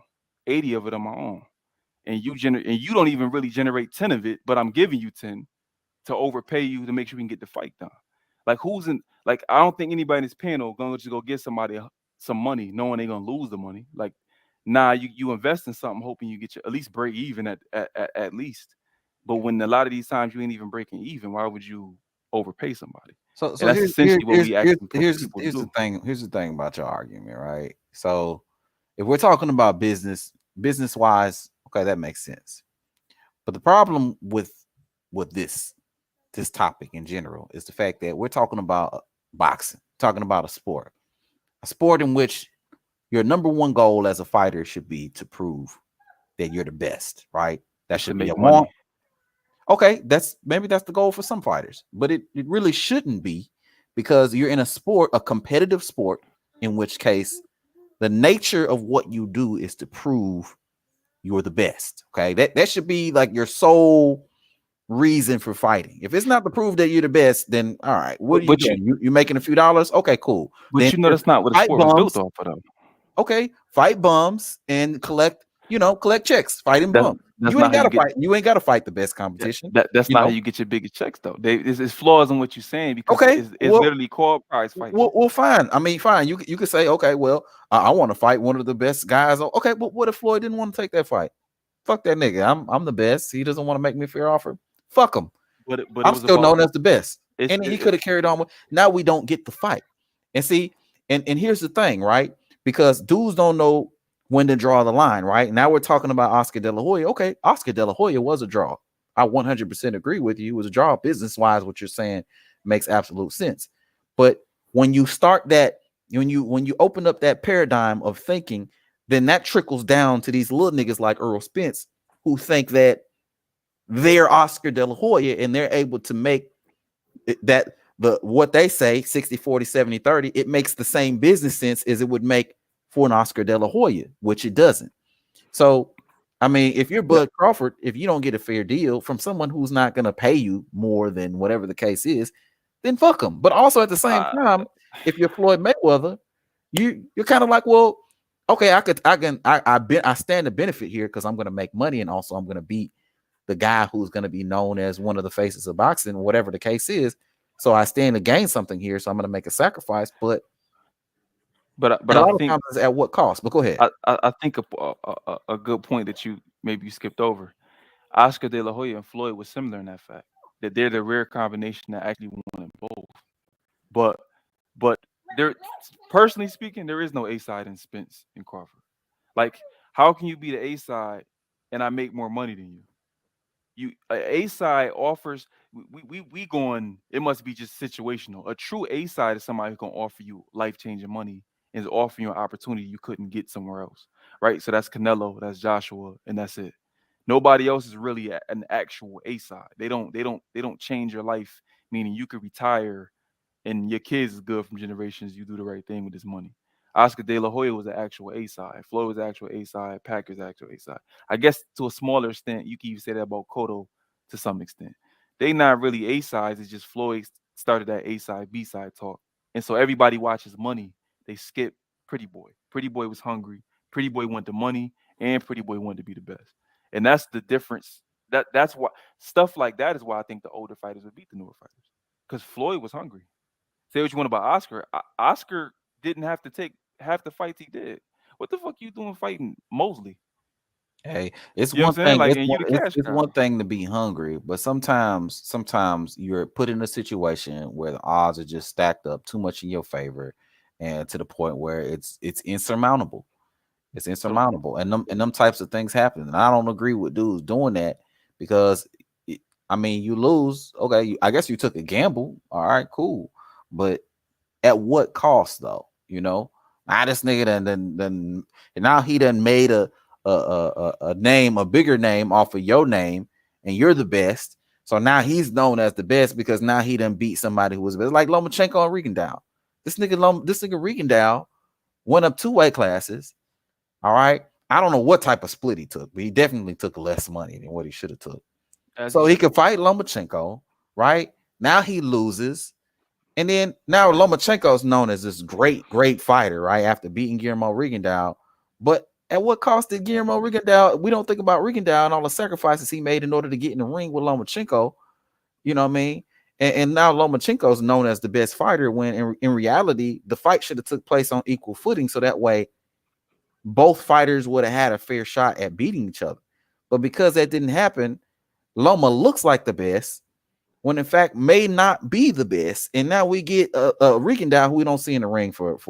80 of it on my own, and you don't even really generate 10 of it, but I'm giving you 10 to overpay you to make sure we can get the fight done. Like I don't think anybody in this panel gonna just go get somebody some money knowing they're gonna lose the money. Like, nah, you invest in something hoping you get at least break even at least. But when a lot of these times you ain't even breaking even, why would you overpay somebody? So and that's essentially what we ask people here's to the do. thing. Here's the thing about your argument, right? So if we're talking about business wise, okay, that makes sense. But the problem with this topic in general is the fact that we're talking about boxing, talking about a sport in which your number one goal as a fighter should be to prove that you're the best, right? That should be a money. Okay, maybe that's the goal for some fighters, but it really shouldn't be, because you're in a competitive sport, in which case the nature of what you do is to prove you're the best. Okay, that should be like your sole reason for fighting. If it's not to prove that you're the best, then all right, what are you doing? You're making a few dollars? Okay, cool. But then that's not what the sport was built off of, though. Okay, fight bums and collect checks, fighting bums. You ain't gotta fight. You ain't gotta fight the best competition. That's not how you get your biggest checks, though. There's flaws in what you're saying, because it's literally called prize fighting. Well, fine. I mean, fine. You could say, okay, well, I want to fight one of the best guys. Okay, but what if Floyd didn't want to take that fight? Fuck that nigga. I'm the best. He doesn't want to make me a fair offer. Fuck him. But I'm still known as the best. And he could have carried on with. Now we don't get the fight. And see, and here's the thing, right? Because dudes don't know when to draw the line, right? Now we're talking about Oscar De La Hoya. Okay, Oscar De La Hoya was a draw. I 100% agree with you. It was a draw business-wise. What you're saying makes absolute sense. But when you start that, when you open up that paradigm of thinking, then that trickles down to these little niggas like Errol Spence, who think that they're Oscar De La Hoya and they're able to make that what they say 60, 40, 70, 30, it makes the same business sense as it would make for an Oscar De La Hoya, which it doesn't. So, I mean, if you're Bud Crawford, if you don't get a fair deal from someone who's not going to pay you more than whatever the case is, then fuck them. But also at the same time, if you're Floyd Mayweather, you're kind of like, well, okay, I stand to benefit here because I'm going to make money, and also I'm going to beat the guy who's going to be known as one of the faces of boxing, whatever the case is. So I stand to gain something here. So I'm going to make a sacrifice, but a lot of times it's at what cost? But go ahead. I think a good point that you skipped over. Oscar De La Hoya and Floyd was similar in that fact that they're the rare combination that actually won both. But there, personally speaking, there is no A side in Spence and Crawford. Like, how can you be the A side and I make more money than you? A side offers. We going. It must be just situational. A true A side is somebody who's gonna offer you life-changing money and is offering you an opportunity you couldn't get somewhere else, right? So that's Canelo, that's Joshua, and that's it. Nobody else is really an actual A side. They don't change your life, meaning you could retire and your kids is good from generations. You do the right thing with this money. Oscar De La Hoya was an actual A side. Floyd was an actual A side. Packer's actual A side. I guess to a smaller extent, you can even say that about Cotto to some extent. They not really A sides. It's just Floyd started that A side, B side talk. And so everybody watches money. They skip Pretty Boy. Pretty Boy was hungry. Pretty Boy wanted the money, and Pretty Boy wanted to be the best. And that's the difference. That's why stuff like that is why I think the older fighters would beat the newer fighters. Because Floyd was hungry. Say what you want about Oscar. Oscar didn't have to take half the fights he did. What the fuck you doing fighting Mosley? Hey, it's You know one what I'm saying? thing. Like, It's one thing to be hungry, but sometimes you're put in a situation where the odds are just stacked up too much in your favor, and to the point where it's insurmountable. It's insurmountable, and them types of things happen. And I don't agree with dudes doing that because, I mean, you lose. Okay, I guess you took a gamble. All right, cool, but at what cost, though? You know, now this nigga then now he done made a name, a bigger name off of your name, and you're the best. So now he's known as the best because now he done beat somebody who was best. Like Lomachenko and Rigondeaux. This nigga Rigondeaux went up 2 weight classes. All right. I don't know what type of split he took, but he definitely took less money than what he should have took. So he could fight Lomachenko, right? Now he loses. And then now Lomachenko is known as this great fighter, right? After beating Jermall Rigondeaux. But at what cost did Jermall Rigondeaux? We don't think about Rigondeaux and all the sacrifices he made in order to get in the ring with Lomachenko. You know what I mean? And now Lomachenko is known as the best fighter when in reality, the fight should have took place on equal footing. So that way, both fighters would have had a fair shot at beating each other. But because that didn't happen, Loma looks like the best when in fact may not be the best. And now we get a Rigondeaux who we don't see in the ring for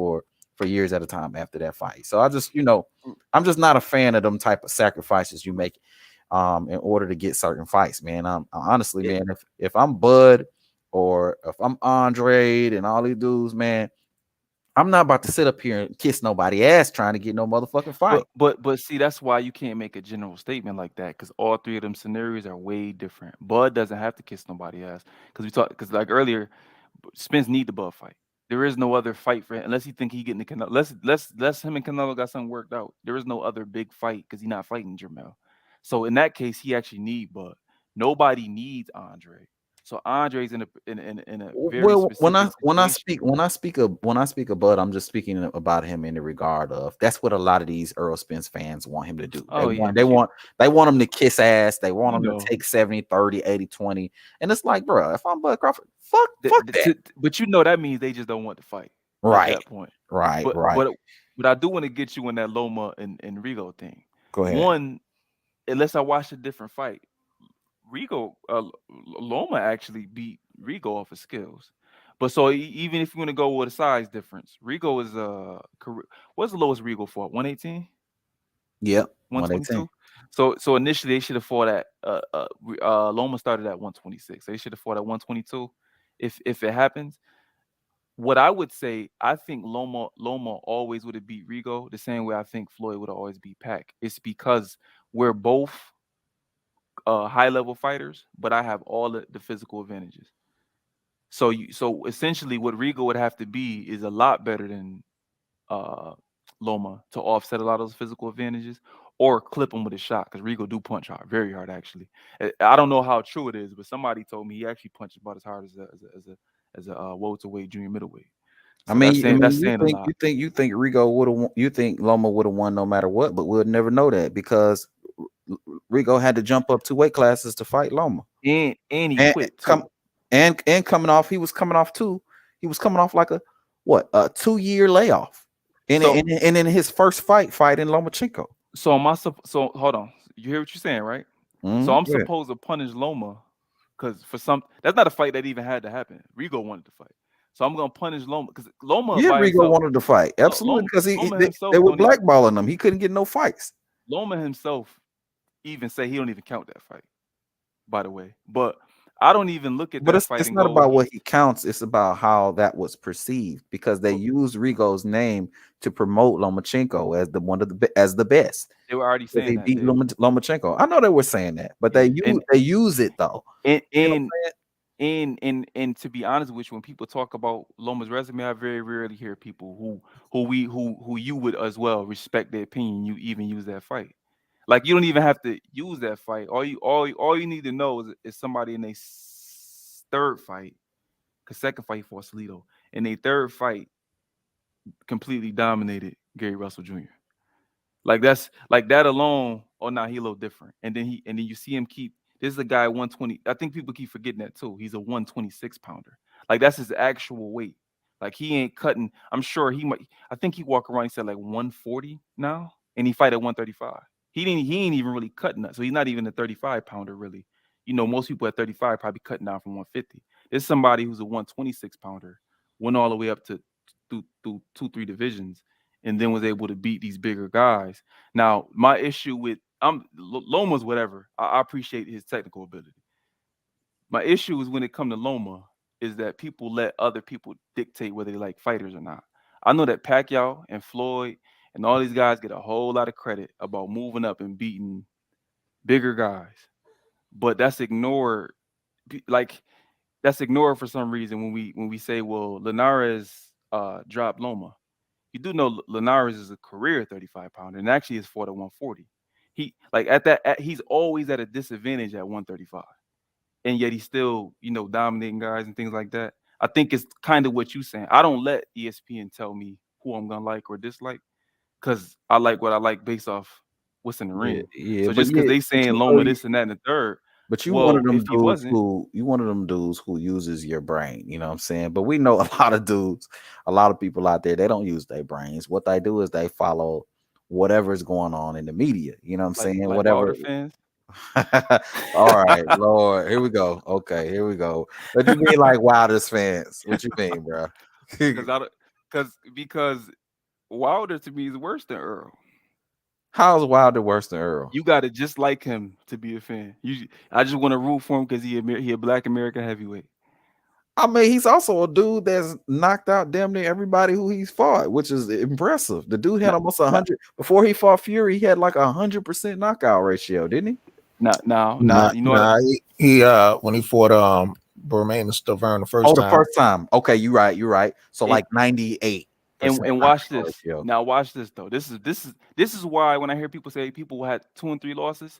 years at a time after that fight. So I just, I'm just not a fan of them type of sacrifices you make in order to get certain fights, man. Honestly, man, if I'm Bud or if I'm Andre and all these dudes, man, I'm not about to sit up here and kiss nobody ass trying to get no motherfucking fight. But see, that's why you can't make a general statement like that, because all 3 of them scenarios are way different. Bud doesn't have to kiss nobody ass because like earlier, Spence need the Bud fight. There is no other fight for him unless he think he getting the Canelo. Let's him and Canelo got something worked out. There is no other big fight because he's not fighting Jermell. So in that case, he actually need Bud. Nobody needs Andre. So Andre's in a very specific when I speak of Bud, I'm just speaking about him in the regard of that's what a lot of these Errol Spence fans want him to do. They want him to kiss ass. They want him to take 70, 30, 80, 20. And it's like, bro, if I'm Bud Crawford, fuck that. But that means they just don't want to fight. Right. At that point. Right. But I do want to get you in that Loma and Rigo thing. Go ahead. One, unless I watch a different fight, Loma actually beat Rigo off his skills. But so even if you want to go with a size difference, Rigo is what's the lowest Rigo fought? 118? Yep. 122. So initially they should have fought at Loma started at 126. They should have fought at 122 if it happens. What I would say, I think Loma always would have beat Rigo the same way I think Floyd would have always beat Pac. It's because we're both high-level fighters, but I have all the physical advantages. So essentially what Rigo would have to be is a lot better than Loma to offset a lot of those physical advantages or clip him with a shot, because Rigo do punch hard, very hard actually. I don't know how true it is, but somebody told me he actually punched about as hard as a welterweight, junior middleweight. So you think Rigo would have, you think Loma would have won no matter what, but we'll never know that because Rigo had to jump up 2 weight classes to fight Loma, and he quit. And coming off, he was coming off like a 2-year layoff, and in his first fight fighting Lomachenko. So hold on, you hear what you're saying, right? Mm-hmm. So I'm supposed to punish Loma because that's not a fight that even had to happen. Rigo wanted to fight, so I'm gonna punish Loma because Loma. Yeah, Rigo wanted to fight absolutely because they were blackballing him. He couldn't get no fights. Loma himself even say he don't even count that fight, by the way. But I don't even look at that fight. But it's not about what he counts. It's about how that was perceived because they used Rigo's name to promote Lomachenko as the best. They were already saying they beat Lomachenko. I know they were saying that, but they use it though. And to be honest with you, when people talk about Loma's resume, I very rarely hear people who you would as well respect their opinion. You even use that fight. Like you don't even have to use that fight. All you need to know is somebody in their third fight, because second fight for Salido, in their third fight completely dominated Gary Russell Jr. Like that alone. Oh, now he a little different. And then you see him keep. This is a guy 120. I think people keep forgetting that too. He's a 126 pounder. Like that's his actual weight. Like he ain't cutting. I'm sure he might. I think he walk around. He said like 140 now, and he fight at 135. He ain't even really cutting that. So he's not even a 35 pounder really. Most people at 35 probably cutting down from 150. There's somebody who's a 126 pounder, went all the way up to through 2-3 divisions, and then was able to beat these bigger guys. Now, my issue with Loma's whatever. I appreciate his technical ability. My issue is when it comes to Loma is that people let other people dictate whether they like fighters or not. I know that Pacquiao and Floyd and all these guys get a whole lot of credit about moving up and beating bigger guys. But that's ignored like that's ignored for some reason when we say, well, Linares dropped Loma. You do know Linares is a career 35-pounder and actually is fought at 140. He like he's always at a disadvantage at 135, and yet he's still dominating guys and things like that. I think it's kind of what you're saying. I don't let ESPN tell me who I'm gonna like or dislike because I like what I like based off what's in the ring. Yeah, So just because they saying Loma this and that and the third, but you one well, of them if he dudes wasn't, who uses your brain, you know what I'm saying? But we know a lot of dudes, a lot of people out there, they don't use their brains. What they do is they follow whatever's going on in the media, you know what I'm saying? like Whatever. Wilder fans. All right, Lord, here we go. Okay, here we go. What you mean like Wilder's fans? What you mean, bro? because Wilder to me is worse than Earl. How's Wilder worse than Earl? You got to just like him to be a fan. I just want to root for him because he a Black American heavyweight. I mean, he's also a dude that's knocked out damn near everybody who he's fought, which is impressive. The dude had almost 100 before he fought Fury. He had like 100% knockout ratio, didn't he? No. You know he when he fought Bermain and Stavern the first time. The first time. Okay, you're right. So like 98. And watch this. Now watch this though. This is why when I hear people say people had 2 and 3 losses,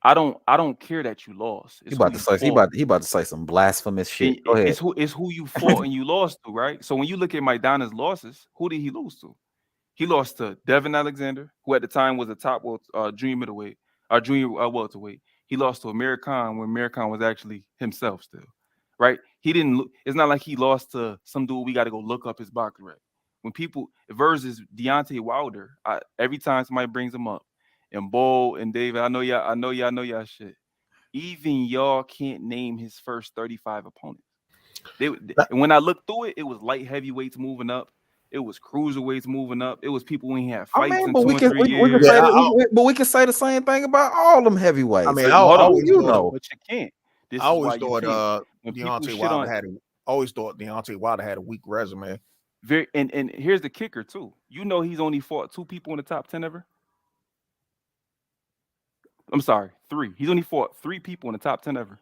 I don't care that you lost. He about to say some blasphemous shit. Go ahead. It's who you fought and you lost to, right? So when you look at Maidana's losses, who did he lose to? He lost to Devin Alexander, who at the time was a top junior middleweight or junior welterweight. He lost to Amir Khan when Amir Khan was actually himself still, right? He didn't. It's not like he lost to some dude we got to go look up his boxing record. When people versus Deontay Wilder, every time somebody brings him up, and Bull and David, I know y'all shit. Even y'all can't name his first 35 opponents. And when I looked through it, it was light heavyweights moving up. It was cruiserweights moving up. It was people we ain't had fights in 2 and 3 years. But we can say the same thing about all them heavyweights. I mean, but you can't. I always thought Deontay Wilder had a weak resume. And here's the kicker too. He's only fought 2 people in the top 10 ever. I'm sorry, 3. He's only fought 3 people in the top 10 ever.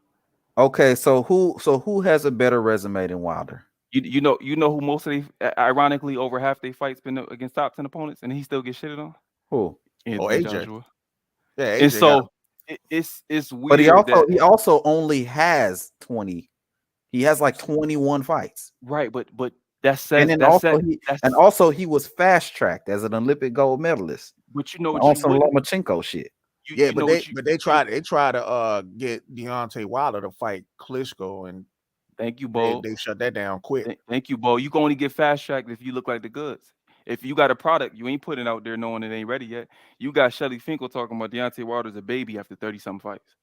Okay, so who has a better resume than Wilder? You know who most of ironically over half their fights been against top 10 opponents, and he still gets shitted on. Who? AJ. Joshua. Yeah, AJ and so it's weird. But he also only has 20. He has like 21 fights. Right, but that says and then also he was fast tracked as an Olympic gold medalist. But you know what on some Lomachenko shit. But they tried to get Deontay Wilder to fight Klitschko, and thank you, Bo. They shut that down quick. Thank you, Bo. You can only get fast tracked if you look like the goods. If you got a product, you ain't putting out there knowing it ain't ready yet. You got Shelly Finkel talking about Deontay Wilder's a baby after 30-something fights.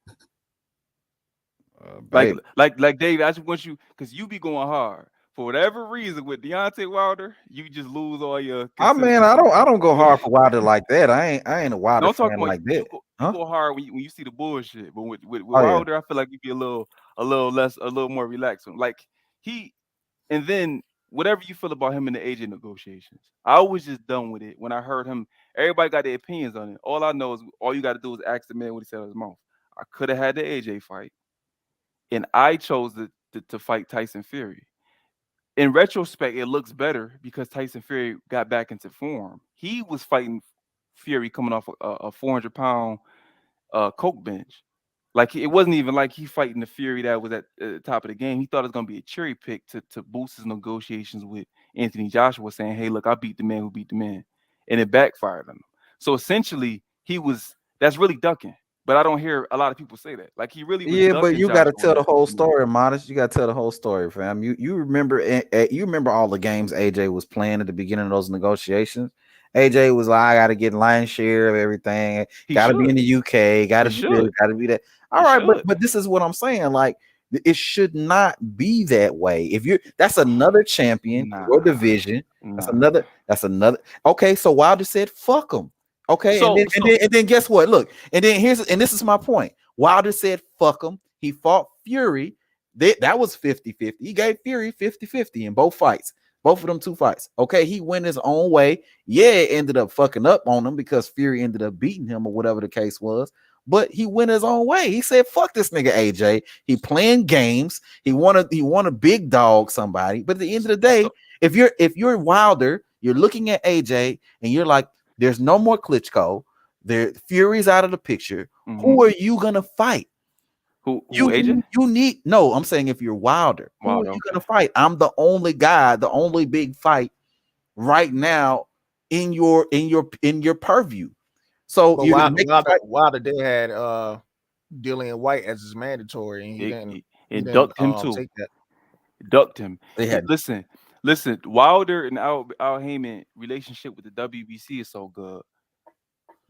Like Dave, I just want you, because you be going hard. For whatever reason with Deontay Wilder, you just lose all your. I mean, I don't go hard for Wilder like that. I ain't a Wilder fan like that. You go hard when you see the bullshit, but with Wilder, I feel like you be a little more relaxed. Like and then whatever you feel about him in the AJ negotiations, I was just done with it when I heard him. Everybody got their opinions on it. All I know is all you got to do is ask the man what he said out of his mouth. I could have had the AJ fight, and I chose to fight Tyson Fury. In retrospect, it looks better because Tyson Fury got back into form. He was fighting Fury coming off a 400-pound coke bench. Like it wasn't even like he fighting the Fury that was at the top of the game. He thought it was gonna be a cherry pick to boost his negotiations with Anthony Joshua, saying, "Hey, look, I beat the man who beat the man," and it backfired on him. So essentially, that's really ducking. But I don't hear a lot of people say that. Like he really was but you got to tell the whole story, Modest. You got to tell the whole story, fam. You remember all the games AJ was playing at the beginning of those negotiations. AJ was like, I got to get lion's share of everything. Got to be in the UK. Got to be that. All right, but this is what I'm saying. Like it should not be that way. That's another champion, your division. That's another. Okay, so Wilder said, "Fuck him." Okay, and then guess what? Look, and this is my point. Wilder said, fuck him. He fought Fury. That was 50-50. He gave Fury 50-50 in both fights. Both of them 2 fights. Okay, he went his own way. Yeah, it ended up fucking up on him because Fury ended up beating him or whatever the case was. but he went his own way. He said, "Fuck this nigga AJ." He playing games. He want a big dog somebody. But at the end of the day, if you're Wilder, you're looking at AJ and you're like, "There's no more Klitschko. Fury's out of the picture. Who are you gonna fight? Who AJ? You need no. I'm saying if you're Wilder, who are you gonna fight? I'm the only guy, the only big fight right now in your purview. So Wilder they had Dillian White as his mandatory, and he ducked him too. Take that. Ducked him. They had listen. Wilder and Al Heyman relationship with the WBC is so good.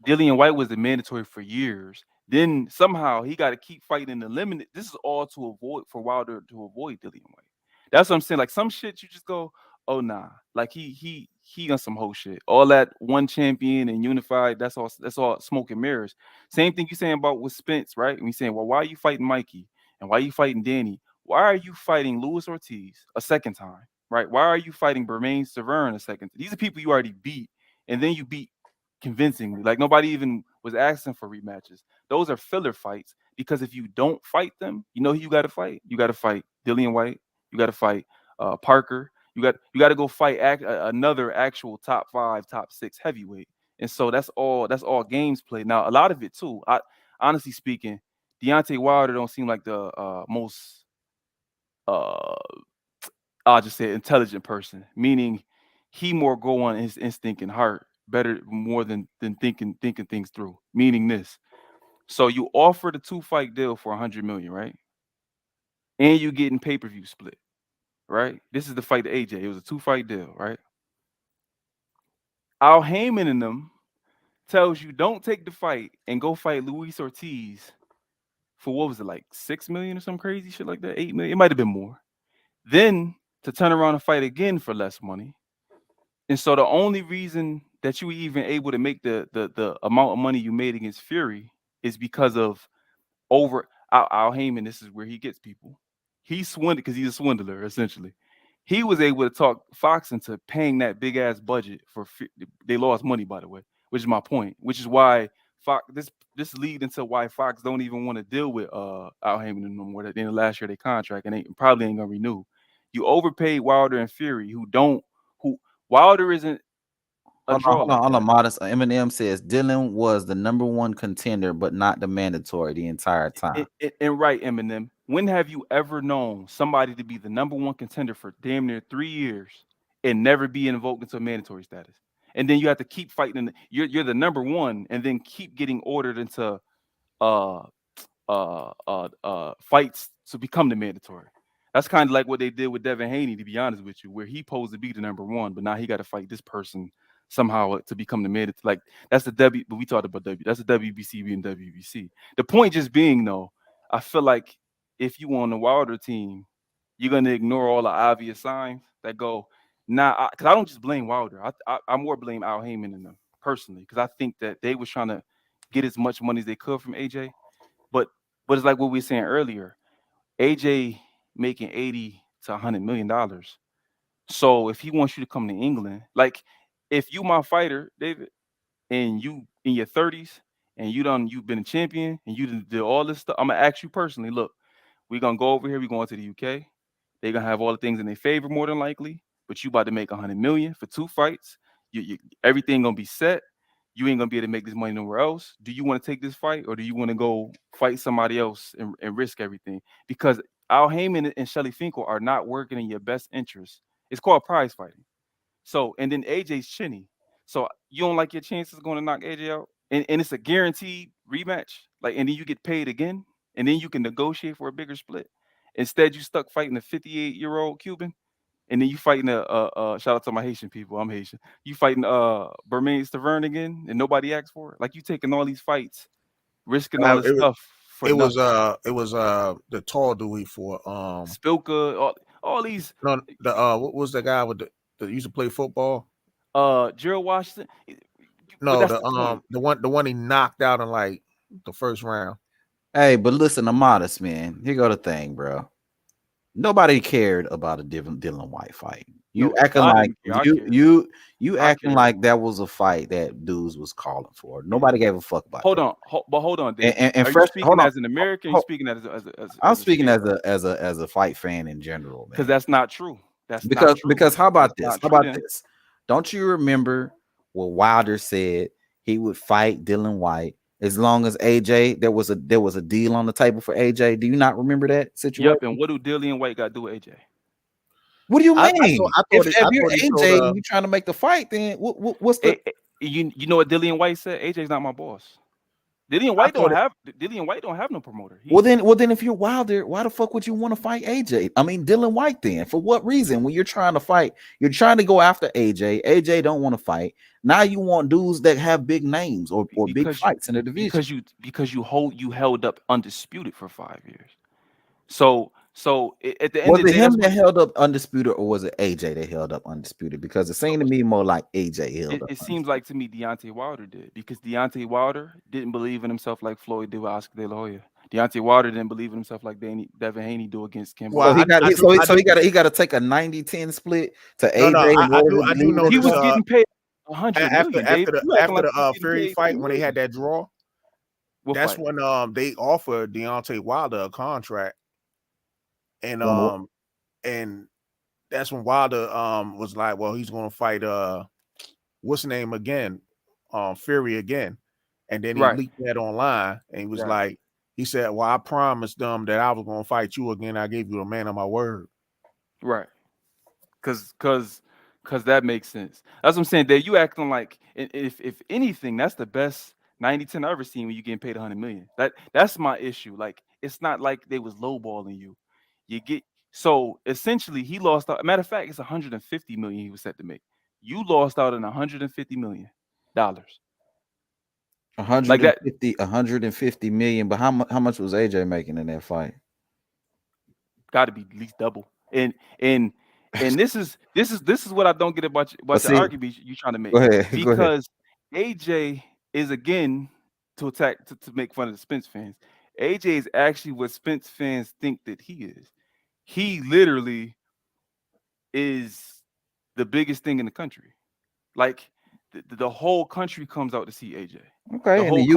Dillian White was the mandatory for years. Then somehow he got to keep fighting in the limited. This is all for Wilder to avoid Dillian White. That's what I'm saying. Like some shit, you just go, oh nah. Like he on some whole shit. All that one champion and unified. That's all smoke and mirrors. Same thing you saying about with Spence, right? And we saying, well, why are you fighting Mikey and why are you fighting Danny? Why are you fighting Luis Ortiz a second time, right? Why are you fighting Bermain Severn a second? These are people you already beat, and then you beat convincingly. Like nobody even was asking for rematches. Those are filler fights because if you don't fight them, you know who you got to fight. You got to fight Dillian White. You got to fight Parker. You got to go fight another actual top 5, top 6 heavyweight. And so that's all games played. Now a lot of it too. I honestly speaking, Deontay Wilder don't seem like the most I'll just say intelligent person. Meaning he more go on his instinct and heart better more than thinking things through. Meaning this. So you offer the 2-fight deal for $100 million, right? And you getting pay-per-view split, right? This is the fight to AJ. It was a 2-fight deal, right? Al Heyman and them tells you don't take the fight and go fight Luis Ortiz for what was it, like $6 million or some crazy shit like that? $8 million. It might have been more. Then to turn around and fight again for less money. And so the only reason that you were even able to make the amount of money you made against Fury is because of Al Heyman. This is where he gets people. He swindled because he's a swindler, essentially. He was able to talk Fox into paying that big ass budget for. They lost money, by the way, which is my point. Which is why Fox. This lead into why Fox don't even want to deal with Al Heyman no more. At the end of last year, their contract and they probably ain't gonna renew. You overpaid Wilder and Fury, who Wilder isn't. Hold on, Modest. Eminem says Dylan was the #1 contender, but not the mandatory the entire time. And right, Eminem. When have you ever known somebody to be the #1 contender for damn near 3 years and never be invoked into mandatory status? And then you have to keep fighting. You're the #1, and then keep getting ordered into fights to become the mandatory. That's kind of like what they did with Devin Haney, to be honest with you, where he posed to be the #1, but now he got to fight this person somehow to become the mandatory. Like that's the W. But we talked about W. That's the WBC being WBC. The point just being, though, I feel like if you on the Wilder team, you're gonna ignore all the obvious signs that go. Nah, because I don't just blame Wilder. I more blame Al Heyman and them personally, because I think that they was trying to get as much money as they could from AJ. But it's like what we were saying earlier. AJ making $80 to $100 million. So if he wants you to come to England, like if you my fighter, David, and you in your 30s and you've been a champion and you did all this stuff, I'm gonna ask you personally, look, we're gonna go over here, we're going to the UK. They're gonna have all the things in their favor more than likely, but you about to make $100 million for 2 fights. You everything gonna be set. You ain't gonna be able to make this money nowhere else. Do you want to take this fight, or do you want to go fight somebody else and risk everything? Because Al Heyman and Shelly Finkel are not working in your best interest. It's called prize fighting. So, and then AJ's chinny. So you don't like your chances going to knock AJ out? And it's a guaranteed rematch. Like, and then you get paid again, and then you can negotiate for a bigger split. Instead, you stuck fighting a 58-year-old Cuban, and then you fighting shout out to my Haitian people. I'm Haitian. You fighting Bermain Severn again, and nobody asked for it. Like you taking all these fights, risking all this stuff. It was the tall dude for Spilka, all these. No, what was the guy with that used to play football? Gerald Washington. No, the one he knocked out in like the first round. Hey, but listen, I'm modest, man. Here go the thing, bro. Nobody cared about a Dylan White fight. You No, acting I like didn't care. I cared. you I acting cared. like that was a fight that dudes was calling for. Nobody gave a fuck about Hold that. on, hold on, Dave. And Are you first, speaking hold on. as an American? Or you speaking as I'm a speaking skater? as a fight fan in general, man. Because that's not true. That's not true. Because how about That's this? not How true about then. this? Don't you remember what Wilder said he would fight Dylan White as long as AJ there was a deal on the table for AJ? Do you not remember that situation? Yep. And what do Dillian White got to do with AJ? What do you I mean? thought If you're he told AJ and you trying to make the fight, then what's the? You know what Dillian White said? AJ's not my boss. Dillian White don't have no promoter. Well then, if you're Wilder, why the fuck would you want to fight AJ? I mean, Dylan White. Then for what reason? When you're trying to fight, you're trying to go after AJ. AJ don't want to fight. Now you want dudes that have big names or big fights in the division. Because you held up undisputed for 5 years. So at the end Was of the it day, him that held up undisputed, or was it AJ that held up undisputed? Because it seemed to me more like AJ held up. it seems like to me Deontay Wilder did, because Deontay Wilder didn't believe in himself like Floyd did with Oscar De La Hoya. Deontay Wilder didn't believe in himself like Devin Haney do against Kim. Well, he got to take a 90-10 split to AJ. I do know he was getting paid 100 after million. the Fury fight when they had that draw. That's fight? when they offered Deontay Wilder a contract, and that's when Wilder was like, well, he's going to fight what's the name again, Fury again, and then he leaked that online, and he was like, he said, well, I promised them that I was going to fight you again. I gave you a man of my word. Right. Cause that makes sense. That's what I'm saying. That you acting like, if anything, that's the best 90-10 I ever seen when you getting paid 100 million. That's my issue. Like, it's not like they was lowballing you. So essentially he lost out. Matter of fact, it's 150 million he was set to make. You lost out on 150 million dollars. 150 million, but how much was AJ making in that fight? Got to be at least double. And this is what I don't get about the argument you trying to make. Go ahead. Because AJ is, again, to make fun of the Spence fans. AJ is actually what Spence fans think that he is. He literally is the biggest thing in the country. Like the whole country comes out to see AJ. Okay, in the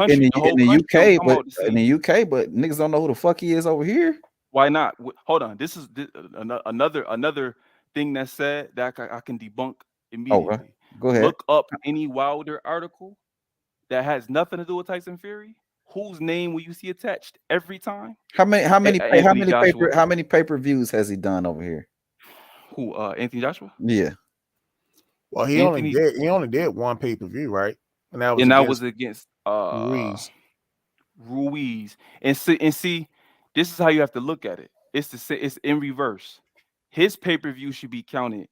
UK, but niggas don't know who the fuck he is over here. Why not? Hold on. This is another thing that's said that I can debunk immediately. Okay. Go ahead. Look up any Wilder article that has nothing to do with Tyson Fury. Whose name will you see attached every time? How many pay-per-views has he done over here? Who? Anthony Joshua? Yeah. Well, he only did one pay-per-view, right? And that was against Ruiz. And see, this is how you have to look at it. It's in reverse. His pay-per-view should be counted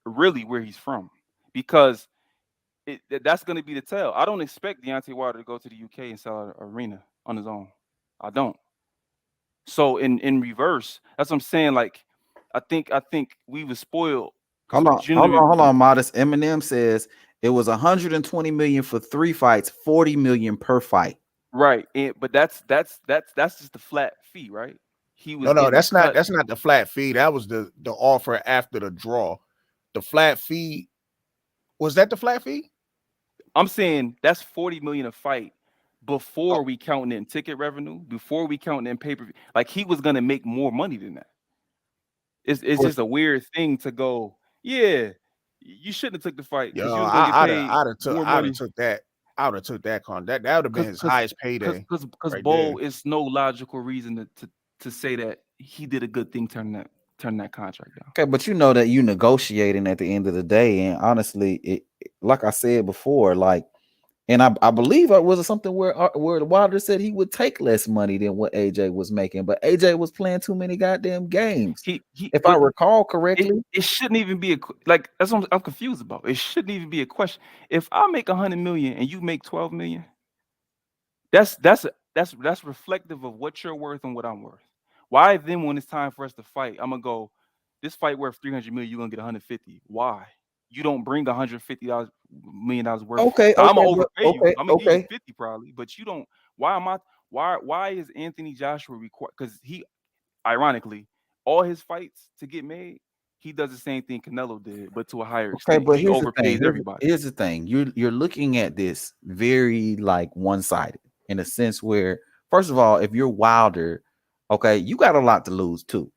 really where he's from, because that's going to be the tell. I don't expect Deontay Wilder to go to the UK and sell an arena on his own. I don't. So in reverse, that's what I'm saying. Like, I think we were spoiled. Hold on, Modest. Eminem says it was 120 million for 3 fights, 40 million per fight. Right, but that's just the flat fee, right? He was that's not the flat fee. That was the offer after the draw. The flat fee, was that the flat fee? I'm saying that's 40 million a fight before we counting in ticket revenue, before we counting in pay-per-view. Like, he was gonna make more money than that. It's just a weird thing to go, yeah, you shouldn't have took the fight because you was gonna get paid more money. I would have took that con. That would have been his highest payday. Because Bo, it's no logical reason to say that he did a good thing turning that contract down. Okay, but you know that you negotiating at the end of the day, and honestly, it like I said before, like, and I believe it was something where Wilder said he would take less money than what AJ was making, but AJ was playing too many goddamn games. If I recall correctly, it shouldn't even be that's what I'm confused about. It shouldn't even be a question. If I make 100 million and you make 12 million, that's reflective of what you're worth and what I'm worth. Why then, when it's time for us to fight, I'm gonna go, this fight worth 300 million, you're gonna get 150. Why? You don't bring $150 million worth. Okay, I'm gonna overpay you. I'm gonna give you okay. 50 probably, but you don't. Why is Anthony Joshua required? Because he, ironically, all his fights to get made, he does the same thing Canelo did, but to a higher Okay, extent. but He here's the thing. overpays everybody. Here's the thing. You're looking at this very like one-sided in a sense where, first of all, if you're Wilder, okay, you got a lot to lose too.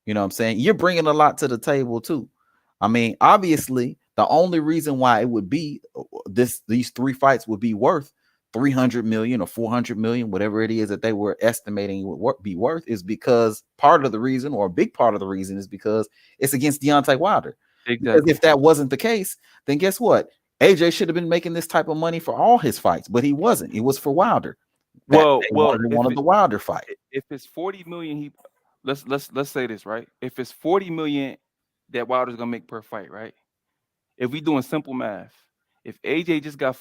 You know what I'm saying? You're bringing a lot to the table too. I mean, obviously, the only reason why it would be these 3 fights would be worth 300 million or 400 million, whatever it is that they were estimating would be worth, is because part of the reason, or a big part of the reason, is because it's against Deontay Wilder. Because Exactly. if that wasn't the case, then guess what? AJ should have been making this type of money for all his fights, but he wasn't. It was for Wilder. Well, one of the Wilder fight. If it's 40 million, let's say this, right? If it's 40 million that Wilder's gonna make per fight, right? If we doing simple math, if AJ just got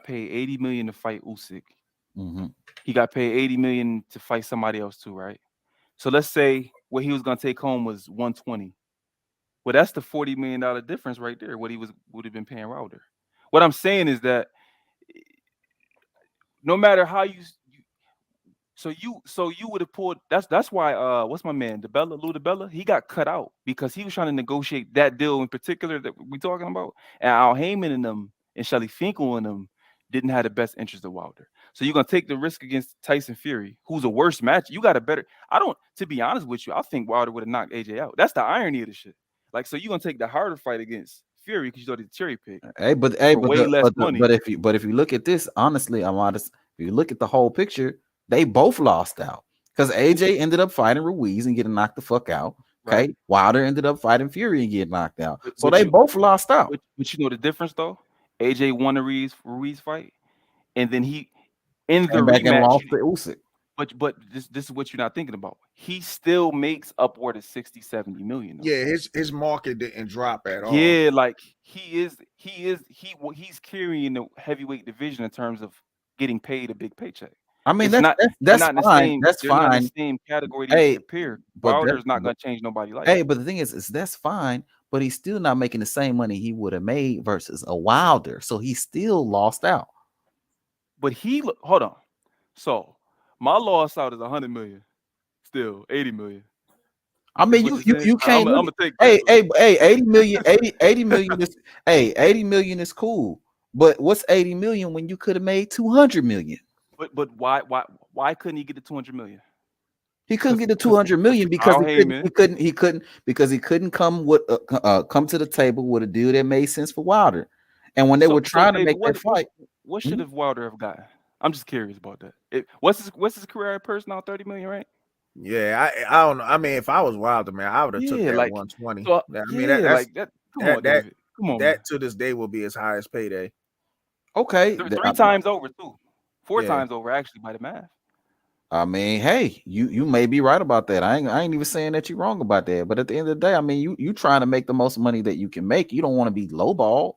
paid 80 million to fight Usyk, he got paid 80 million to fight somebody else too, right? So let's say what he was gonna take home was 120. Well, that's the $40 million difference right there. What he would have been paying Wilder. What I'm saying is that no matter how you would have pulled. That's why what's my man Lou DiBella, he got cut out because he was trying to negotiate that deal in particular that we talking about, and Al Heyman and them and Shelly Finkel and them didn't have the best interest of Wilder. So you're gonna take the risk against Tyson Fury, who's a worse match. You got a better. To be honest with you, I think Wilder would have knocked AJ out. That's the irony of the shit. Like, so you're gonna take the harder fight against Fury because you thought he'd cherry pick. But if you look at this, honestly, I'm honest. If you look at the whole picture, they both lost out because AJ ended up fighting Ruiz and getting knocked the fuck out. Okay, Right. Wilder ended up fighting Fury and getting knocked out. So they both lost out. But you know the difference though? AJ won the Ruiz fight, and then he in the Came back and rematch. lost to Usyk. But this is what you're not thinking about. He still makes upward of 60, 70 million. Though. Yeah, his market didn't drop at all. Yeah, like he's carrying the heavyweight division in terms of getting paid a big paycheck. I mean, It's that's not fine. That's they're not in fine. the same category to compare. Wilder's not going to change nobody like. Hey, but the thing is that's fine. But he's still not making the same money he would have made versus a Wilder. So he still lost out. But hold on. So my loss out is 100 million. Still 80 million. I mean, you can't. I'm gonna take. Hey, 80 million. 80 million is 80 million is cool. But what's 80 million when you could have made 200 million? But why couldn't he get the 200 million? He couldn't get the 200 million because he couldn't come to the table with a deal that made sense for Wilder. And when they were trying to make that fight, what should have Wilder have gotten? I'm just curious about that. What's his career person now? 30 million, right? Yeah, I don't know. I mean, if I was Wilder, man, I would have took that 120. So, I mean, that to this day will be his highest payday. Okay, three times over too, 4 times over actually by the math. I mean, hey, you may be right about that. I ain't even saying that you're wrong about that. But at the end of the day, I mean, you trying to make the most money that you can make. You don't want to be lowball.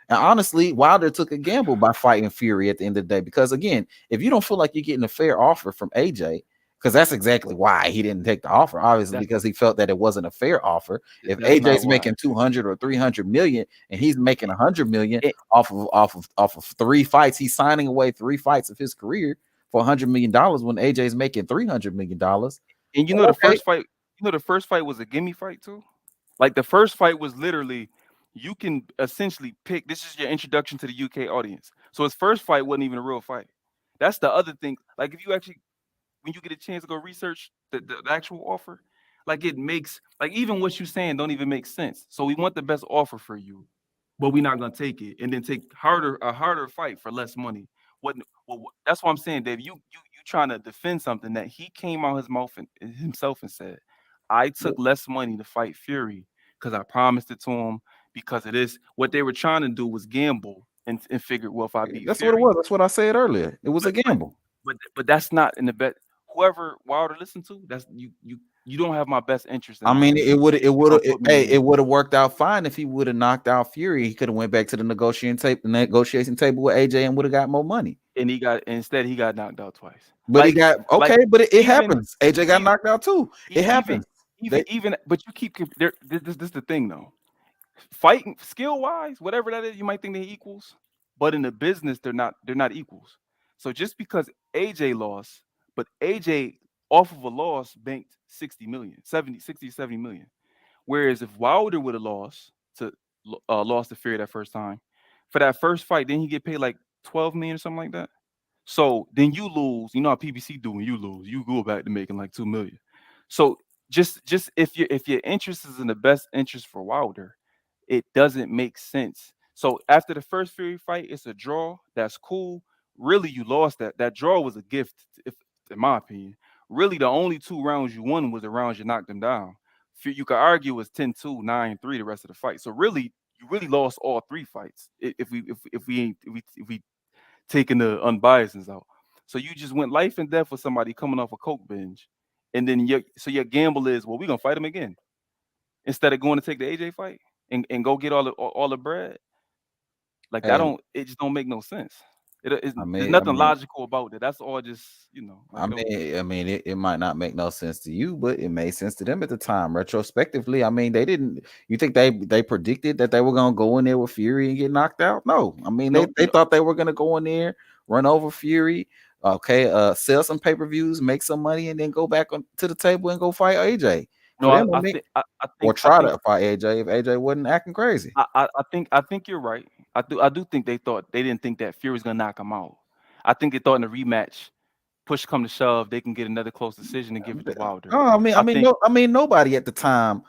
And honestly, Wilder took a gamble by fighting Fury at the end of the day. Because again, if you don't feel like you're getting a fair offer from AJ, because that's exactly why he didn't take the offer, obviously, because he felt that it wasn't a fair offer. If AJ's making 200 or 300 million and he's making 100 million off of 3 fights, he's signing away 3 fights of his career for $100 million when AJ's making $300 million. And you know the first fight was a gimme fight too. Like the first fight was literally, you can essentially pick. This is your introduction to the UK audience. So his first fight wasn't even a real fight. That's the other thing. Like if you actually, when you get a chance to go research the actual offer, like it makes, like even what you're saying don't even make sense. So we want the best offer for you, but we're not gonna take it and then take a harder fight for less money. That's what I'm saying, Dave. You trying to defend something that he came out his mouth and himself and said, I took less money to fight Fury because I promised it to him because of this. What they were trying to do was gamble and figured, well, if I beat that's Fury, what it was. That's what I said earlier. It was a gamble. But that's not in the bet. Whoever Wilder listened to, that's you don't have my best interest. I mean, it would have worked out fine if he would have knocked out Fury. He could have went back to the negotiation table with AJ and would have got more money. And instead he got knocked out twice. But it happens. AJ got knocked out too. It happens. But you keep there. This is the thing though. Fighting skill wise, whatever that is, you might think they're equals, but in the business they're not equals. So just because AJ lost, but AJ off of a loss banked 60 million, 70 million. Whereas if Wilder would have lost to Fury that first time, for that first fight, then he get paid like 12 million or something like that. So then you lose. You know how PBC do when you lose, you go back to making like 2 million. So just if your interest is in the best interest for Wilder, it doesn't make sense. So after the first Fury fight, it's a draw. That's cool. Really, you lost that. That draw was a gift, if in my opinion. Really, the only 2 rounds you won was the rounds you knocked them down. You could argue it was 10-2, 9-3 the rest of the fight. So really, you really lost all 3 fights if we taking the unbiasedness out. So you just went life and death with somebody coming off a coke binge, and then your gamble is, well, we're gonna fight him again instead of going to take the AJ fight and go get all the bread. Like that it just don't make no sense. There's nothing logical about it. That's all just, like, it might not make no sense to you, but it made sense to them at the time. Retrospectively, they didn't. You think they predicted that they were gonna go in there with Fury and get knocked out? No, they thought they were gonna go in there, run over Fury, sell some pay-per-views, make some money, and then go back to the table and go fight AJ. Or try to fight AJ if AJ wasn't acting crazy. I think you're right. I do think they didn't think that Fury was gonna knock him out. I think they thought in the rematch, push come to shove, they can get another close decision and give it to Wilder. Nobody at the time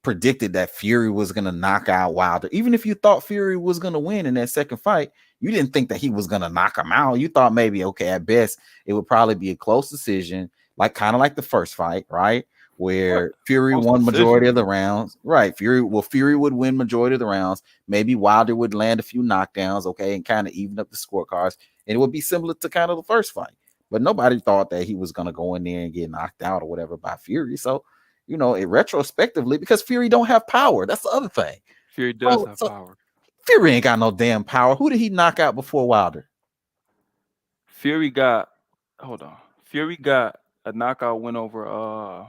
predicted that Fury was gonna knock out Wilder. Even if you thought Fury was gonna win in that second fight, you didn't think that he was gonna knock him out. You thought maybe, at best, it would probably be a close decision, kind of like the first fight, right? Where Fury won majority of the rounds, right? Fury would win majority of the rounds. Maybe Wilder would land a few knockdowns, and kind of even up the scorecards, and it would be similar to kind of the first fight. But nobody thought that he was gonna go in there and get knocked out or whatever by Fury. So, it retrospectively, because Fury don't have power. That's the other thing. Fury does have power. Fury ain't got no damn power. Who did he knock out before Wilder? Fury got a knockout win over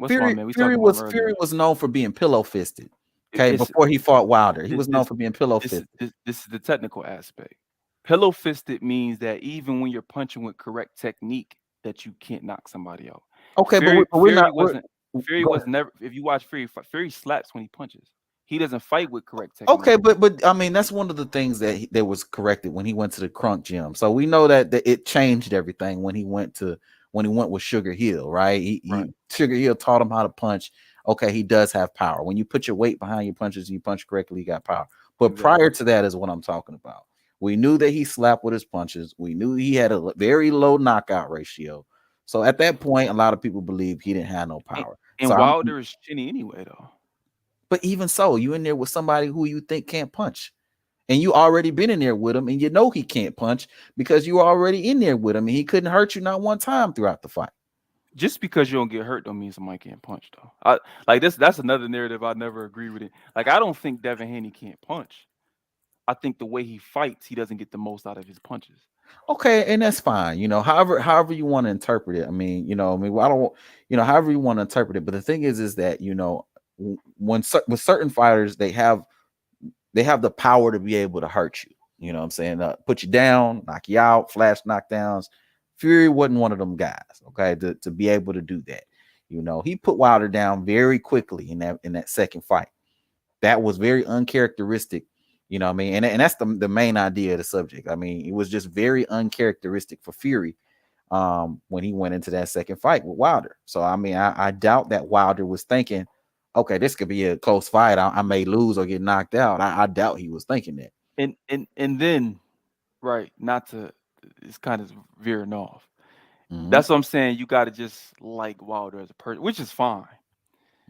Fury was known for being pillow fisted. Before he fought Wilder, he was known for being pillow fisted. This is the technical aspect. Pillow fisted means that even when you're punching with correct technique, that you can't knock somebody out. Fury was never. If you watch Fury slaps when he punches. He doesn't fight with correct technique. Okay, but that's one of the things that was corrected when he went to the Crunk gym. So we know that it changed everything when he went with Sugar Hill, right? Sugar Hill taught him how to punch. Okay, he does have power. When you put your weight behind your punches, you punch correctly, you got power. But prior to that is what I'm talking about. We knew that he slapped with his punches. We knew he had a very low knockout ratio. So at that point, a lot of people believe he didn't have no power. And Wilder is chinny anyway, though. But even so, you in there with somebody who you think can't punch. And you already been in there with him, and you know he can't punch because you were already in there with him, and he couldn't hurt you not one time throughout the fight. Just because you don't get hurt don't mean somebody can't punch, though. That's another narrative I never agree with it. Like, I don't think Devin Haney can't punch. I think the way he fights, he doesn't get the most out of his punches. Okay, and that's fine. However you want to interpret it. However you want to interpret it. But the thing is that, with certain fighters, they have the power to be able to hurt you. You know what I'm saying? Put you down, knock you out, flash knockdowns. Fury wasn't one of them guys, okay, to be able to do that. He put Wilder down very quickly in that second fight. That was very uncharacteristic, and that's the main idea of the subject. It was just very uncharacteristic for Fury when he went into that second fight with Wilder. So, I doubt that Wilder was thinking, okay, this could be a close fight. I may lose or get knocked out. I doubt he was thinking that. And then, right, it's kind of veering off. Mm-hmm. That's what I'm saying. You got to just like Wilder as a person, which is fine.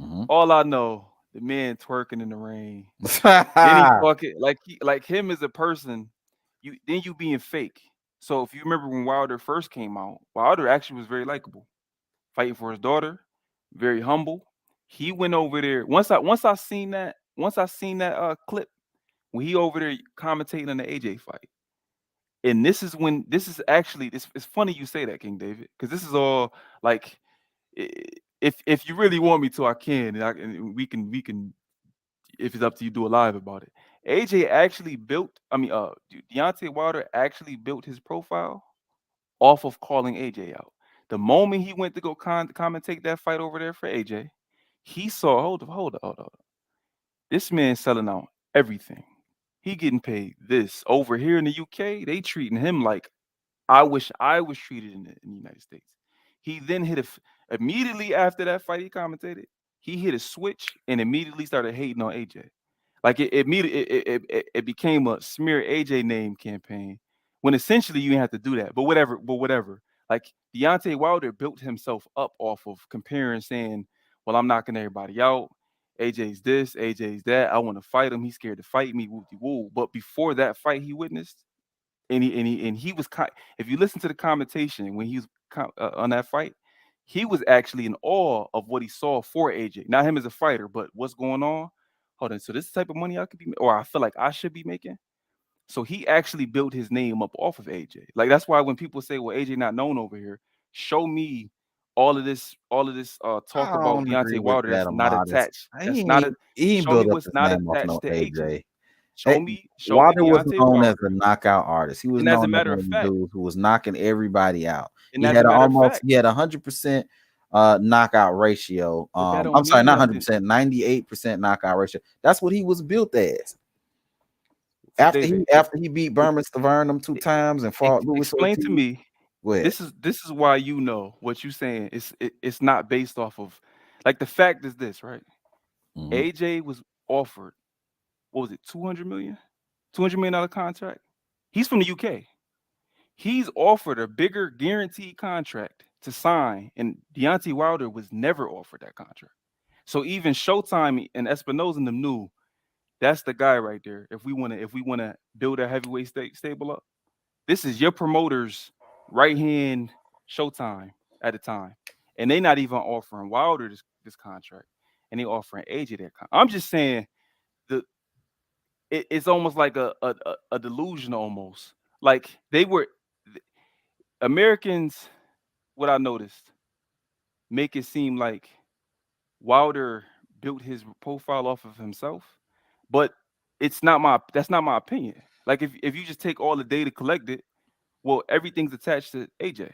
Mm-hmm. All I know, the man twerking in the rain. Then he talking like him as a person. You being fake. So if you remember when Wilder first came out, Wilder actually was very likable, fighting for his daughter, very humble. He went over there. Once I seen that clip when he over there commentating on the AJ fight. And it's funny you say that, King David, because this is all like, if you really want me to, I can, and we can, if it's up to you, do a live about it. AJ actually Deontay Wilder actually built his profile off of calling AJ out. The moment he went to go commentate that fight over there for AJ, he saw, hold up. This man's selling out everything. He getting paid this. Over here in the UK, they treating him like I wish I was treated in the United States. He then immediately after that fight he commentated, he hit a switch and immediately started hating on AJ. Like it became a smear AJ name campaign when essentially you didn't have to do that. But whatever. Like Deontay Wilder built himself up off of comparing, saying, well, I'm knocking everybody out. AJ's this, AJ's that. I want to fight him. He's scared to fight me. Woo-de-woo. But before that fight he witnessed, and he was, if you listen to the commentation when he was on that fight, he was actually in awe of what he saw for AJ. Not him as a fighter, but what's going on. Hold on. So this is the type of money I could be, or I feel like I should be making. So he actually built his name up off of AJ. Like that's why when people say, "Well, AJ not known over here," show me all of this talk I about don't agree Deontay with Wilder that, that's not Amadeus. attached. That's He not ain't, a. he ain't Show me built up what's his not name off attached no to AJ. AJ. Show me Wilder wasn't Deontay known as Wilder. a knockout artist. He was And as a known as matter one of of the fact, dudes who was knocking everybody out. and He as had a an matter of almost fact, he had 100% knockout ratio. but that don't I'm sorry, mean not nothing. 100%, 98% knockout ratio. That's what he was built as. So After David, he beat Berman Stavern 2 times and fought Louis explain to Ortiz. me. Go ahead. This is why you know what you're saying. It's not based off of, like, the fact is this, right? AJ was offered, what was it, $200 million contract. He's from the UK. He's offered a bigger guaranteed contract to sign, and Deontay Wilder was never offered that contract. So even Showtime and Espinoza and them knew that's the guy right there. If we want to build a heavyweight stable up, this is your promoter's right hand Showtime at the time, and they not even offering Wilder this contract, and they offering AJ that contract. I'm just saying it's almost like a delusion almost. Like they were Americans. What I noticed make it seem like Wilder built his profile off of himself, but that's not my opinion. Like if you just take all the data collected, well, everything's attached to AJ.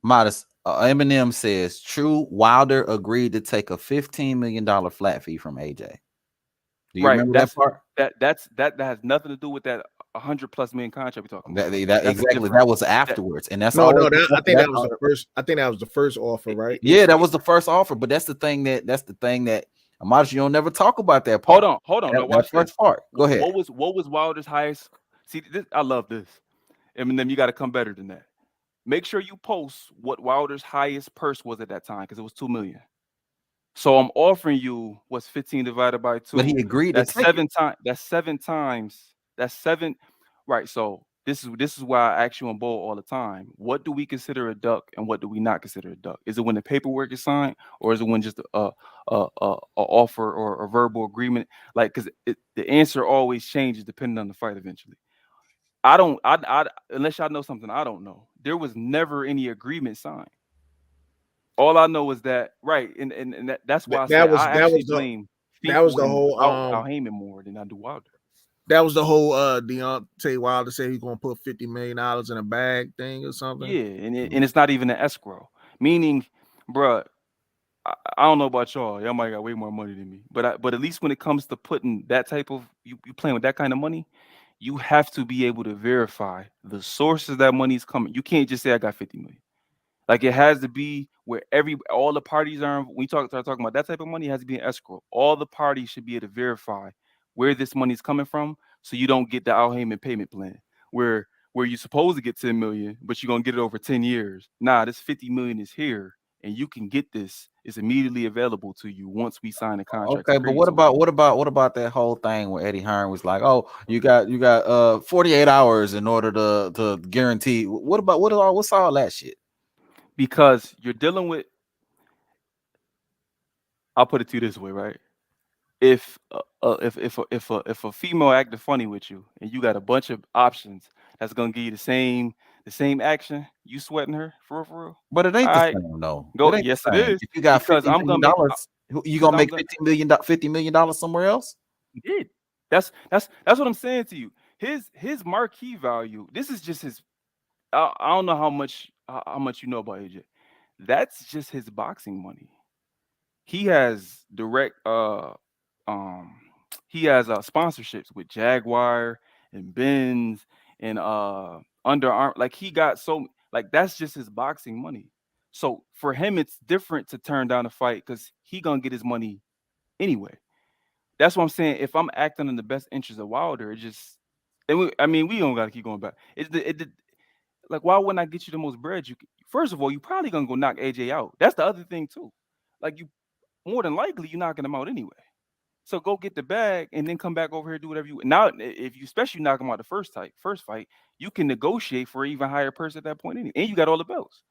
Modest. Eminem says, "True, Wilder agreed to take a $15 million flat fee from AJ." Do you remember that part? That has nothing to do with that 100+ million contract we're talking about. Exactly. That was afterwards, and that's I think that was the first. I think that was the first offer, right? Yeah, that was the first offer. But that's the thing that Amadeus, you don't never talk about that part. Hold on. That, Now watch first this part. Go ahead. What was Wilder's highest? See, I love this. Eminem, you got to come better than that. Make sure you post what Wilder's highest purse was at that time, because it was $2 million. So I'm offering you what's 15 divided by 2. But he agreed. That's 7 times. That's 7 times. That's 7. Right. So this is why I ask you on Bowl all the time. What do we consider a duck and what do we not consider a duck? Is it when the paperwork is signed, or is it when just a offer or a verbal agreement? Like, because the answer always changes depending on the fight eventually. I unless y'all know something I don't know. There was never any agreement signed. All I know is that, right, and that's why I blame that was the whole Al Heyman more than I do Wilder. That was the whole Deontay Wilder said he's gonna put $50 million in a bag thing or something. Yeah, and it's not even an escrow. Meaning, bruh, I don't know about y'all. Y'all might got way more money than me, but at least when it comes to putting that type of you playing with that kind of money, you have to be able to verify the sources that money's coming. You can't just say I got 50 million. Like, it has to be where all the parties are. When you start talking about that type of money, it has to be an escrow. All the parties should be able to verify where this money's coming from, so you don't get the Al Heyman payment plan where you're supposed to get 10 million, but you're gonna get it over 10 years. Nah, this 50 million is here, and you can get this. It's immediately available to you once we sign a contract. Okay, but what about that whole thing where Eddie Hearn was like, "Oh, you got 48 hours in order to guarantee." What's all that shit? Because you're dealing with, I'll put it to you this way, right? If a female acting funny with you and you got a bunch of options that's gonna give you the same action, you sweating her for real? But it ain't the same, though. Yes, it is. If you got because $50 million, you gonna make $50 million somewhere else? He did. That's what I'm saying to you. His marquee value. This is just his. I don't know how much you know about AJ. that's just his boxing money. He has direct he has sponsorships with Jaguar and Benz and Under Armour. Like he got so like that's just his boxing money. So for him, it's different to turn down a fight because he gonna get his money anyway. That's what I'm saying. If I'm acting in the best interest of Wilder, it just I mean, we don't gotta keep going back. Like, why wouldn't I get you the most bread? First of all, you probably gonna go knock AJ out. That's the other thing too. Like you more than likely you're knocking him out anyway. So go get the bag and then come back over here, do whatever you now. If you especially knock him out the first fight, you can negotiate for an even higher purse at that point anyway. And you got all the belts.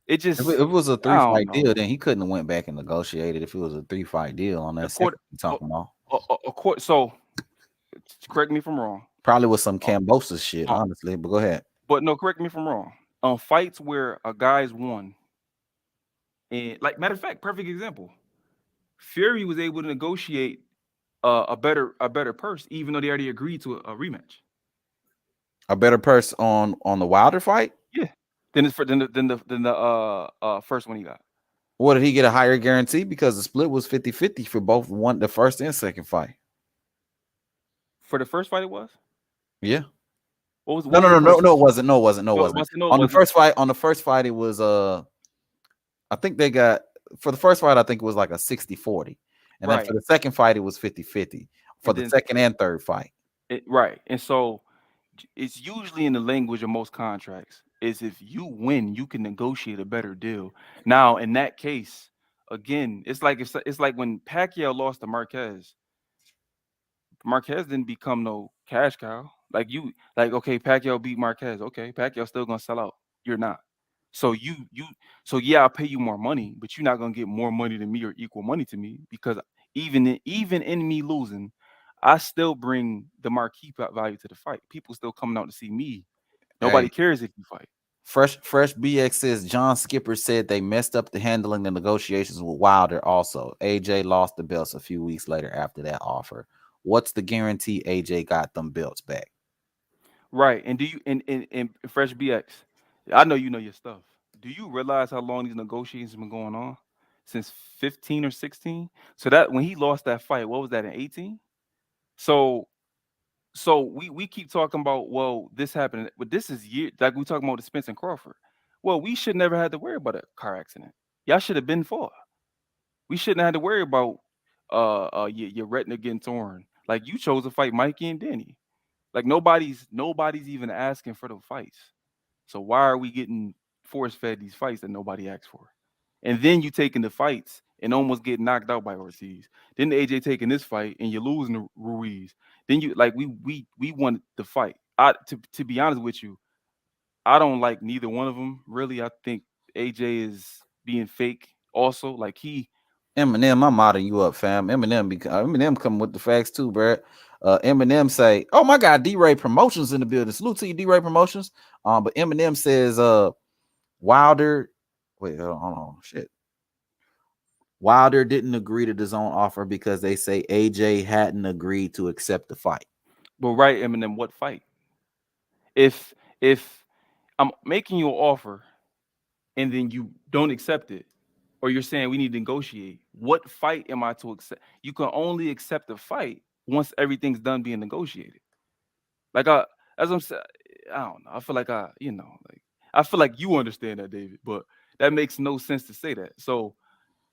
It just If it was a I don't 3-fight deal, know. then he couldn't have went back and negotiated if it was a 3-fight deal on that second you're talking about. So correct me if I'm wrong. Probably with some Cambosa shit, honestly, but go ahead. But no, correct me if I'm wrong. On fights where a guy's won, and like matter of fact, perfect example. Fury was able to negotiate a better purse, even though they already agreed to a rematch. A better purse on the Wilder fight? Yeah. Than the first one he got. What did he get a higher guarantee? Because the split was 50-50 for both the first and second fight. For the first fight, it was? Yeah. What was No, it wasn't. No, it wasn't. On the first fight, it was I think they got for the first fight, I think it was like a 60-40. And then for the second fight, it was 50-50 for the second and third fight. Right. And so it's usually in the language of most contracts is if you win, you can negotiate a better deal. Now, in that case, again, it's like when Pacquiao lost to Marquez. Marquez didn't become no cash cow. Okay, Pacquiao beat Marquez. Okay, Pacquiao's still gonna sell out. You're not. So yeah, I'll pay you more money, but you're not gonna get more money than me or equal money to me because even in me losing, I still bring the marquee value to the fight. People still coming out to see me. Nobody cares if you fight. Fresh BX says John Skipper said they messed up the handling the negotiations with Wilder. Also, AJ lost the belts a few weeks later after that offer. What's the guarantee AJ got them belts back? Right. And do you in Fresh BX? I know you know your stuff. Do you realize how long these negotiations have been going on? Since 15 or 16? So that when he lost that fight, what was that in 18? So we keep talking about, well, this happened, but this is year like we talking about the Spence and Crawford. Well, we should never have to worry about a car accident. Y'all should have been for. We shouldn't have to worry about your retina getting torn. Like you chose to fight Mikey and Danny. Like nobody's even asking for the fights. So why are we getting force fed these fights that nobody asked for? And then you taking the fights and almost get knocked out by Ortiz. Then AJ taking this fight and you're losing to Ruiz. Then you like we wanted the fight. To be honest with you, I don't like neither one of them. Really, I think AJ is being fake. Also, like Eminem, I'm modding you up, fam. Eminem coming with the facts too, bro. Eminem say, "Oh my God, D-Ray Promotions in the building. Salute to you, D-Ray Promotions." But Eminem says, Wilder. Wait, hold on, shit. Wilder didn't agree to the zone offer because they say AJ hadn't agreed to accept the fight. But right, Eminem, what fight? If I'm making you an offer and then you don't accept it, or you're saying we need to negotiate, what fight am I to accept? You can only accept the fight once everything's done being negotiated. Like as I'm saying, I don't know. I feel like I feel like you understand that, David, but that makes no sense to say that. So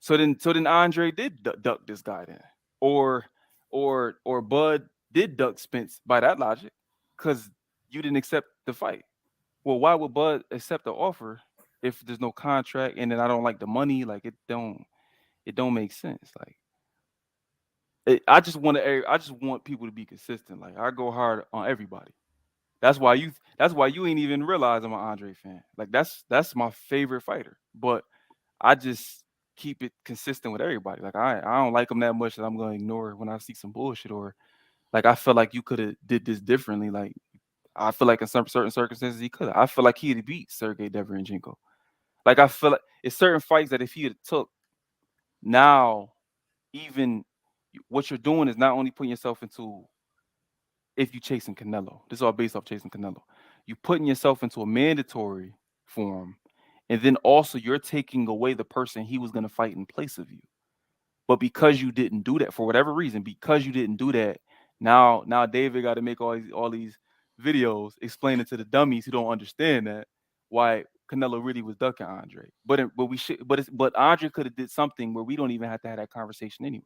then Andre did duck this guy then, or Bud did duck Spence by that logic, because you didn't accept the fight. Well, why would Bud accept the offer if there's no contract and then I don't like the money? Like it don't make sense. Like I just want people to be consistent. Like I go hard on everybody. That's why you ain't even realize I'm an Andre fan. Like that's my favorite fighter. But I just keep it consistent with everybody. Like I don't like him that much that I'm gonna ignore when I see some bullshit, or like I feel like you could have did this differently. Like I feel like in some certain circumstances he could have. I feel like he'd have beat Sergey Deverenchenko. Like I feel like it's certain fights that if he had took, now even what you're doing is not only putting yourself into, if you chasing Canelo, this is all based off chasing Canelo, you putting yourself into a mandatory form, And then also you're taking away the person he was going to fight in place of you. But because you didn't do that, for whatever reason, because you didn't do that, now David got to make all these videos explaining to the dummies who don't understand that why Canelo really was ducking Andre. But Andre could have did something where we don't even have to have that conversation anyway,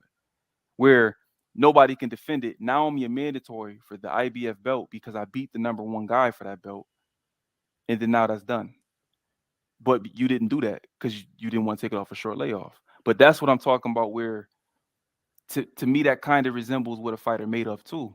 where nobody can defend it. Now I'm your mandatory for the IBF belt because I beat the number one guy for that belt, and then now that's done. But you didn't do that because you didn't want to take it off a short layoff. But that's what I'm talking about, where to me that kind of resembles what a fighter made of too.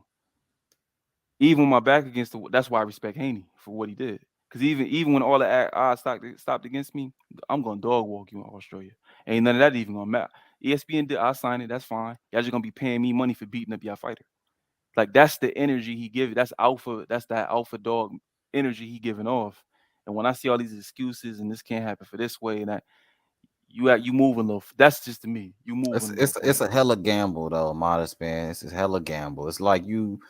Even my back against the, that's why I respect Haney for what he did. Because even when all the odds stopped against me, I'm gonna dog walk you in Australia. Ain't none of that even gonna matter. ESPN did, I sign it, that's fine. Y'all just gonna be paying me money for beating up y'all fighter. Like that's the energy he gives. That's that alpha dog energy he giving off. And when I see all these excuses and this can't happen for this way and that, you move a little. That's just to me. You move a little. It's a hella gamble though, Modest man. It's a hella gamble. It's like you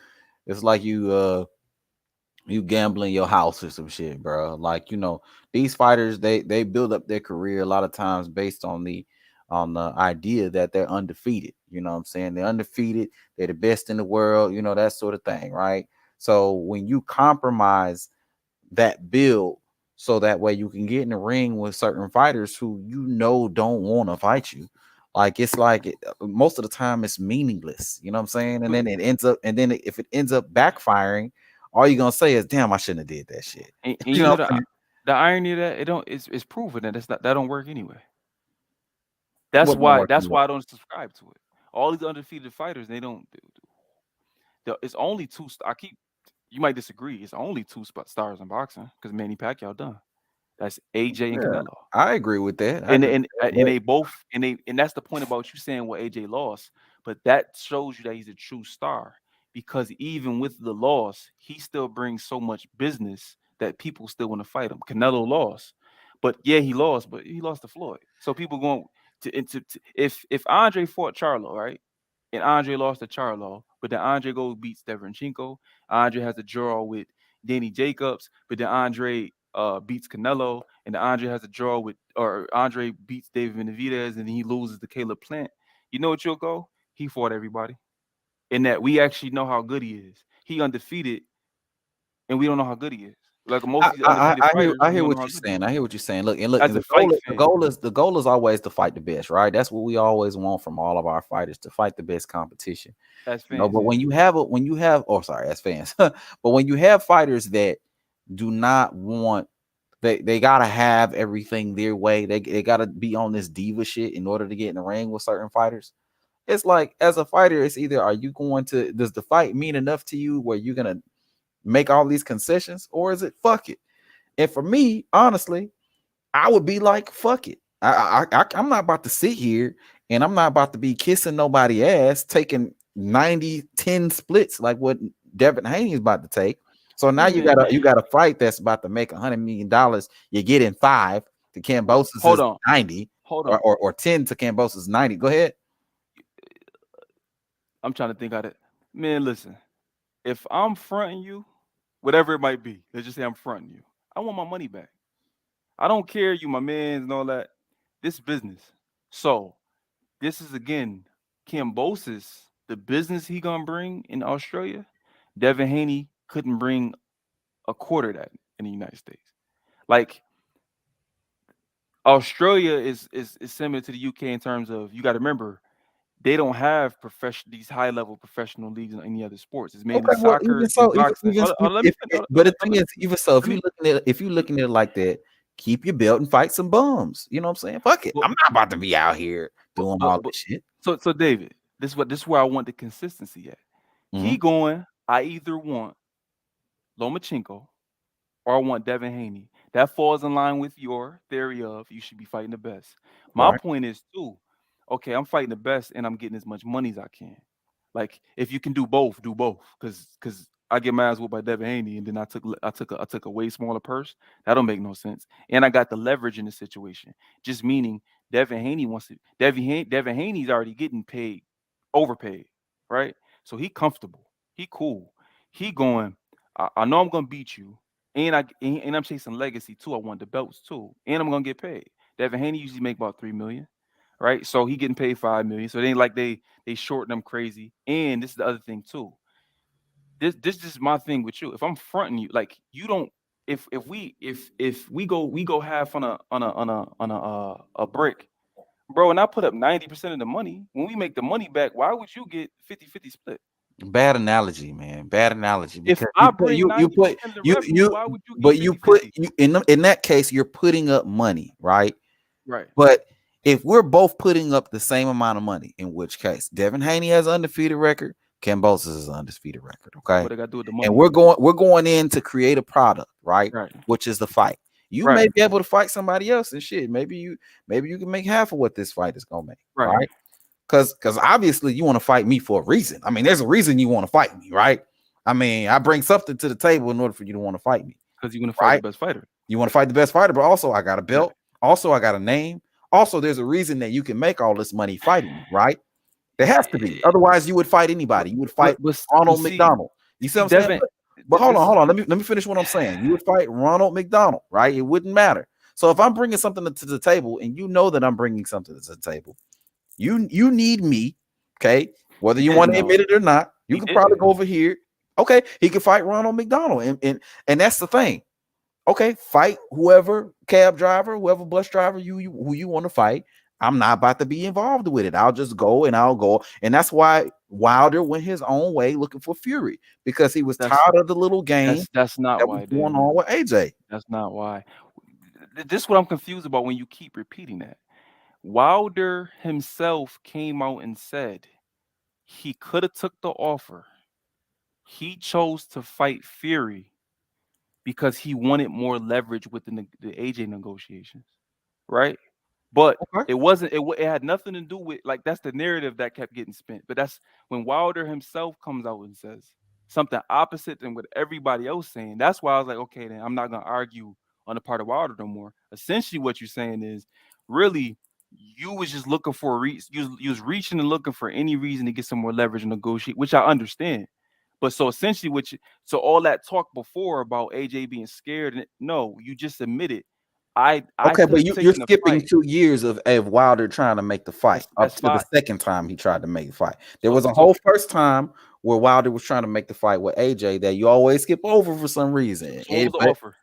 gambling your house or some shit, bro. Like, these fighters, they build up their career a lot of times based on the idea that they're undefeated. You know what I'm saying? They're undefeated, they're the best in the world, that sort of thing, right? So when you compromise that build so that way you can get in the ring with certain fighters who don't want to fight you, most of the time it's meaningless, you know what I'm saying? And then if it ends up backfiring, all you're gonna say is, damn, I shouldn't have did that shit. And you know the irony of that, it's proven that that don't work anyway. That's why I don't subscribe to it. All these undefeated fighters, they don't. It's only two. You might disagree. It's only two stars in boxing because Manny Pacquiao done. That's AJ and Canelo. I agree with that. And they both and that's the point about you saying what AJ lost, but that shows you that he's a true star because even with the loss, he still brings so much business that people still want to fight him. Canelo lost, but he lost to Floyd. So people going to if Andre fought Charlo, right? And Andre lost to Charlo, but then Andre goes beats Deverenchenko. Andre has a draw with Danny Jacobs, but then Andre beats Canelo, and then Andre has a draw or Andre beats David Benavidez, and then he loses to Caleb Plant. You know what you'll go? He fought everybody. And that we actually know how good he is. He undefeated, and we don't know how good he is. Like most of these undefeated fighters. I hear what you're saying. I hear what you're saying. Look, and the goal is always to fight the best, right? That's what we always want from all of our fighters, to fight the best competition. As fans, but when you have as fans, but when you have fighters that do not want, they gotta have everything their way. They gotta be on this diva shit in order to get in the ring with certain fighters. It's like, as a fighter, it's either does the fight mean enough to you where you're gonna make all these concessions, or is it fuck it? And for me, honestly, I would be like, fuck it. I'm not about to sit here and I'm not about to be kissing nobody ass, taking 90-10 splits like what Devin Haney is about to take. So now you got a fight that's about to make $100 million. You're getting 5 to Cambosis' 90, or 10 to Cambosis' 90. Go ahead. I'm trying to think of it. Man, listen, if I'm fronting you, whatever it might be, let's just say I'm fronting you, I want my money back. I don't care, you my mans and all that. This business. So this is, again, Cambosis, the business he gonna bring in Australia. Devin Haney couldn't bring a quarter of that in the United States. Like, Australia is similar to the UK in terms of, you got to remember, they don't have these high level professional leagues in any other sports. It's mainly soccer and boxing. But the thing is, even so, if you're looking at it like that, keep your belt and fight some bums. You know what I'm saying? Fuck it. I'm not about to be out here doing all this shit. So David, this is where I want the consistency at. He going, I either want Lomachenko or I want Devin Haney. That falls in line with your theory of you should be fighting the best. My point is too, okay, I'm fighting the best and I'm getting as much money as I can. Like, if you can do both, do both. Because I get my ass whooped by Devin Haney and then I took a way smaller purse. That don't make no sense. And I got the leverage in the situation. Just meaning Devin Haney wants to. Devin Haney's already getting paid, overpaid, right? So he comfortable. He cool. He going, I know I'm gonna beat you, and I'm chasing legacy too. I want the belts too, and I'm gonna get paid. Devin Haney usually make about $3 million, right? So he getting paid $5 million. So it ain't like they shorting them crazy. And this is the other thing too. This is my thing with you. If I'm fronting you, like you don't. If we go half on a brick, bro, and I put up 90% of the money. When we make the money back, why would you get 50-50 split? Bad analogy, man. Bad analogy. If Because I bring 90% of the revenue, why would you get 50-50? in that case, you're putting up money, right? Right. But if we're both putting up the same amount of money, in which case Devin Haney has an undefeated record, Kambosos is an undefeated record. Okay. What they got to do with the money? And we're going in to create a product, right? Which is the fight. You may be able to fight somebody else and shit. Maybe you can make half of what this fight is gonna make. Right. Because obviously you want to fight me for a reason. I mean, there's a reason you want to fight me, right? I mean, I bring something to the table in order for you to want to fight me. Because you want to fight the best fighter. You want to fight the best fighter, but also I got a belt. Also, I got a name. Also, there's a reason that you can make all this money fighting me, right? There has to be. Otherwise, you would fight anybody. You would fight Ronald McDonald. You see what I'm saying? But hold on. Let me finish what I'm saying. You would fight Ronald McDonald, right? It wouldn't matter. So if I'm bringing something to the table, and you know that I'm bringing something to the table, you need me, okay? Whether you want to admit it or not, you can probably go over here. Okay, he can fight Ronald McDonald, and that's the thing. Okay, fight whoever cab driver, whoever bus driver who you want to fight. I'm not about to be involved with it. I'll just go and I'll go. And that's why Wilder went his own way looking for Fury, because he was tired of the little game. That's not that why was going on with AJ. That's not why. This is what I'm confused about when you keep repeating that. Wilder himself came out and said he could have took the offer. He chose to fight Fury because he wanted more leverage within the AJ negotiations, right? But it wasn't. It had nothing to do with, like, that's the narrative that kept getting spent. But that's when Wilder himself comes out and says something opposite than what everybody else saying. That's why I was like, okay, then I'm not gonna argue on the part of Wilder no more. Essentially, what you're saying is really you was just looking for a reason. You was reaching and looking for any reason to get some more leverage and negotiate, which I understand. But so essentially, so all that talk before about AJ being scared, and no, you just admitted. Okay, but you're skipping 2 years of Wilder trying to make the fight up to the second time he tried to make the fight. There was a whole first time where Wilder was trying to make the fight with AJ that you always skip over for some reason. What was the offer?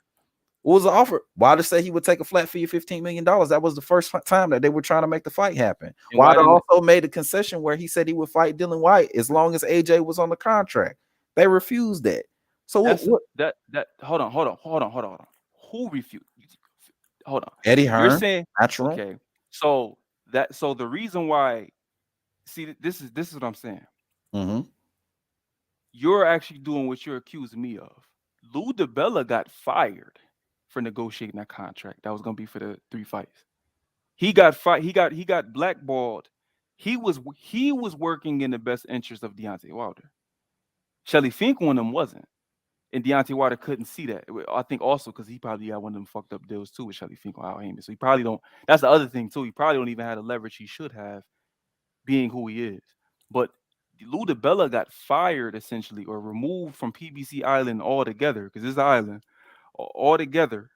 What was the offer? Wilder said he would take a flat fee of $15 million. That was the first time that they were trying to make the fight happen. And Wilder also made a concession where he said he would fight Dylan White as long as AJ was on the contract. They refused that. So hold on. Who refused? Hold on. Eddie Hearn. You're saying natural. Okay. So the reason why, see, this is what I'm saying. Mm-hmm. You're actually doing what you're accusing me of. Lou DiBella got fired for negotiating that contract. That was gonna be for the 3 fights. He got He got blackballed. He was working in the best interest of Deontay Wilder. Shelly Finkel and them wasn't. And Deontay Wilder couldn't see that. I think also because he probably got one of them fucked up deals too with Shelly Finkel, Al Heyman. So he probably don't. That's the other thing too. He probably don't even have the leverage he should have, being who he is. But Lou DiBella got fired essentially, or removed from PBC Island altogether, because it's the island altogether,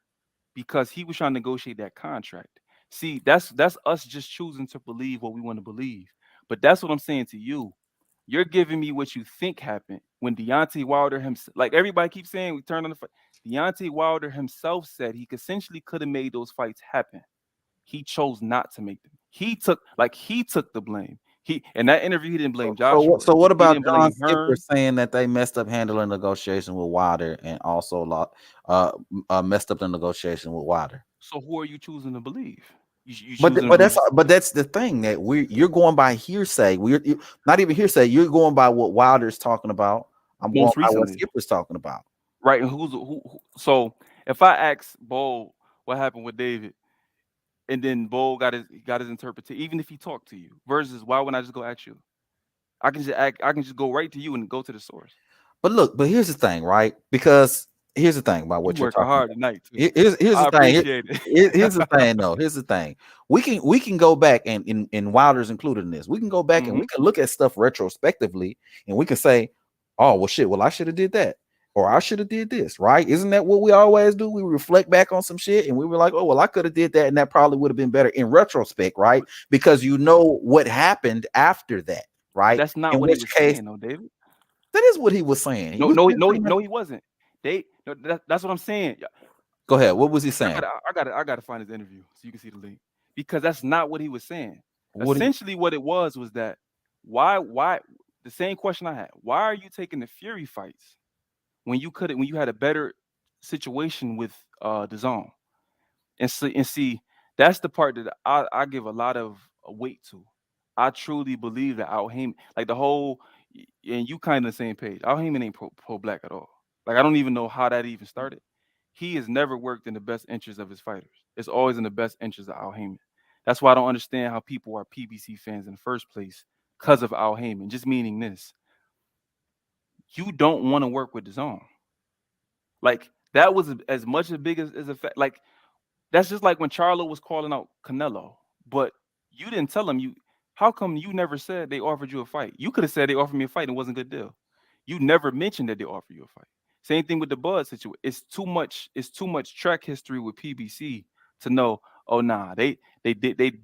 because he was trying to negotiate that contract. See, that's us just choosing to believe what we want to believe. But that's what I'm saying to you. You're giving me what you think happened when Deontay Wilder himself, like everybody keeps saying, we turned on the fight. Deontay Wilder himself said he essentially could have made those fights happen. He chose not to make them. He took the blame. In that interview, he didn't blame Joshua. So what about John Skipper saying that they messed up handling negotiation with Wilder and also messed up the negotiation with Wilder? So who are you choosing to believe? But that's the thing, that you're going by hearsay. You're not even hearsay. You're going by what Wilder's talking about. I'm going by what Skipper's talking about. Right. And who? So if I ask Bo what happened with David, and then Bo got his interpretation, even if he talked to you, versus why wouldn't I just go ask you? I can just go right to you and go to the source. But here's the thing, right? Because here's the thing about what you're talking hard about. tonight. Too. Here's the thing. Here's the thing, though. Here's the thing. We can go back, and Wilder's included in this. We can go back and we can look at stuff retrospectively, and we can say, "Oh, well, shit. Well, I should have did that." or I should have did this, right? Isn't that what we always do? We reflect back on some shit and we were like, oh, well, I could have did that and that probably would have been better in retrospect, right? Because you know what happened after that, right? That's not In what he which was case, saying, though, David. that is what he was saying. He was No, he wasn't. That's what I'm saying. Go ahead. What was he saying? I gotta find his interview so you can see the link, because that's not what he was saying. What Essentially, what it was that why the same question I had. Why are you taking the Fury fights when you had a better situation with the Zone? And see, that's the part that I give a lot of weight to. I truly believe that Al Heyman, like the whole, and you kind of the same page. Al Heyman ain't pro black at all. Like I don't even know how that even started. He has never worked in the best interest of his fighters. It's always in the best interest of Al Heyman. That's why I don't understand how people are PBC fans in the first place because of Al Heyman. Just meaning this: you don't want to work with the Zone. Like that was as much as big as a fact. Like that's just like when Charlo was calling out Canelo, but you didn't tell him. How come you never said they offered you a fight? You could have said they offered me a fight and it wasn't a good deal. You never mentioned that they offered you a fight. Same thing with the Bud situation. It's too much track history with PBC to know, oh nah, they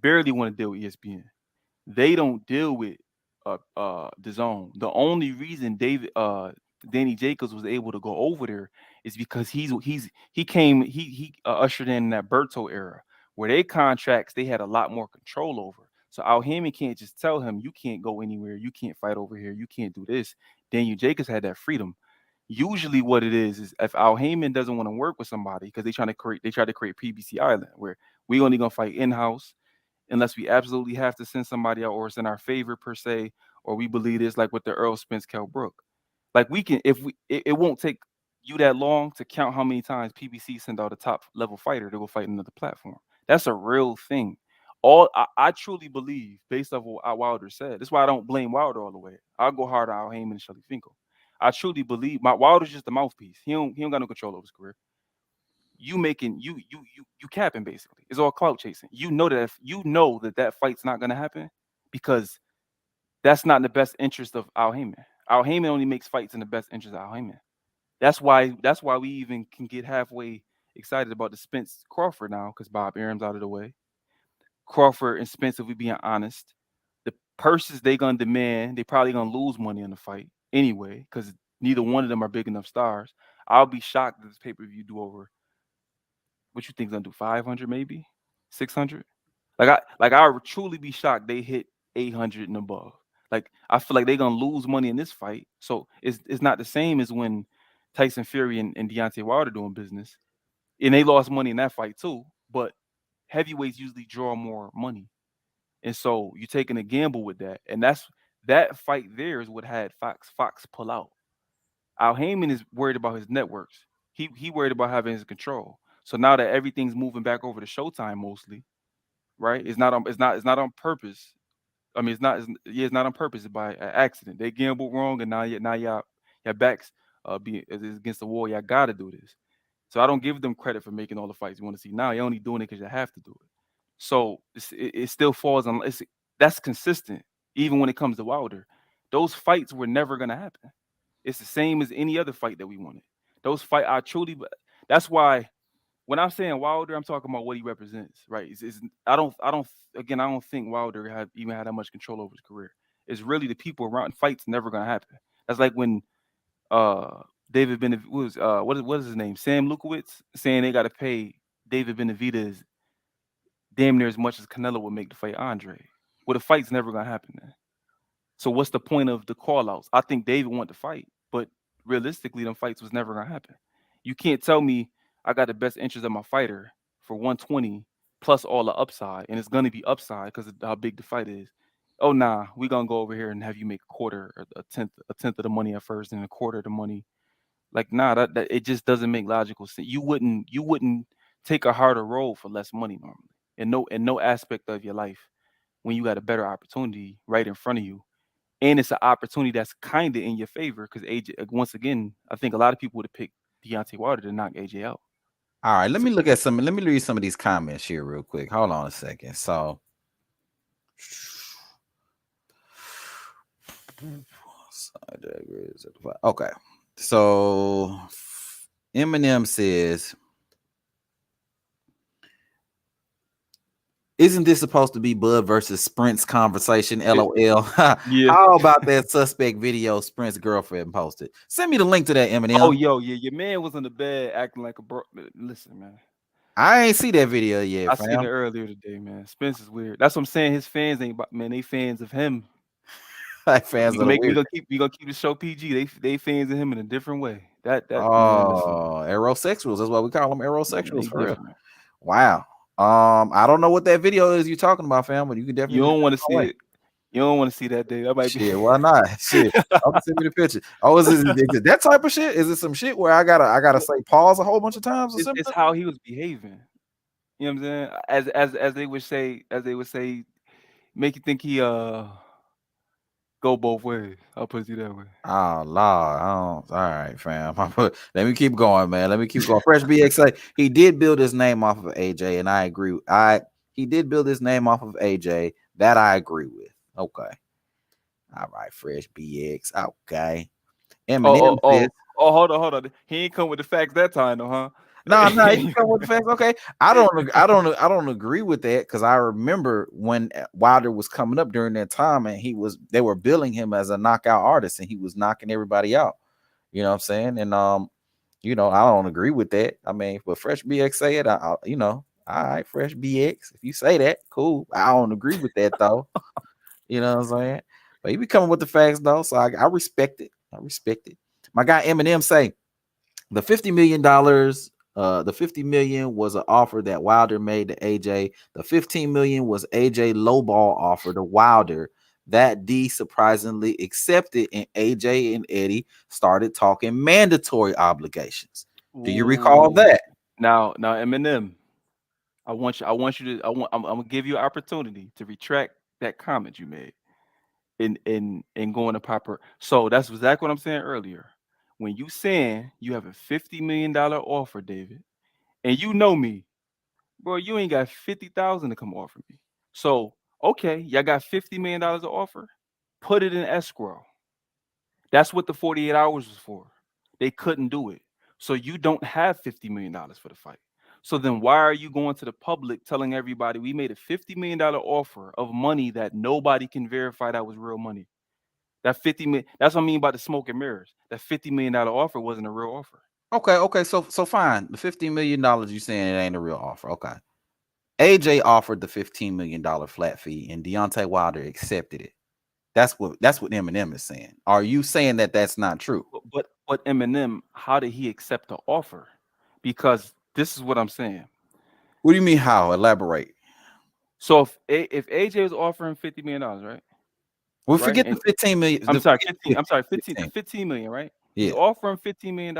barely want to deal with ESPN. They don't deal with the Zone. The only reason Danny Jacobs was able to go over there is because he ushered in that Berto era where they contracts they had a lot more control over. So Al Heyman can't just tell him you can't go anywhere, you can't fight over here, you can't do this. Daniel Jacobs had that freedom. Usually what it is if Al Heyman doesn't want to work with somebody because they try to create PBC Island where we only gonna fight in-house unless we absolutely have to send somebody out or it's in our favor per se, or we believe it's like with the Errol Spence Kell Brook. Like we can, it won't take you that long to count how many times PBC send out a top level fighter to go fight another platform. That's a real thing. I truly believe, based off what Wilder said, that's why I don't blame Wilder all the way. I'll go hard on Al Heyman and Shelly Finkel. I truly believe Wilder's just the mouthpiece. He don't got no control over his career. You capping basically. It's all clout chasing. You know that fight's not gonna happen because that's not in the best interest of Al Heyman. Al Heyman only makes fights in the best interest of Al Heyman. That's why we even can get halfway excited about the Spence Crawford now because Bob Arum's out of the way. Crawford and Spence, if we being honest, the purses they gonna demand, they probably gonna lose money in the fight anyway because neither one of them are big enough stars. I'll be shocked if this pay-per-view do over. What you think gonna do? 500 maybe, 600? I would truly be shocked they hit 800 and above. Like I feel like they're gonna lose money in this fight. So it's not the same as when Tyson Fury and Deontay Wilder doing business, and they lost money in that fight too. But heavyweights usually draw more money, and so you're taking a gamble with that. And that fight there is what had Fox pull out. Al Heyman is worried about his networks. He worried about having his control. So now that everything's moving back over to Showtime mostly, right? It's not on purpose. I mean, it's not on purpose. It's by accident. They gambled wrong, and now y'all backs is against the wall. Y'all gotta do this. So I don't give them credit for making all the fights you want to see. Now you're only doing it because you have to do it. So it still falls on. That's consistent even when it comes to Wilder. Those fights were never gonna happen. It's the same as any other fight that we wanted. Those fight I truly. That's why. When I'm saying Wilder, I'm talking about what he represents, right? I don't think Wilder even had that much control over his career. It's really the people around. Fights never gonna happen. That's like when David Benavidez what is his name? Sam Lukowitz saying they got to pay David Benavidez damn near as much as Canelo would make to fight Andre. Well, the fight's never gonna happen then. So what's the point of the call-outs? I think David wanted to fight, but realistically, them fights was never gonna happen. You can't tell me I got the best interest of my fighter for 120 plus all the upside, and it's gonna be upside because of how big the fight is. Oh nah, we're gonna go over here and have you make a quarter or a tenth of the money at first and a quarter of the money. Like nah, that it just doesn't make logical sense. You wouldn't take a harder road for less money normally. In no aspect of your life when you got a better opportunity right in front of you. And it's an opportunity that's kind of in your favor because AJ, once again, I think a lot of people would have picked Deontay Wilder to knock AJ out. All right, let me read some of these comments here real quick. Hold on a second. So okay. So Eminem says, "Isn't this supposed to be Bud versus Sprint's conversation? LOL." Yeah. How about that suspect video Sprint's girlfriend posted? Send me the link to that, Eminem. Oh, yo, yeah, your man was in the bed acting like a bro. Listen, man. I ain't see that video yet, I seen it fam. earlier today, man. Spence is weird. That's what I'm saying. His fans ain't, man. They fans of him. Like fans of the We weird. gonna keep the show PG. They fans of him in a different way. That man, listen. Oh, aerosexuals. That's why we call them Man, aerosexuals they for real. different. Wow. I don't know what that video is you talking about, fam, but you can definitely. You don't want to see it. You don't want to see that day. That might be. Shit, why not? Shit, I'll send me the picture. Oh, is it that type of shit? Is it some shit where I gotta say pause a whole bunch of times or something? It's how he was behaving. You know what I'm saying? As they would say, make you think he go both ways. I'll put it that way. Oh Lord, all right, fam. Let me keep going, man. Let me keep going. Fresh BX he did build his name off of AJ, and I agree. He did build his name off of AJ. That I agree with. Okay. All right, Fresh BX. Okay. Eminem says, hold on. He ain't come with the facts that time, though, huh? No, he come with the facts. Okay, I don't agree with that because I remember when Wilder was coming up during that time, and they were billing him as a knockout artist, and he was knocking everybody out. You know what I'm saying? And I don't agree with that. I mean, but Fresh BX say it, all right, Fresh BX. If you say that, cool. I don't agree with that though. You know what I'm saying? But he be coming with the facts though, so I respect it. I respect it. My guy Eminem say the $50 million. The $50 million was an offer that Wilder made to AJ. The $15 million was AJ lowball offer to Wilder that D surprisingly accepted, and AJ and Eddie started talking mandatory obligations. Do you recall that? Now, Eminem, I'm gonna give you an opportunity to retract that comment you made in going to proper. So that's exactly what I'm saying earlier. When you saying you have a $50 million offer, David, and you know me, bro, you ain't got 50,000 to come offer me. So, okay, y'all got $50 million to offer. Put it in escrow. That's what the 48 hours was for. They couldn't do it. So you don't have $50 million for the fight. So then why are you going to the public telling everybody we made a $50 million offer of money that nobody can verify that was real money? That 50 million, that's what I mean by the smoke and mirrors. That $50 million offer wasn't a real offer. Okay, so fine. The $15 million you saying it ain't a real offer. Okay. AJ offered the $15 million flat fee, and Deontay Wilder accepted it. That's what Eminem is saying. Are you saying that that's not true? But Eminem, how did he accept the offer? Because this is what I'm saying. What do you mean how? Elaborate. So if AJ was offering $50 million, right? Well, forget the 15 million. I'm sorry, 15 million, right? Yeah. He's offering $15 million.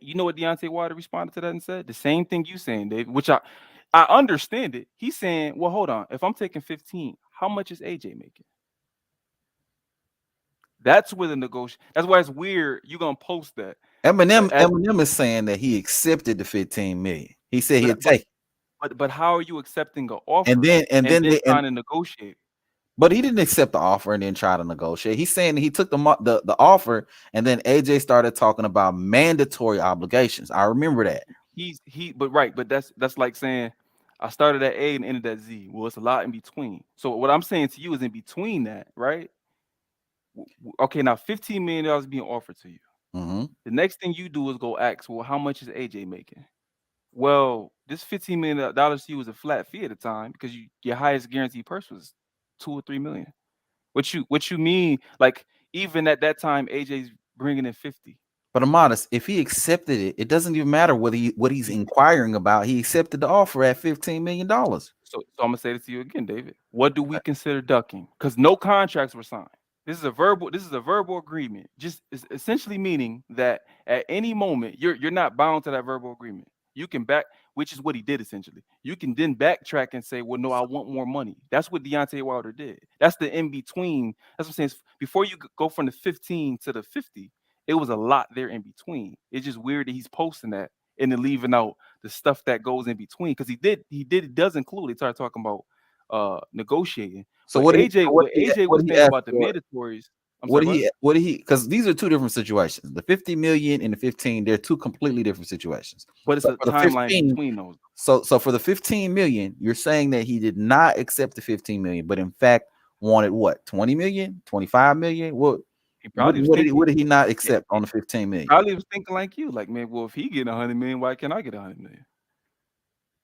You know what Deontay Wilder responded to that and said? The same thing you saying, Dave, which I understand it. He's saying, well, hold on. If I'm taking 15, how much is AJ making? That's where the negotiation. That's why it's weird. You're gonna post that. Eminem is saying that he accepted the 15 million. He said he'd take it. But how are you accepting the offer and then trying to negotiate? But he didn't accept the offer and then try to negotiate. He's saying that he took the offer, and then AJ started talking about mandatory obligations. I remember that. But that's like saying I started at A and ended at Z. Well, it's a lot in between. So what I'm saying to you is in between that, right? Okay, now $15 million being offered to you. Mm-hmm. The next thing you do is go ask, well, how much is AJ making? Well, this $15 million to you was a flat fee at the time because your highest guaranteed purse was $2 or $3 million. What you mean? Like even at that time, AJ's bringing in 50. But I'm honest, if he accepted it, it doesn't even matter what he's inquiring about. He accepted the offer at $15 million. So I'm gonna say this to you again, David. What do we consider ducking? Because no contracts were signed. This is a verbal agreement. Just essentially meaning that at any moment you're not bound to that verbal agreement. You can which is what he did essentially. You can then backtrack and say, well, no, I want more money. That's what Deontay Wilder did. That's the in between. That's what I'm saying. Before you go from the 15 to the 50, it was a lot there in between. It's just weird that he's posting that and then leaving out the stuff that goes in between. Because it does include, he started talking about negotiating. So what AJ was saying about the mandatories, What did he? Because these are two different situations. The 50 million and the 15, they're two completely different situations. But it's So a for the timeline 15, between those. So for the 15 million, you're saying that he did not accept the 15 million, but in fact wanted what? 20 million, 25 million? What? He probably was thinking, What did he not accept on the 15 million? Probably was thinking like you, like, man, well, if he getting 100 million, why can't I get 100 million?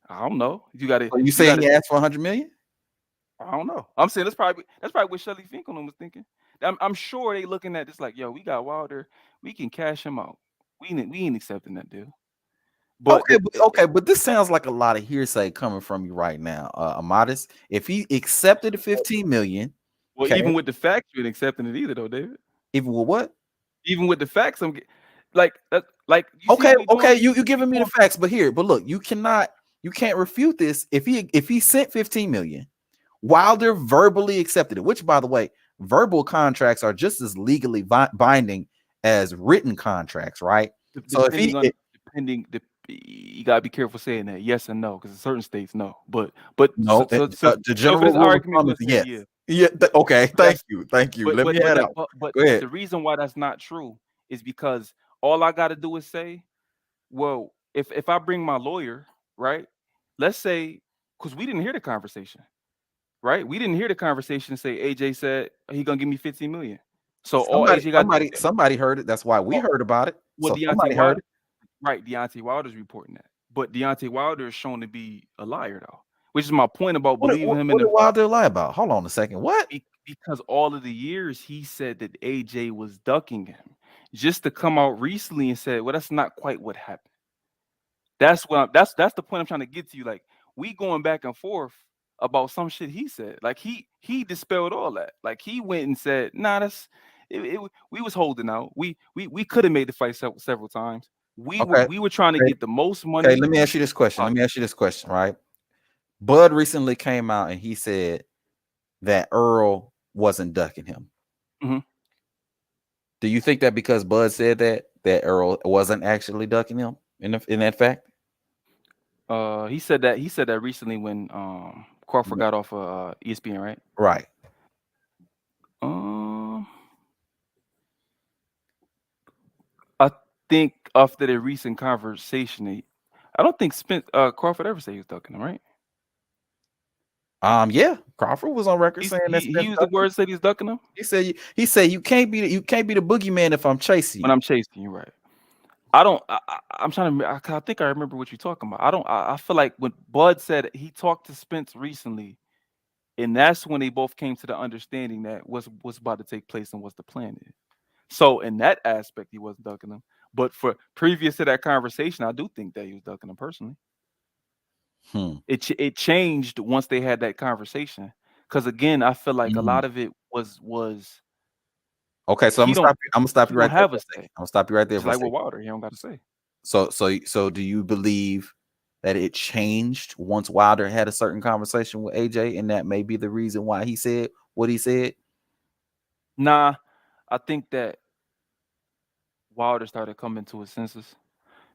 I don't know. You got to. You saying he asked for 100 million? I don't know. I'm saying that's probably what Shelly Finkel was thinking. I'm sure they looking at this like, yo, we got Wilder, we can cash him out. We ain't accepting that deal. But but this sounds like a lot of hearsay coming from you right now, Amadis. If he accepted the 15 million, well, even with the facts, you ain't accepting it either, though, David. Even with what? Even with the facts, I'm like. You giving me the facts, but look, you can't refute this. If he sent 15 million, Wilder verbally accepted it, which, by the way, verbal contracts are just as legally binding as written contracts, right? So you gotta be careful saying that yes and no, because in certain states no, but no. The general rule argument is yes. Yeah. Okay. Thank you. Let me add up. But the reason why that's not true is because all I got to do is say, well, if I bring my lawyer, right? Let's say, because we didn't hear the conversation, right? We didn't hear the conversation say AJ said he gonna give me 15 million. So somebody heard it. That's why we heard about it. Well, so somebody heard it. Right, Deontay Wilder's reporting that, but Deontay Wilder is shown to be a liar, though, which is my point about believing him. What did Wilder lie about? Hold on a second. What? Because all of the years he said that AJ was ducking him, just to come out recently and say, "Well, that's not quite what happened." That's the point I'm trying to get to you. Like, we going back and forth about some shit he said. Like he dispelled all that. Like he went and said, "Nah, we was holding out. We could have made the fight several times." We were trying to get the most money. Okay, let me ask you this question. Right? Bud recently came out and he said that Earl wasn't ducking him. Mm-hmm. Do you think that because Bud said that Earl wasn't actually ducking him in that fact? He said that recently when Crawford got off of ESPN, right? Right. I think after the recent conversation, I don't think Crawford ever said he was ducking him, right? Yeah, Crawford was on record saying that he used the word, said he's ducking him. He said you can't be the boogeyman if I'm chasing you. When I'm chasing you, right? I'm trying to. I think I remember what you're talking about. I feel like when Bud said he talked to Spence recently, and that's when they both came to the understanding that what's about to take place and what the plan is. So in that aspect, he wasn't ducking him. But for previous to that conversation, I do think that he was ducking him personally. It changed once they had that conversation. Because again, I feel like a lot of it was. Okay, so I'm gonna stop you right there. I'm gonna stop you right there. Just like with Wilder, he don't got to say. So do you believe that it changed once Wilder had a certain conversation with AJ, and that may be the reason why he said what he said? Nah, I think that Wilder started coming to his senses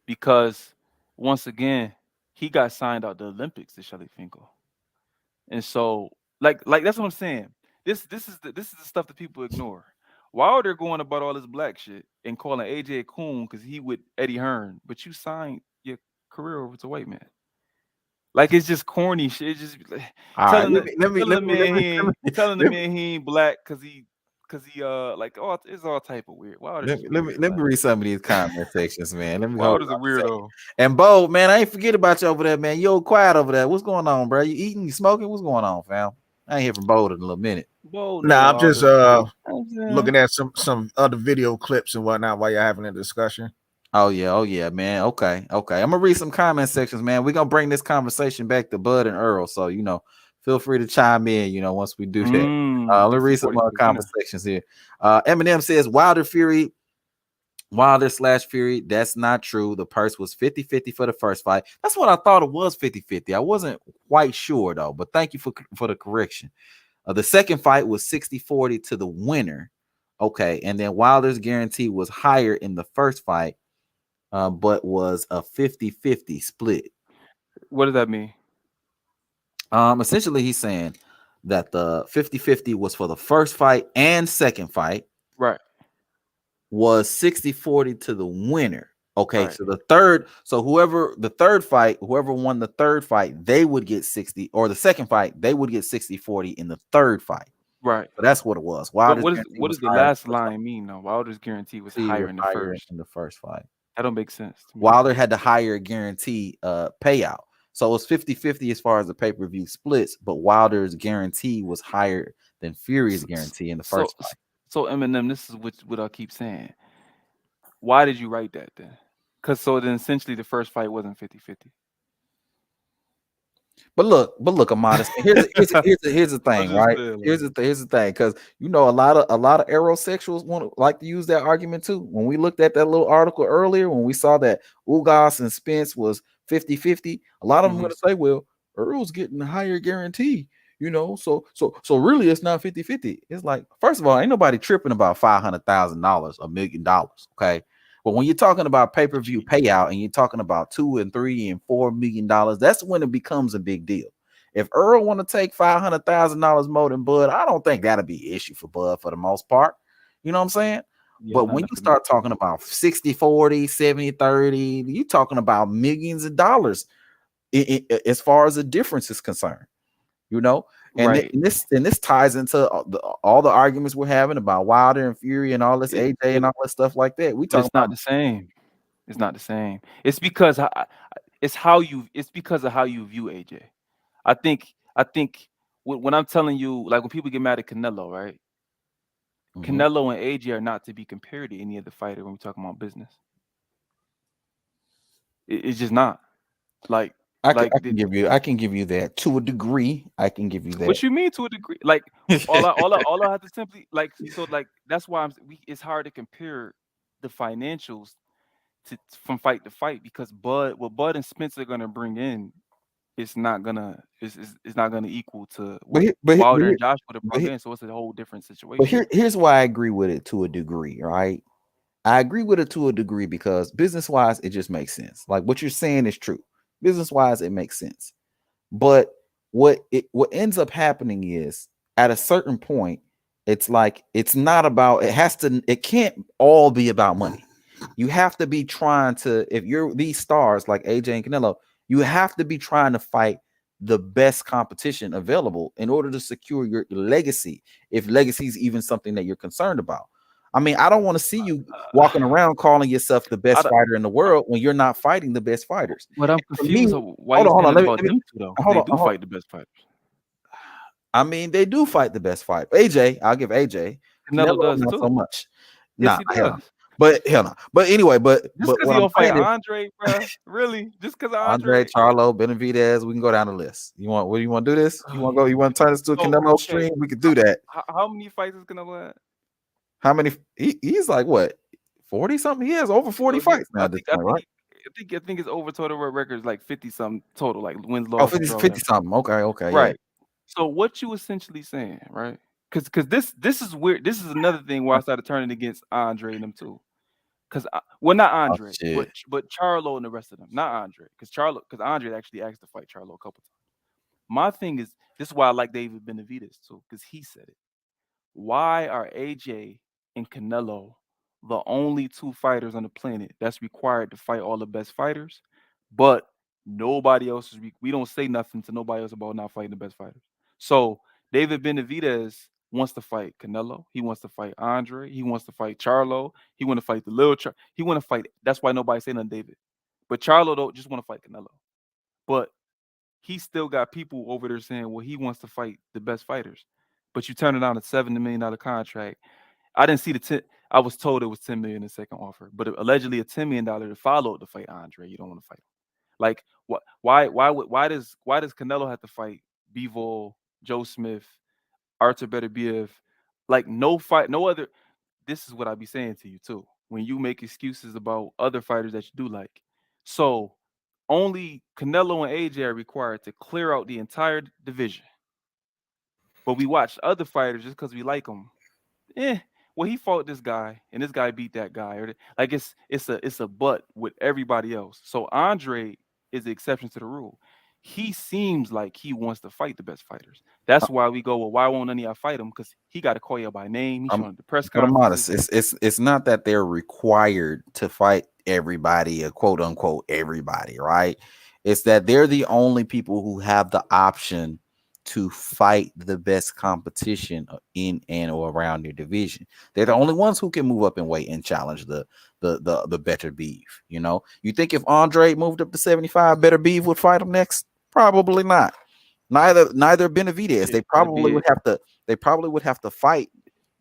because once again he got signed out the Olympics to Shelly Finkel, and so like that's what I'm saying. This is the stuff that people ignore. Wilder going about all this black shit and calling AJ a coon because he with Eddie Hearn, but you signed your career over to white man. Like it's just corny shit. It's just telling the man he ain't black because he it's all type of weird. Let me read some of these comment sections, man. Wilder's a weirdo. And Bo, man, I ain't forget about you over there, man. You quiet over there. What's going on, bro? You eating? You smoking? What's going on, fam? I ain't hear from Bo in a little minute. Nah, I'm just looking at some other video clips and whatnot while you're having a discussion. Oh yeah, man. Okay. I'm gonna read some comment sections, man. We're gonna bring this conversation back to Bud and Earl. So feel free to chime in, once we do that. Let's read some comment sections here. Eminem says Wilder Fury, that's not true. The purse was 50-50 for the first fight. That's what I thought it was, 50-50. I wasn't quite sure though, but thank you for the correction. The second fight was 60-40 to the winner. Okay, and then Wilder's guarantee was higher in the first fight, but was a 50-50 split. What does that mean? Essentially, he's saying that the 50-50 was for the first fight and second fight, Right. was 60-40 to the winner. Okay, Right. so whoever won the third fight, they would get 60, or the second fight, they would get 60-40 in the third fight. Right. So that's what it was. What Wilder's guarantee what was does the higher in last the first fight. line mean though? Wilder's guarantee was He higher was in the higher first. in the first fight. That don't make sense to me. Wilder had the higher guarantee payout. So it was 50-50 as far as the pay-per-view splits, but Wilder's guarantee was higher than Fury's guarantee in the first fight. So Eminem, this is what I keep saying. Why did you write that then? Because so then essentially the first fight wasn't 50-50. But look, Amada. Here's the thing, right? Saying, Here's the thing, because a lot of aerosexuals like to use that argument too. When we looked at that little article earlier, when we saw that Ugas and Spence was 50-50, a lot of them are going to say, well, Earl's getting a higher guarantee, so really it's not 50-50. It's like, first of all, ain't nobody tripping about $500,000, $1 million, okay? But when you're talking about pay-per-view payout and you're talking about $2 and $3 and $4 million, that's when it becomes a big deal. If Earl want to take $500,000 more than Bud, I don't think that'll be an issue for Bud for the most part. You know what I'm saying? Yeah, but when you start talking about 60-40, 70-30, you're talking about millions of dollars as far as the difference is concerned. And, right. and this ties into all the arguments we're having about Wilder and Fury and all this AJ and all that stuff like that. It's not the same. It's not the same. It's because it's because of how you view AJ. I think when I'm telling you, like when people get mad at Canelo, right? Mm-hmm. Canelo and AJ are not to be compared to any other fighter when we're talking about business. It's just not. Like I can give you that to a degree. I can give you that. What you mean to a degree? Like all I have to simply like, so like that's why it's hard to compare the financials from fight to fight, because what Bud and Spence are gonna bring in, it's not gonna equal to what Wilder and Josh would have brought in. So it's a whole different situation. But here's why I agree with it to a degree, right? I agree with it to a degree because business-wise, it just makes sense. Like what you're saying is true. Business-wise, it makes sense. But what ends up happening is at a certain point, it's like it can't all be about money. You have to be trying to, if you're these stars like AJ and Canelo, you have to be trying to fight the best competition available in order to secure your legacy, if legacy is even something that you're concerned about. I mean, I don't want to see you walking around calling yourself the best fighter in the world when you're not fighting the best fighters. But I'm confused. Why hold on, about them two, though? They do fight the best fighters. I mean, they do fight the best fighter. AJ, I'll give AJ. Canelo does not too. so much. Yes, nah, hell no. But hell no. But anyway, just because you don't fight Andre, bro, really? Just because Andre, Charlo, Benavidez, we can go down the list. You want to do this? You want to go? You want to turn this to a Canelo stream? We could do that. How many fights is Canelo at? How many? He's like what, 40 something? He has over 40 fights now. I think it's over total records like 50 something total, like wins, losses. 50 something. Okay. Right. Yeah. So what you essentially saying, right? Because this is weird. This is another thing where I started turning against Andre and them too. Because not Andre, but Charlo and the rest of them. Not Andre, because Andre actually asked to fight Charlo a couple times. My thing is, this is why I like David Benavidez too, because he said it. Why are AJ and Canelo the only two fighters on the planet that's required to fight all the best fighters, but nobody else is? We don't say nothing to nobody else about not fighting the best fighters. So David Benavidez wants to fight Canelo. He wants to fight Andre. He wants to fight Charlo. He want to fight the little Charlo. He want to fight. That's why nobody say nothing, David. But Charlo don't just want to fight Canelo. But he still got people over there saying, well, he wants to fight the best fighters. But you turn it down a $70 million contract. I didn't see I was told it was $10 million in the second offer, but allegedly a $10 million to follow to fight Andre. You don't want to fight him. Like what? Why does Canelo have to fight Bivol, Joe Smith, Artur Beterbiev? Like no other. This is what I be saying to you too. When you make excuses about other fighters that you do like, so only Canelo and AJ are required to clear out the entire division. But we watch other fighters just because we like them. Well, he fought this guy and this guy beat that guy. Or like it's a butt with everybody else. So Andre is the exception to the rule. he seems like he wants to fight the best fighters. That's why we go, well, why won't any of y'all fight him? Because he got to call you by name. He's showing the press But I'm honest, conferences. it's not that they're required to fight everybody, or quote unquote everybody, right? It's that they're the only people who have the option to fight the best competition in and or around their division. They're the only ones who can move up and weight and challenge the better beef. You know, you think if Andre moved up to 75, better beef would fight him next? Probably not. Neither Benavidez. They probably would have to. They probably would have to fight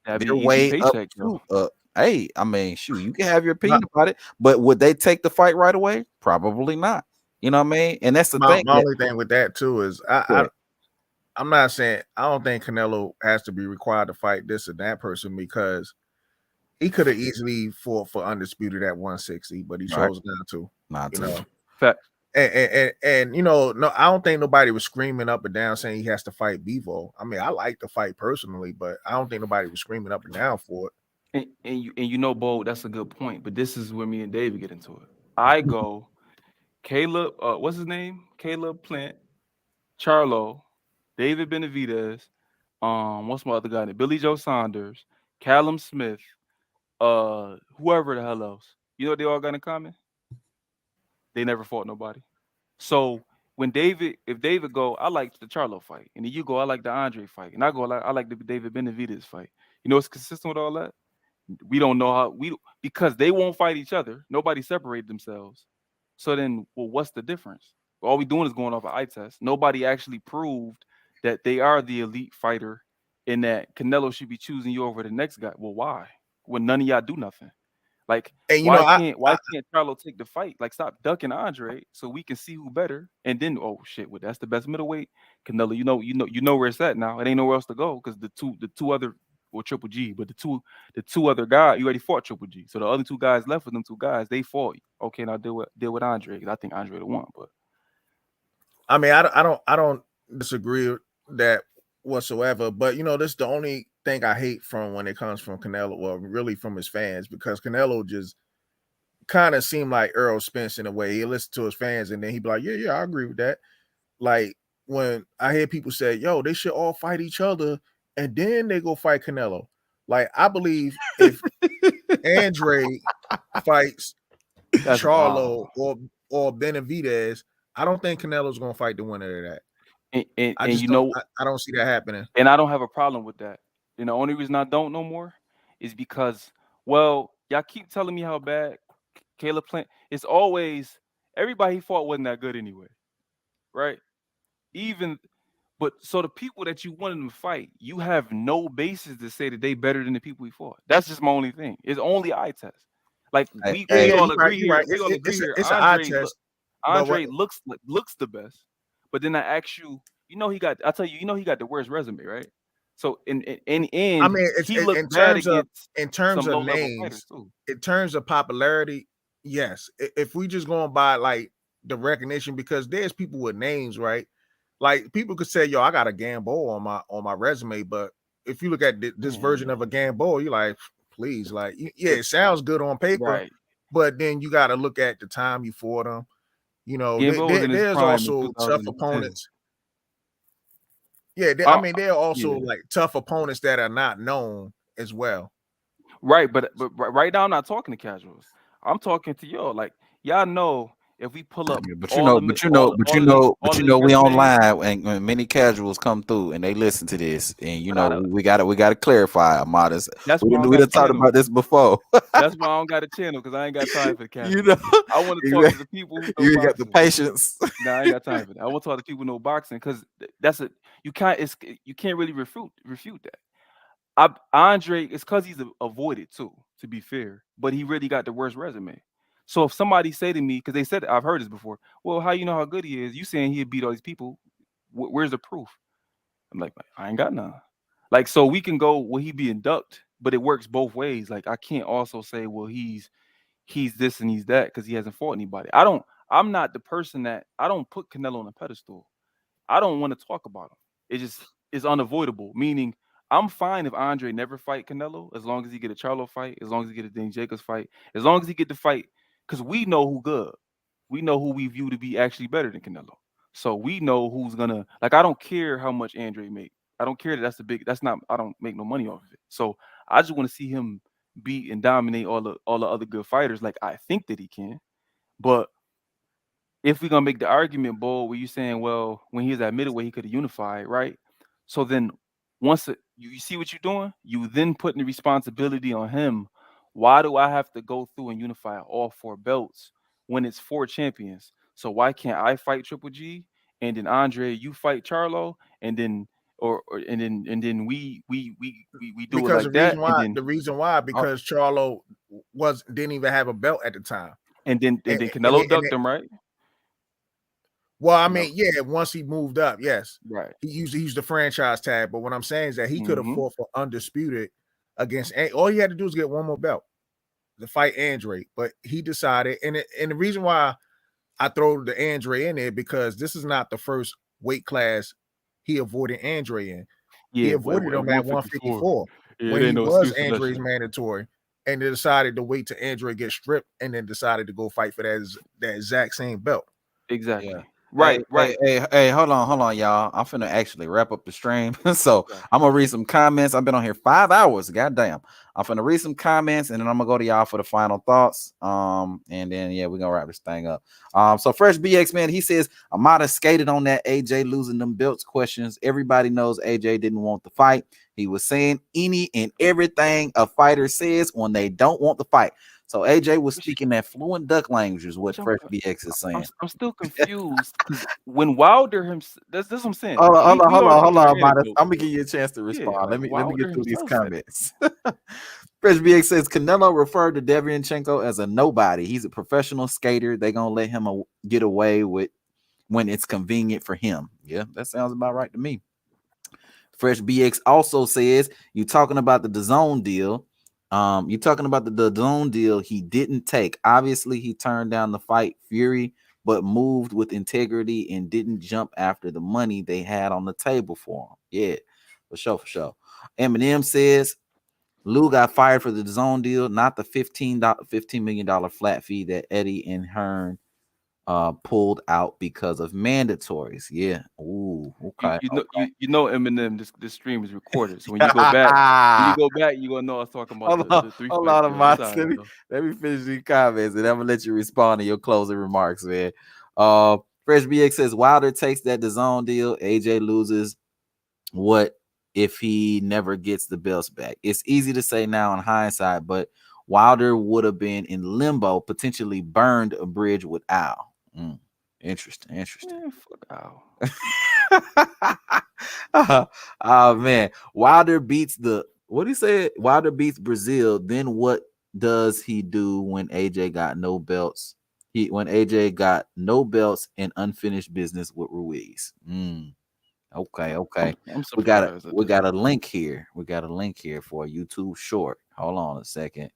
their way up to. Hey, I mean, shoot, you can have your opinion about it, but would they take the fight right away? Probably not. You know what I mean? And that's the thing. My only thing with that too is I'm not saying I don't think Canelo has to be required to fight this or that person, because he could have easily fought for undisputed at 160, but he chose not to. Not you to. know. Fact. And you know, no, I don't think nobody was screaming up and down saying he has to fight Bivol. I mean, I like the fight personally, but I don't think nobody was screaming up and down for it. And you know, Bo, that's a good point. But this is where me and David get into it. I go, Caleb, what's his name? Caleb Plant, Charlo, David Benavidez, what's my other guy? Billy Joe Saunders, Callum Smith, whoever the hell else. You know what they all got in common? They never fought nobody. So when if David go, I like the Charlo fight, and then you go, I like the Andre fight, and I go, I like the David Benavidez fight. You know what's consistent with all that? We don't know how because they won't fight each other. Nobody separated themselves. So then, well, what's the difference? All we doing is going off an eye test. Nobody actually proved that they are the elite fighter, and that Canelo should be choosing you over the next guy. Well, why? When none of y'all do nothing. Like, and you why can't Charlo take the fight? Like, stop ducking Andre so we can see who better. And then, oh shit, well, that's the best middleweight. Canelo, you know where it's at now. It ain't nowhere else to go because the two other, well, Triple G, but the two other guys, you already fought Triple G. So the other two guys left with them two guys, they fought. Okay, now deal with Andre, because I think Andre the one. But I mean, I don't disagree with that whatsoever. But you know, this is the only thing I hate from when it comes from Canelo, well, really from his fans, because Canelo just kind of seemed like Errol Spence in a way. He listened to his fans and then he'd be like, yeah, I agree with that. Like when I hear people say, yo, they should all fight each other and then they go fight Canelo. Like, I believe if Andre fights Charlo or Benavidez, I don't think Canelo's gonna fight the winner of that. And I don't see that happening. And I don't have a problem with that. And the only reason I don't no more is because, well, y'all keep telling me how bad Caleb Plant. It's always everybody he fought wasn't that good anyway, right? But so the people that you wanted him to fight, you have no basis to say that they better than the people he fought. That's just my only thing. It's only eye test. Like we all agree here. We all agree here. It's an eye test. Andre looks the best, but then I ask you, he got the worst resume, right? So in I mean, in terms of names, in terms of popularity, yes. If we just going by like the recognition, because there's people with names, right? Like people could say, yo, I got a Gamboa on my resume, but if you look at this version of a Gamboa, you're like, please, like, yeah, it sounds good on paper, right? But then you got to look at the time you fought them. You know, there's also tough opponents. Yeah, I mean, there are also like tough opponents that are not known as well. Right, but right now I'm not talking to casuals. I'm talking to y'all. Like, y'all know if we pull up, but you know, we online and many casuals come through and they listen to this, and you know we got to clarify, Amadas. We done talked about this before. That's why I don't got a channel, because I ain't got time for the casuals. You know, I want to talk to the people who know you got the patience. Nah, I ain't got time for that. I want to talk to people who know boxing, because you can't really refute that. Andre, it's because he's avoided too, to be fair, but he really got the worst resume. So if somebody say to me, because they said, I've heard this before, well, how you know how good he is? You saying he'd beat all these people? Where's the proof? I'm like, I ain't got none. Like, so we can go, well, he be inducted, but it works both ways. Like, I can't also say, well, he's this and he's that because he hasn't fought anybody. I'm not the person that I don't put Canelo on a pedestal. I don't want to talk about him. It just is unavoidable. Meaning, I'm fine if Andre never fight Canelo, as long as he get a Charlo fight, as long as he get a Danny Jacobs fight, as long as he get the fight. Because we know who good. We know who we view to be actually better than Canelo. So we know who's gonna like. I don't care how much Andre make. I don't care that that's the big. That's not. I don't make no money off of it. So I just want to see him beat and dominate all the other good fighters. Like I think that he can. But if we're gonna make the argument bold, where you saying, well, when he was at middleweight, he could have unified, right? So then once you see what you're doing, you then putting the responsibility on him. Why do I have to go through and unify all 4 belts when it's 4 champions? So why can't I fight Triple G and then Andre, you fight Charlo, and then and then we do it Because like that, and then the reason why because Charlo didn't even have a belt at the time, and then Canelo ducked him, right? Well, I mean, yeah, once he moved up, yes, right. He used the franchise tag, but what I'm saying is that he could have fought for undisputed against. All he had to do was get one more belt to fight Andre, but he decided, and the reason why I throw the Andre in there because this is not the first weight class he avoided Andre in. He avoided him at 154 when he was Andre's mandatory, and they decided to wait till Andre get stripped, and then decided to go fight for that exact same belt. Exactly. Yeah. Right. Hey, hold on, y'all. I'm finna actually wrap up the stream. So I'm gonna read some comments. I've been on here 5 hours. Goddamn. I'm finna read some comments and then I'm gonna go to y'all for the final thoughts. And then we're gonna wrap this thing up. So Fresh BX, man, he says I might have skated on that AJ losing them belts questions. Everybody knows AJ didn't want the fight. He was saying any and everything a fighter says when they don't want the fight. So AJ was speaking that fluent duck language, is what Fresh BX is saying. I'm still confused because when Wilder that's what I'm saying. Hold on, I'm gonna give you a chance to respond. Let me get through these comments. Fresh BX says Canelo referred to Devianchenko as a nobody. He's a professional skater. They're gonna let him get away with when it's convenient for him. Yeah, that sounds about right to me. Fresh BX also says you talking about the DAZN deal. You're talking about the DAZN deal he didn't take. Obviously, he turned down the fight Fury, but moved with integrity and didn't jump after the money they had on the table for him. Yeah, for sure. Eminem says Lou got fired for the DAZN deal, not the $15 million flat fee that Eddie and Hearn pulled out because of mandatories. Yeah. Ooh, okay. You know Eminem, this stream is recorded. So when you go back, you're gonna know us talking about the 3 Hold fights. on, let me finish these comments and I'm gonna let you respond to your closing remarks, man. Fresh BX says Wilder takes that DAZN deal. AJ loses. What if he never gets the belts back? It's easy to say now in hindsight, but Wilder would have been in limbo, potentially burned a bridge with Al. Interesting. Man, fuck Al. Oh man, Wilder beats what he said. Wilder beats Brazil. Then what does he do when AJ got no belts? When AJ got no belts and unfinished business with Ruiz. Okay. We got a link here. We got a link here for a YouTube short. Hold on a second.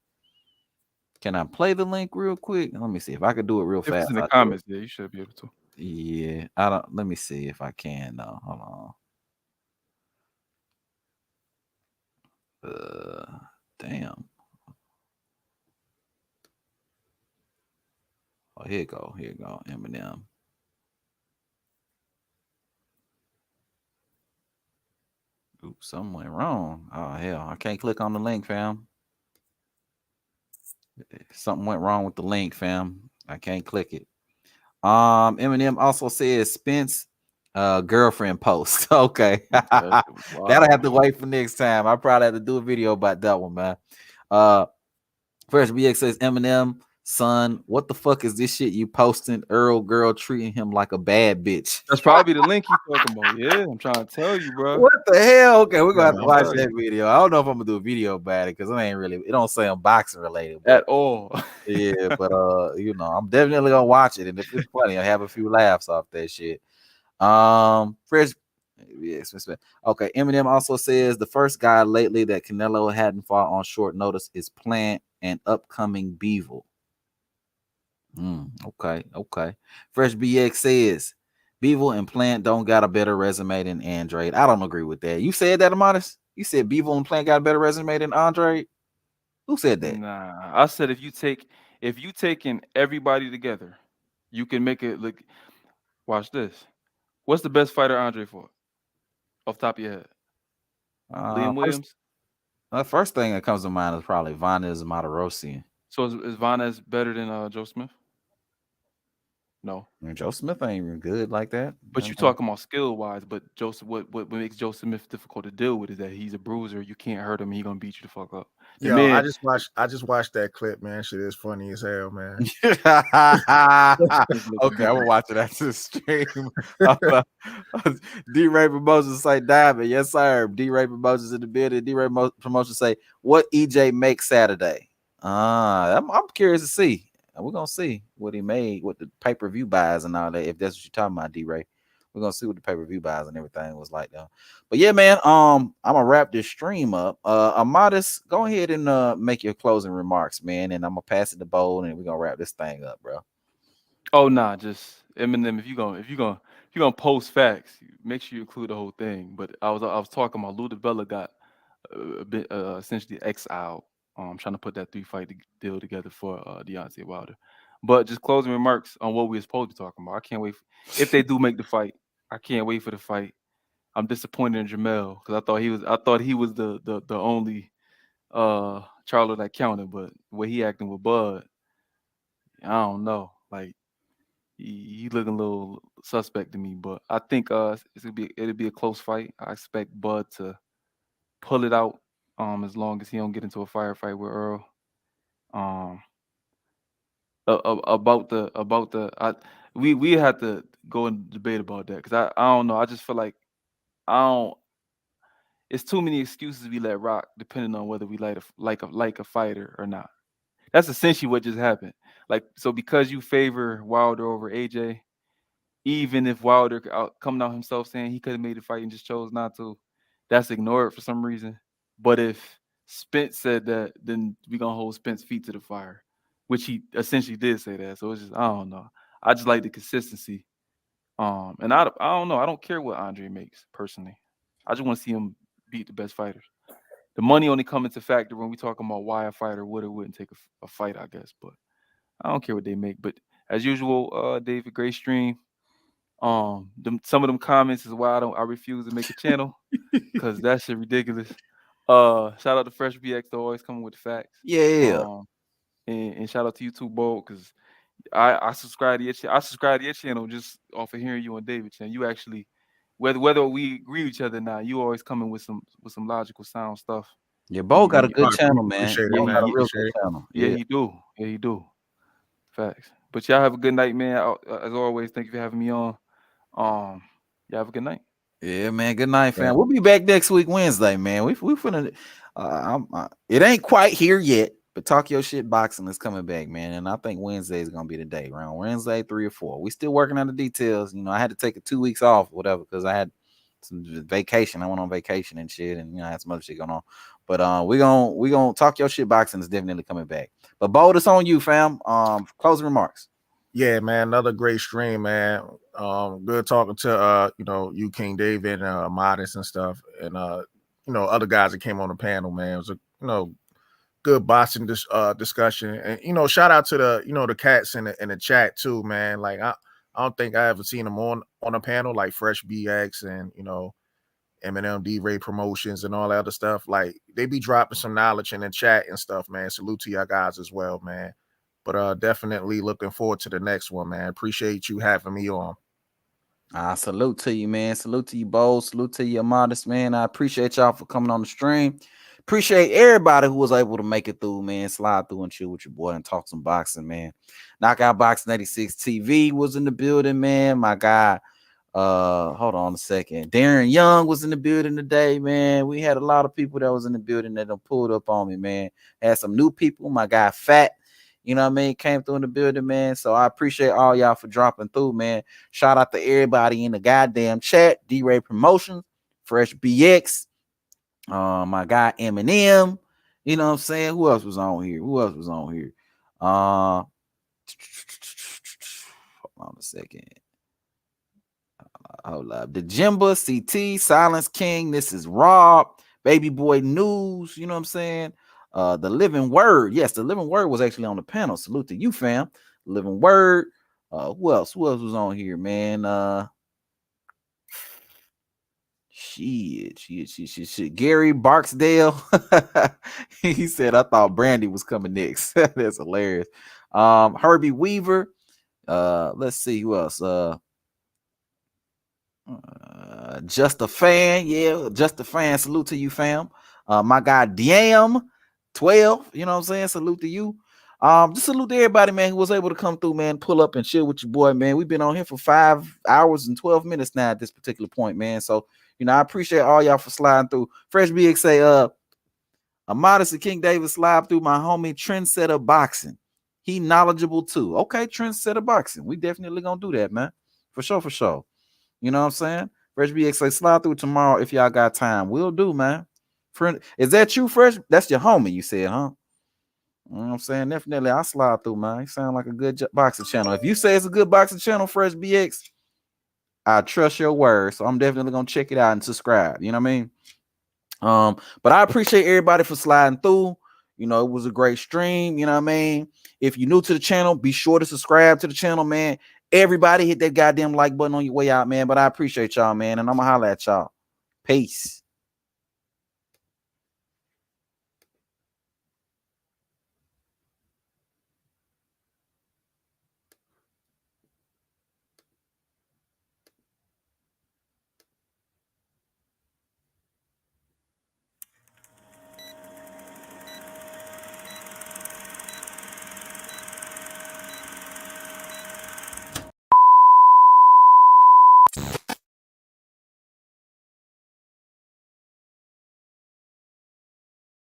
Can I play the link real quick? Let me see if I can do it real If fast. it's in the comments, you should be able to. Yeah, I don't. Let me see if I can. No, hold on. Damn. Oh, here you go. Eminem. Oops, something went wrong. Oh hell, I can't click on the link, fam. Something went wrong with the link, fam. I can't click it. Eminem also says Spence girlfriend post. Okay. That'll have to wait for next time. I probably have to do a video about that one, man. First BX says Eminem, son, what the fuck is this shit you posting? Earl girl treating him like a bad bitch. That's probably the link he's talking about. Yeah, I'm trying to tell you, bro. What the hell? Okay, we're gonna have to watch that video. I don't know if I'm gonna do a video about it because it don't say unboxing related at all. Yeah, but I'm definitely gonna watch it, and if it's funny, I'll have a few laughs off that shit. Fresh. Yes, okay. Eminem also says the first guy lately that Canelo hadn't fought on short notice is Plant and upcoming Beevil. Okay. Fresh BX says Beevil and Plant don't got a better resume than Andrade. I don't agree with that. You said that, Amadis? You said Beevil and Plant got a better resume than Andrade? Who said that? Nah, I said if you taking everybody together, you can make it look. Watch this. What's the best fighter Andre fought? Off the top of your head. Liam Williams? First thing that comes to mind is probably Vanez Martirosyan. So is Vanez better than Joe Smith? No. I mean, Joe Smith ain't even good like that. But you talking about skill wise, but Joseph, what makes Joe Smith difficult to deal with is that he's a bruiser. You can't hurt him. He gonna beat you the fuck up. Yo, I just watched that clip, man. Shit is funny as hell, man. Okay, I'm watching that to the stream. D-Ray Promotions say Diamond. Yes, sir. D-Ray Promotions in the building. D-Ray Promotions say, what EJ make Saturday? I'm curious to see. We're gonna see what he made with the pay-per-view buys and all that. If that's what you're talking about, D-Ray. We're gonna see what the pay-per-view buys and everything was like though. But yeah, man, I'm gonna wrap this stream up. Amadis, go ahead and make your closing remarks, man, and I'm gonna pass it to Bold and we're gonna wrap this thing up, bro. Oh nah, just Eminem. If you're gonna post facts, make sure you include the whole thing. But I was talking about Lou DiBella got a bit essentially exiled. Trying to put that 3-fight deal together for Deontay Wilder. But just closing remarks on what we were supposed to be talking about. I can't wait if they do make the fight. I can't wait for the fight. I'm disappointed in Jermell because I thought he was the only Charlo that counted, but the way he acting with Bud, I don't know. Like he looking a little suspect to me. But I think it'll be a close fight. I expect Bud to pull it out. As long as he don't get into a firefight with Earl. We had to go and debate about that because I don't know. I just feel like it's too many excuses we let rock depending on whether we like a fighter or not. That's essentially what just happened. Like, so because you favor Wilder over AJ, even if Wilder coming out himself saying he could have made the fight and just chose not to, that's ignored for some reason. But if Spence said that, then we're going to hold Spence's feet to the fire, which he essentially did say that. So it's just, I don't know. I just like the consistency. And I don't know. I don't care what Andre makes, personally. I just want to see him beat the best fighters. The money only comes into factor when we talking about why a fighter would or wouldn't take a fight, I guess. But I don't care what they make. But as usual, David, great stream. Some of them comments is why I refuse to make a channel because that shit ridiculous. Shout out to Fresh BX though, always coming with the facts. Yeah. And shout out to you too, Bo, because I subscribe to your channel just off of hearing you on David channel. You actually, whether we agree with each other or not, you always coming with some logical sound stuff. Yeah, Bo got a good channel, man. Appreciate Bo it, man. got a real Appreciate good it. channel. Yeah, he do. Yeah, he do. Facts. But y'all have a good night, man. As always, thank you for having me on. Y'all have a good night. Yeah, man. Good night, fam. We'll be back next week, Wednesday, man. We finna. It ain't quite here yet, but Talk Your Shit Boxing is coming back, man. And I think Wednesday is gonna be the day. Around Wednesday, 3 or 4. We still working on the details. You know, I had to take 2 weeks off, whatever, because I had some vacation. I went on vacation and shit, and I had some other shit going on. But we gonna Talk Your Shit Boxing is definitely coming back. But Bo, it's on you, fam. Closing remarks. Yeah, man, another great stream, man. Good talking to you, King David, and Modest and stuff, and other guys that came on the panel, man. It was a good boxing discussion, and shout out to the cats in the chat too, man. Like I don't think I ever seen them on a panel like Fresh BX and Eminem, D-Ray Promotions and all that other stuff. Like they be dropping some knowledge in the chat and stuff, man. Salute to y'all guys as well, man. But definitely looking forward to the next one, man. Appreciate you having me on. Salute to you, man. Salute to you, Bo. Salute to you, Modest, man. I appreciate y'all for coming on the stream. Appreciate everybody who was able to make it through, man. Slide through and chill with your boy and talk some boxing, man. Knockout Boxing 86 TV was in the building, man. My guy, hold on a second. Darren Young was in the building today, man. We had a lot of people that was in the building that done pulled up on me, man. Had some new people. My guy, Fat. You know what I mean? Came through in the building, man. So I appreciate all y'all for dropping through, man. Shout out to everybody in the goddamn chat. D-Ray Promotions, Fresh BX, my guy Eminem. You know what I'm saying? Who else was on here? Hold on a second. Hold up. The Jimba, CT, Silence King. This is Rob, Baby Boy News. You know what I'm saying? The Living Word. Yes, the Living Word was actually on the panel. Salute to you, fam. Living Word. Who else? Who else was on here, man? Shit. Gary Barksdale. He said, I thought Brandy was coming next. That's hilarious. Herbie Weaver. Let's see who else. Just a fan. Yeah, just a fan. Salute to you, fam. My guy Diam 12. You know what I'm saying? Salute to you. Just salute to everybody, man, who was able to come through, man, pull up and chill with your boy, man. We've been on here for 5 hours and 12 minutes now at this particular point, man. So, you know, I appreciate all y'all for sliding through. Fresh BX say, a modest King David slide through my homie Trendsetter Boxing. He knowledgeable too. Okay, Trendsetter Boxing. We definitely gonna do that, man. For sure. You know what I'm saying? Fresh BX say, slide through tomorrow if y'all got time. We'll do, man. Friend, is that you, Fresh? That's your homie, you said, huh? You know what I'm saying? Definitely, I'll slide through, man. You sound like a good boxing channel. If you say it's a good boxing channel, Fresh BX, I trust your word. So I'm definitely gonna check it out and subscribe. You know what I mean? But I appreciate everybody for sliding through. You know, it was a great stream. You know what I mean? If you're new to the channel, be sure to subscribe to the channel, man. Everybody hit that goddamn like button on your way out, man. But I appreciate y'all, man. And I'm gonna holler at y'all. Peace.